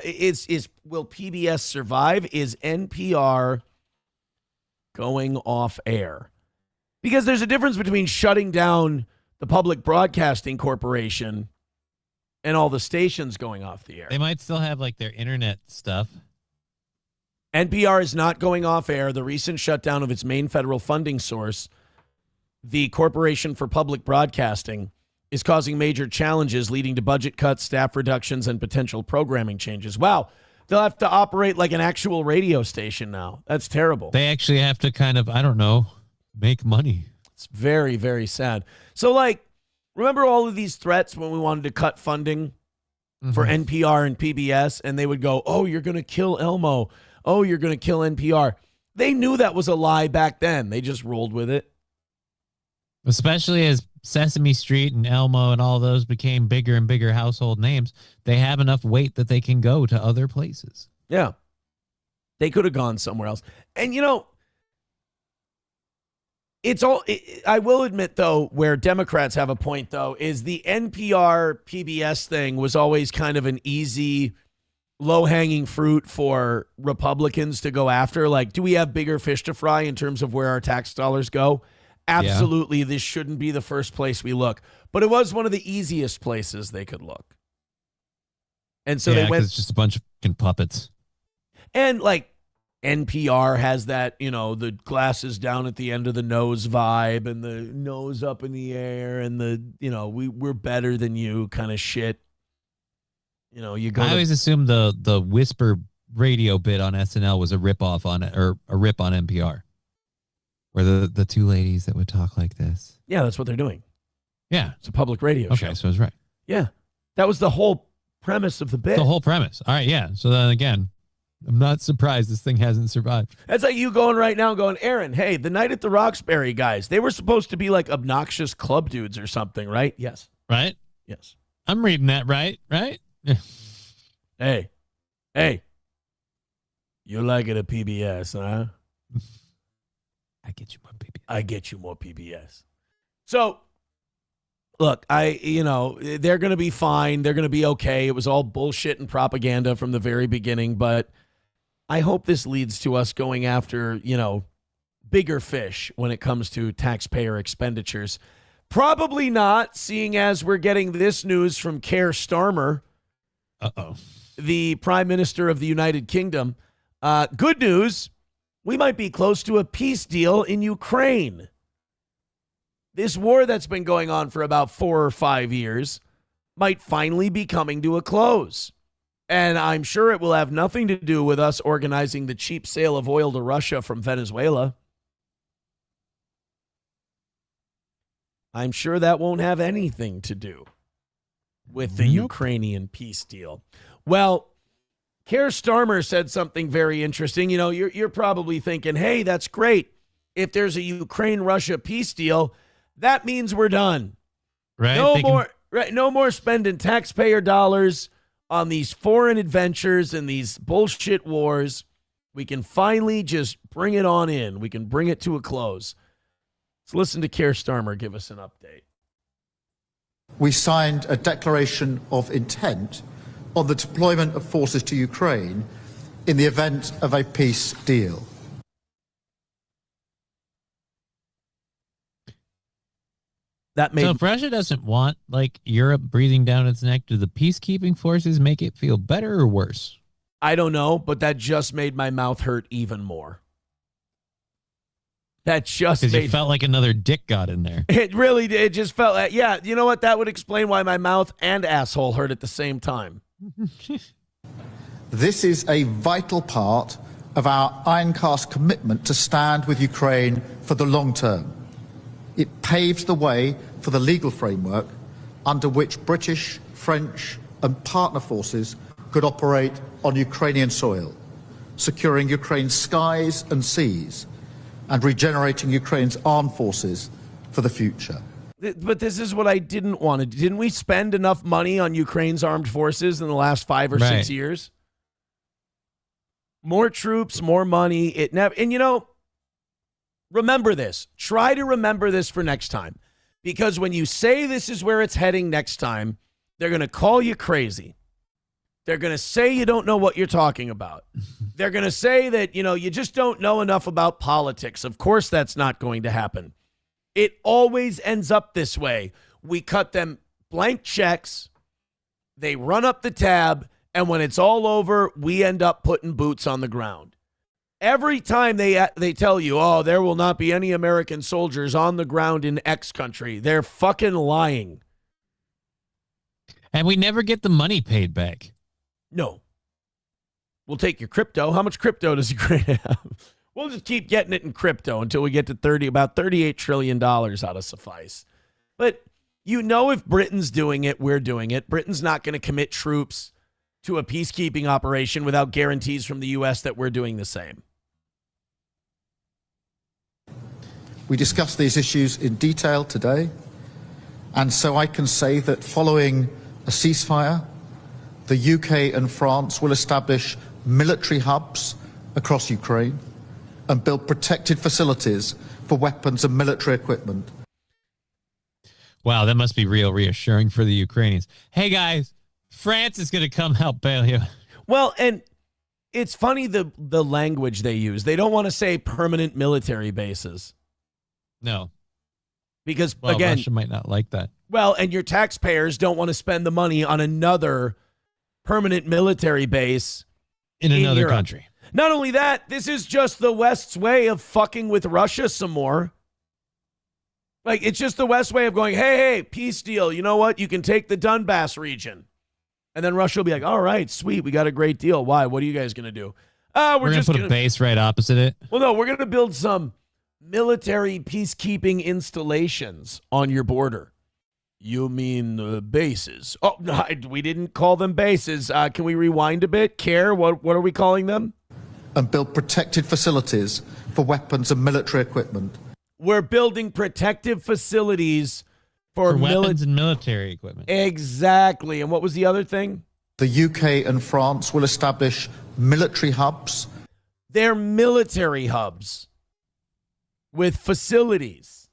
Speaker 4: Will PBS survive? Is NPR going off air? Because there's a difference between shutting down the Public Broadcasting Corporation and all the stations going off the air.
Speaker 10: They might still have like their internet stuff.
Speaker 4: NPR is not going off air. The recent shutdown of its main federal funding source, the Corporation for Public Broadcasting, is causing major challenges, leading to budget cuts, staff reductions, and potential programming changes. Wow. They'll have to operate like an actual radio station now. That's terrible.
Speaker 10: They actually have to kind of, I don't know, make money.
Speaker 4: It's very, very sad. So, like, remember all of these threats when we wanted to cut funding for NPR and PBS, and they would go, oh, you're going to kill Elmo. Oh, you're going to kill NPR. They knew that was a lie back then. They just rolled with it.
Speaker 10: Especially as Sesame Street and Elmo and all those became bigger and bigger household names, they have enough weight that they can go to other places.
Speaker 4: Yeah. They could have gone somewhere else. And, you know, I will admit, though, where Democrats have a point, though, is the NPR PBS thing was always kind of an easy, low-hanging fruit for Republicans to go after. Like, do we have bigger fish to fry in terms of where our tax dollars go? Absolutely, This shouldn't be the first place we look. But it was one of the easiest places they could look. And so they went.
Speaker 10: It's just a bunch of fucking puppets.
Speaker 4: And, like, NPR has that, you know, the glasses down at the end of the nose vibe and the nose up in the air and the, you know, we're better than you kind of shit. You know, you go.
Speaker 10: I always assumed the whisper radio bit on SNL was a rip-off on it, or a rip on NPR. Where the two ladies that would talk like this.
Speaker 4: Yeah, that's what they're doing.
Speaker 10: Yeah.
Speaker 4: It's a public radio show.
Speaker 10: Okay, so I was right.
Speaker 4: Yeah. That was the whole premise of the bit.
Speaker 10: The whole premise. All right, yeah. So then again, I'm not surprised this thing hasn't survived.
Speaker 4: That's like you going right now going, Aaron, hey, the Night at the Roxbury guys, they were supposed to be like obnoxious club dudes or something, right? Yes.
Speaker 10: Right?
Speaker 4: Yes.
Speaker 10: I'm reading that right?
Speaker 4: Hey. You like it at PBS, huh?
Speaker 10: I get you more PBS.
Speaker 4: I get you more PBS. So, look, they're going to be fine. They're going to be okay. It was all bullshit and propaganda from the very beginning, but I hope this leads to us going after, bigger fish when it comes to taxpayer expenditures. Probably not, seeing as we're getting this news from Keir Starmer, the Prime Minister of the United Kingdom. Good news. We might be close to a peace deal in Ukraine. This war that's been going on for about 4 or 5 years might finally be coming to a close. And I'm sure it will have nothing to do with us organizing the cheap sale of oil to Russia from Venezuela. I'm sure that won't have anything to do with the Ukrainian peace deal. Well, Keir Starmer said something very interesting. You know, you're probably thinking, hey, that's great. If there's a Ukraine-Russia peace deal, that means we're done.
Speaker 10: Right?
Speaker 4: No more spending taxpayer dollars on these foreign adventures and these bullshit wars. We can finally just bring it on in. We can bring it to a close. Let's listen to Keir Starmer give us an update.
Speaker 6: We signed a declaration of intent on the deployment of forces to Ukraine in the event of a peace deal.
Speaker 4: So
Speaker 10: if Russia doesn't want like Europe breathing down its neck, do the peacekeeping forces make it feel better or worse?
Speaker 4: I don't know, but that just made my mouth hurt even more. That just
Speaker 10: because you felt like another dick got in there.
Speaker 4: It really did. It just felt like, yeah, you know what? That would explain why my mouth and asshole hurt at the same time.
Speaker 6: This is a vital part of our Ironcast commitment to stand with Ukraine for the long term. It paves the way for the legal framework under which British, French and partner forces could operate on Ukrainian soil, securing Ukraine's skies and seas and regenerating Ukraine's armed forces for the future.
Speaker 4: But this is what I didn't want to do. Didn't we spend enough money on Ukraine's armed forces in the last 5 or 6 years? More troops, more money. It never. And you know, remember this. Try to remember this for next time. Because when you say this is where it's heading next time, they're going to call you crazy. They're going to say you don't know what you're talking about. They're going to say that, you know, you just don't know enough about politics. Of course, that's not going to happen. It always ends up this way. We cut them blank checks. They run up the tab. And when it's all over, we end up putting boots on the ground. Every time they tell you, oh, there will not be any American soldiers on the ground in X country, they're fucking lying.
Speaker 10: And we never get the money paid back.
Speaker 4: No. We'll take your crypto. How much crypto does Ukraine have? We'll just keep getting it in crypto until we get to about $38 trillion out of suffice. But you know, if Britain's doing it, we're doing it. Britain's not going to commit troops to a peacekeeping operation without guarantees from the U.S. that we're doing the same.
Speaker 6: We discussed these issues in detail today, and so I can say that following a ceasefire, the UK and France will establish military hubs across Ukraine and build protected facilities for weapons and military equipment.
Speaker 10: Wow, that must be real reassuring for the Ukrainians. Hey, guys, France is going to come help bail you.
Speaker 4: Well, and it's funny the language they use. They don't want to say permanent military bases.
Speaker 10: No.
Speaker 4: Because,
Speaker 10: well,
Speaker 4: again,
Speaker 10: Russia might not like that.
Speaker 4: Well, and your taxpayers don't want to spend the money on another permanent military base
Speaker 10: in another
Speaker 4: Europe.
Speaker 10: country.
Speaker 4: Not only that, this is just the West's way of fucking with Russia some more. Like, it's just the West's way of going, hey, peace deal. You know what? You can take the Donbass region. And then Russia will be like, all right, sweet. We got a great deal. Why? What are you guys going to do?
Speaker 10: We're just going to put a base right opposite it.
Speaker 4: Well, no, we're going to build some military peacekeeping installations on your border. You mean bases? Oh, no, we didn't call them bases. Can we rewind a bit? Care, what are we calling them?
Speaker 6: And build protected facilities for weapons and military equipment.
Speaker 4: We're building protective facilities for
Speaker 10: weapons and military equipment.
Speaker 4: Exactly. And what was the other thing?
Speaker 6: The UK and France will establish military hubs.
Speaker 4: They're military hubs with facilities.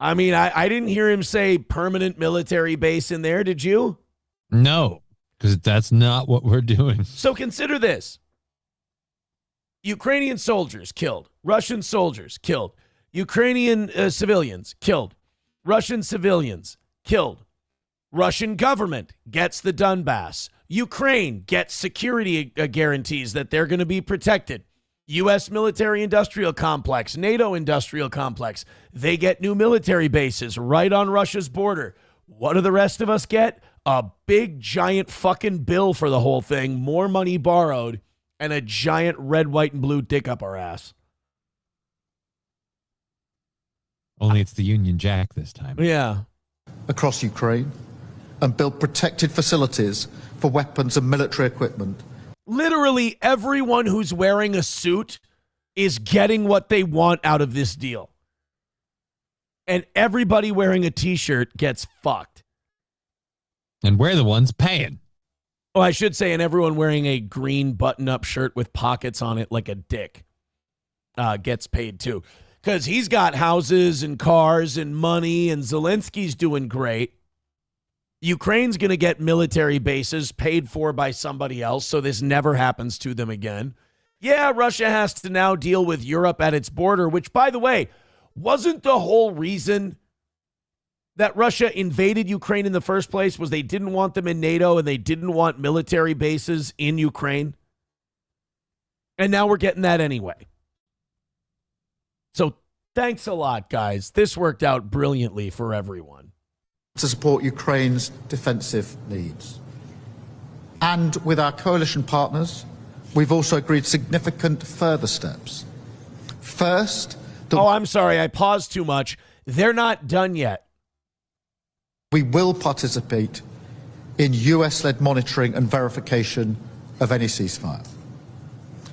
Speaker 4: I mean, I didn't hear him say permanent military base in there, did you?
Speaker 10: No, because that's not what we're doing.
Speaker 4: So consider this. Ukrainian soldiers killed. Russian soldiers killed. Ukrainian civilians killed. Russian civilians killed. Russian government gets the Donbass. Ukraine gets security guarantees that they're going to be protected. U.S. military industrial complex, NATO industrial complex. They get new military bases right on Russia's border. What do the rest of us get? A big, giant fucking bill for the whole thing, more money borrowed, and a giant red, white, and blue dick up our ass.
Speaker 10: Only it's the Union Jack this time.
Speaker 4: Yeah.
Speaker 6: Across Ukraine and build protected facilities for weapons and military equipment.
Speaker 4: Literally everyone who's wearing a suit is getting what they want out of this deal. And everybody wearing a t-shirt gets fucked.
Speaker 10: And we're the ones paying.
Speaker 4: Oh, I should say, and everyone wearing a green button-up shirt with pockets on it like a dick gets paid too. Because he's got houses and cars and money, and Zelensky's doing great. Ukraine's going to get military bases paid for by somebody else, so this never happens to them again. Yeah, Russia has to now deal with Europe at its border, which, by the way, wasn't the whole reason that Russia invaded Ukraine in the first place was they didn't want them in NATO and they didn't want military bases in Ukraine. And now we're getting that anyway. So thanks a lot, guys. This worked out brilliantly for everyone.
Speaker 6: To support Ukraine's defensive needs. And with our coalition partners, we've also agreed significant further steps. First,
Speaker 4: I'm sorry, I paused too much. They're not done yet.
Speaker 6: We will participate in US-led monitoring and verification of any ceasefire.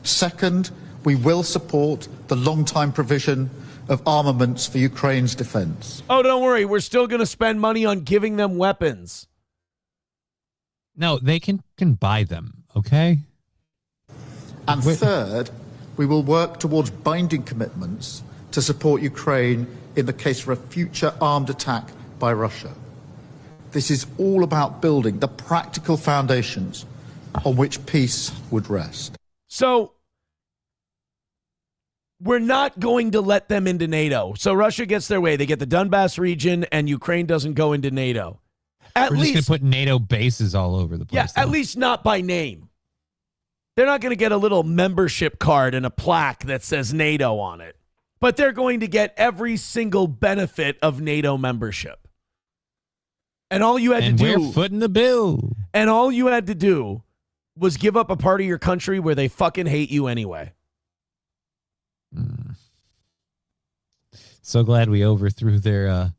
Speaker 6: Second, we will support the long-time provision of armaments for Ukraine's defense.
Speaker 4: Oh, don't worry. We're still going to spend money on giving them weapons.
Speaker 10: No, they can buy them, okay?
Speaker 6: And third, we will work towards binding commitments to support Ukraine in the case of a future armed attack by Russia. This is all about building the practical foundations on which peace would rest.
Speaker 4: So we're not going to let them into NATO. So Russia gets their way. They get the Donbass region, and Ukraine doesn't go into NATO.
Speaker 10: We're just going to put NATO bases all over the place.
Speaker 4: Yeah, at least not by name. They're not going to get a little membership card and a plaque that says NATO on it. But they're going to get every single benefit of NATO membership. And all you had to do...
Speaker 10: we're footing the bill.
Speaker 4: And all you had to do was give up a part of your country where they fucking hate you anyway.
Speaker 10: So glad we overthrew their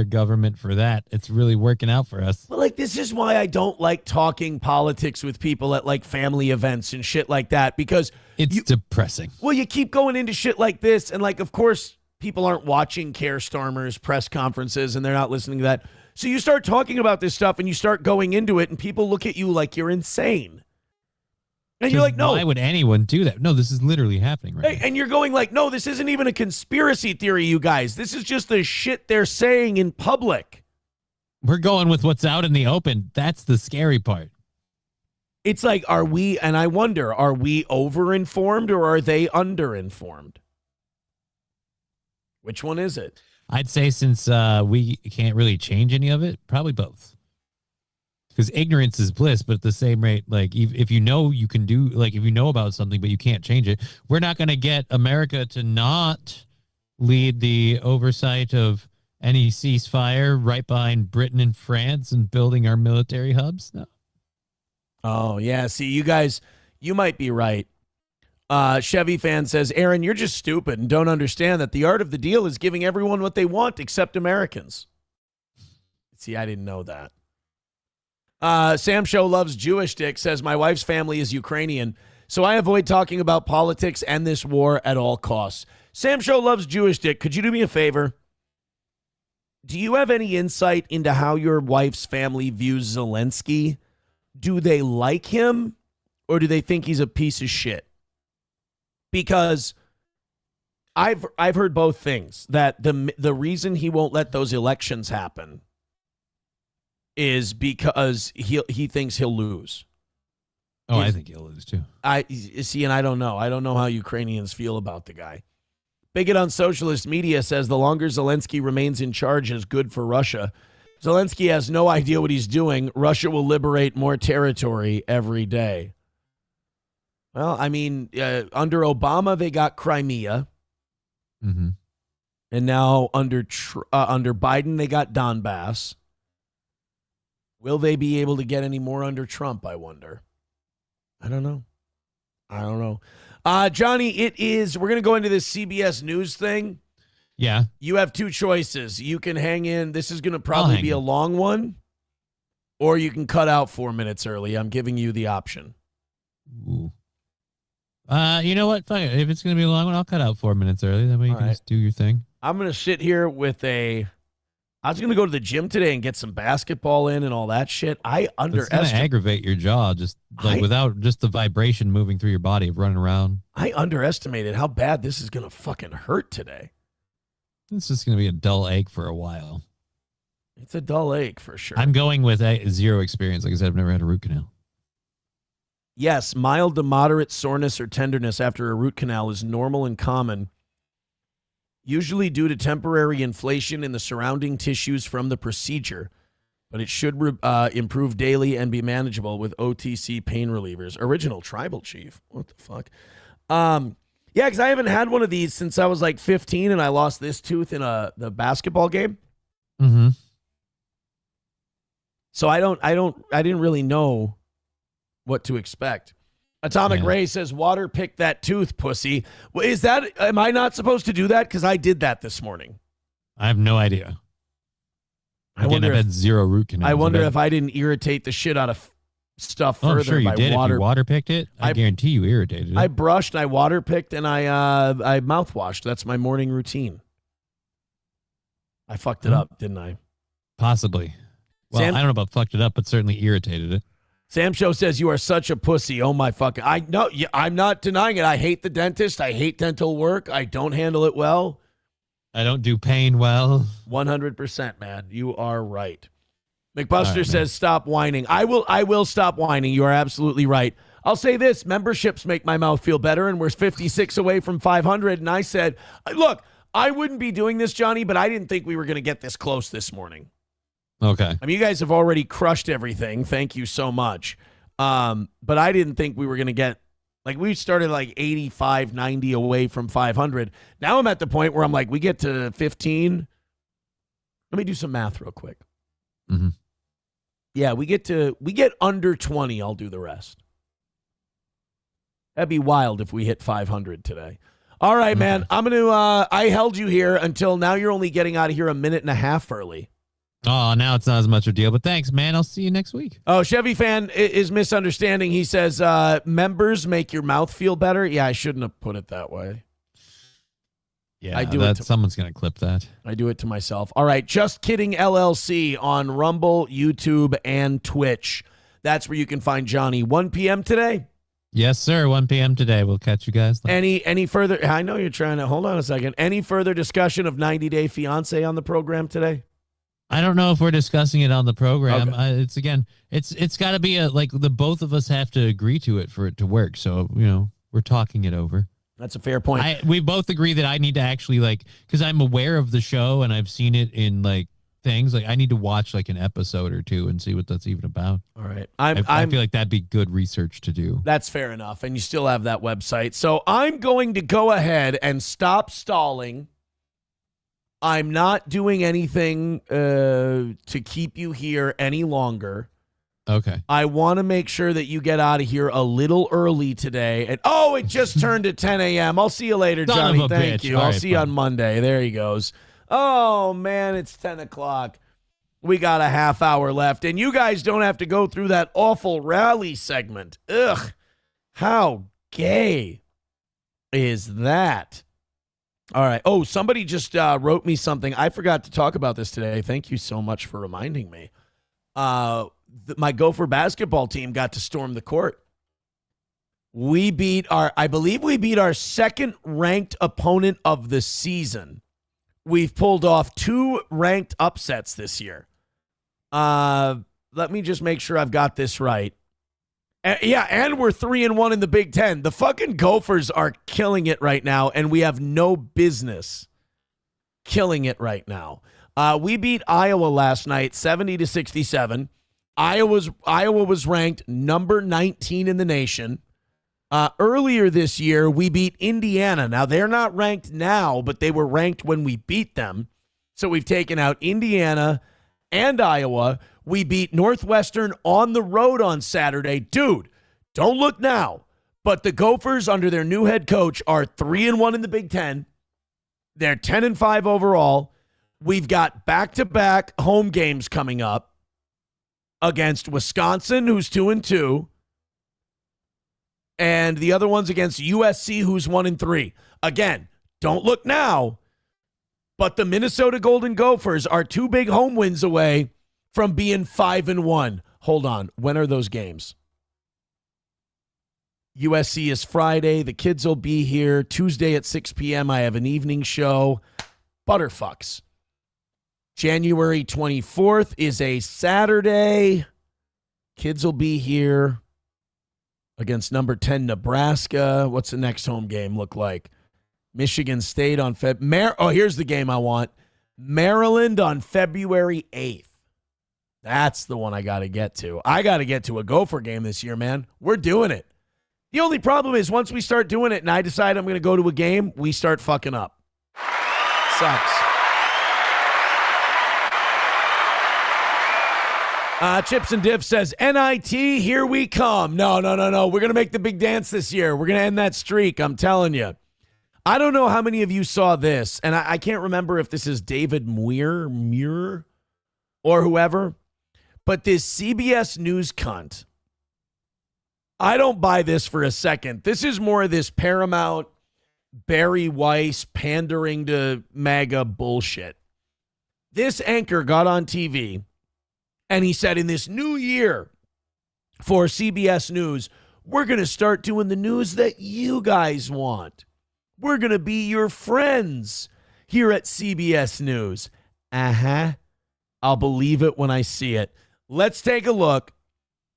Speaker 10: government for that. It's really working out for us.
Speaker 4: Well, like, this is why I don't like talking politics with people at, like, family events and shit like that, because
Speaker 10: it's depressing.
Speaker 4: Well, you keep going into shit like this, and, like, of course, people aren't watching Keir Starmer's press conferences, and they're not listening to that. So you start talking about this stuff, and you start going into it, and people look at you like you're insane. And you're like, no.
Speaker 10: Why would anyone do that? No, this is literally happening right now.
Speaker 4: And you're going like, no, this isn't even a conspiracy theory, you guys. This is just the shit they're saying in public.
Speaker 10: We're going with what's out in the open. That's the scary part.
Speaker 4: It's like, are we over-informed or are they under-informed? Which one is it?
Speaker 10: I'd say since we can't really change any of it, probably both. Because ignorance is bliss, but at the same rate, like if you know you can do, like if you know about something but you can't change it, we're not going to get America to not lead the oversight of any ceasefire right behind Britain and France and building our military hubs. No.
Speaker 4: Oh, yeah. See, you guys, you might be right. Chevy fan says, Aaron, you're just stupid and don't understand that the art of the deal is giving everyone what they want except Americans. See, I didn't know that. Sam Show loves Jewish dick says, my wife's family is Ukrainian, so I avoid talking about politics and this war at all costs. Sam Show loves Jewish dick. Could you do me a favor? Do you have any insight into how your wife's family views Zelensky? Do they like him or do they think he's a piece of shit? Because I've heard both things, that the reason he won't let those elections happen is because he thinks he'll lose.
Speaker 10: Oh, I think he'll lose too.
Speaker 4: And I don't know. I don't know how Ukrainians feel about the guy. Bigot on socialist media says the longer Zelensky remains in charge is good for Russia. Zelensky has no idea what he's doing. Russia will liberate more territory every day. Well, I mean, under Obama, they got Crimea.
Speaker 10: Mm-hmm.
Speaker 4: And now under Biden, they got Donbass. Will they be able to get any more under Trump, I wonder? I don't know. Johnny, we're going to go into this CBS News thing.
Speaker 10: Yeah.
Speaker 4: You have two choices. You can hang in. This is going to probably be a long one. Or you can cut out 4 minutes early. I'm giving you the option.
Speaker 10: Ooh. You know what? Fuck it. If it's going to be a long one, I'll cut out 4 minutes early. That way you can just do your thing.
Speaker 4: I'm going to sit here with I was going to go to the gym today and get some basketball in and all that shit. It's going
Speaker 10: to aggravate your jaw, just like without just the vibration moving through your body of running around.
Speaker 4: I underestimated how bad this is going to fucking hurt today.
Speaker 10: It's just going to be a dull ache for a while.
Speaker 4: It's a dull ache for sure.
Speaker 10: I'm going with zero experience. Like I said, I've never had a root canal.
Speaker 4: Yes, mild to moderate soreness or tenderness after a root canal is normal and common, usually due to temporary inflation in the surrounding tissues from the procedure, but it should improve daily and be manageable with OTC pain relievers. Original tribal chief. What the fuck? Yeah, because I haven't had one of these since I was like 15, and I lost this tooth in the basketball game.
Speaker 10: Mm-hmm.
Speaker 4: So I didn't really know what to expect. Atomic Ray says, water picked that tooth, pussy. Well, am I not supposed to do that? Because I did that this morning.
Speaker 10: I have no idea. I've had zero root canals.
Speaker 4: I wonder if I didn't irritate the shit out of stuff further.
Speaker 10: I'm sure you
Speaker 4: by
Speaker 10: did.
Speaker 4: water.
Speaker 10: If you water picked it, I guarantee you irritated it.
Speaker 4: I brushed, I water picked, and I mouthwashed. That's my morning routine. I fucked it up, didn't I?
Speaker 10: Possibly. Well, I don't know about fucked it up, but certainly irritated it.
Speaker 4: Sam Show says, you are such a pussy. Oh, my fucking... I'm not denying it. I hate the dentist. I hate dental work. I don't handle it well.
Speaker 10: I don't do pain well.
Speaker 4: 100%, man. You are right. McBuster says, stop whining. I will stop whining. You are absolutely right. I'll say this. Memberships make my mouth feel better, and we're 56 away from 500. And I said, look, I wouldn't be doing this, Johnny, but I didn't think we were going to get this close this morning.
Speaker 10: Okay.
Speaker 4: I mean, you guys have already crushed everything. Thank you so much. But I didn't think we were going to get, like, we started like 85, 90 away from 500. Now I'm at the point where I'm like, we get to 15. Let me do some math real quick.
Speaker 10: Mm-hmm.
Speaker 4: Yeah, we get under 20. I'll do the rest. That'd be wild if we hit 500 today. All right, man. I'm going to, I held you here until now. You're only getting out of here a minute and a half early.
Speaker 10: Oh, now it's not as much a deal, but thanks, man. I'll see you next week.
Speaker 4: Oh, Chevy fan is misunderstanding. He says, members make your mouth feel better. Yeah, I shouldn't have put it that way.
Speaker 10: Yeah, I do someone's going to clip that.
Speaker 4: I do it to myself. All right, Just Kidding LLC on Rumble, YouTube, and Twitch. That's where you can find Johnny. 1 p.m. today?
Speaker 10: Yes, sir. 1 p.m. today. We'll catch you guys later.
Speaker 4: Any further? I know you're trying to. Hold on a second. Any further discussion of 90 Day Fiancé on the program today?
Speaker 10: I don't know if we're discussing it on the program.
Speaker 4: Okay.
Speaker 10: It's got to be the both of us have to agree to it for it to work. So, we're talking it over.
Speaker 4: That's a fair point.
Speaker 10: We both agree that I need to actually because I'm aware of the show and I've seen it in things I need to watch an episode or two and see what that's even about.
Speaker 4: All right.
Speaker 10: I feel like that'd be good research to do.
Speaker 4: That's fair enough. And you still have that website. So I'm going to go ahead and stop stalling. I'm not doing anything to keep you here any longer.
Speaker 10: Okay.
Speaker 4: I want to make sure that you get out of here a little early today. And it just turned to 10 a.m. I'll see you later, Johnny. Thank you. I'll see you on Monday. There he goes. Oh, man, it's 10 o'clock. We got a half hour left. And you guys don't have to go through that awful rally segment. Ugh. How gay is that? All right. Oh, somebody just wrote me something. I forgot to talk about this today. Thank you so much for reminding me. My Gopher basketball team got to storm the court. I believe we beat our second ranked opponent of the season. We've pulled off 2 ranked upsets this year. Let me just make sure I've got this right. And we're 3-1 in the Big Ten. The fucking Gophers are killing it right now, and we have no business killing it right now. We beat Iowa last night, 70-67. Iowa was ranked number 19 in the nation. Earlier this year, we beat Indiana. Now, they're not ranked now, but they were ranked when we beat them. So we've taken out Indiana and Iowa. We beat Northwestern on the road on Saturday. Dude, don't look now, but the Gophers under their new head coach are 3-1 in the Big Ten. They're 10-5 overall. We've got back-to-back home games coming up against Wisconsin, who's 2-2, and the other one's against USC, who's 1-3. Again, don't look now, but the Minnesota Golden Gophers are 2 big home wins away from being 5-1. Hold on. When are those games? USC is Friday. The kids will be here. Tuesday at 6 p.m. I have an evening show. Butterfucks. January 24th is a Saturday. Kids will be here against number 10 Nebraska. What's the next home game look like? Michigan State on here's the game I want. Maryland on February 8th. That's the one I got to get to. I got to get to a Gopher game this year, man. We're doing it. The only problem is once we start doing it and I decide I'm going to go to a game, we start fucking up. Sucks. Chips and Diff says, NIT, here we come. No. We're going to make the big dance this year. We're going to end that streak, I'm telling you. I don't know how many of you saw this, and I can't remember if this is David Muir or whoever, but this CBS News cunt, I don't buy this for a second. This is more of this Paramount, Barry Weiss pandering to MAGA bullshit. This anchor got on TV, and he said in this new year for CBS News, we're going to start doing the news that you guys want. We're going to be your friends here at CBS News. I'll believe it when I see it. Let's take a look.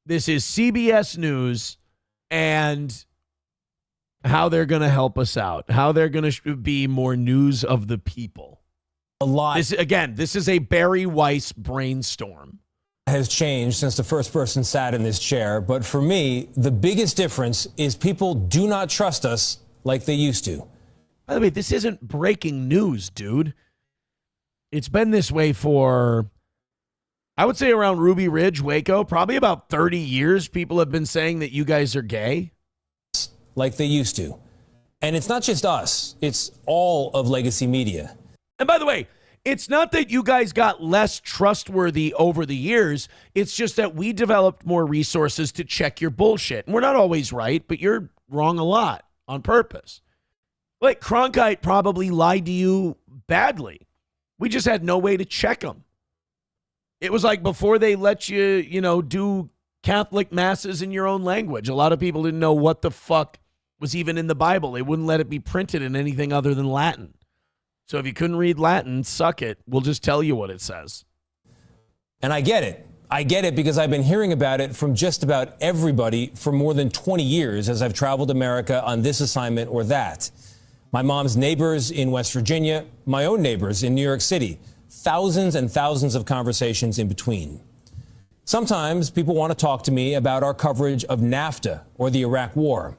Speaker 4: This is CBS News and how they're going to help us out, how they're going to be more news of the people.
Speaker 11: A lot.
Speaker 4: This is a Barry Weiss brainstorm.
Speaker 11: Has changed since the first person sat in this chair. But for me, the biggest difference is people do not trust us like they used to.
Speaker 4: By the way, this isn't breaking news, dude. It's been this way for, I would say around Ruby Ridge, Waco, probably about 30 years. People have been saying that you guys are gay.
Speaker 11: Like they used to. And it's not just us. It's all of legacy media.
Speaker 4: And by the way, it's not that you guys got less trustworthy over the years. It's just that we developed more resources to check your bullshit. And we're not always right, but you're wrong a lot on purpose. Like Cronkite probably lied to you badly. We just had no way to check them. It was like before they let you, do Catholic masses in your own language. A lot of people didn't know what the fuck was even in the Bible. They wouldn't let it be printed in anything other than Latin. So if you couldn't read Latin, suck it. We'll just tell you what it says.
Speaker 11: And I get it. I get it because I've been hearing about it from just about everybody for more than 20 years as I've traveled America on this assignment or that. My mom's neighbors in West Virginia, my own neighbors in New York City, thousands and thousands of conversations in between. Sometimes people want to talk to me about our coverage of NAFTA or the Iraq War.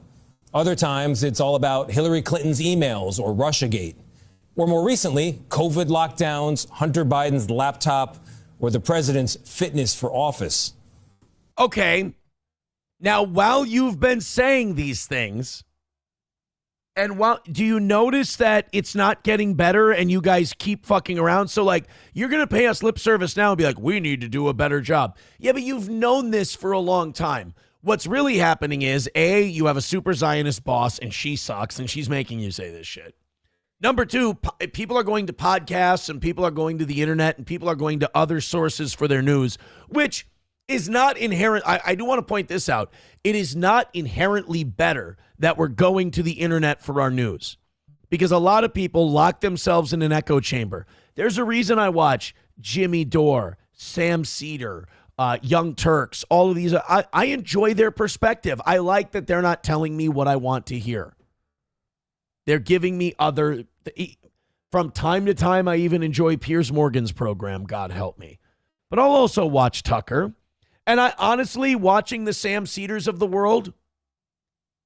Speaker 11: Other times it's all about Hillary Clinton's emails or Russiagate. Or more recently, COVID lockdowns, Hunter Biden's laptop, or the president's fitness for office.
Speaker 4: Okay. Now, while you've been saying these things, and do you notice that it's not getting better and you guys keep fucking around? So, you're going to pay us lip service now and be like, we need to do a better job. Yeah, but you've known this for a long time. What's really happening is, A, you have a super Zionist boss and she sucks and she's making you say this shit. Number two, people are going to podcasts and people are going to the internet and people are going to other sources for their news, which is not inherent. I do want to point this out. It is not inherently better that we're going to the internet for our news because a lot of people lock themselves in an echo chamber. There's a reason I watch Jimmy Dore, Sam Cedar, Young Turks, all of these. I enjoy their perspective. I like that they're not telling me what I want to hear. They're giving me from time to time, I even enjoy Piers Morgan's program, God help me. But I'll also watch Tucker. And I honestly, watching the Sam Cedars of the world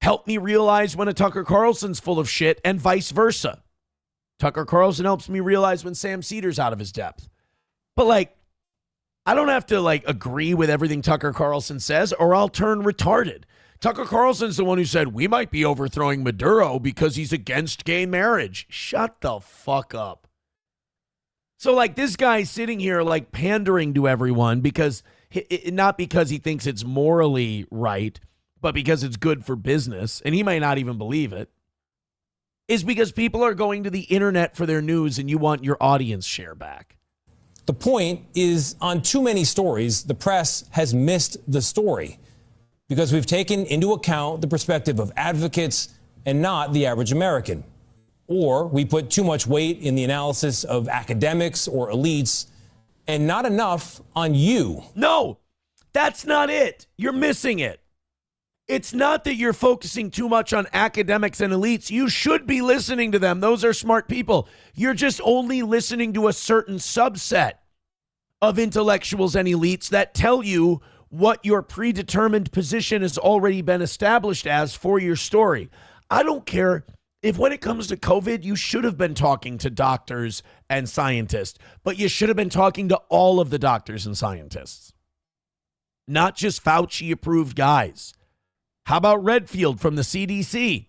Speaker 4: helped me realize when a Tucker Carlson's full of shit and vice versa. Tucker Carlson helps me realize when Sam Cedars out of his depth. But I don't have to agree with everything Tucker Carlson says or I'll turn retarded. Tucker Carlson's the one who said we might be overthrowing Maduro because he's against gay marriage. Shut the fuck up. So this guy's sitting here pandering to everyone because not because he thinks it's morally right, but because it's good for business, and he might not even believe it, is because people are going to the internet for their news and you want your audience share back.
Speaker 11: The point is, on too many stories, the press has missed the story. Because we've taken into account the perspective of advocates and not the average American. Or we put too much weight in the analysis of academics or elites and not enough on you.
Speaker 4: No, that's not it. You're missing it. It's not that you're focusing too much on academics and elites. You should be listening to them. Those are smart people. You're just only listening to a certain subset of intellectuals and elites that tell you what your predetermined position has already been established as for your story. I don't care if when it comes to COVID, you should have been talking to doctors and scientists, but you should have been talking to all of the doctors and scientists, not just Fauci-approved guys. How about Redfield from the CDC,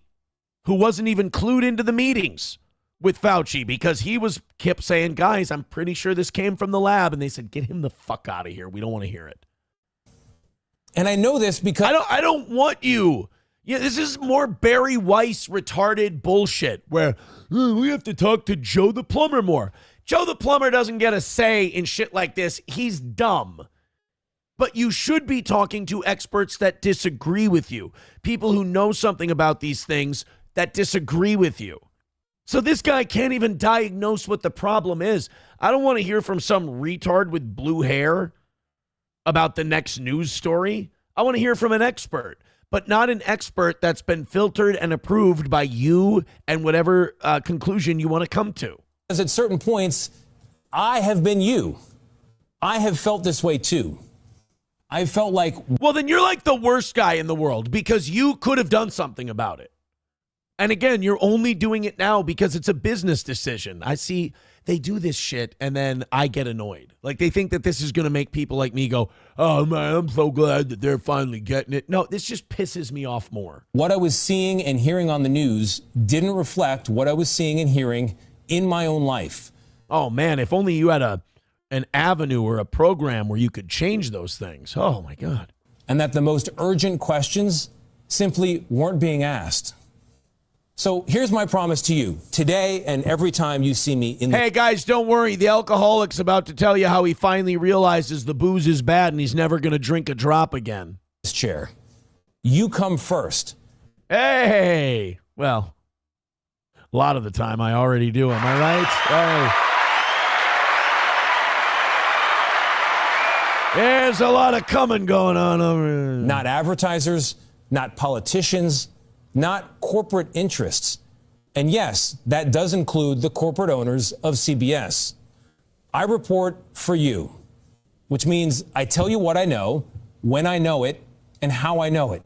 Speaker 4: who wasn't even clued into the meetings with Fauci because he kept saying, guys, I'm pretty sure this came from the lab. And they said, get him the fuck out of here. We don't want to hear it.
Speaker 11: And I know this because
Speaker 4: I don't want you. Yeah, this is more Barry Weiss retarded bullshit where we have to talk to Joe the plumber more. Joe the plumber doesn't get a say in shit like this. He's dumb. But you should be talking to experts that disagree with you, people who know something about these things that disagree with you. So this guy can't even diagnose what the problem is. I don't want to hear from some retard with blue hair about the next news story. I want to hear from an expert, but not an expert that's been filtered and approved by you and whatever conclusion you want to come to.
Speaker 11: Because at certain points, I have been you. I have felt this way too. I felt like...
Speaker 4: Well, then you're like the worst guy in the world because you could have done something about it. And again, you're only doing it now because it's a business decision. I see they do this shit and then I get annoyed. Like they think that this is going to make people like me go, oh man, I'm so glad that they're finally getting it. No, this just pisses me off more.
Speaker 11: What I was seeing and hearing on the news didn't reflect what I was seeing and hearing in my own life.
Speaker 4: Oh man, if only you had an avenue or a program where you could change those things. Oh my God.
Speaker 11: And that the most urgent questions simply weren't being asked. So here's my promise to you today and every time you see me in the...
Speaker 4: Hey guys, don't worry. The alcoholic's about to tell you how he finally realizes the booze is bad and he's never going to drink a drop again.
Speaker 11: This chair. You come first.
Speaker 4: Hey, well, a lot of the time I already do. Am I right? Hey. There's a lot of coming going on over here.
Speaker 11: Not advertisers, not politicians, not corporate interests. And yes, that does include the corporate owners of CBS. I report for you, which means I tell you what I know, when I know it, and how I know it.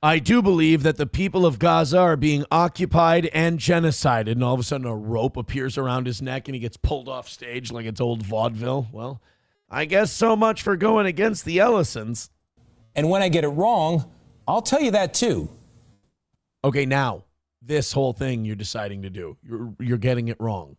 Speaker 4: I do believe that the people of Gaza are being occupied and genocided, and all of a sudden a rope appears around his neck and he gets pulled off stage like it's old vaudeville. Well, I guess so much for going against the Ellisons.
Speaker 11: And when I get it wrong, I'll tell you that too.
Speaker 4: Okay, now, this whole thing you're deciding to do, you're getting it wrong.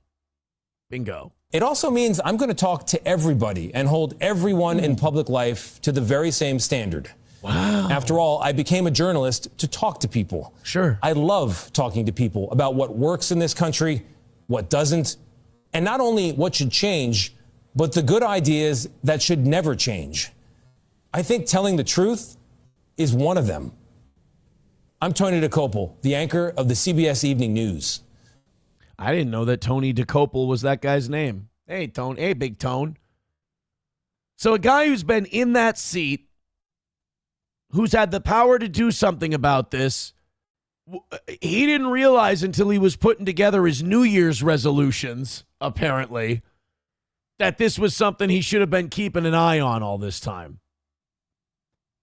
Speaker 4: Bingo.
Speaker 11: It also means I'm going to talk to everybody and hold everyone in public life to the very same standard.
Speaker 4: Wow.
Speaker 11: After all, I became a journalist to talk to people.
Speaker 4: Sure.
Speaker 11: I love talking to people about what works in this country, what doesn't, and not only what should change, but the good ideas that should never change. I think telling the truth is one of them. I'm Tony DeCopel, the anchor of the CBS Evening News.
Speaker 4: I didn't know that Tony DeCopel was that guy's name. Hey, Tone. Hey, Big Tone. So a guy who's been in that seat, who's had the power to do something about this, he didn't realize until he was putting together his New Year's resolutions, apparently, that this was something he should have been keeping an eye on all this time.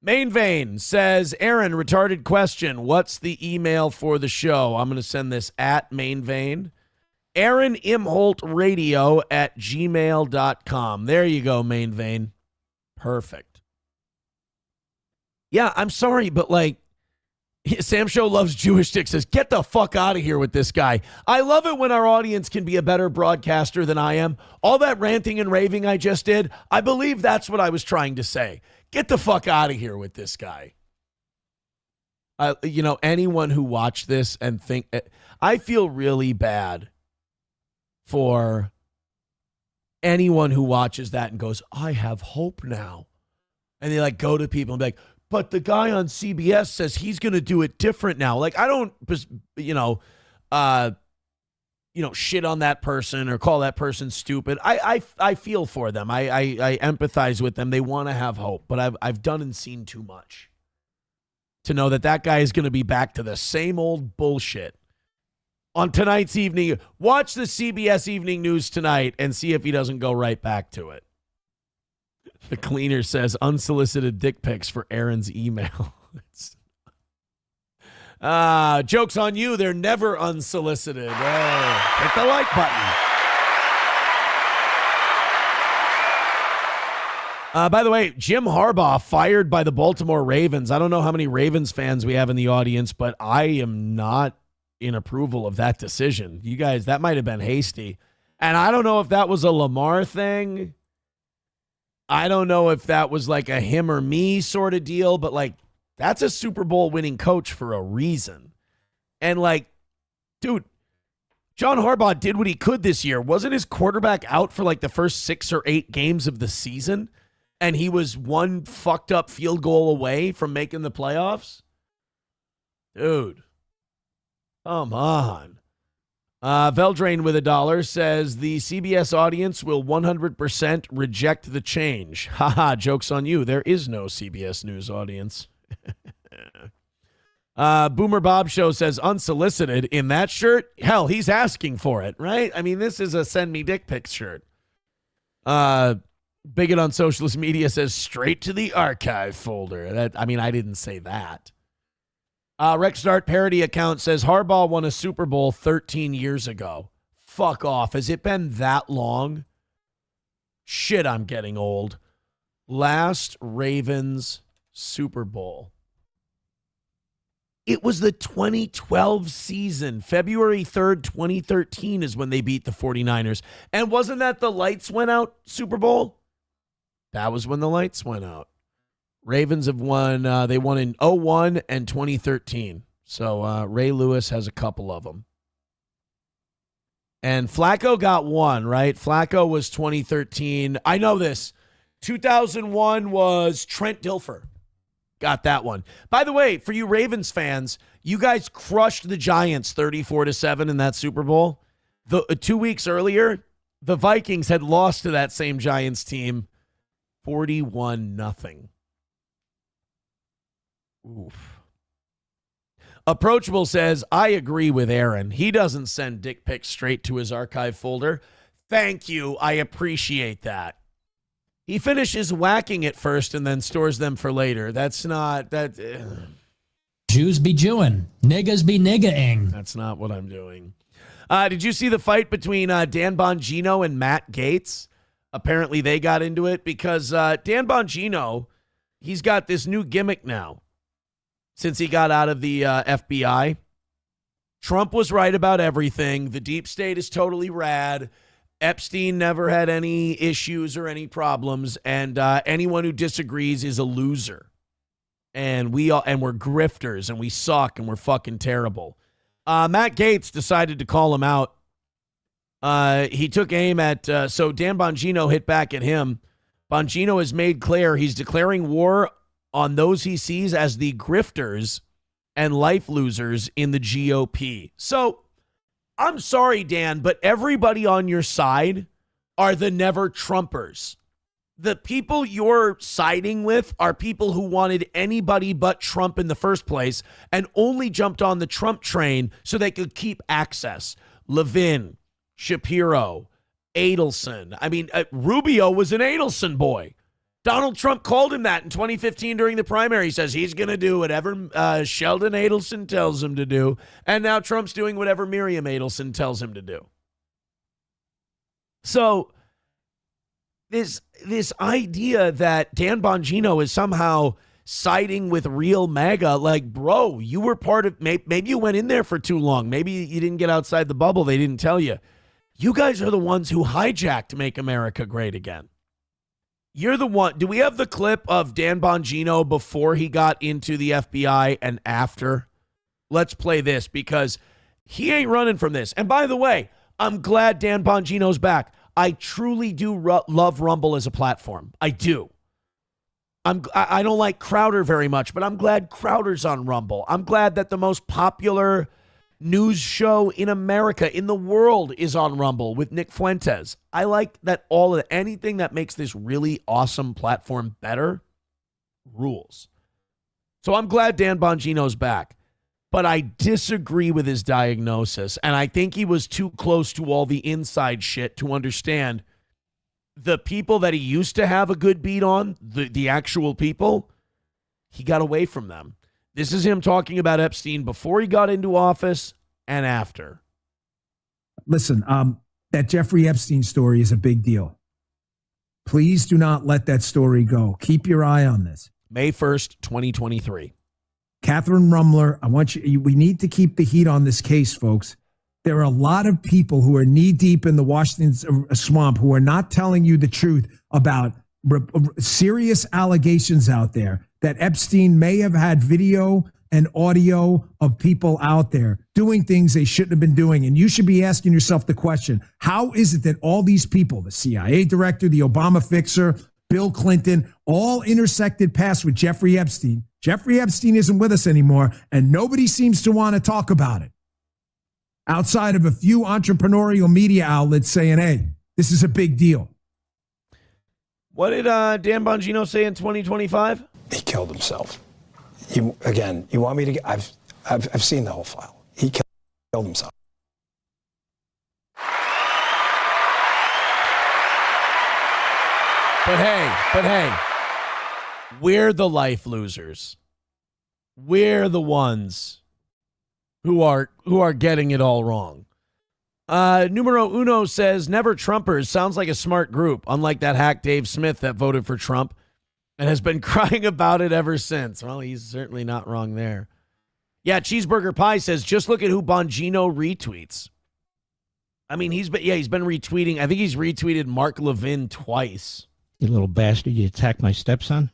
Speaker 4: Main Vein says, Aaron, retarded question. What's the email for the show? I'm going to send this at Main Vein. Aaron Imholt Radio at gmail.com. There you go, Main Vein. Perfect. Yeah, I'm sorry, but like, Sam Show Loves Jewish Dick says, get the fuck out of here with this guy. I love it when our audience can be a better broadcaster than I am. All that ranting and raving I just did, I believe that's what I was trying to say. Get the fuck out of here with this guy. Anyone who watched this and think, I feel really bad for anyone who watches that and goes, I have hope now. And they like go to people and be like, but the guy on CBS says he's going to do it different now. Like, I don't, shit on that person or call that person stupid. I feel for them. I empathize with them. They want to have hope, but I've done and seen too much to know that guy is going to be back to the same old bullshit. On tonight's evening, watch the CBS Evening News tonight and see if he doesn't go right back to it. The cleaner says unsolicited dick pics for Aaron's email. Joke's on you. They're never unsolicited. Hit the like button. By the way, Jim Harbaugh fired by the Baltimore Ravens. I don't know how many Ravens fans we have in the audience, but I am not in approval of that decision. You guys, that might have been hasty. And I don't know if that was a Lamar thing. I don't know if that was like a him or me sort of deal, but like, that's a Super Bowl winning coach for a reason. And like, dude, John Harbaugh did what he could this year. Wasn't his quarterback out for like the first 6 or 8 games of the season? And he was one fucked up field goal away from making the playoffs? Dude, come on. Veldrain with $1 says the CBS audience will 100% reject the change. Haha, joke's on you. There is no CBS News audience. Boomer Bob Show says unsolicited in that shirt. Hell, he's asking for it, right? I mean, this is a send me dick pics shirt. Bigot on Socialist Media says straight to the archive folder. I didn't say that. Rex Dart parody account says Harbaugh won a Super Bowl 13 years ago. Fuck off. Has it been that long? Shit, I'm getting old. Last Ravens Super Bowl. It was the 2012 season. February 3rd, 2013 is when they beat the 49ers. And wasn't that the lights went out Super Bowl? That was when the lights went out. Ravens have won. They won in 2001 and 2013. So Ray Lewis has a couple of them. And Flacco got one, right? Flacco was 2013. I know this. 2001 was Trent Dilfer. Got that one. By the way, for you Ravens fans, you guys crushed the Giants 34-7 in that Super Bowl. 2 weeks earlier, the Vikings had lost to that same Giants team 41-0. Oof. Approachable says, I agree with Aaron. He doesn't send dick pics straight to his archive folder. Thank you. I appreciate that. He finishes whacking it first and then stores them for later. That's not that.
Speaker 5: Jews be Jewing. Niggas be nigga-ing.
Speaker 4: That's not what I'm doing. Did you see the fight between Dan Bongino and Matt Gaetz? Apparently they got into it because Dan Bongino, he's got this new gimmick now since he got out of the FBI. Trump was right about everything. The deep state is totally rad. Epstein never had any issues or any problems, and anyone who disagrees is a loser. And we're grifters, and we suck, and we're fucking terrible. Matt Gaetz decided to call him out. He took aim at, so Dan Bongino hit back at him. Bongino has made clear he's declaring war on those he sees as the grifters and life losers in the GOP. So, I'm sorry, Dan, but everybody on your side are the never Trumpers. The people you're siding with are people who wanted anybody but Trump in the first place and only jumped on the Trump train so they could keep access. Levin, Shapiro, Adelson. Rubio was an Adelson boy. Donald Trump called him that in 2015 during the primary. He says he's going to do whatever Sheldon Adelson tells him to do. And now Trump's doing whatever Miriam Adelson tells him to do. So this idea that Dan Bongino is somehow siding with real MAGA, like, bro, you were part of, maybe you went in there for too long. Maybe you didn't get outside the bubble. They didn't tell you. You guys are the ones who hijacked Make America Great Again. You're the one. Do we have the clip of Dan Bongino before he got into the FBI and after? Let's play this because he ain't running from this. And by the way, I'm glad Dan Bongino's back. I truly do love Rumble as a platform. I do. I don't like Crowder very much, but I'm glad Crowder's on Rumble. I'm glad that the most popular news show in America, in the world, is on Rumble with Nick Fuentes. I like that anything that makes this really awesome platform better rules. So I'm glad Dan Bongino's back. But I disagree with his diagnosis, and I think he was too close to all the inside shit to understand the people that he used to have a good beat on, the actual people, he got away from them. This is him talking about Epstein before he got into office and after.
Speaker 12: Listen, that Jeffrey Epstein story is a big deal. Please do not let that story go. Keep your eye on this.
Speaker 4: May 1st, 2023.
Speaker 12: Catherine Rumler, we need to keep the heat on this case, folks. There are a lot of people who are knee deep in the Washington swamp who are not telling you the truth about serious allegations out there that Epstein may have had video and audio of people out there doing things they shouldn't have been doing. And you should be asking yourself the question, how is it that all these people, the CIA director, the Obama fixer, Bill Clinton, all intersected paths with Jeffrey Epstein? Jeffrey Epstein isn't with us anymore, and nobody seems to want to talk about it. Outside of a few entrepreneurial media outlets saying, hey, this is a big deal.
Speaker 4: What did Dan Bongino say in 2025?
Speaker 13: He killed himself. You want me to? I've seen the whole file. He killed himself.
Speaker 4: But hey, we're the life losers. We're the ones who are getting it all wrong. Numero uno says, never Trumpers. Sounds like a smart group, unlike that hack Dave Smith that voted for Trump and has been crying about it ever since. Well, he's certainly not wrong there. Yeah, Cheeseburger Pie says, just look at who Bongino retweets. I mean, he's been retweeting. I think he's retweeted Mark Levin twice.
Speaker 15: You little bastard, you attacked my stepson?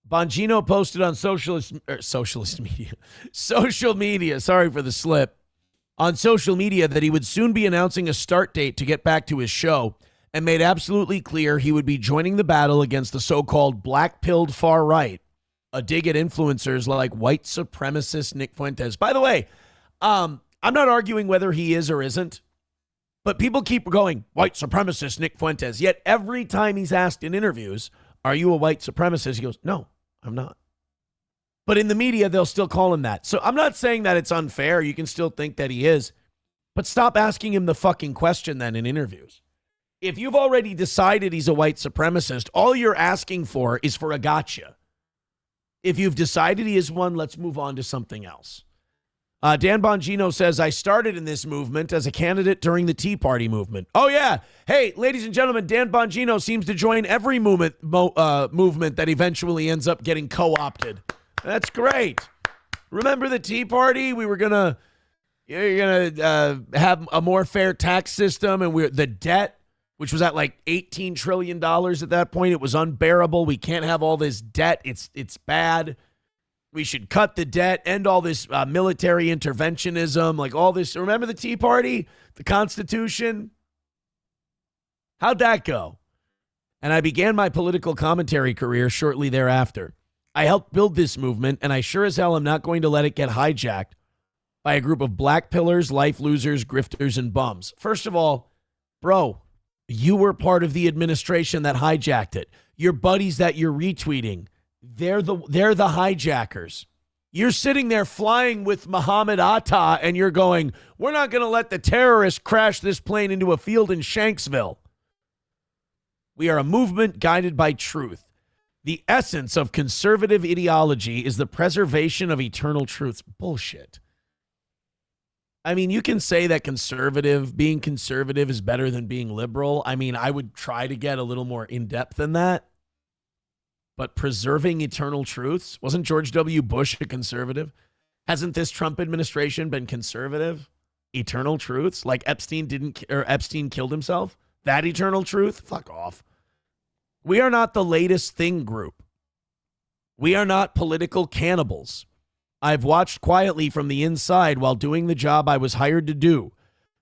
Speaker 4: Bongino posted on social media, sorry for the slip, on social media that he would soon be announcing a start date to get back to his show and made absolutely clear he would be joining the battle against the so-called black-pilled far right, a dig at influencers like white supremacist Nick Fuentes. By the way, I'm not arguing whether he is or isn't, but people keep going, white supremacist Nick Fuentes, yet every time he's asked in interviews, are you a white supremacist? He goes, no, I'm not. But in the media, they'll still call him that. So I'm not saying that it's unfair. You can still think that he is. But stop asking him the fucking question then in interviews. If you've already decided he's a white supremacist, all you're asking for is for a gotcha. If you've decided he is one, let's move on to something else. Dan Bongino says, I started in this movement as a candidate during the Tea Party movement. Oh, yeah. Hey, ladies and gentlemen, Dan Bongino seems to join every movement that eventually ends up getting co-opted. That's great. Remember the Tea Party? We were you're gonna have a more fair tax system, and the debt, which was at like $18 trillion at that point, it was unbearable. We can't have all this debt. It's bad. We should cut the debt, end all this military interventionism, like all this. Remember the Tea Party, the Constitution? How'd that go? And I began my political commentary career shortly thereafter. I helped build this movement, and I sure as hell am not going to let it get hijacked by a group of black pillars, life losers, grifters, and bums. First of all, bro, you were part of the administration that hijacked it. Your buddies that you're retweeting, they're the hijackers. You're sitting there flying with Muhammad Atta, and you're going, we're not going to let the terrorists crash this plane into a field in Shanksville. We are a movement guided by truth. The essence of conservative ideology is the preservation of eternal truths. Bullshit. I mean, you can say that being conservative is better than being liberal. I mean, I would try to get a little more in-depth than that. But preserving eternal truths? Wasn't George W. Bush a conservative? Hasn't this Trump administration been conservative? Eternal truths? Like Epstein killed himself? That eternal truth? Fuck off. We are not the latest thing group. We are not political cannibals. I've watched quietly from the inside while doing the job I was hired to do.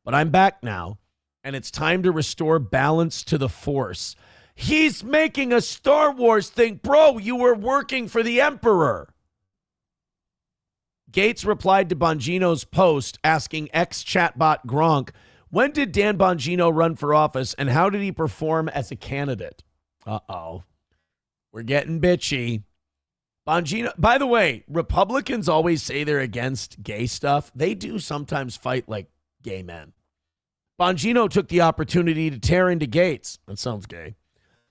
Speaker 4: But I'm back now, and it's time to restore balance to the force. He's making a Star Wars thing. Bro, you were working for the Emperor. Gates replied to Bongino's post asking ex-chatbot Gronk, when did Dan Bongino run for office and how did he perform as a candidate? Uh-oh. We're getting bitchy. Bongino, by the way, Republicans always say they're against gay stuff. They do sometimes fight like gay men. Bongino took the opportunity to tear into Gates. That sounds gay.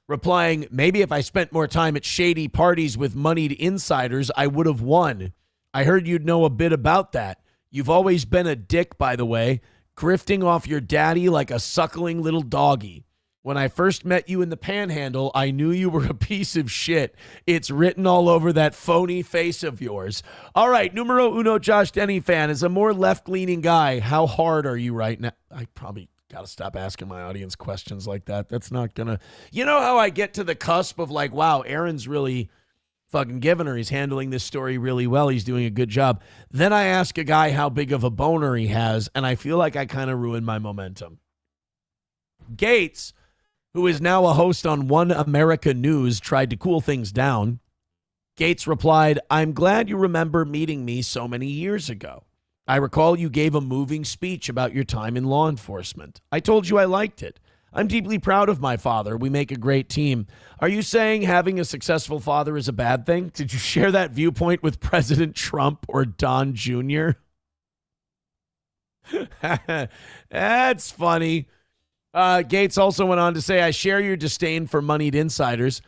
Speaker 4: Replying, maybe if I spent more time at shady parties with moneyed insiders, I would have won. I heard you'd know a bit about that. You've always been a dick, by the way, grifting off your daddy like a suckling little doggy. When I first met you in the Panhandle, I knew you were a piece of shit. It's written all over that phony face of yours. All right, numero uno Josh Denny fan. As a more left-leaning guy, how hard are you right now? I probably got to stop asking my audience questions like that. That's not going to... You know how I get to the cusp of like, wow, Aaron's really fucking giving her. He's handling this story really well. He's doing a good job. Then I ask a guy how big of a boner he has, and I feel like I kind of ruined my momentum. Gates, who is now a host on One America News, tried to cool things down. Gates replied, I'm glad you remember meeting me so many years ago. I recall you gave a moving speech about your time in law enforcement. I told you I liked it. I'm deeply proud of my father. We make a great team. Are you saying having a successful father is a bad thing? Did you share that viewpoint with President Trump or Don Jr.? That's funny. Gates also went on to say, I share your disdain for moneyed insiders.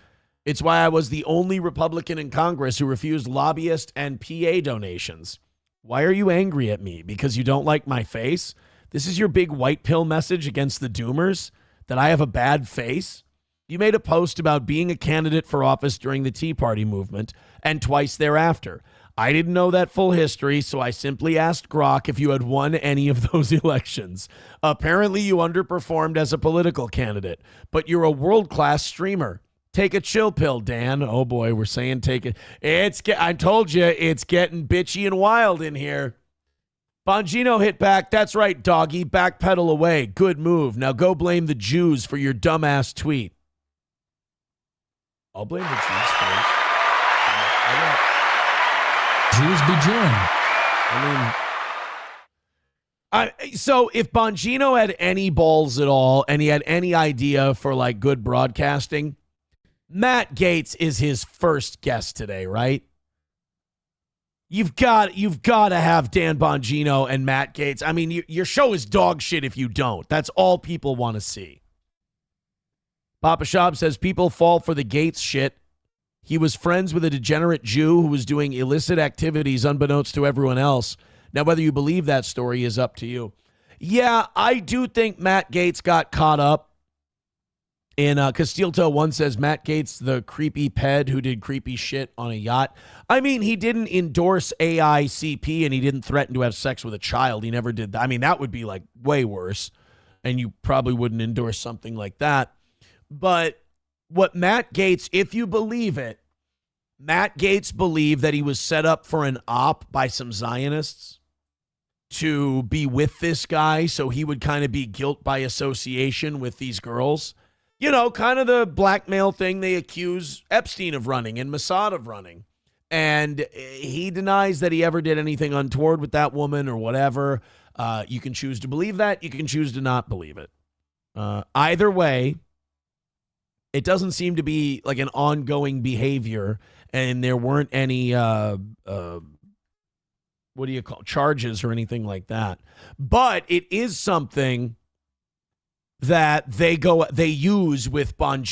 Speaker 4: It's why I was the only Republican in Congress who refused lobbyist and PA donations. Why are you angry at me? Because you don't like my face? This is your big white pill message against the doomers? That I have a bad face? You made a post about being a candidate for office during the Tea Party movement and twice thereafter. I didn't know that full history, so I simply asked Grok if you had won any of those elections. Apparently, you underperformed as a political candidate, but you're a world-class streamer. Take a chill pill, Dan. Oh, boy, we're saying take it. I told you, it's getting bitchy and wild in here. Bongino hit back. That's right, doggy. Backpedal away. Good move. Now go blame the Jews for your dumbass tweet. I'll blame the Jews first.
Speaker 5: Jews be Jewing.
Speaker 4: So if Bongino had any balls at all and he had any idea for like good broadcasting, Matt Gaetz is his first guest today, right? You've got to have Dan Bongino and Matt Gaetz. I mean, your show is dog shit if you don't. That's all people want to see. Papa Shab says people fall for the Gaetz shit. He was friends with a degenerate Jew who was doing illicit activities unbeknownst to everyone else. Now, whether you believe that story is up to you. Yeah, I do think Matt Gaetz got caught up in, Castilto one says Matt Gaetz, the creepy ped who did creepy shit on a yacht. I mean, he didn't endorse AICP and he didn't threaten to have sex with a child. He never did that. I mean, that would be like way worse. And you probably wouldn't endorse something like that. But what Matt Gaetz, if you believe it, Matt Gaetz believed that he was set up for an op by some Zionists to be with this guy so he would kind of be guilt by association with these girls. You know, kind of the blackmail thing they accuse Epstein of running and Mossad of running. And he denies that he ever did anything untoward with that woman or whatever. You can choose to believe that. You can choose to not believe it. Either way, it doesn't seem to be like an ongoing behavior, and there weren't any, charges or anything like that. But it is something that they use with Matt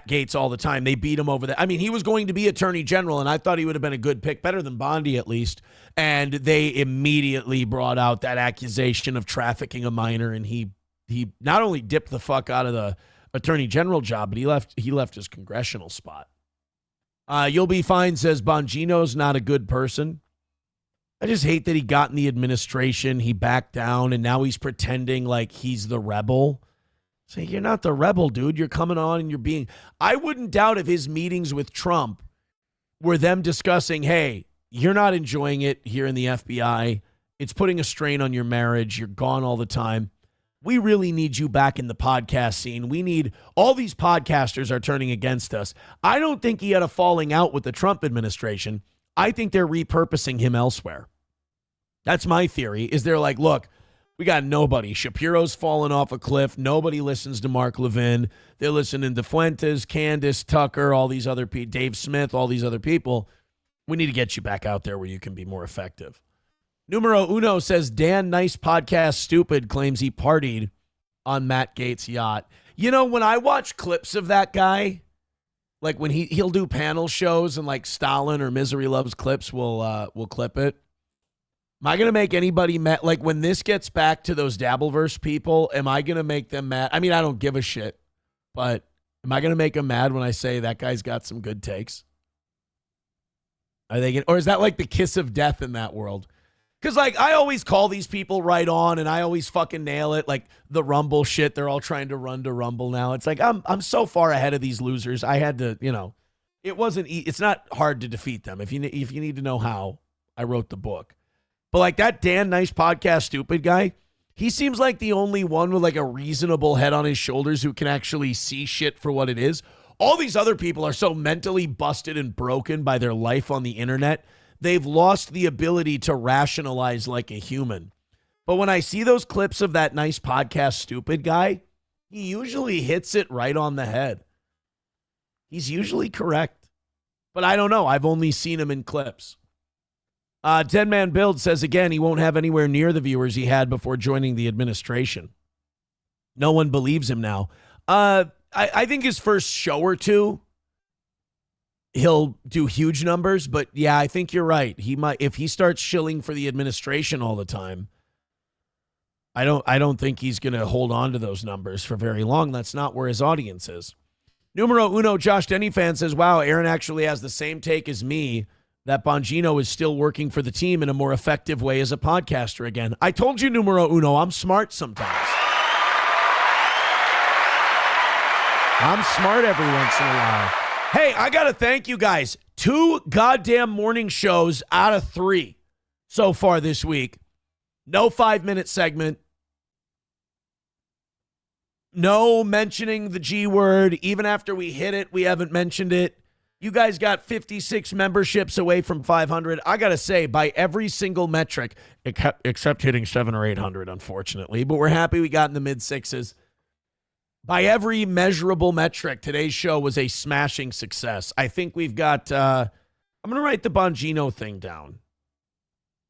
Speaker 4: Gaetz all the time. They beat him over that. I mean, he was going to be attorney general, and I thought he would have been a good pick, better than Bondi at least. And they immediately brought out that accusation of trafficking a minor, and he not only dipped the fuck out of the attorney general job, but he left his congressional spot. You'll be fine says Bongino's not a good person. I just hate that he got in the administration, he backed down, and now he's pretending like he's the rebel. Say, you're not the rebel, dude. You're coming on and you're being... I wouldn't doubt if his meetings with Trump were them discussing, hey, you're not enjoying it here in the FBI. It's putting a strain on your marriage. You're gone all the time. We really need you back in the podcast scene. We need... All these podcasters are turning against us. I don't think he had a falling out with the Trump administration. I think they're repurposing him elsewhere. That's my theory, is they're like, look, we got nobody. Shapiro's fallen off a cliff. Nobody listens to Mark Levin. They're listening to Fuentes, Candace, Tucker, all these other people, Dave Smith, all these other people. We need to get you back out there where you can be more effective. Numero Uno says, Dan, nice podcast, stupid, claims he partied on Matt Gaetz' yacht. You know, when I watch clips of that guy, like when he'll do panel shows and like Stalin or Misery Loves Clips will clip it. Am I going to make anybody mad? Like when this gets back to those Dabbleverse people, am I going to make them mad? I mean, I don't give a shit, but am I going to make them mad when I say that guy's got some good takes? Are they or is that like the kiss of death in that world? Because, like, I always call these people right on, and I always fucking nail it. Like, the Rumble shit, they're all trying to run to Rumble now. It's like, I'm so far ahead of these losers. I had to, you know, it's not hard to defeat them. If you need to know how, I wrote the book. But, like, that Dan Nice podcast stupid guy, he seems like the only one with, like, a reasonable head on his shoulders who can actually see shit for what it is. All these other people are so mentally busted and broken by their life on the internet, they've lost the ability to rationalize like a human. But when I see those clips of that nice podcast stupid guy, he usually hits it right on the head. He's usually correct. But I don't know. I've only seen him in clips. 10-Man Build says, again, he won't have anywhere near the viewers he had before joining the administration. No one believes him now. I think his first show or two, he'll do huge numbers, but yeah, I think you're right. He might, if he starts shilling for the administration all the time, I don't think he's going to hold on to those numbers for very long. That's not where his audience is. Numero uno, Josh Denny fan says, wow, Aaron actually has the same take as me, that Bongino is still working for the team in a more effective way as a podcaster again. I told you, numero uno, I'm smart sometimes. I'm smart every once in a while. Hey, I got to thank you guys. 2 goddamn morning shows out of 3 so far this week. No 5-minute segment. No mentioning the G word. Even after we hit it, we haven't mentioned it. You guys got 56 memberships away from 500. I got to say, by every single metric, except hitting 700 or 800, unfortunately. But we're happy we got in the mid-6s. By every measurable metric, today's show was a smashing success. I think we've got, I'm going to write the Bongino thing down,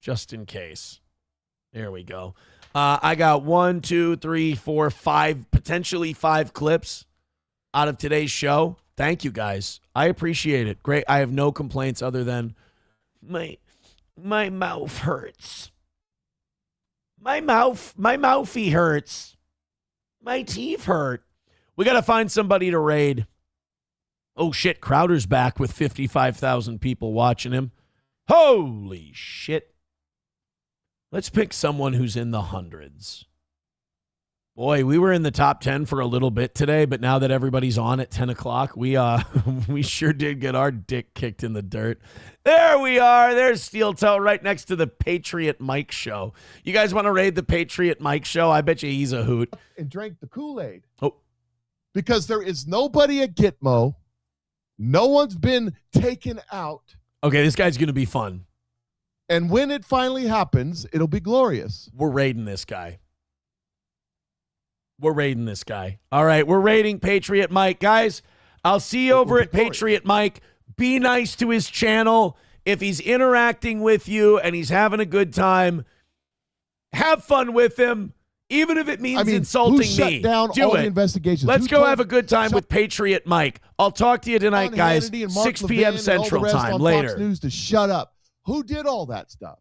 Speaker 4: just in case. There we go. I got 1, 2, 3, 4, 5, potentially 5 clips out of today's show. Thank you, guys. I appreciate it. Great. I have no complaints other than my mouth hurts. My mouthy hurts. My teeth hurt. We got to find somebody to raid. Oh, shit. Crowder's back with 55,000 people watching him. Holy shit. Let's pick someone who's in the hundreds. Boy, we were in the top 10 for a little bit today, but now that everybody's on at 10 o'clock, we sure did get our dick kicked in the dirt. There we are. There's Steel Toe right next to the Patriot Mike Show. You guys want to raid the Patriot Mike Show? I bet you he's a hoot.
Speaker 16: And drank the Kool-Aid.
Speaker 4: Oh.
Speaker 16: Because there is nobody at Gitmo. No one's been taken out.
Speaker 4: Okay, this guy's going to be fun.
Speaker 16: And when it finally happens, it'll be glorious.
Speaker 4: We're raiding this guy. We're raiding this guy. All right, we're raiding Patriot Mike. Guys, I'll see you over at Patriot Mike. Be nice to his channel. If he's interacting with you and he's having a good time, have fun with him, even if it means insulting
Speaker 16: who shut
Speaker 4: me.
Speaker 16: Down
Speaker 4: Do
Speaker 16: all
Speaker 4: it.
Speaker 16: The investigations?
Speaker 4: Let's go have a good time with Patriot Mike. I'll talk to you tonight, guys. 6 p.m. Central Time. Later.
Speaker 16: Fox News to shut up. Who did all that stuff?